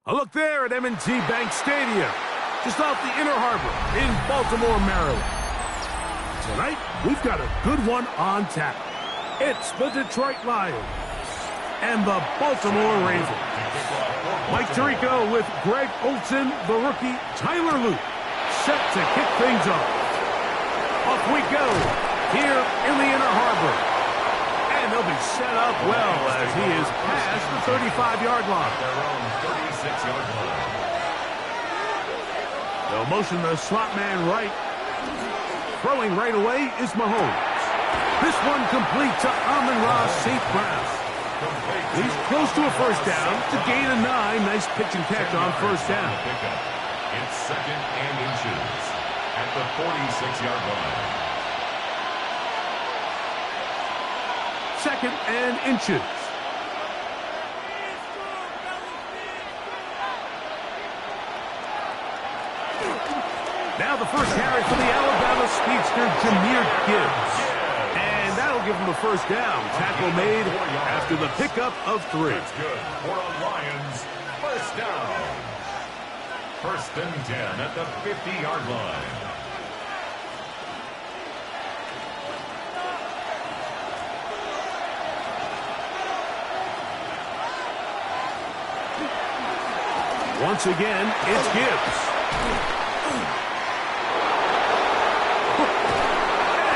A look there at M&T Bank Stadium, just off the Inner Harbor in Baltimore, Maryland. Tonight, we've got a good one on tap. It's the Detroit Lions and the Baltimore Ravens. Mike Tirico with Greg Olsen, the rookie Tyler Luke, set to kick things off. Off we go here in the Inner Harbor. And he'll be set up well as he is past the 35-yard line. Their own 36-yard line. They'll motion the slot man right. Throwing right away is Mahomes. This one complete to Amon-Ra St. Brown. He's close to a first down to gain a 9. Nice pitch and catch on first down. It's second and inches at the 46-yard line. Second and inches. Now the first carry for the Alabama speedster, Jahmyr Gibbs. And that'll give him a first down. Tackle made after the pickup of 3. That's good. For the Lions, first down. First and 10 at the 50-yard line. Once again, it's Gibbs.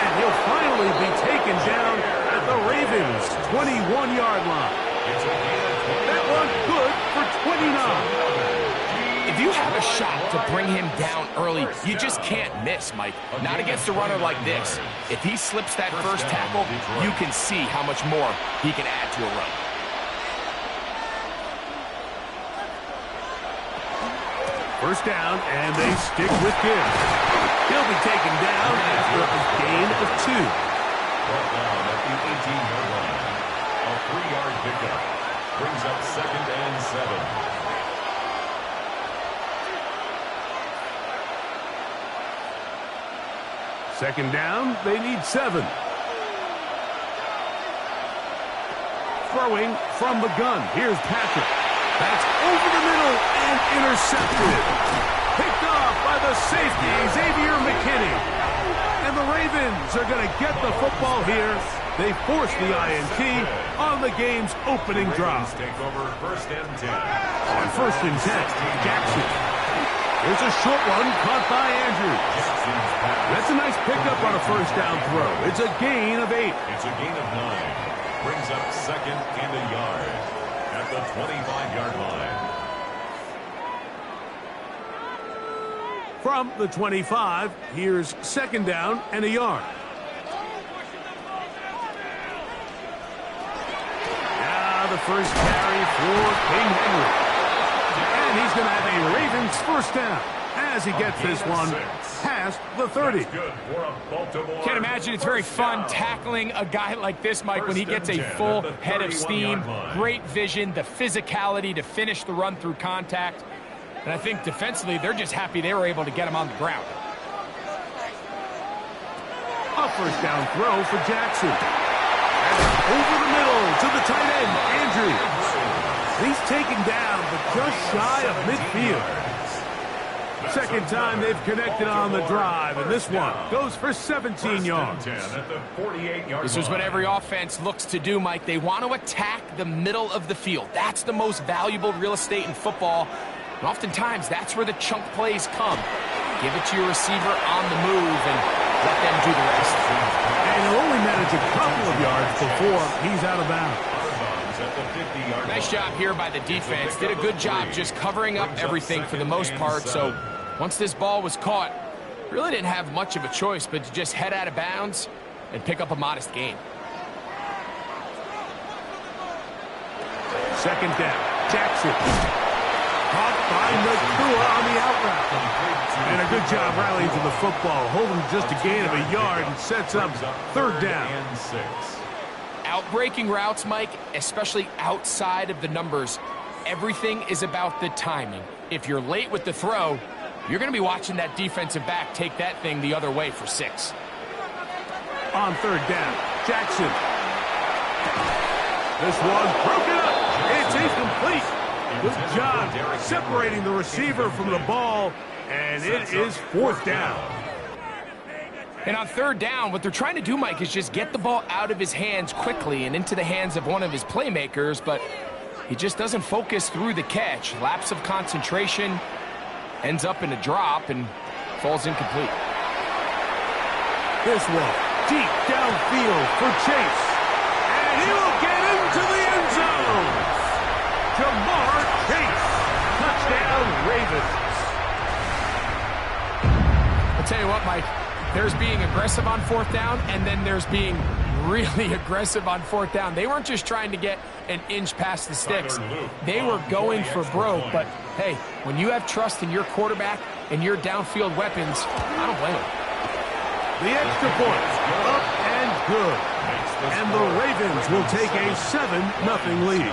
And he'll finally be taken down at the Ravens' 21-yard line. That one good for 29. If you have a shot to bring him down early, you just can't miss, Mike. Not against a runner like this. If he slips that first tackle, you can see how much more he can add to a run. First down, and they stick with Gibbs. He'll be taken down after a gain of 2. Brought down at the 18-yard line. A 3-yard pickup brings up second and 7. Second down, they need 7. Throwing from the gun. Here's Patrick. That's over the middle and intercepted. Picked off by the safety, Xavier McKinney. And the Ravens are going to get the football here. They force the INT on the game's opening drive. Take over first and 10. On first and 10, Jackson. Here's a short one caught by Andrews. That's a nice pickup on a first down throw. It's a gain of 8. It's a gain of 9. Brings up second and a yard at the 25-yard line. From the 25, here's second down and a yard. Now the first carry for King Henry. And he's going to have a Ravens first down as he gets this one past the 30. Can't imagine it's very fun tackling a guy like this, Mike, when he gets a full head of steam, great vision, the physicality to finish the run through contact. And I think defensively, they're just happy they were able to get him on the ground. A first down throw for Jackson. And over the middle to the tight end, Andrews. He's taken down, but just shy of midfield. Second time they've connected on the drive, and this one goes for 17 yards. This is what every offense looks to do, Mike. They want to attack the middle of the field. That's the most valuable real estate in football. And oftentimes, that's where the chunk plays come. Give it to your receiver on the move and let them do the rest. And he'll only manage a couple of yards before he's out of bounds. Nice job here by the defense. Did a good job just covering up everything for the most part. So once this ball was caught, really didn't have much of a choice but to just head out of bounds and pick up a modest gain. Second down, Jackson. Caught by Nakua on the out route. And a good job rallying to the football, holding just a gain of a yard and sets up third down. Outbreaking routes, Mike, especially outside of the numbers, everything is about the timing. If you're late with the throw, you're going to be watching that defensive back take that thing the other way for 6. On third down, Jackson. This one broken up. It's incomplete. Good job separating the receiver from the ball, and it is fourth down. And on third down, what they're trying to do, Mike, is just get the ball out of his hands quickly and into the hands of one of his playmakers, but he just doesn't focus through the catch. Lapse of concentration, ends up in a drop, and falls incomplete. This one, deep downfield for Chase. And he will get into the end zone. Jamar Chase. Touchdown, Ravens. I'll tell you what, Mike. There's being aggressive on fourth down, and then there's being really aggressive on fourth down. They weren't just trying to get an inch past the sticks. They were going for broke, but, hey, when you have trust in your quarterback and your downfield weapons, I don't blame them. The extra point, up and good. And the Ravens will take a 7-0 lead.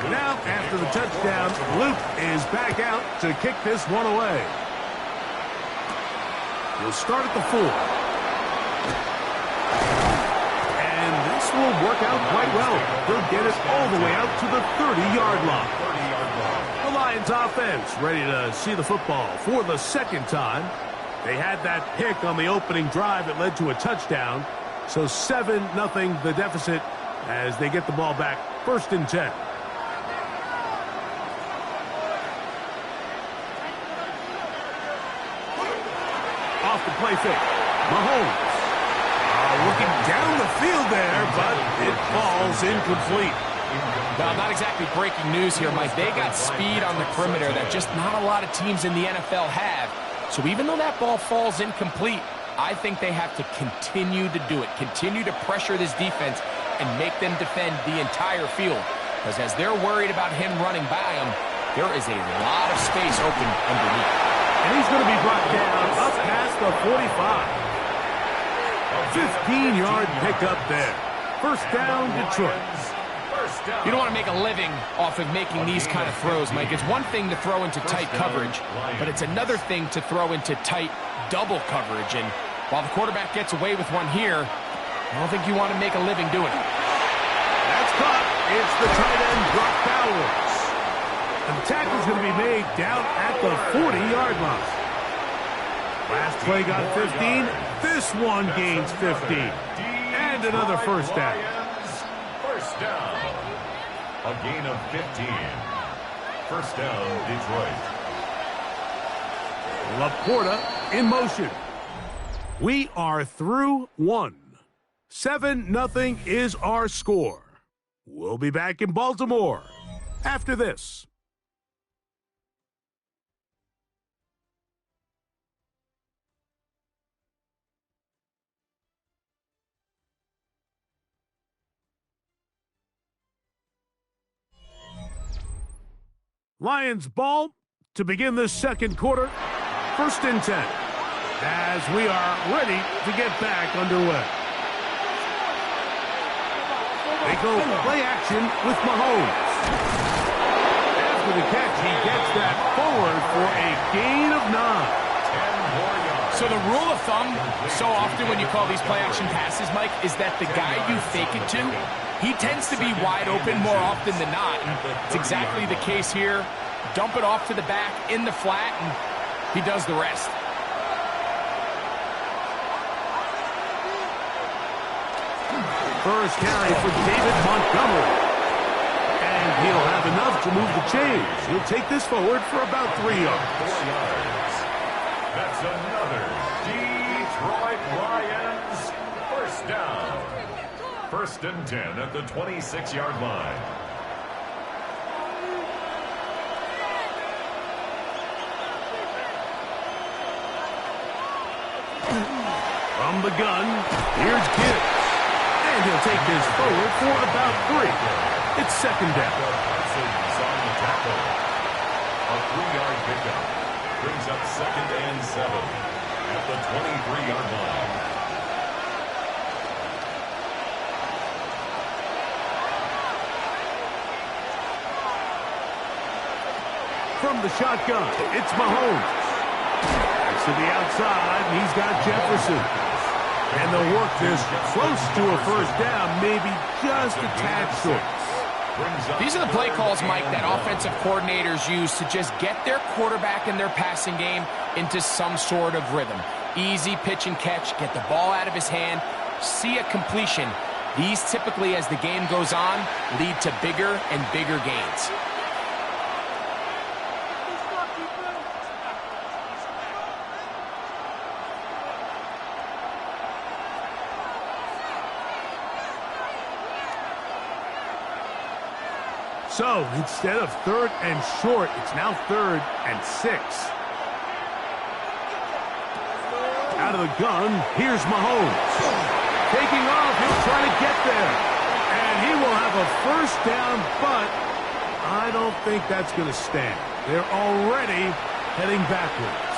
Now, after the touchdown, Luke is back out to kick this one away. He'll start at the 4. And this will work out quite well. He'll get it all the way out to the 30-yard line. The Lions offense ready to see the football for the second time. They had that pick on the opening drive that led to a touchdown. So 7-0 the deficit as they get the ball back, 1st and 10. Off the play fake. Mahomes. Looking down the field there, but it falls incomplete. Well, not exactly breaking news here, Mike. They got speed on the perimeter that just not a lot of teams in the NFL have. So even though that ball falls incomplete, I think they have to continue to do it. Continue to pressure this defense and make them defend the entire field. Because as they're worried about him running by them, there is a lot of space open underneath. And he's going to be brought down up past the 45. 15-yard pickup there. 1st down, Detroit. You don't want to make a living off of making these kind of throws, Mike. It's one thing to throw into tight coverage, but it's another thing to throw into tight double coverage. And while the quarterback gets away with one here, I don't think you want to make a living doing it. That's caught. It's the tight end, Brock Bowers. And the tackle's going to be made down at the 40-yard line. Last play got 15. This one gains 15. And another 1st down. 1st down. A gain of 15. 1st down, Detroit. Laporta in motion. We are through 1. 7-0 is our score. We'll be back in Baltimore after this. Lions ball to begin the second quarter. 1st and 10 as we are ready to get back underway. They go play action with Mahomes. after the catch, he gets that forward for a gain of 9. So the rule of thumb, so often when you call these play-action passes, Mike, is that the guy you fake it to, he tends to be wide open more often than not. And it's exactly the case here. Dump it off to the back in the flat, and he does the rest. First carry for David Montgomery. And he'll have enough to move the chains. He'll take this forward for about 3 yards. That's another Detroit Lions first down. 1st and 10 at the 26-yard line. From the gun, here's Gibbs. And he'll take this forward for about 3. It's 2nd down. Parsons on the tackle. A 3-yard pickup. Brings up 2nd and 7 at the 23-yard line. From the shotgun, it's Mahomes. To the outside, he's got Jefferson. And they'll work this close to a first down, maybe just a tad short. These are the play calls, Mike, that offensive coordinators use to just get their quarterback and their passing game into some sort of rhythm. Easy pitch and catch, get the ball out of his hand, see a completion. These typically, as the game goes on, lead to bigger and bigger gains. So, instead of 3rd and short, it's now 3rd and 6. Out of the gun, here's Mahomes. Taking off, he'll try to get there. And he will have a first down, but I don't think that's going to stand. They're already heading backwards.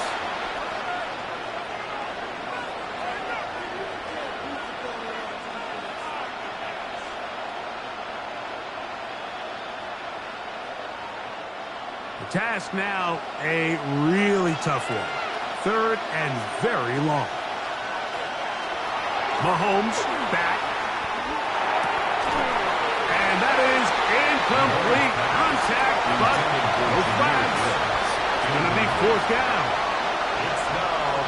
The task now, a really tough one. 3rd and very long. Mahomes back. And that is incomplete. Contact, but no flags. It's going to be 4th down.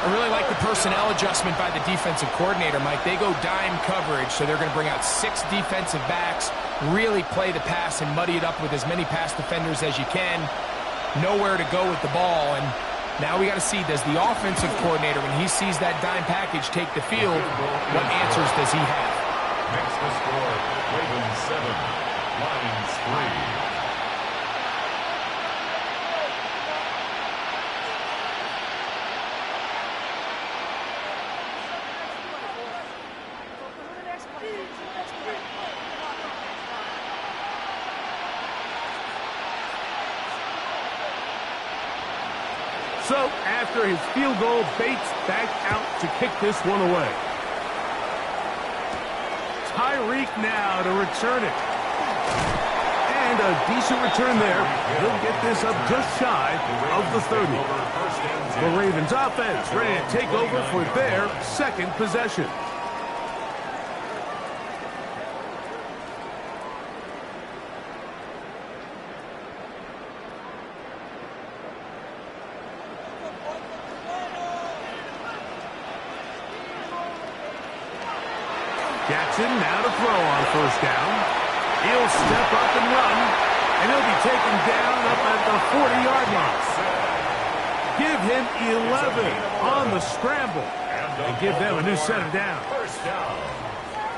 I really like the personnel adjustment by the defensive coordinator, Mike. They go dime coverage, so they're going to bring out 6 defensive backs, really play the pass and muddy it up with as many pass defenders as you can. Nowhere to go with the ball, and now we got to see, does the offensive coordinator, when he sees that dime package take the field, what answers does he have? Next to score, Ravens 7, Lions 3. So, after his field goal, Bates back out to kick this one away. Tyreek now to return it. And a decent return there. He'll get this up just shy of the 30. The Ravens offense ready to take over for their 2nd possession. Jackson now to throw on 1st down. He'll step up and run, and he'll be taken down up at the 40-yard line. Give him 11 on the scramble and give them a new set of downs.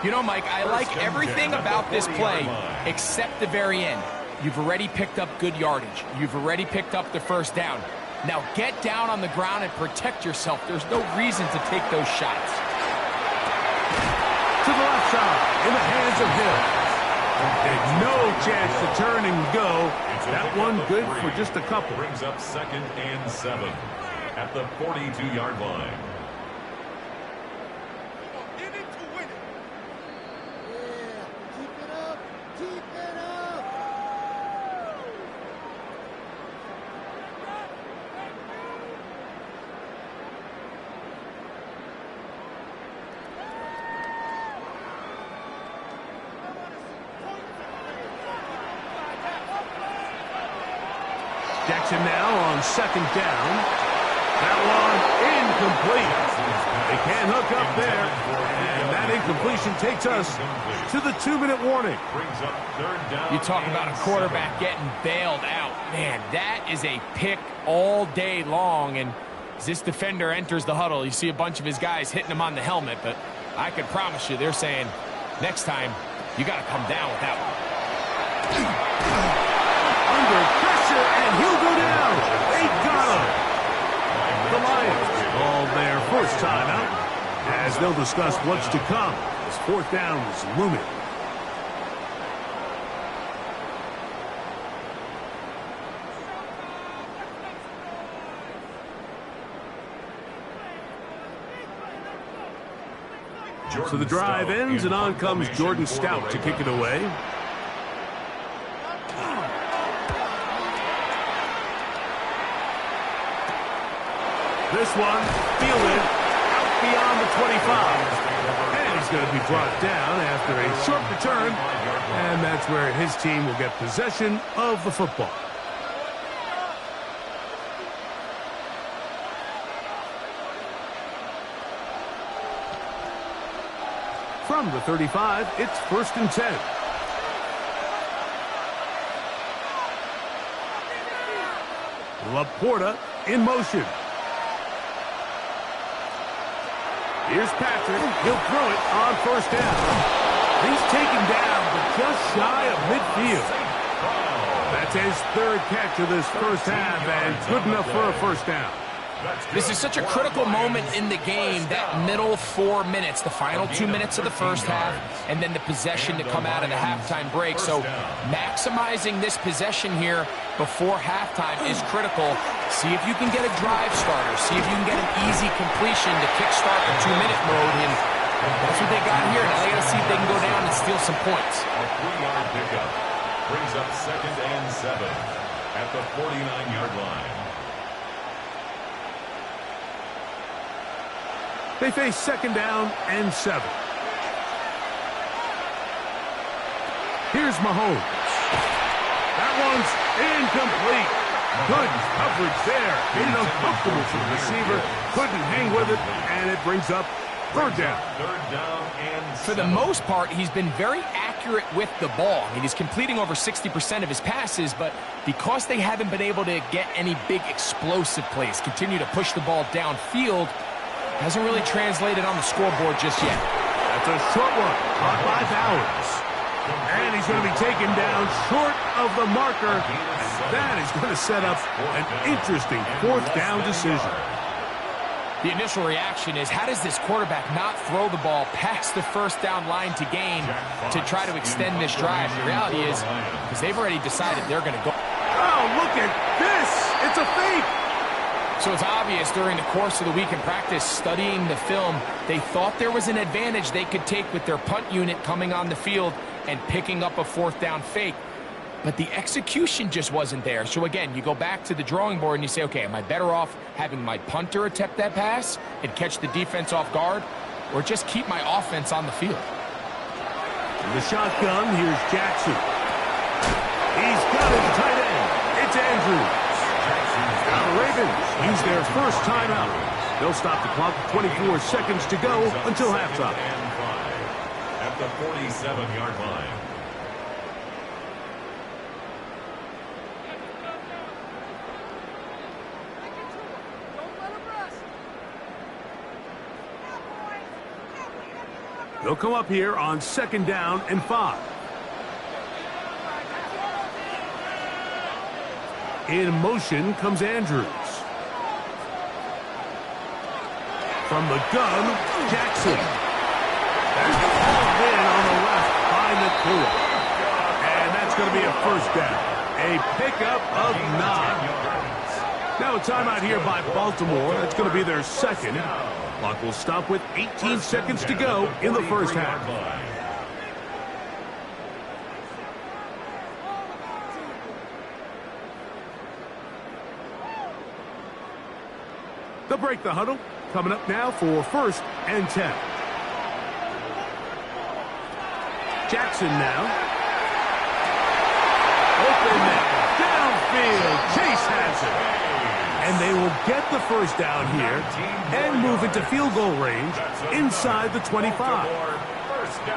You know, Mike, I like everything about this play except the very end. You've already picked up good yardage. You've already picked up the 1st down. Now get down on the ground and protect yourself. There's no reason to take those shots. To the left side, in the hands of Hill. And no chance to turn and go. That one good for just a couple. Brings up 2nd and 7 at the 42-yard line. Jackson now on second down. That one incomplete. They can't hook up there. And that incompletion takes us to the 2-minute warning. You talk about a quarterback getting bailed out. Man, that is a pick all day long. And as this defender enters the huddle, you see a bunch of his guys hitting him on the helmet. But I can promise you, they're saying, next time, you got to come down with that one. Under pressure, and he'll go down. They got him. The Lions call their first timeout as they'll discuss what's to come as fourth down is looming. So the drive ends, and on comes Jordan Stout to kick it away. This one, fielded out beyond the 25. And he's going to be brought down after a short return. And that's where his team will get possession of the football. From the 35, it's 1st and 10. Laporta in motion. Here's Patrick. He'll throw it on 1st down. He's taken down, but just shy of midfield. That's his 3rd catch of this first half, and good enough for a 1st down. This is such a critical moment in the game, that middle 4 minutes, the final 2 minutes of the first half, and then the possession to come out of the halftime break. So maximizing this possession here before halftime is critical. See if you can get a drive starter. See if you can get an easy completion to kickstart the 2-minute mode. And that's what they got here. Now they got to see if they can go down and steal some points. A 3-yard pickup brings up 2nd and 7 at the 49-yard line. They face 2nd down and 7. Here's Mahomes. That one's incomplete. Good coverage there. Made it uncomfortable for the receiver. Couldn't hang with it, and it brings up 3rd down. 3rd down and 7. For the most part, he's been very accurate with the ball. I mean, he's completing over 60% of his passes, but because they haven't been able to get any big explosive plays, continue to push the ball downfield, hasn't really translated on the scoreboard just yet. That's a short one, caught by Bowers. And he's going to be taken down short of the marker. And that is going to set up an interesting 4th down decision. The initial reaction is, how does this quarterback not throw the ball past the 1st down line to gain to try to extend this drive? The reality is, because they've already decided they're going to go. Oh, look at this. It's a fake. So it's obvious during the course of the week in practice, studying the film, they thought there was an advantage they could take with their punt unit coming on the field and picking up a 4th down fake. But the execution just wasn't there. So again, you go back to the drawing board and you say, okay, am I better off having my punter attempt that pass and catch the defense off guard, or just keep my offense on the field? In the shotgun, here's Jackson. He's got his tight end. It's Andrews. Now the Ravens use their first timeout. They'll stop the clock with 24 seconds to go until halftime. At the 47-yard line. They'll come up here on 2nd down and 5. In motion comes Andrews. From the gun, Jackson. That's hauled in on the left by Nakua. And that's going to be a 1st down. A pickup of 9. Now a timeout here by Baltimore. That's going to be their 2nd. Clock will stop with 18 seconds to go in the first half. They'll break the huddle. Coming up now for 1st and 10. Jackson now. Open man. field. Chase has it. And they will get the first down here and move into field goal range inside the 25.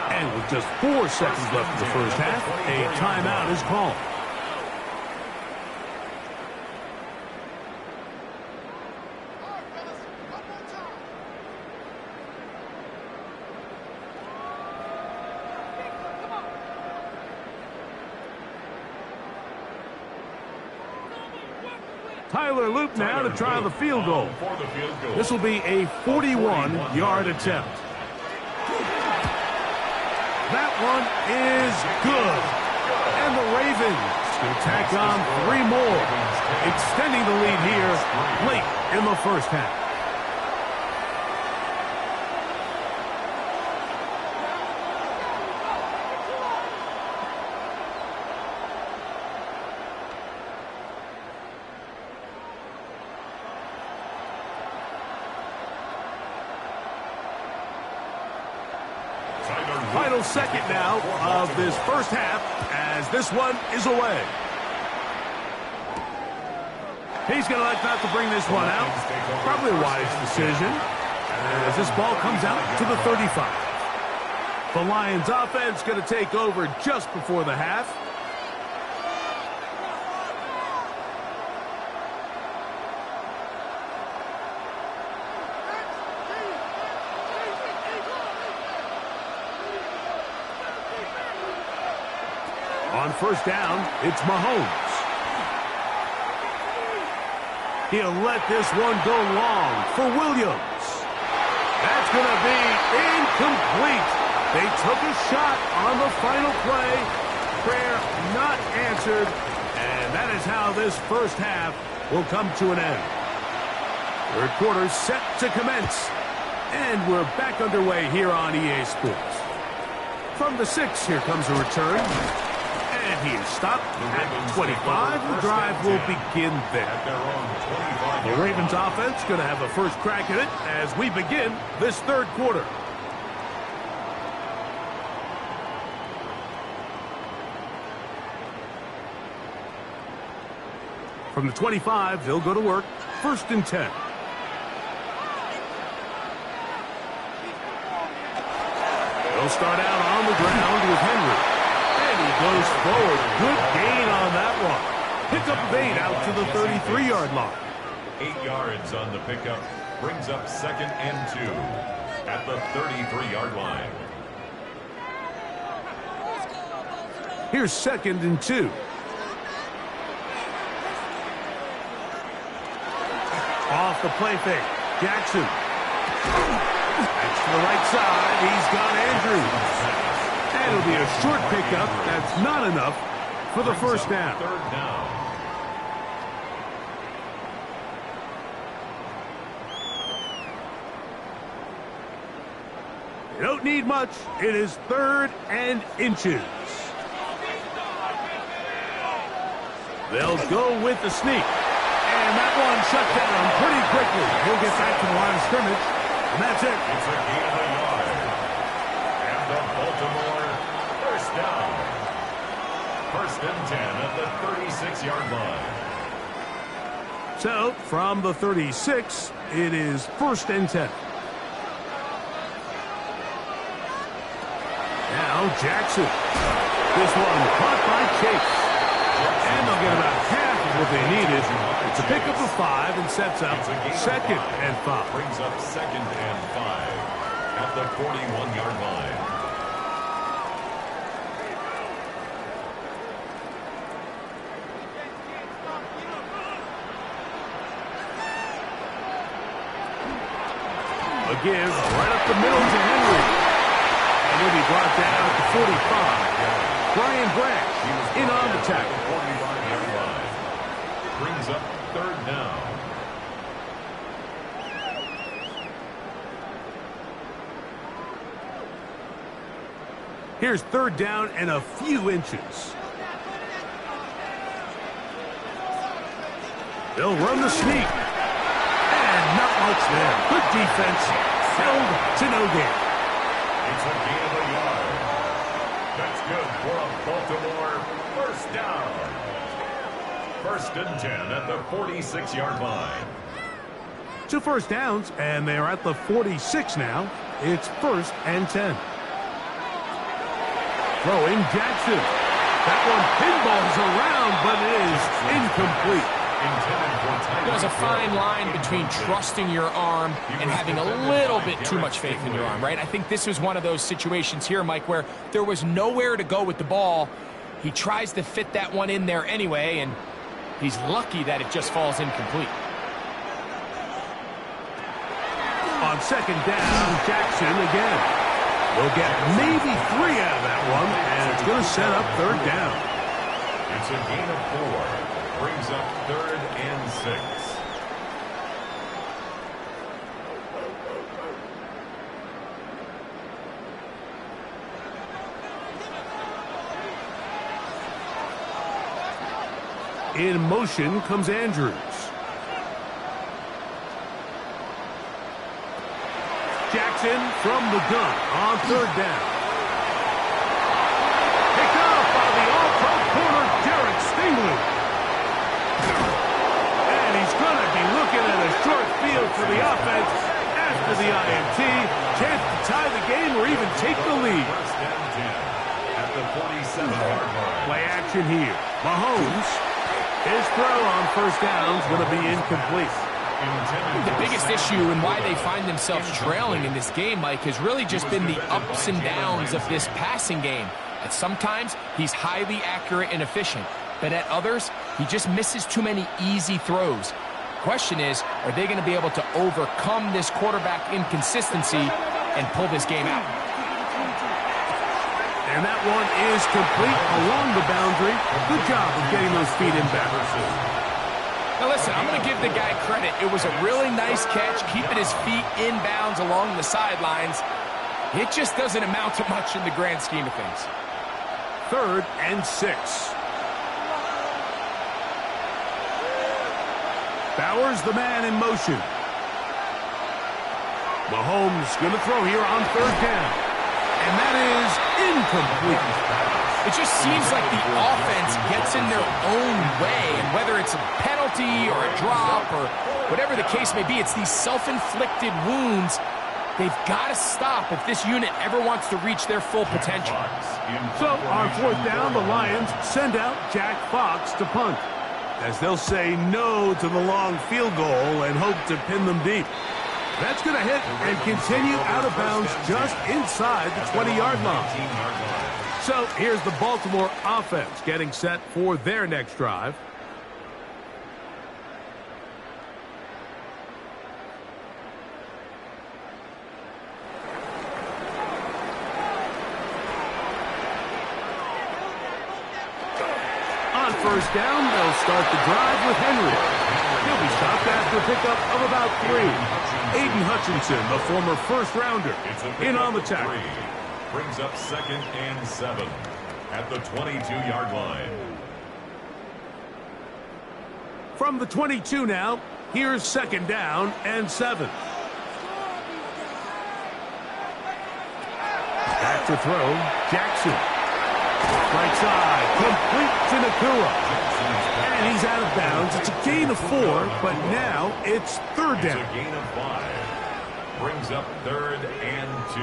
And with just 4 seconds left in the first half, a timeout is called. Tyler Loop now to try the field goal. This will be a 41-yard attempt. That one is good. And the Ravens will tack on 3 more, extending the lead here late in the first half. Final second now of this first half as this one is away. He's going to elect not to bring this one out. Probably a wise decision as this ball comes out to the 35. The Lions offense going to take over just before the half. On first down, it's Mahomes. He'll let this one go long for Williams. That's going to be incomplete. They took a shot on the final play. Prayer not answered. And that is how this first half will come to an end. Third quarter set to commence. And we're back underway here on EA Sports. From the 6, here comes a return. And he is stopped at 25. The drive will begin there. The Ravens offense going to have a first crack at it as we begin this third quarter. From the 25, they'll go to work. 1st and 10. They'll start out on the ground with Henry. And he goes forward. Good gain on that one. Pick up 8 out to the 33-yard line. 8 yards on the pickup. Brings up 2nd and 2 at the 33-yard line. Here's 2nd and 2. Off the play fake. Jackson. That's to the right side. He's got Andrews. And it'll be a short pickup. That's not enough for the first down. 3rd down. You don't need much. It is 3rd and inches. They'll go with the sneak. And that one shut down pretty quickly. He'll get back to the line of scrimmage. And that's it. It's a gain of a yard. And the Baltimore first down. 1st and 10 at the 36-yard line. So, from the 36, it is 1st and 10. Now Jackson. This one caught by Chase. And they'll get about half of what they needed. It's a pickup of 5 and sets up 2nd and 5. Brings up 2nd and 5 at the 41-yard line. A give right up the middle to Henry. And he'll be brought down at the 45. Brian Branch in on the tackle. 45-yard line. Brings up 3rd down. Here's 3rd down and a few inches. They'll run the sneak. And not much there. Good defense. Held to no gain. It's a gain of a yard. That's good for a Baltimore first down. First and 10 at the 46-yard line. 2 first downs, and they're at the 46 now. It's 1st and 10. Throwing Jackson. That one pinballs around, but it is incomplete. There's a fine line between trusting your arm and having a little bit too much faith in your arm, right? I think this was one of those situations here, Mike, where there was nowhere to go with the ball. He tries to fit that one in there anyway, and he's lucky that it just falls incomplete. On 2nd down, Jackson again. We'll get maybe 3 out of that one, and it's going to set up 3rd down. It's a gain of 4. Brings up 3rd and 6. In motion comes Andrews. Jackson from the gun on 3rd down. Picked up by the all-pro corner, Derek Stingley. And he's going to be looking at a short field for the offense after the INT. Chance to tie the game or even take the lead. First and 10 at the 47-yard line. Play action here. Mahomes. His throw on 1st down is going to be incomplete. The biggest issue and why they find themselves trailing in this game, Mike, has really just been the ups and downs of this passing game. And sometimes he's highly accurate and efficient, but at others, he just misses too many easy throws. Question is, are they going to be able to overcome this quarterback inconsistency and pull this game out? And that one is complete along the boundary. Good job of getting those feet in bounds. Now listen, I'm going to give the guy credit. It was a really nice catch, keeping his feet in bounds along the sidelines. It just doesn't amount to much in the grand scheme of things. 3rd and 6. Bowers the man in motion. Mahomes going to throw here on 3rd down. And that is incomplete. It just seems like the offense gets in their own way, and whether it's a penalty or a drop or whatever the case may be, it's these self-inflicted wounds. They've got to stop if this unit ever wants to reach their full potential. So on 4th down, the Lions send out Jack Fox to punt, as they'll say no to the long field goal and hope to pin them deep. That's going to hit and continue out of bounds just inside the 20-yard line. So here's the Baltimore offense getting set for their next drive. On 1st down, they'll start the drive with Henry. He'll be stopped after a pickup of about 3. Aiden Hutchinson, the former 1st-rounder, in on the tackle. Brings up 2nd and 7 at the 22-yard line. From the 22 now, here's 2nd down and 7. Back to throw, Jackson. Right side, complete to Nakua. And he's out of bounds. It's a gain of 4, but now it's 3rd down. It's a gain of 5. Brings up 3rd and 2.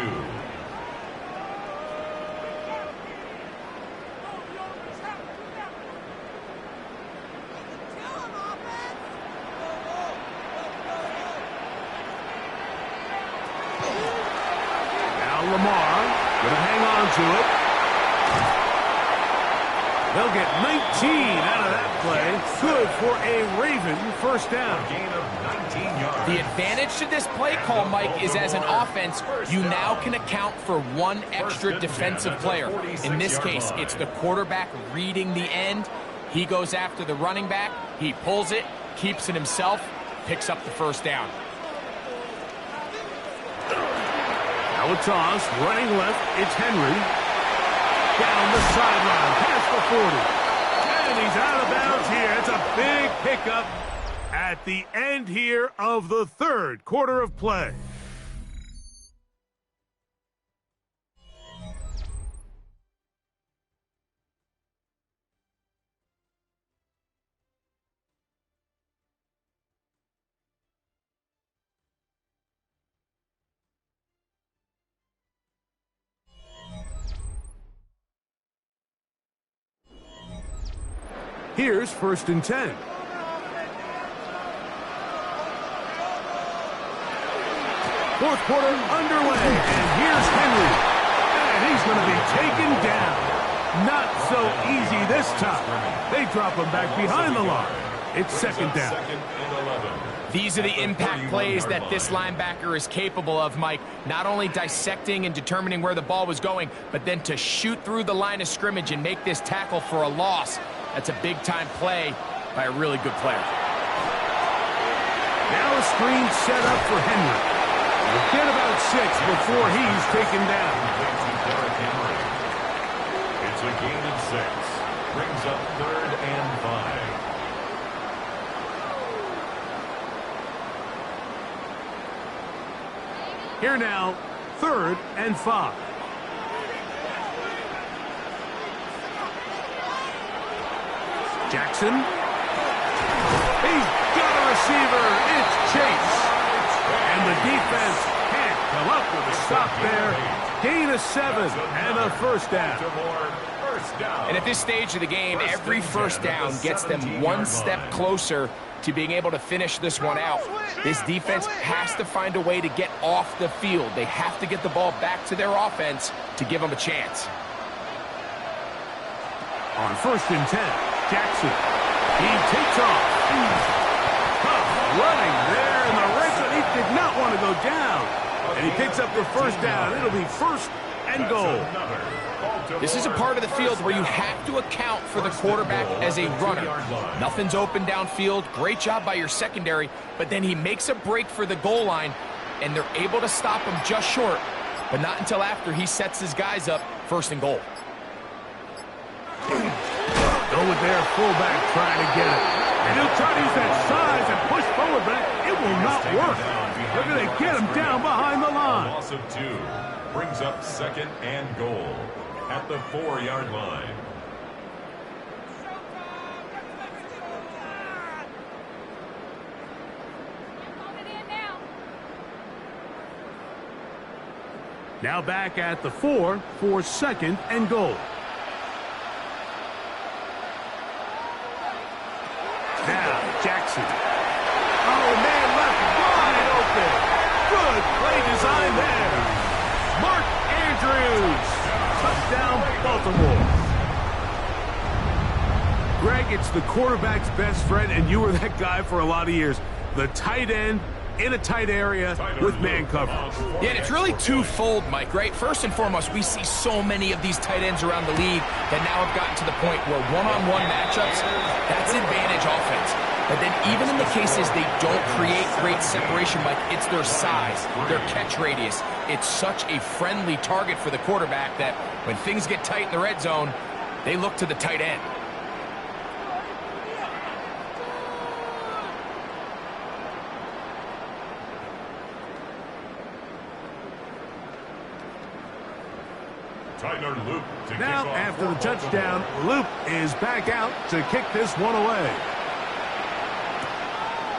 Lamar going to hang on to it. They'll get 19 out of that play. Good for a Raven 1st down. Gain of 19 yards. The advantage to this play call, Mike, is as an offense, you now can account for 1 extra defensive player. In this case, it's the quarterback reading the end. He goes after the running back. He pulls it, keeps it himself, picks up the 1st down. Now a toss, running left, it's Henry. Down the sideline, past the 40. And he's out of bounds here. It's a big pickup at the end here of the 3rd quarter of play. Here's 1st and 10. Fourth quarter underway, and here's Henry. And he's going to be taken down. Not so easy this time. They drop him back behind the line. It's 2nd down. These are the impact plays that this linebacker is capable of, Mike. Not only dissecting and determining where the ball was going, but then to shoot through the line of scrimmage and make this tackle for a loss. That's a big-time play by a really good player. Now a screen set up for Henry. We'll get about 6 before he's taken down. It's a gain of 6. Brings up 3rd and 5. Here now, 3rd and 5. Jackson. He's got a receiver. It's Chase. And the defense can't come up with a stop there. Gain of 7 and a 1st down. And at this stage of the game, every 1st down gets them one step closer to being able to finish this one out. This defense has to find a way to get off the field. They have to get the ball back to their offense to give them a chance. On 1st and 10, Jackson. He takes off. Tough running there in the race, and he did not want to go down. And he picks up the 1st down. It'll be 1st and goal. This is a part of the field where you have to account for the quarterback as a runner. Nothing's open downfield. Great job by your secondary, but then he makes a break for the goal line, and they're able to stop him just short, but not until after he sets his guys up 1st and goal. Go with their fullback trying to get it. And he'll try to use that size and push forward, but it will not work. They're going to get him down behind the line. Loss of 2 brings up 2nd and goal at the 4-yard line. Now back at the 4 for 2nd and goal. Now, Jackson. Oh, man, left wide open. Good play design there. Mark Andrews. Touchdown, Baltimore. Greg, it's the quarterback's best friend, and you were that guy for a lot of years. The tight end in a tight area with man coverage. Yeah, and it's really twofold, Mike, right? First and foremost, we see so many of these tight ends around the league that now have gotten to the point where one-on-one matchups, that's advantage offense. But then even in the cases they don't create great separation, Mike, it's their size, their catch radius. It's such a friendly target for the quarterback that when things get tight in the red zone, they look to the tight end. Now, after the touchdown, Luke is back out to kick this one away.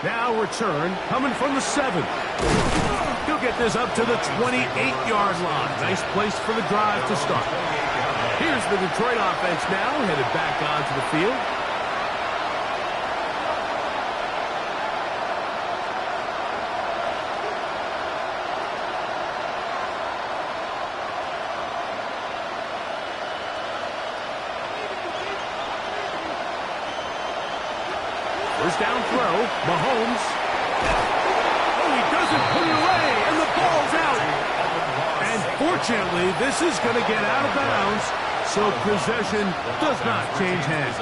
Now return coming from the 7. He'll get this up to the 28-yard line. Nice place for the drive to start. Here's the Detroit offense now, headed back onto the field. First down throw, Mahomes. Oh, he doesn't put it away, and the ball's out. And fortunately, this is going to get out of bounds, so possession does not change hands.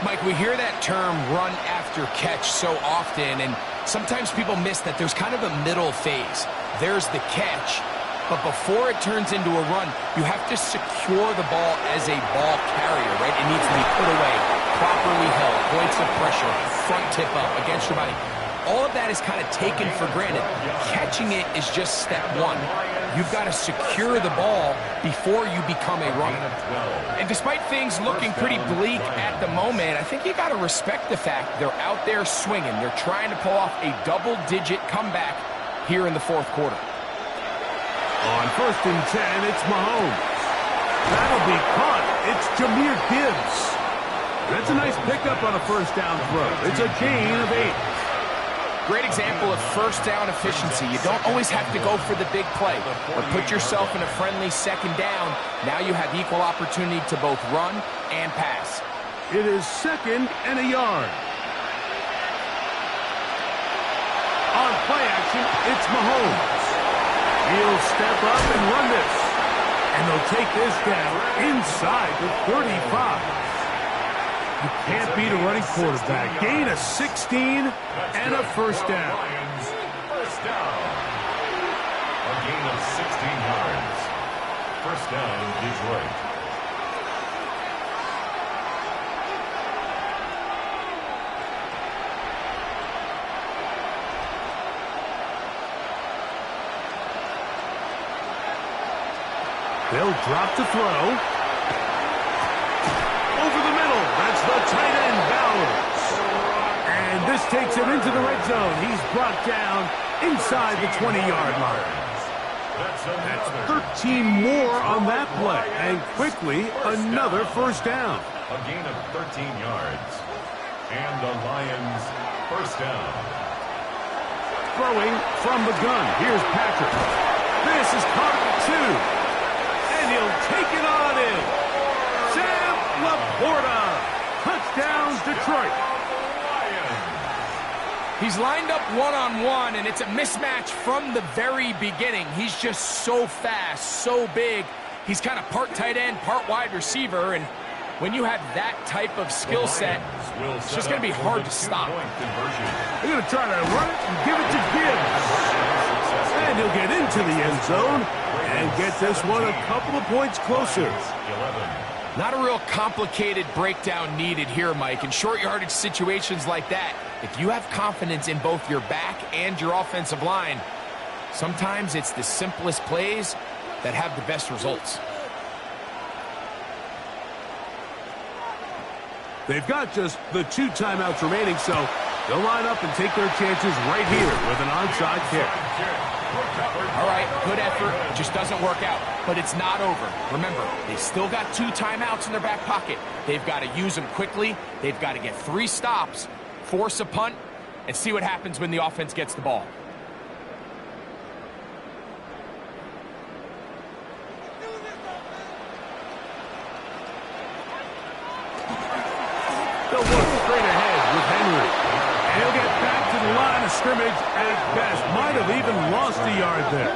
Mike, we hear that term run after catch so often, and sometimes people miss that there's kind of a middle phase. There's the catch, but before it turns into a run, you have to secure the ball as a ball carrier, right? It needs to be put away, properly held, points of pressure, front tip up against your body. All of that is kind of taken for granted. Catching it is just step one. You've got to secure the ball before you become a runner. And despite things looking pretty bleak at the moment, I think you got to respect the fact they're out there swinging. They're trying to pull off a double-digit comeback here in the 4th quarter. On 1st and 10, it's Mahomes. That'll be caught. It's Jahmyr Gibbs. That's a nice pickup on a first down throw. It's a gain of 8. Great example of first down efficiency. You don't always have to go for the big play, but put yourself in a friendly second down. Now you have equal opportunity to both run and pass. It is 2nd and a yard. On play action, it's Mahomes. He'll step up and run this. And they'll take this down inside the 35. You can't beat a running quarterback. Gain of 16 and a first down. First down. A gain of 16 yards. First down, Detroit. They'll drop the throw. Over the middle. That's the tight end, Bowers. And this takes him into the red zone. He's brought down inside the 20-yard line. That's 13 more on that play. And quickly, another first down. A gain of 13 yards. And the Lions first down. Throwing from the gun. Here's Patrick. This is caught at 2. And he'll take it on in. Sam Laporta. Touchdown, Detroit. He's lined up one-on-one, and it's a mismatch from the very beginning. He's just so fast, so big. He's kind of part tight end, part wide receiver, and when you have that type of skill set, it's just going to be hard to stop. They're going to try to run it and give it to Gibbs. And he'll get into the end zone and get this one a couple of points closer. Not a real complicated breakdown needed here, Mike. In short yardage situations like that, if you have confidence in both your back and your offensive line, sometimes it's the simplest plays that have the best results. They've got just the 2 timeouts remaining, so they'll line up and take their chances right here with an onside kick. All right, good effort. It just doesn't work out, but it's not over. Remember, they've still got 2 timeouts in their back pocket. They've got to use them quickly. They've got to get 3 stops, force a punt, and see what happens when the offense gets the ball. They'll look straight ahead with Henry. And he'll get back to the line of scrimmage at best. Might have even lost a yard there.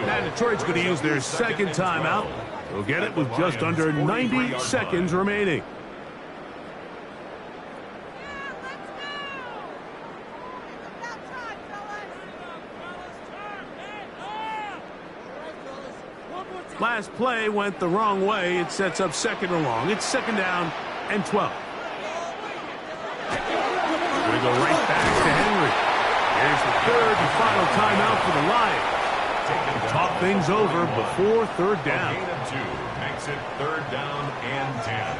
Now Detroit's going to use their 2nd timeout. They'll get it with just under 90 seconds remaining. Last play went the wrong way. It sets up 2nd and long. It's 2nd down and 12. We go right back to Henry. Here's the 3rd and final timeout for the Lions. Talk things over before 3rd down. A gain of 2 makes it 3rd down and 10.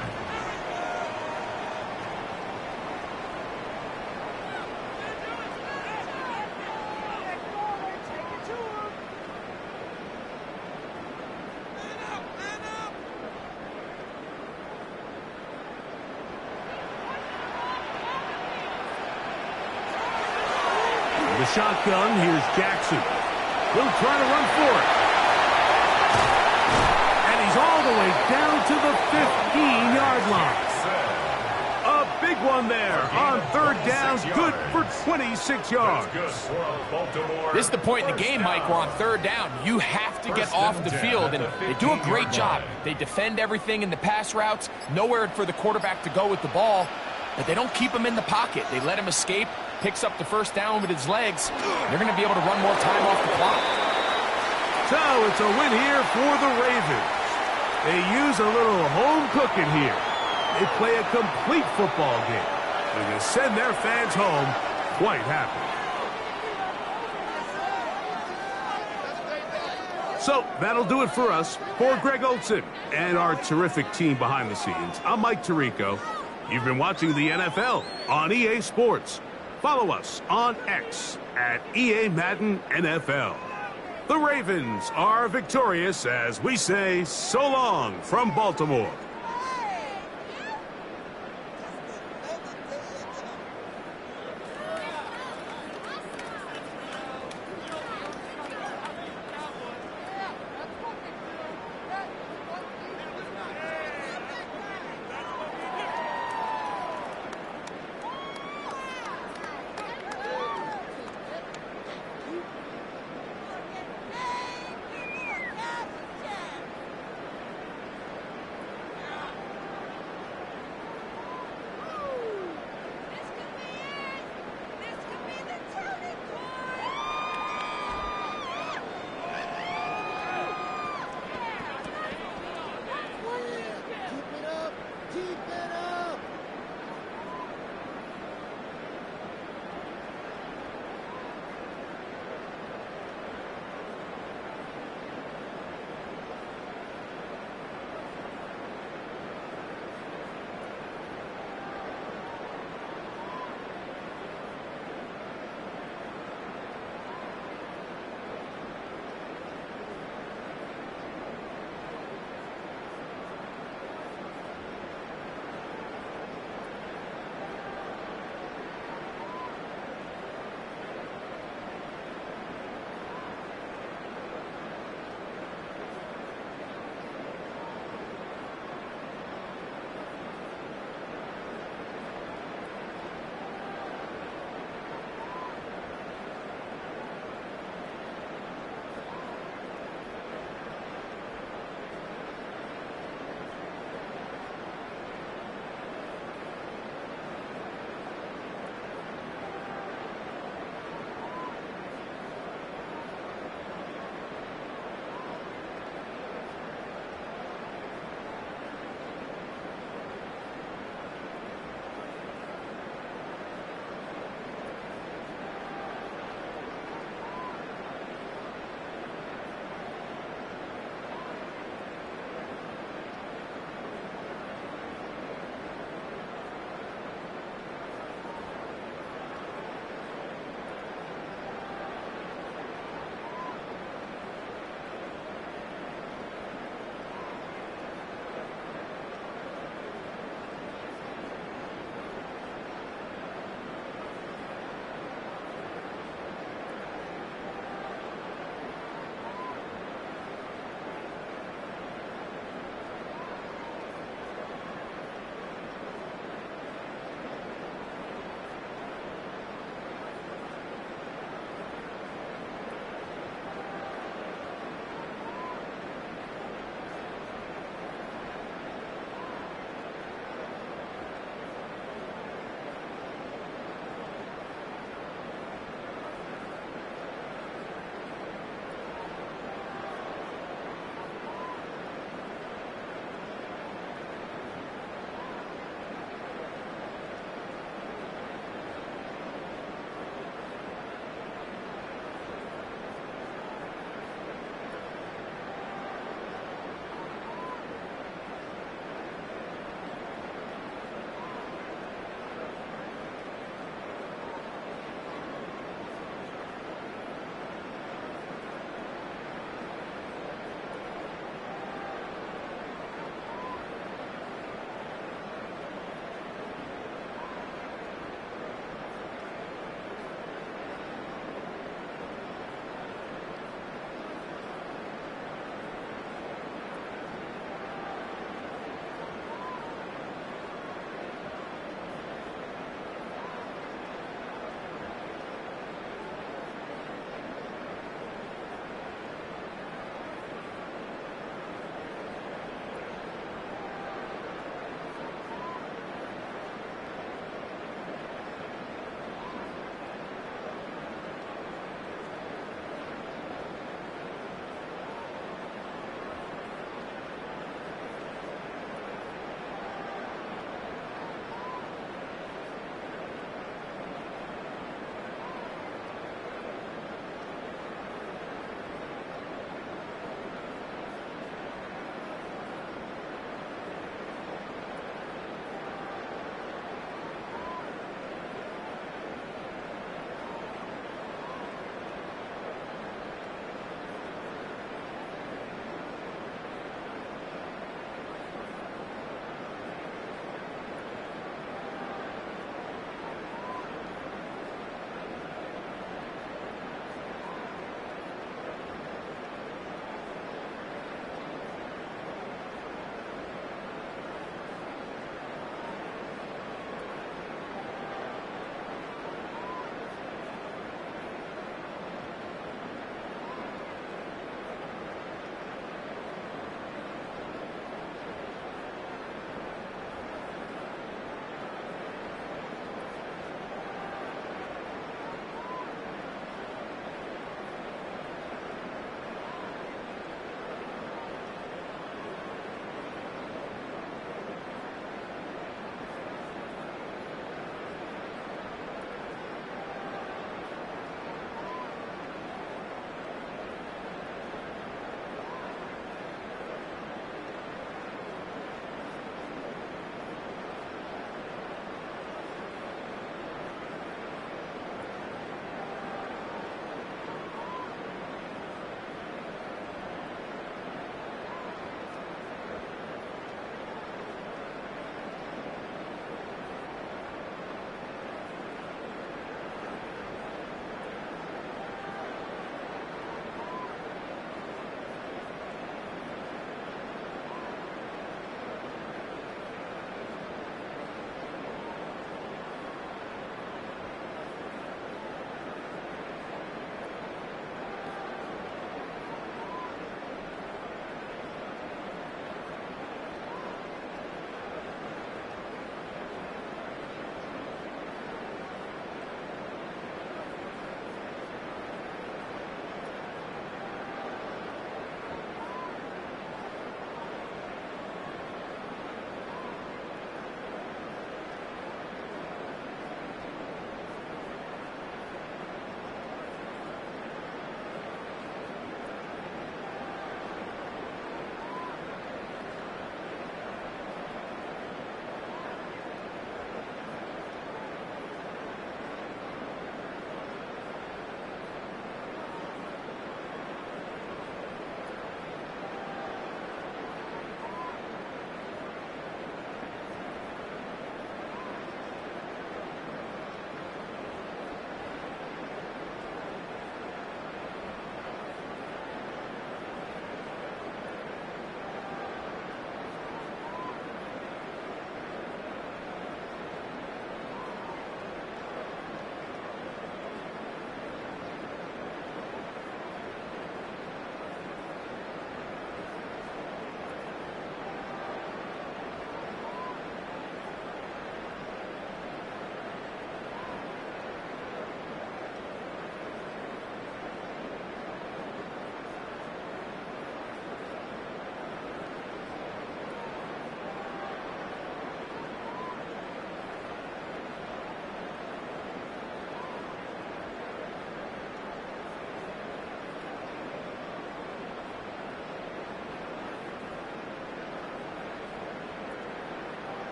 The shotgun, here's Jackson. He'll try to run for it. And he's all the way down to the 15-yard line. A big one there on 3rd down, good for 26 yards. This is the point in the game, Mike. We're on 3rd down. You have to get off the field, and they do a great job. They defend everything in the pass routes, nowhere for the quarterback to go with the ball, but they don't keep him in the pocket. They let him escape, picks up the first down with his legs. They're going to be able to run more time off the clock. So it's a win here for the Ravens. They use a little home cooking here. They play a complete football game. They're going to send their fans home quite happy. So that'll do it for us. For Greg Olsen and our terrific team behind the scenes, I'm Mike Tirico. You've been watching the NFL on EA Sports. Follow us on X at EA Madden NFL. The Ravens are victorious as we say so long from Baltimore.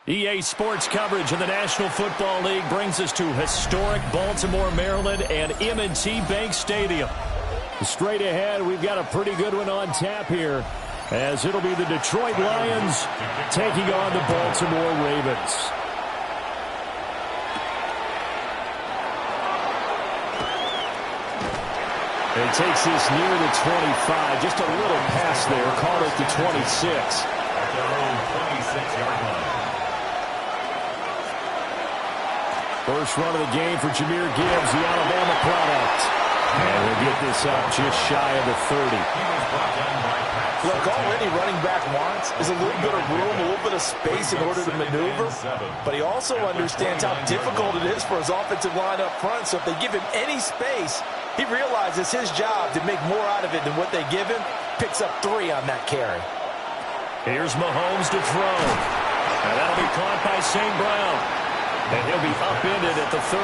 EA Sports coverage of the National Football League brings us to historic Baltimore, Maryland, and M&T Bank Stadium. Straight ahead, we've got a pretty good one on tap here, as it'll be the Detroit Lions taking on the Baltimore Ravens. He takes this near the 25, just a little pass there, call it the 26. At their own 26-yard line. First run of the game for Jahmyr Gibbs, the Alabama product. And we'll get this up just shy of the 30. Look, all any running back wants is a little bit of room, a little bit of space in order to maneuver. But he also understands how difficult it is for his offensive line up front. So if they give him any space, he realizes his job to make more out of it than what they give him. Picks up 3 on that carry. Here's Mahomes to throw. And that'll be caught by St. Brown. And he'll be upended at the 33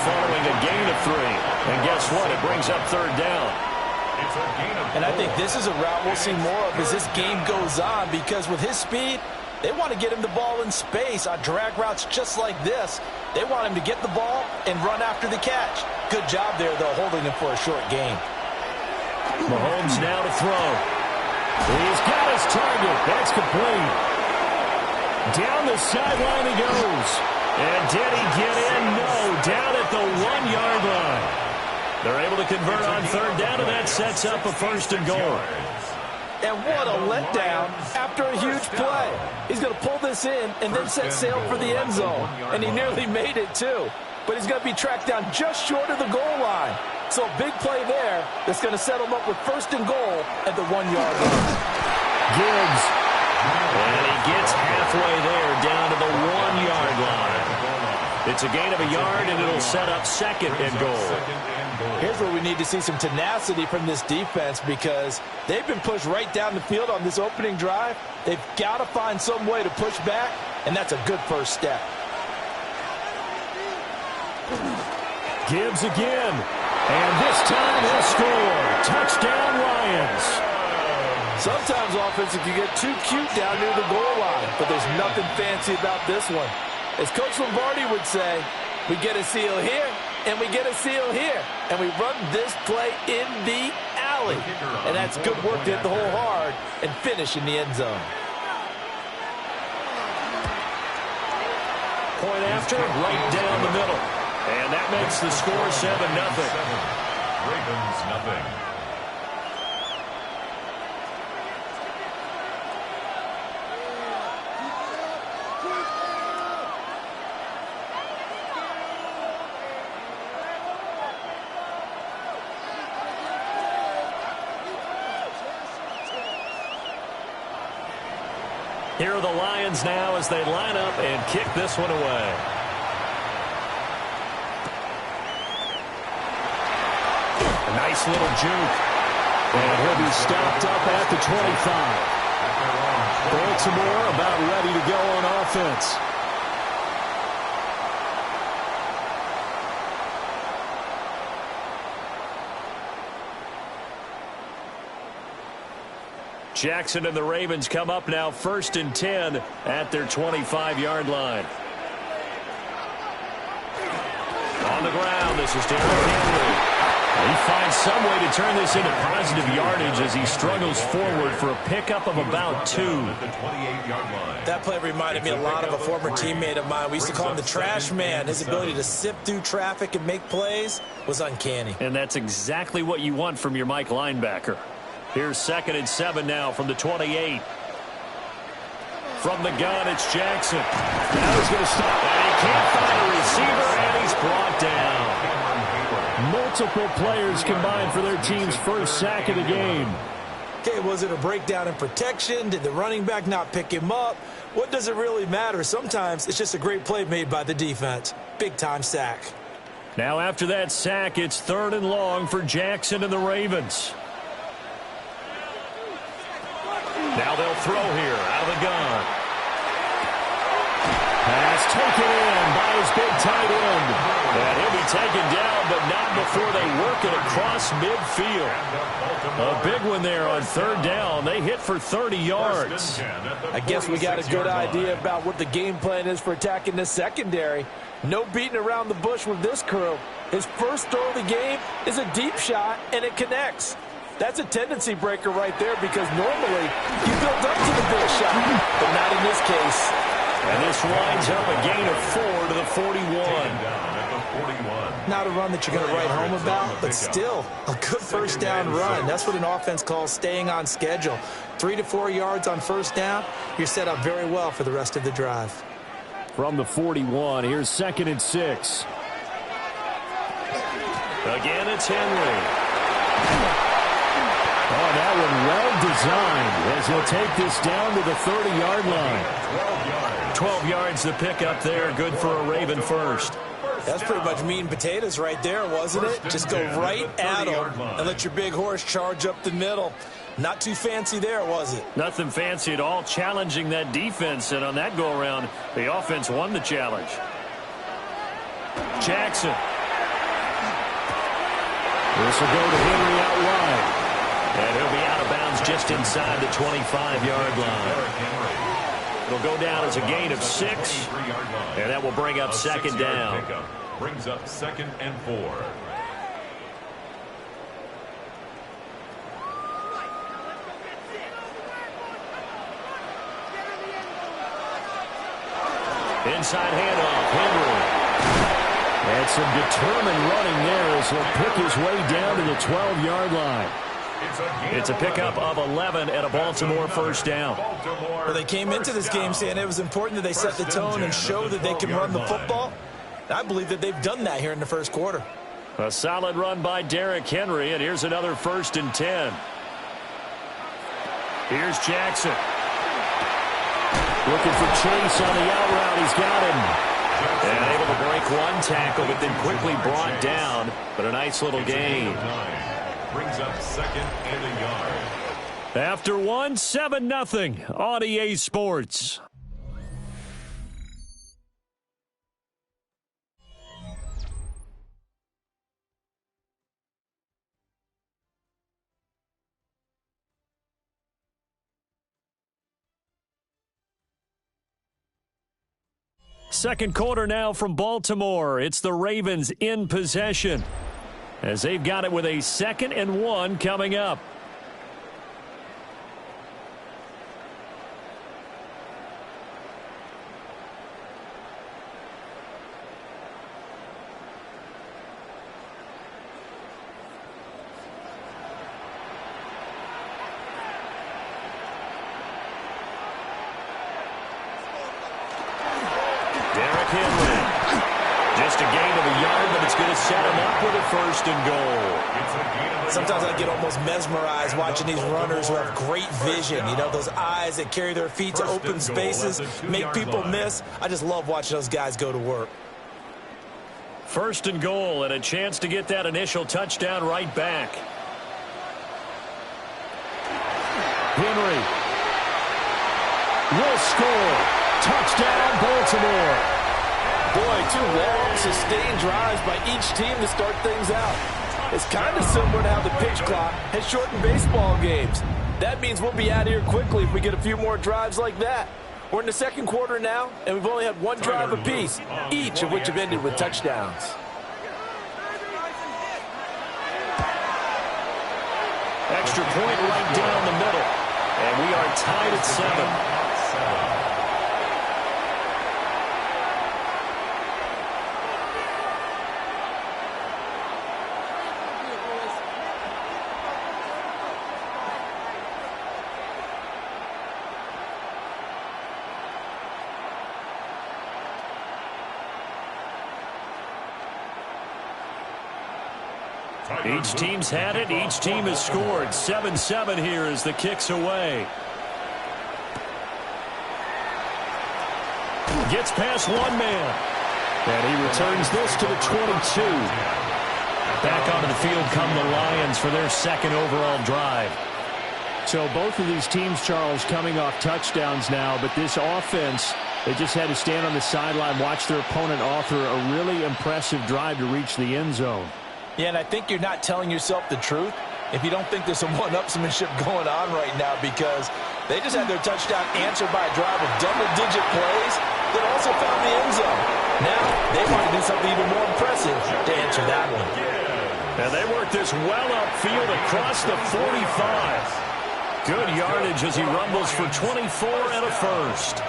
following a gain of 3. And guess what? It brings up 3rd down. And I think this is a route we'll see more of as this game goes on, because with his speed, they want to get him the ball in space on drag routes just like this. They want him to get the ball and run after the catch. Good job there, though, holding him for a short gain. Mahomes now to throw. He's got his target. That's complete. Down the sideline he goes. And did he get in? No. Down at the 1-yard line. They're able to convert on 3rd down, and that sets up a 1st and goal. And what a letdown after a huge play. He's going to pull this in and then set sail for the end zone. And he nearly made it, too. But he's going to be tracked down just short of the goal line. So a big play there that's going to set him up with 1st and goal at the 1-yard line. Gibbs. And he gets halfway there down to the 1-yard line. It's a gain of a yard, and it'll set up 2nd and goal. Here's where we need to see some tenacity from this defense, because they've been pushed right down the field on this opening drive. They've got to find some way to push back, and that's a good first step. Gibbs again. And this time he'll score. Touchdown, Lions. Sometimes offensive can get too cute down near the goal line, but there's nothing fancy about this one. As Coach Lombardi would say, we get a seal here, and we get a seal here, and we run this play in the alley. And that's good work to hit the hole hard and finish in the end zone. Point after, right down the middle. And that makes the score 7-0. Ravens nothing. Here are the Lions now as they line up and kick this one away. A nice little juke. And he'll be stopped up at the 25. Baltimore about ready to go on offense. Jackson and the Ravens come up now 1st and 10 at their 25-yard line. On the ground, this is Derrick Henry. He finds some way to turn this into positive yardage as he struggles forward for a pickup of about 2. That play reminded me a lot of a former teammate of mine. We used to call him the trash man. His ability to sift through traffic and make plays was uncanny. And that's exactly what you want from your Mike linebacker. Here's 2nd and 7 now from the 28. From the gun, it's Jackson. Now he's going to stop. And he can't find a receiver, and he's brought down. Multiple players combined for their team's first sack of the game. Okay, was it a breakdown in protection? Did the running back not pick him up? What does it really matter? Sometimes it's just a great play made by the defense. Big-time sack. Now after that sack, it's 3rd and long for Jackson and the Ravens. Now they'll throw here out of the gun. Pass taken in by his big tight end. And he'll be taken down, but not before they work it across midfield. A big one there on third down. They hit for 30 yards. I guess we got a good idea about what the game plan is for attacking this secondary. No beating around the bush with this crew. His first throw of the game is a deep shot, and it connects. That's a tendency breaker right there because normally you build up to the big shot, but not in this case. And this winds up a gain of 4 to the 41. Not a run that you're going to write home about, but still a good first down run. That's what an offense calls staying on schedule. 3 to 4 yards on first down, you're set up very well for the rest of the drive. From the 41, here's 2nd and 6. Again, it's Henry. Oh, that one well designed as he'll take this down to the 30-yard line. 12 yards to pick up there. Good for a Raven first. That's pretty much meat and potatoes right there, wasn't it? Just go right at them and let your big horse charge up the middle. Not too fancy there, was it? Nothing fancy at all, challenging that defense. And on that go-around, the offense won the challenge. Jackson. This will go to Henry out wide. And he'll be out of bounds just inside the 25-yard line. It'll go down as a gain of 6. And that will bring up 2nd down. Brings up 2nd and 4. Inside handoff, Henry. And some determined running there as he'll pick his way down to the 12-yard line. It's a pickup of 11 and a Baltimore first down. Well, they came into this game saying it was important that they set the tone and show that they can run the football. I believe that they've done that here in the first quarter. A solid run by Derrick Henry, and here's another 1st and 10. Here's Jackson. Looking for Chase on the out route. He's got him. And able to break one tackle, but then quickly brought down. But a nice little gain. Brings up 2nd and a yard. After one, 7-0 on EA Sports. Second quarter now from Baltimore. It's the Ravens in possession as they've got it with a 2nd and 1 coming up. Henry. Just a gain of a yard, but it's going to set him up with a 1st and goal. Sometimes I get almost mesmerized watching these runners who have great vision. You know, those eyes that carry their feet to open spaces, make people miss. I just love watching those guys go to work. 1st and goal and a chance to get that initial touchdown right back. Henry will score. Touchdown, Baltimore. Boy, 2 long, sustained drives by each team to start things out. It's kind of similar to how the pitch clock has shortened baseball games. That means we'll be out of here quickly if we get a few more drives like that. We're in the second quarter now, and we've only had 1 drive apiece, each of which have ended with touchdowns. Extra point right down the middle. And we are tied at 7. Each team's had it. Each team has scored. 7-7 here as the kick's away. Gets past one man. And he returns this to the 22. Back onto the field come the Lions for their 2nd overall drive. So both of these teams, Charles, coming off touchdowns now, but this offense, they just had to stand on the sideline, watch their opponent author a really impressive drive to reach the end zone. Yeah, and I think you're not telling yourself the truth if you don't think there's some one-upsmanship going on right now, because they just had their touchdown answered by a drive of double-digit plays that also found the end zone. Now they want to do something even more impressive to answer that one. And they work this well upfield across the 45. Good yardage as he rumbles for 24 and a first.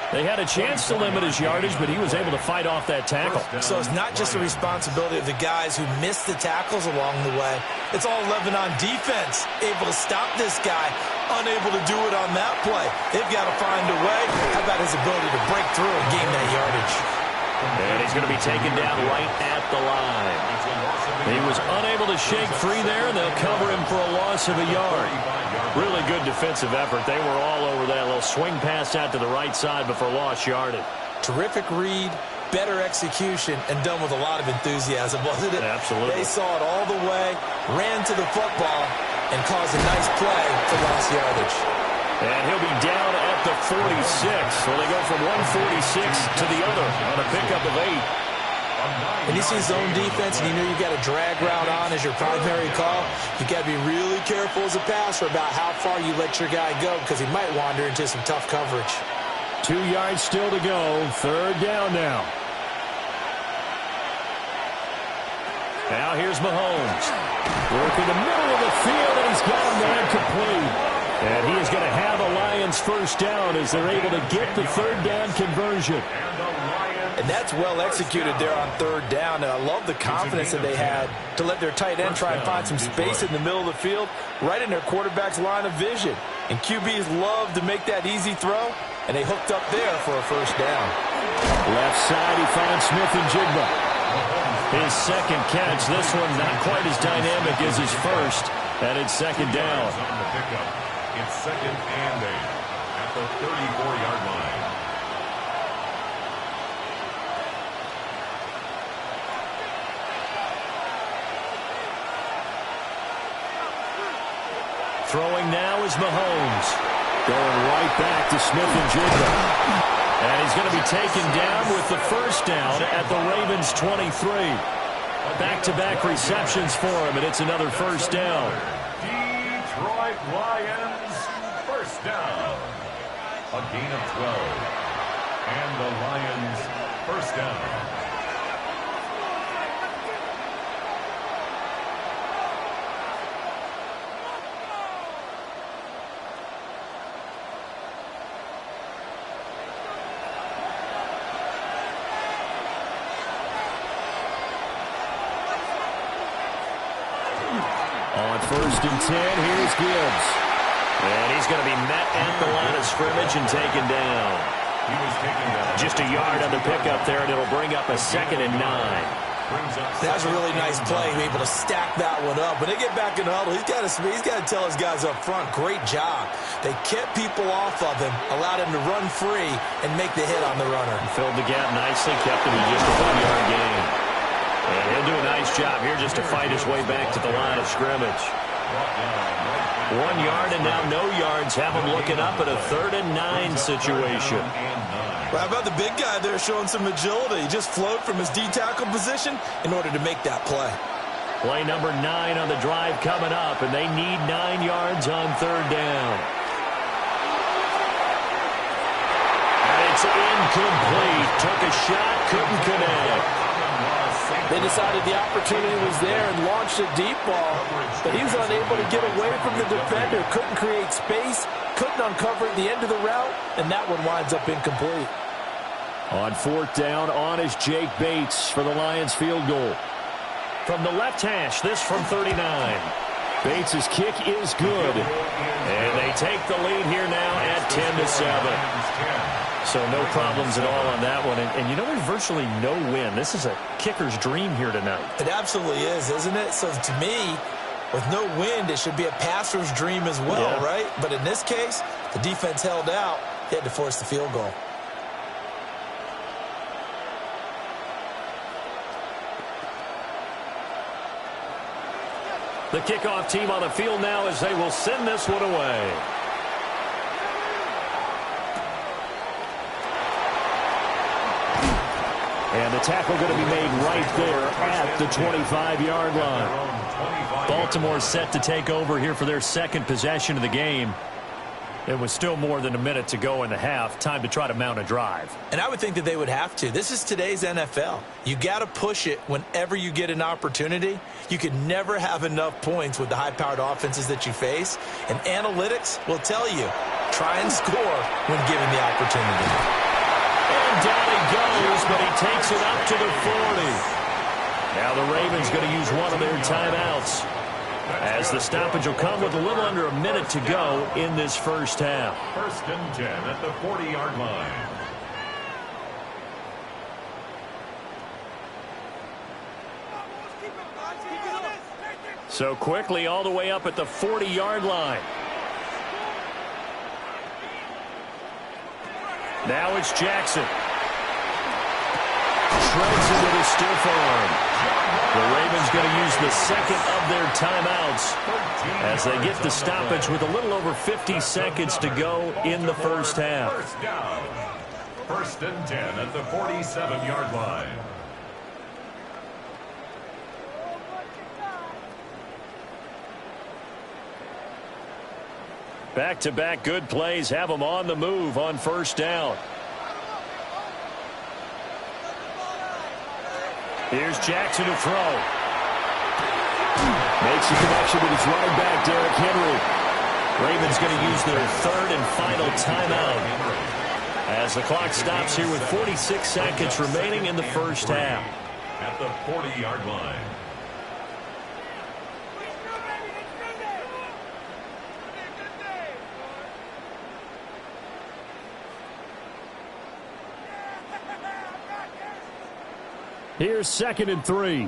They had a chance to limit his yardage, but he was able to fight off that tackle. So it's not just the responsibility of the guys who missed the tackles along the way. It's all Lebanon defense, able to stop this guy, unable to do it on that play. They've got to find a way. How about his ability to break through and gain that yardage? And he's going to be taken down right at the line. He was unable to shake free there, and they'll cover him for a loss of a yard. Really good defensive effort. They were all over that little swing pass out to the right side before lost yardage. Terrific read, better execution, and done with a lot of enthusiasm, wasn't it? Absolutely. They saw it all the way, ran to the football, and caused a nice play for lost yardage. And he'll be down at the 46. So they go from 146 to the other on a pickup of 8. When you see zone defense and you know you got a drag route on as your primary call, you got to be really careful as a passer about how far you let your guy go, because he might wander into some tough coverage. 2 yards still to go. Third down now. Now here's Mahomes. Working the middle of the field, and he's got him there complete. And he is going to have a Lions first down as they're able to get the third down conversion. And that's well executed there on third down. And I love the confidence that they had to let their tight end try and find some space in the middle of the field, right in their quarterback's line of vision. And QBs love to make that easy throw, and they hooked up there for a first down. Left side, he finds Smith-Njigba. His second catch. This one not quite as dynamic as his first, and it's second down. It's second and 8 at the 34-yard line. Throwing now is Mahomes. Going right back to Smith-Njigba. And he's going to be taken down with the first down at the Ravens' 23. Back-to-back receptions for him, and it's another first down. Detroit Lions, first down. A gain of 12. And the Lions, first down. On first and 10, here's Gibbs. And he's going to be met at the line of scrimmage and taken down. He was taken down. Just a yard on the pickup there, and it'll bring up a 2nd and 9. That's a really nice play, able to stack that one up. When they get back in the huddle, he's got to tell his guys up front, great job. They kept people off of him, allowed him to run free, and make the hit on the runner. Filled the gap nicely, kept him in just a 1-yard gain. And he'll do a nice job here just to fight his way back to the line of scrimmage. 1 yard and now no yards. Have him looking up at a 3rd and 9 situation. Well, how about the big guy there showing some agility? He just flowed from his D-tackle position in order to make that play. Play number 9 on the drive coming up, and they need 9 yards on third down. And it's incomplete. Took a shot, couldn't connect. They decided the opportunity was there and launched a deep ball, but he was unable to get away from the defender, couldn't create space, couldn't uncover at the end of the route, and that one winds up incomplete. On fourth down, on is Jake Bates for the Lions field goal. From the left hash, this from 39. Bates' kick is good. And they take the lead here now at 10-7. So no problems at all on that one. And you know, there's virtually no win. This is a kicker's dream here tonight. It absolutely is, isn't it? So to me, with no wind, it should be a passer's dream as well, right? But in this case, the defense held out. They had to force the field goal. The kickoff team on the field now as they will send this one away. And the tackle going to be made right there at the 25-yard line. Baltimore set to take over here for their second possession of the game. It was still more than a minute to go in the half. Time to try to mount a drive. And I would think that they would have to. This is today's NFL. You got to push it whenever you get an opportunity. You can never have enough points with the high-powered offenses that you face. And analytics will tell you, try and score when given the opportunity. And down he goes, but he takes it up to the 40. Now the Ravens going to use one of their timeouts, as the stoppage will come with a little under a minute to go in this first half. 1st and 10 at the 40-yard line. So quickly all the way up at the 40-yard line. Now it's Jackson. Shreds into the stiff arm. The Ravens going to use the second of their timeouts as they get the stoppage with a little over 50 seconds to go in the first half. First down. 1st and 10 at the 47-yard line. Back-to-back good plays have them on the move on first down. Here's Jackson to throw. Makes a connection with his running back, Derrick Henry. Ravens going to use their third and final timeout as the clock stops here with 46 seconds remaining in the first half. At the 40-yard line. Here's 2nd and 3.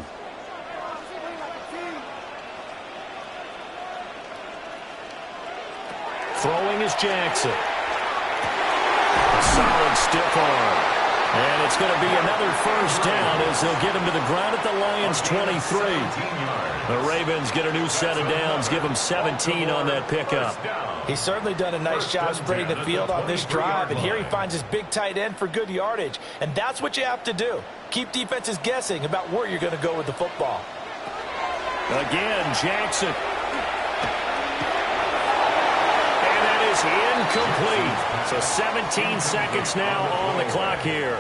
Throwing is Jackson. Solid stiff arm. And it's going to be another first down as they'll get him to the ground at the Lions' 23. The Ravens get a new set of downs, give them 17 on that pickup. He's certainly done a nice job spreading the field on this drive, and here he finds his big tight end for good yardage. And that's what you have to do. Keep defenses guessing about where you're going to go with the football. Again, Jackson. And that is incomplete. So 17 seconds now on the clock here.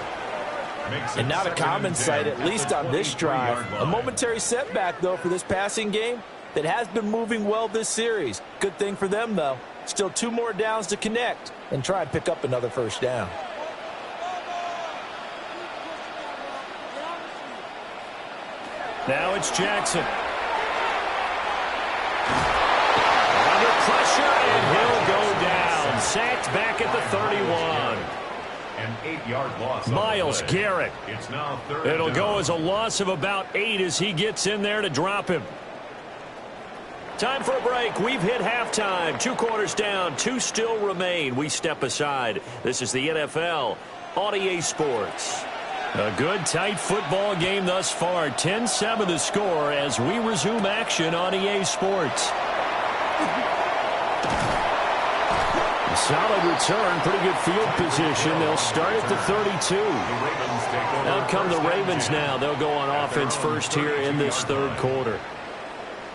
And not a common sight, at least on this drive. A momentary setback, though, for this passing game that has been moving well this series. Good thing for them, though. Still 2 more downs to connect and try and pick up another first down. Now it's Jackson. Under pressure, and he'll go down. Sacked back at the 31. An 8-yard loss. Myles Garrett. It's now 3rd It'll down. go as a loss of about 8 as he gets in there to drop him. Time for a break. We've hit halftime. 2 quarters down. 2 still remain. We step aside. This is the NFL on EA Sports. A good, tight football game thus far. 10-7 the score as we resume action on EA Sports. A solid return. Pretty good field position. They'll start at the 32. Out come the Ravens now. They'll go on offense first here in this third quarter.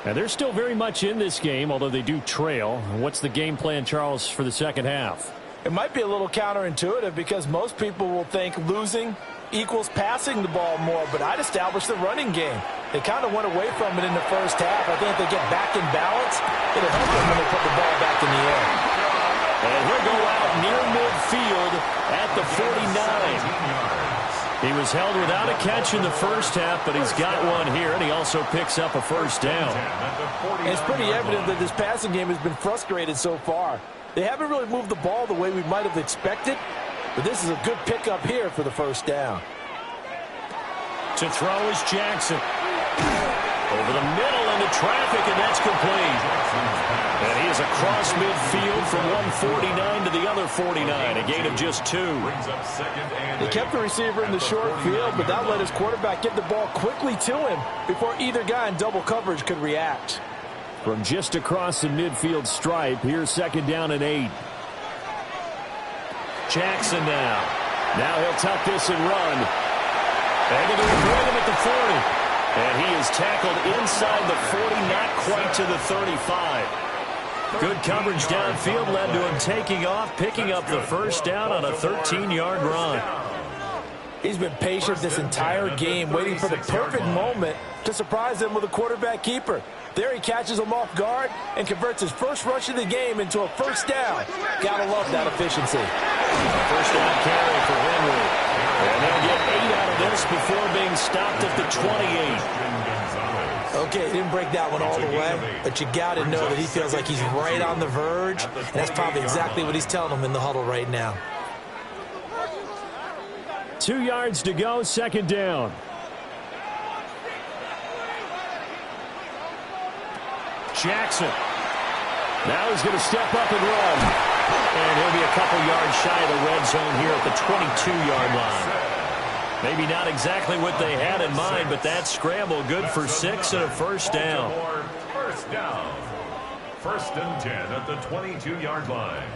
And they're still very much in this game, although they do trail. What's the game plan, Charles, for the second half? It might be a little counterintuitive because most people will think losing equals passing the ball more, but I'd establish the running game. They kind of went away from it in the first half. I think if they get back in balance, it'll help them when they put the ball back in the air. And he'll go out near midfield at the 49. He was held without a catch in the first half, but he's got one here, and he also picks up a first down. And it's pretty evident that this passing game has been frustrated so far. They haven't really moved the ball the way we might have expected, but this is a good pickup here for the first down. To throw is Jackson. Over the middle into traffic, and that's complete. And he is across midfield from 149 to the other 49, a gain of just 2. They kept the receiver in the short field, but that let his quarterback get the ball quickly to him before either guy in double coverage could react. from just across the midfield stripe. Here's 2nd down and 8. Jackson now. Now he'll tuck this and run. Able to avoid him at the 40. And he is tackled inside the 40, not quite to the 35. Good coverage downfield led to him taking off, picking up the 1st down on a 13-yard run. He's been patient this entire game, waiting for the perfect moment to surprise them with a quarterback keeper. There he catches him off guard and converts his first rush of the game into a 1st down. Gotta love that efficiency. 1st down carry for Henry. And they'll get 8 out of this before being stopped at the 28. Okay, he didn't break that one all the way, but you got to know that he feels like he's right on the verge, and that's probably exactly what he's telling them in the huddle right now. 2 yards to go, 2nd down. Jackson. Now he's going to step up and run. And he'll be a couple yards shy of the red zone here at the 22-yard line. Maybe not exactly what they had in mind, but that scramble good for 6 and a 1st down. 1st down. 1st and 10 at the 22-yard line.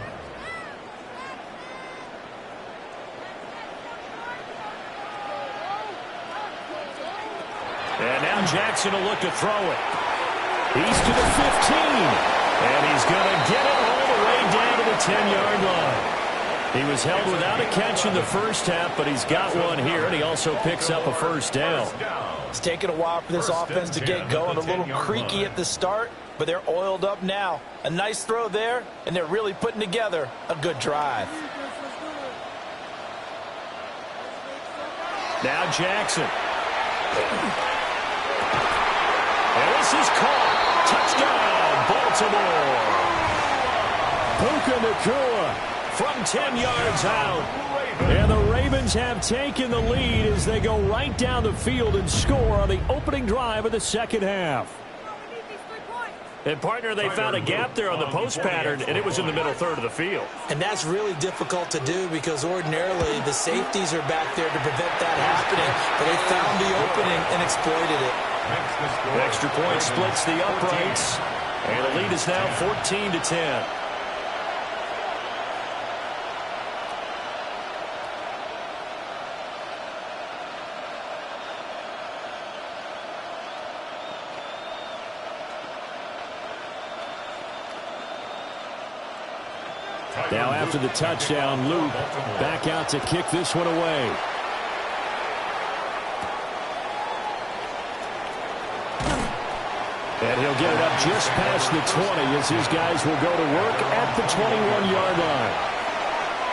And now Jackson will look to throw it. He's to the 15. And he's going to get it all the way down to the 10-yard line. He was held without a catch in the 1st half, but he's got one here, and he also picks up a 1st down. It's taken a while for this offense to get going. A little creaky at the start, but they're oiled up now. A nice throw there, and they're really putting together a good drive. Now Jackson. And this is caught. Touchdown, Baltimore. Puka Nacua from 10 yards out. And the Ravens have taken the lead as they go right down the field and score on the opening drive of the 2nd half. And, partner, they found a gap there on the post pattern, and it was in the middle third of the field. And that's really difficult to do because ordinarily the safeties are back there to prevent that happening, but they found the opening and exploited it. An extra point splits the uprights, and the lead is now 14-10. Now after the touchdown, Luke back out to kick this one away. And he'll get it up just past the 20 as his guys will go to work at the 21-yard line.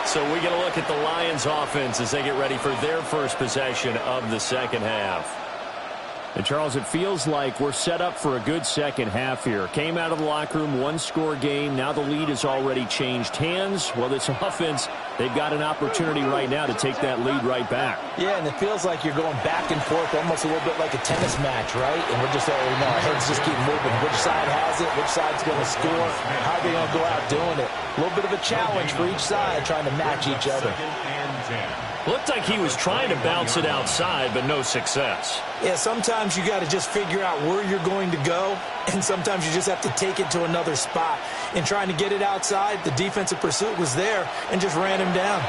So we get a look at the Lions offense as they get ready for their first possession of the 2nd half. And, Charles, it feels like we're set up for a good 2nd half here. Came out of the locker room, 1-score game. Now the lead has already changed hands. Well, this offense, they've got an opportunity right now to take that lead right back. Yeah, and it feels like you're going back and forth almost a little bit like a tennis match, right? And we're just, our heads just keep moving. Which side has it? Which side's going to score? How are they going to go out doing it? A little bit of a challenge for each side trying to match each other. Looked like he was trying to bounce it outside, but no success. Yeah, sometimes you got to just figure out where you're going to go, and sometimes you just have to take it to another spot. In trying to get it outside, the defensive pursuit was there and just ran him down.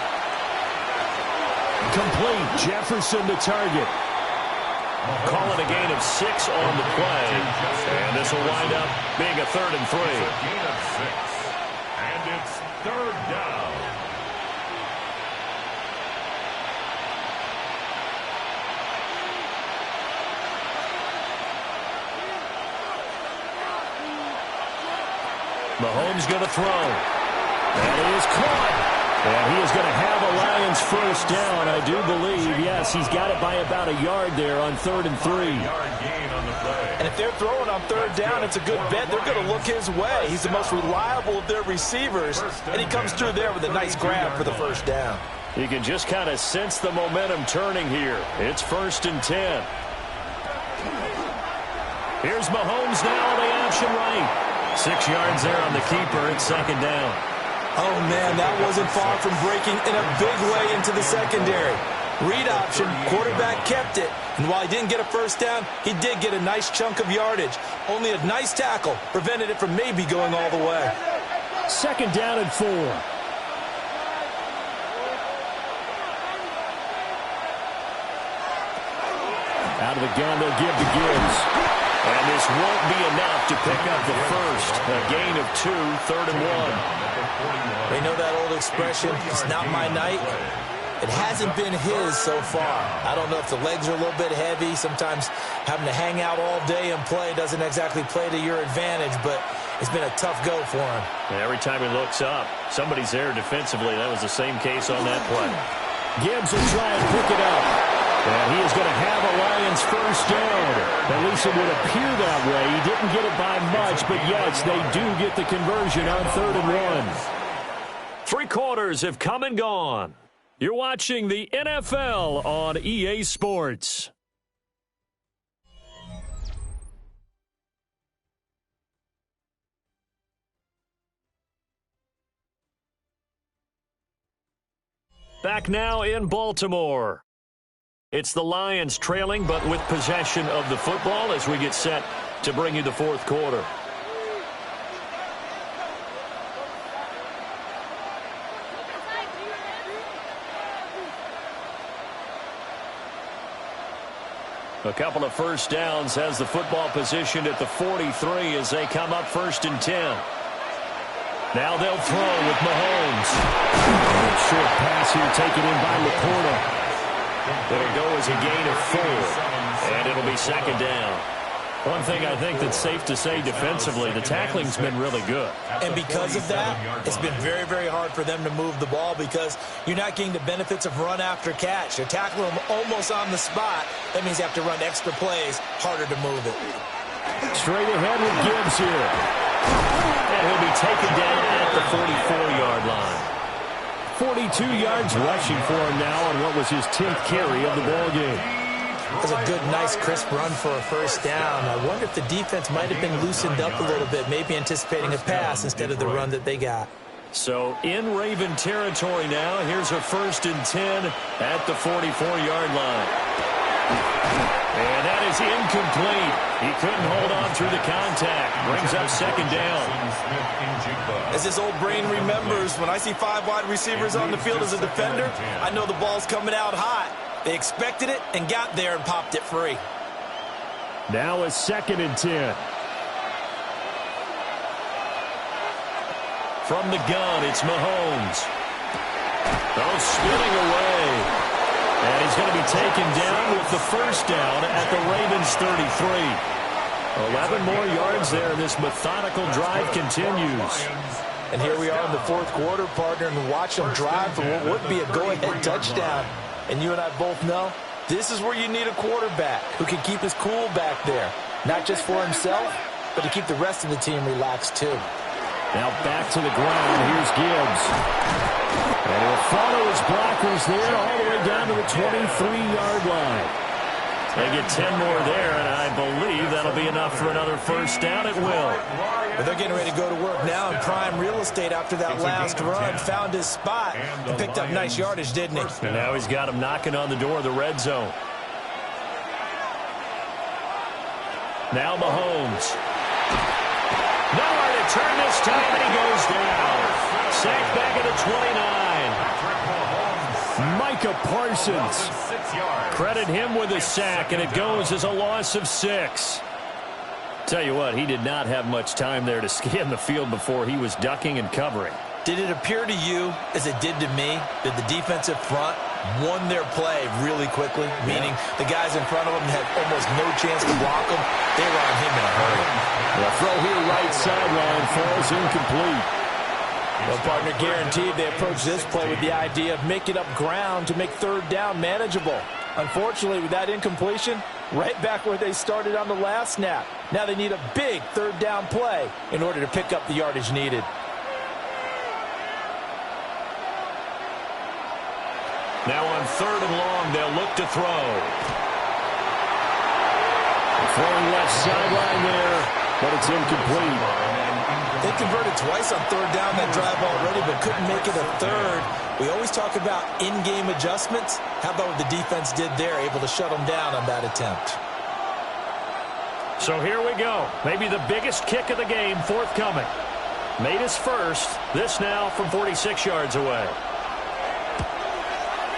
Complete. Jefferson the target. Call it a gain of 6 on the play, and this will wind up being a 3rd and 3. It's a gain of 6, and it's 3rd down. Mahomes going to throw. And he is caught. And he is going to have a Lions 1st down, I do believe. Yes, he's got it by about a yard there on 3rd and 3. And if they're throwing on 3rd down, it's a good bet. They're going to look his way. He's the most reliable of their receivers. And he comes through there with a nice grab for the 1st down. You can just kind of sense the momentum turning here. It's 1st and 10. Here's Mahomes now on the option right. 6 yards there on the keeper. It's 2nd down. Oh, man, that wasn't far from breaking in a big way into the secondary. Read option, quarterback kept it. And while he didn't get a first down, he did get a nice chunk of yardage. Only a nice tackle prevented it from maybe going all the way. 2nd down and 4. Out of the gun, they'll give to Gibbs. And this won't be enough to pick up the first. A gain of 2, 3rd and 1. They know that old expression, it's not my night. It hasn't been his so far. I don't know if the legs are a little bit heavy. Sometimes having to hang out all day and play doesn't exactly play to your advantage, but it's been a tough go for him. And every time he looks up, somebody's there defensively. That was the same case on that play. Gibbs will try and pick it up. And he is going to have a Lions first down. At least it would appear that way. He didn't get it by much, but yes, they do get the conversion on 3rd and 1. 3 quarters have come and gone. You're watching the NFL on EA Sports. Back now in Baltimore. It's the Lions trailing, but with possession of the football as we get set to bring you the 4th quarter. A couple of first downs has the football positioned at the 43 as they come up 1st and 10. Now they'll throw with Mahomes. Short pass here taken in by Laporta. It'll go as a gain of 4, and it'll be 2nd down. One thing I think that's safe to say defensively, the tackling's been really good. And because of that, it's been very, very hard for them to move the ball because you're not getting the benefits of run after catch. You're tackling them almost on the spot. That means you have to run extra plays, harder to move it. Straight ahead with Gibbs here. And he'll be taken down at the 44-yard line. 42 yards rushing for him now on what was his 10th carry of the ball game. That's a good, nice, crisp run for a first down. I wonder if the defense might have been loosened up a little bit, maybe anticipating a pass instead of the run that they got. So in Raven territory now, here's a 1st and 10 at the 44-yard line. And that is incomplete. He couldn't hold on through the contact. Brings up 2nd down. As this old brain remembers, when I see 5 wide receivers on the field as a defender, I know the ball's coming out hot. They expected it and got there and popped it free. Now a 2nd and 10. From the gun, it's Mahomes. Oh, spinning away. And he's going to be taken down with the first down at the Ravens 33. 11 more yards there. This methodical drive continues. And here we are in the 4th quarter, partner, and watch them drive for what would be a go-ahead touchdown. And you and I both know this is where you need a quarterback who can keep his cool back there. Not just for himself, but to keep the rest of the team relaxed too. Now back to the ground. Here's Gibbs. And he'll follow his blockers there all the way down to the 23-yard line. They get 10 more there, and I believe that'll be enough for another first down. It will. But they're getting ready to go to work now in prime real estate after that last run. Found his spot and picked up nice yardage, didn't he? And now he's got him knocking on the door of the red zone. Now Mahomes. Nowhere to turn this time, and he goes down. Sacked back at the 29. Micah Parsons. Credit him with a sack, and it goes as a loss of 6. Tell you what, he did not have much time there to scan the field before he was ducking and covering. Did it appear to you, as it did to me, that the defensive front won their play really quickly? Meaning the guys in front of them had almost no chance to block him. They were on him in a hurry. The throw here right sideline falls incomplete. Well, partner, guaranteed they approached this play with the idea of making up ground to make 3rd down manageable. Unfortunately, with that incompletion, right back where they started on the last snap. Now they need a big 3rd down play in order to pick up the yardage needed. Now on 3rd and long, they'll look to throw. Throwing left sideline there, but it's incomplete. They converted twice on third down that drive already, but couldn't make it a third. We always talk about in-game adjustments. How about what the defense did there, able to shut them down on that attempt? So here we go. Maybe the biggest kick of the game forthcoming. Made his first. This now from 46 yards away.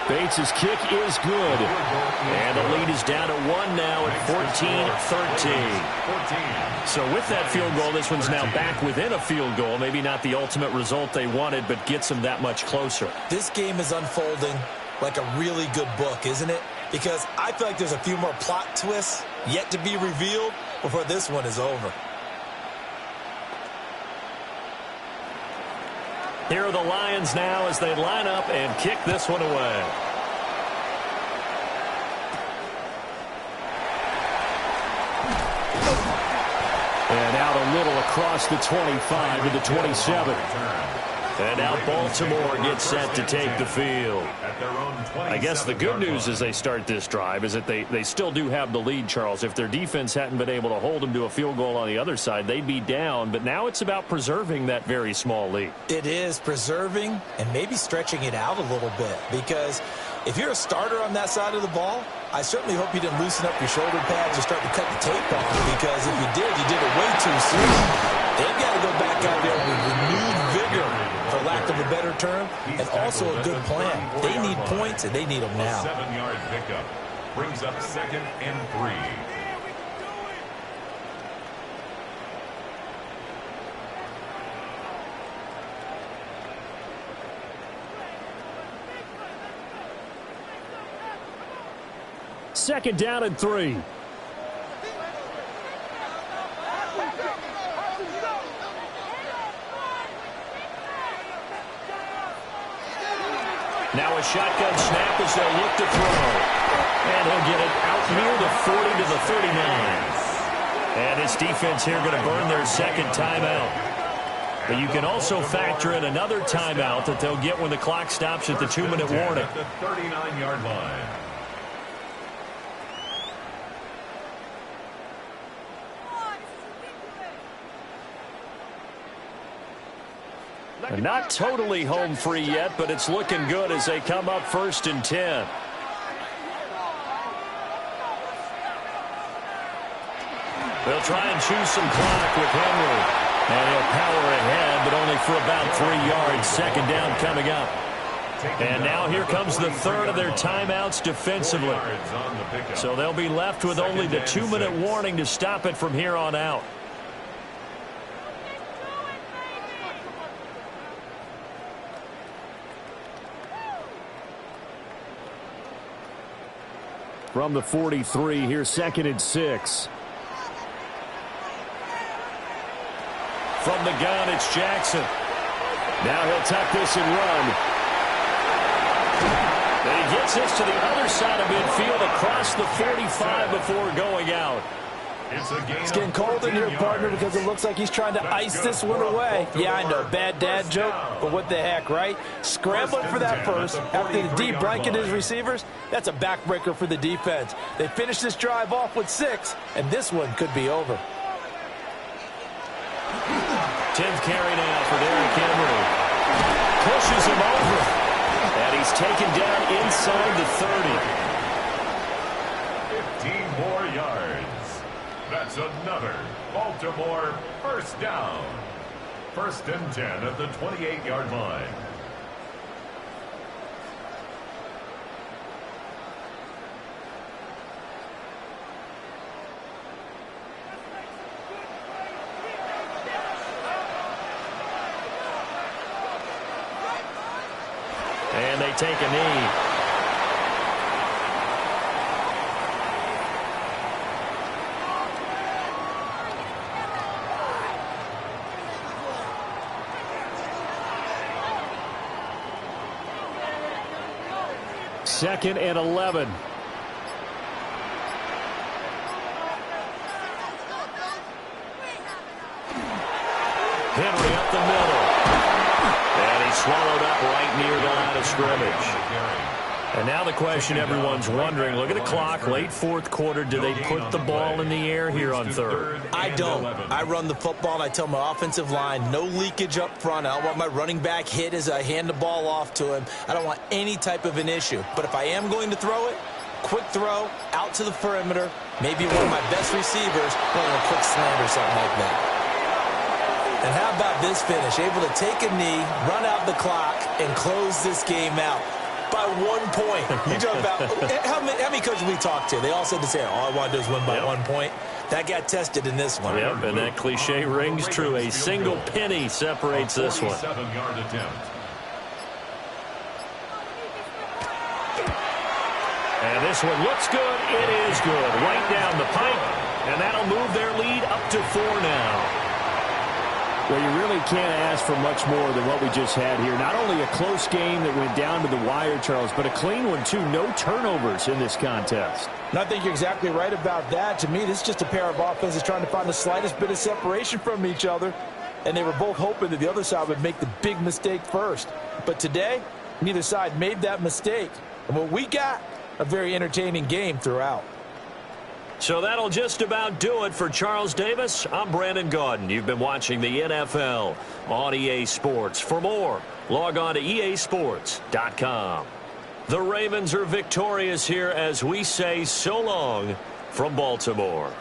Bates' kick is good. And the lead is down to 1 now at 14-13. So with that field goal, this one's now back within a field goal. Maybe not the ultimate result they wanted, but gets them that much closer. This game is unfolding like a really good book, isn't it? Because I feel like there's a few more plot twists yet to be revealed before this one is over. Here are the Lions now as they line up and kick this one away. And out a little across the 25 to the 27. And now Baltimore gets set to take the field. I guess the good news as they start this drive is that they still do have the lead, Charles. If their defense hadn't been able to hold them to a field goal on the other side, they'd be down. But now it's about preserving that very small lead. It is preserving and maybe stretching it out a little bit. Because if you're a starter on that side of the ball, I certainly hope you didn't loosen up your shoulder pads or start to cut the tape off. Because if you did it way too soon. They've got to go back out there with renewed vigor, for lack of a better term, and also a good plan. They need points, and they need them now. 7-yard pickup brings up 2nd and 3. Second down and 3. Now a shotgun snap as they look to throw. And he'll get it out near the 40 to the 39. And his defense here going to burn their second timeout. But you can also factor in another timeout that they'll get when the clock stops at the 2-minute warning. At the 39-yard line. And not totally home free yet, but it's looking good as they come up 1st and 10. They'll try and choose some clock with Henry. And he'll power ahead, but only for about 3 yards. Second down coming up. And now here comes the third of their timeouts defensively. So they'll be left with only the 2-minute warning to stop it from here on out. From the 43, here's 2nd and 6. From the gun, it's Jackson. Now he'll tuck this and run. And he gets this to the other side of midfield across the 45 before going out. It's getting cold in here, partner, because it looks like he's trying to ice this one away. Yeah, I know, bad dad joke, but what the heck, right? Scrambling for that first after the deep blanket his receivers, that's a backbreaker for the defense. They finished this drive off with 6, and this one could be over. 10th carry now for Derrick Henry. Pushes him over, and he's taken down inside the 30. 15 more yards. That's another Baltimore first down. 1st and 10 at the 28-yard line. And they take a knee. Second and 11. Henry up the middle. And he's swallowed up right near the line of scrimmage. And now the question everyone's wondering, look at the clock, late fourth quarter, do they put the ball in the air here on third? I don't. I run the football, and I tell my offensive line, no leakage up front. I don't want my running back hit as I hand the ball off to him. I don't want any type of an issue. But if I am going to throw it, quick throw, out to the perimeter, maybe one of my best receivers running a quick slant or something like that. And how about this finish? Able to take a knee, run out the clock, and close this game out. By 1 point. You talk about how many coaches we talked to? They all said the same. All I want to do is win by 1 point. That got tested in this one. Yep, and that cliche rings true. A single penny separates this one. 47-yard attempt. And this one looks good. It is good. Right down the pipe. And that'll move their lead up to 4 now. Well, you really can't ask for much more than what we just had here. Not only a close game that went down to the wire, Charles, but a clean one, too. No turnovers in this contest. And I think you're exactly right about that. To me, this is just a pair of offenses trying to find the slightest bit of separation from each other. And they were both hoping that the other side would make the big mistake first. But today, neither side made that mistake. And what we got, a very entertaining game throughout. So that'll just about do it for Charles Davis. I'm Brandon Gaudin. You've been watching the NFL on EA Sports. For more, log on to easports.com. The Ravens are victorious here as we say so long from Baltimore.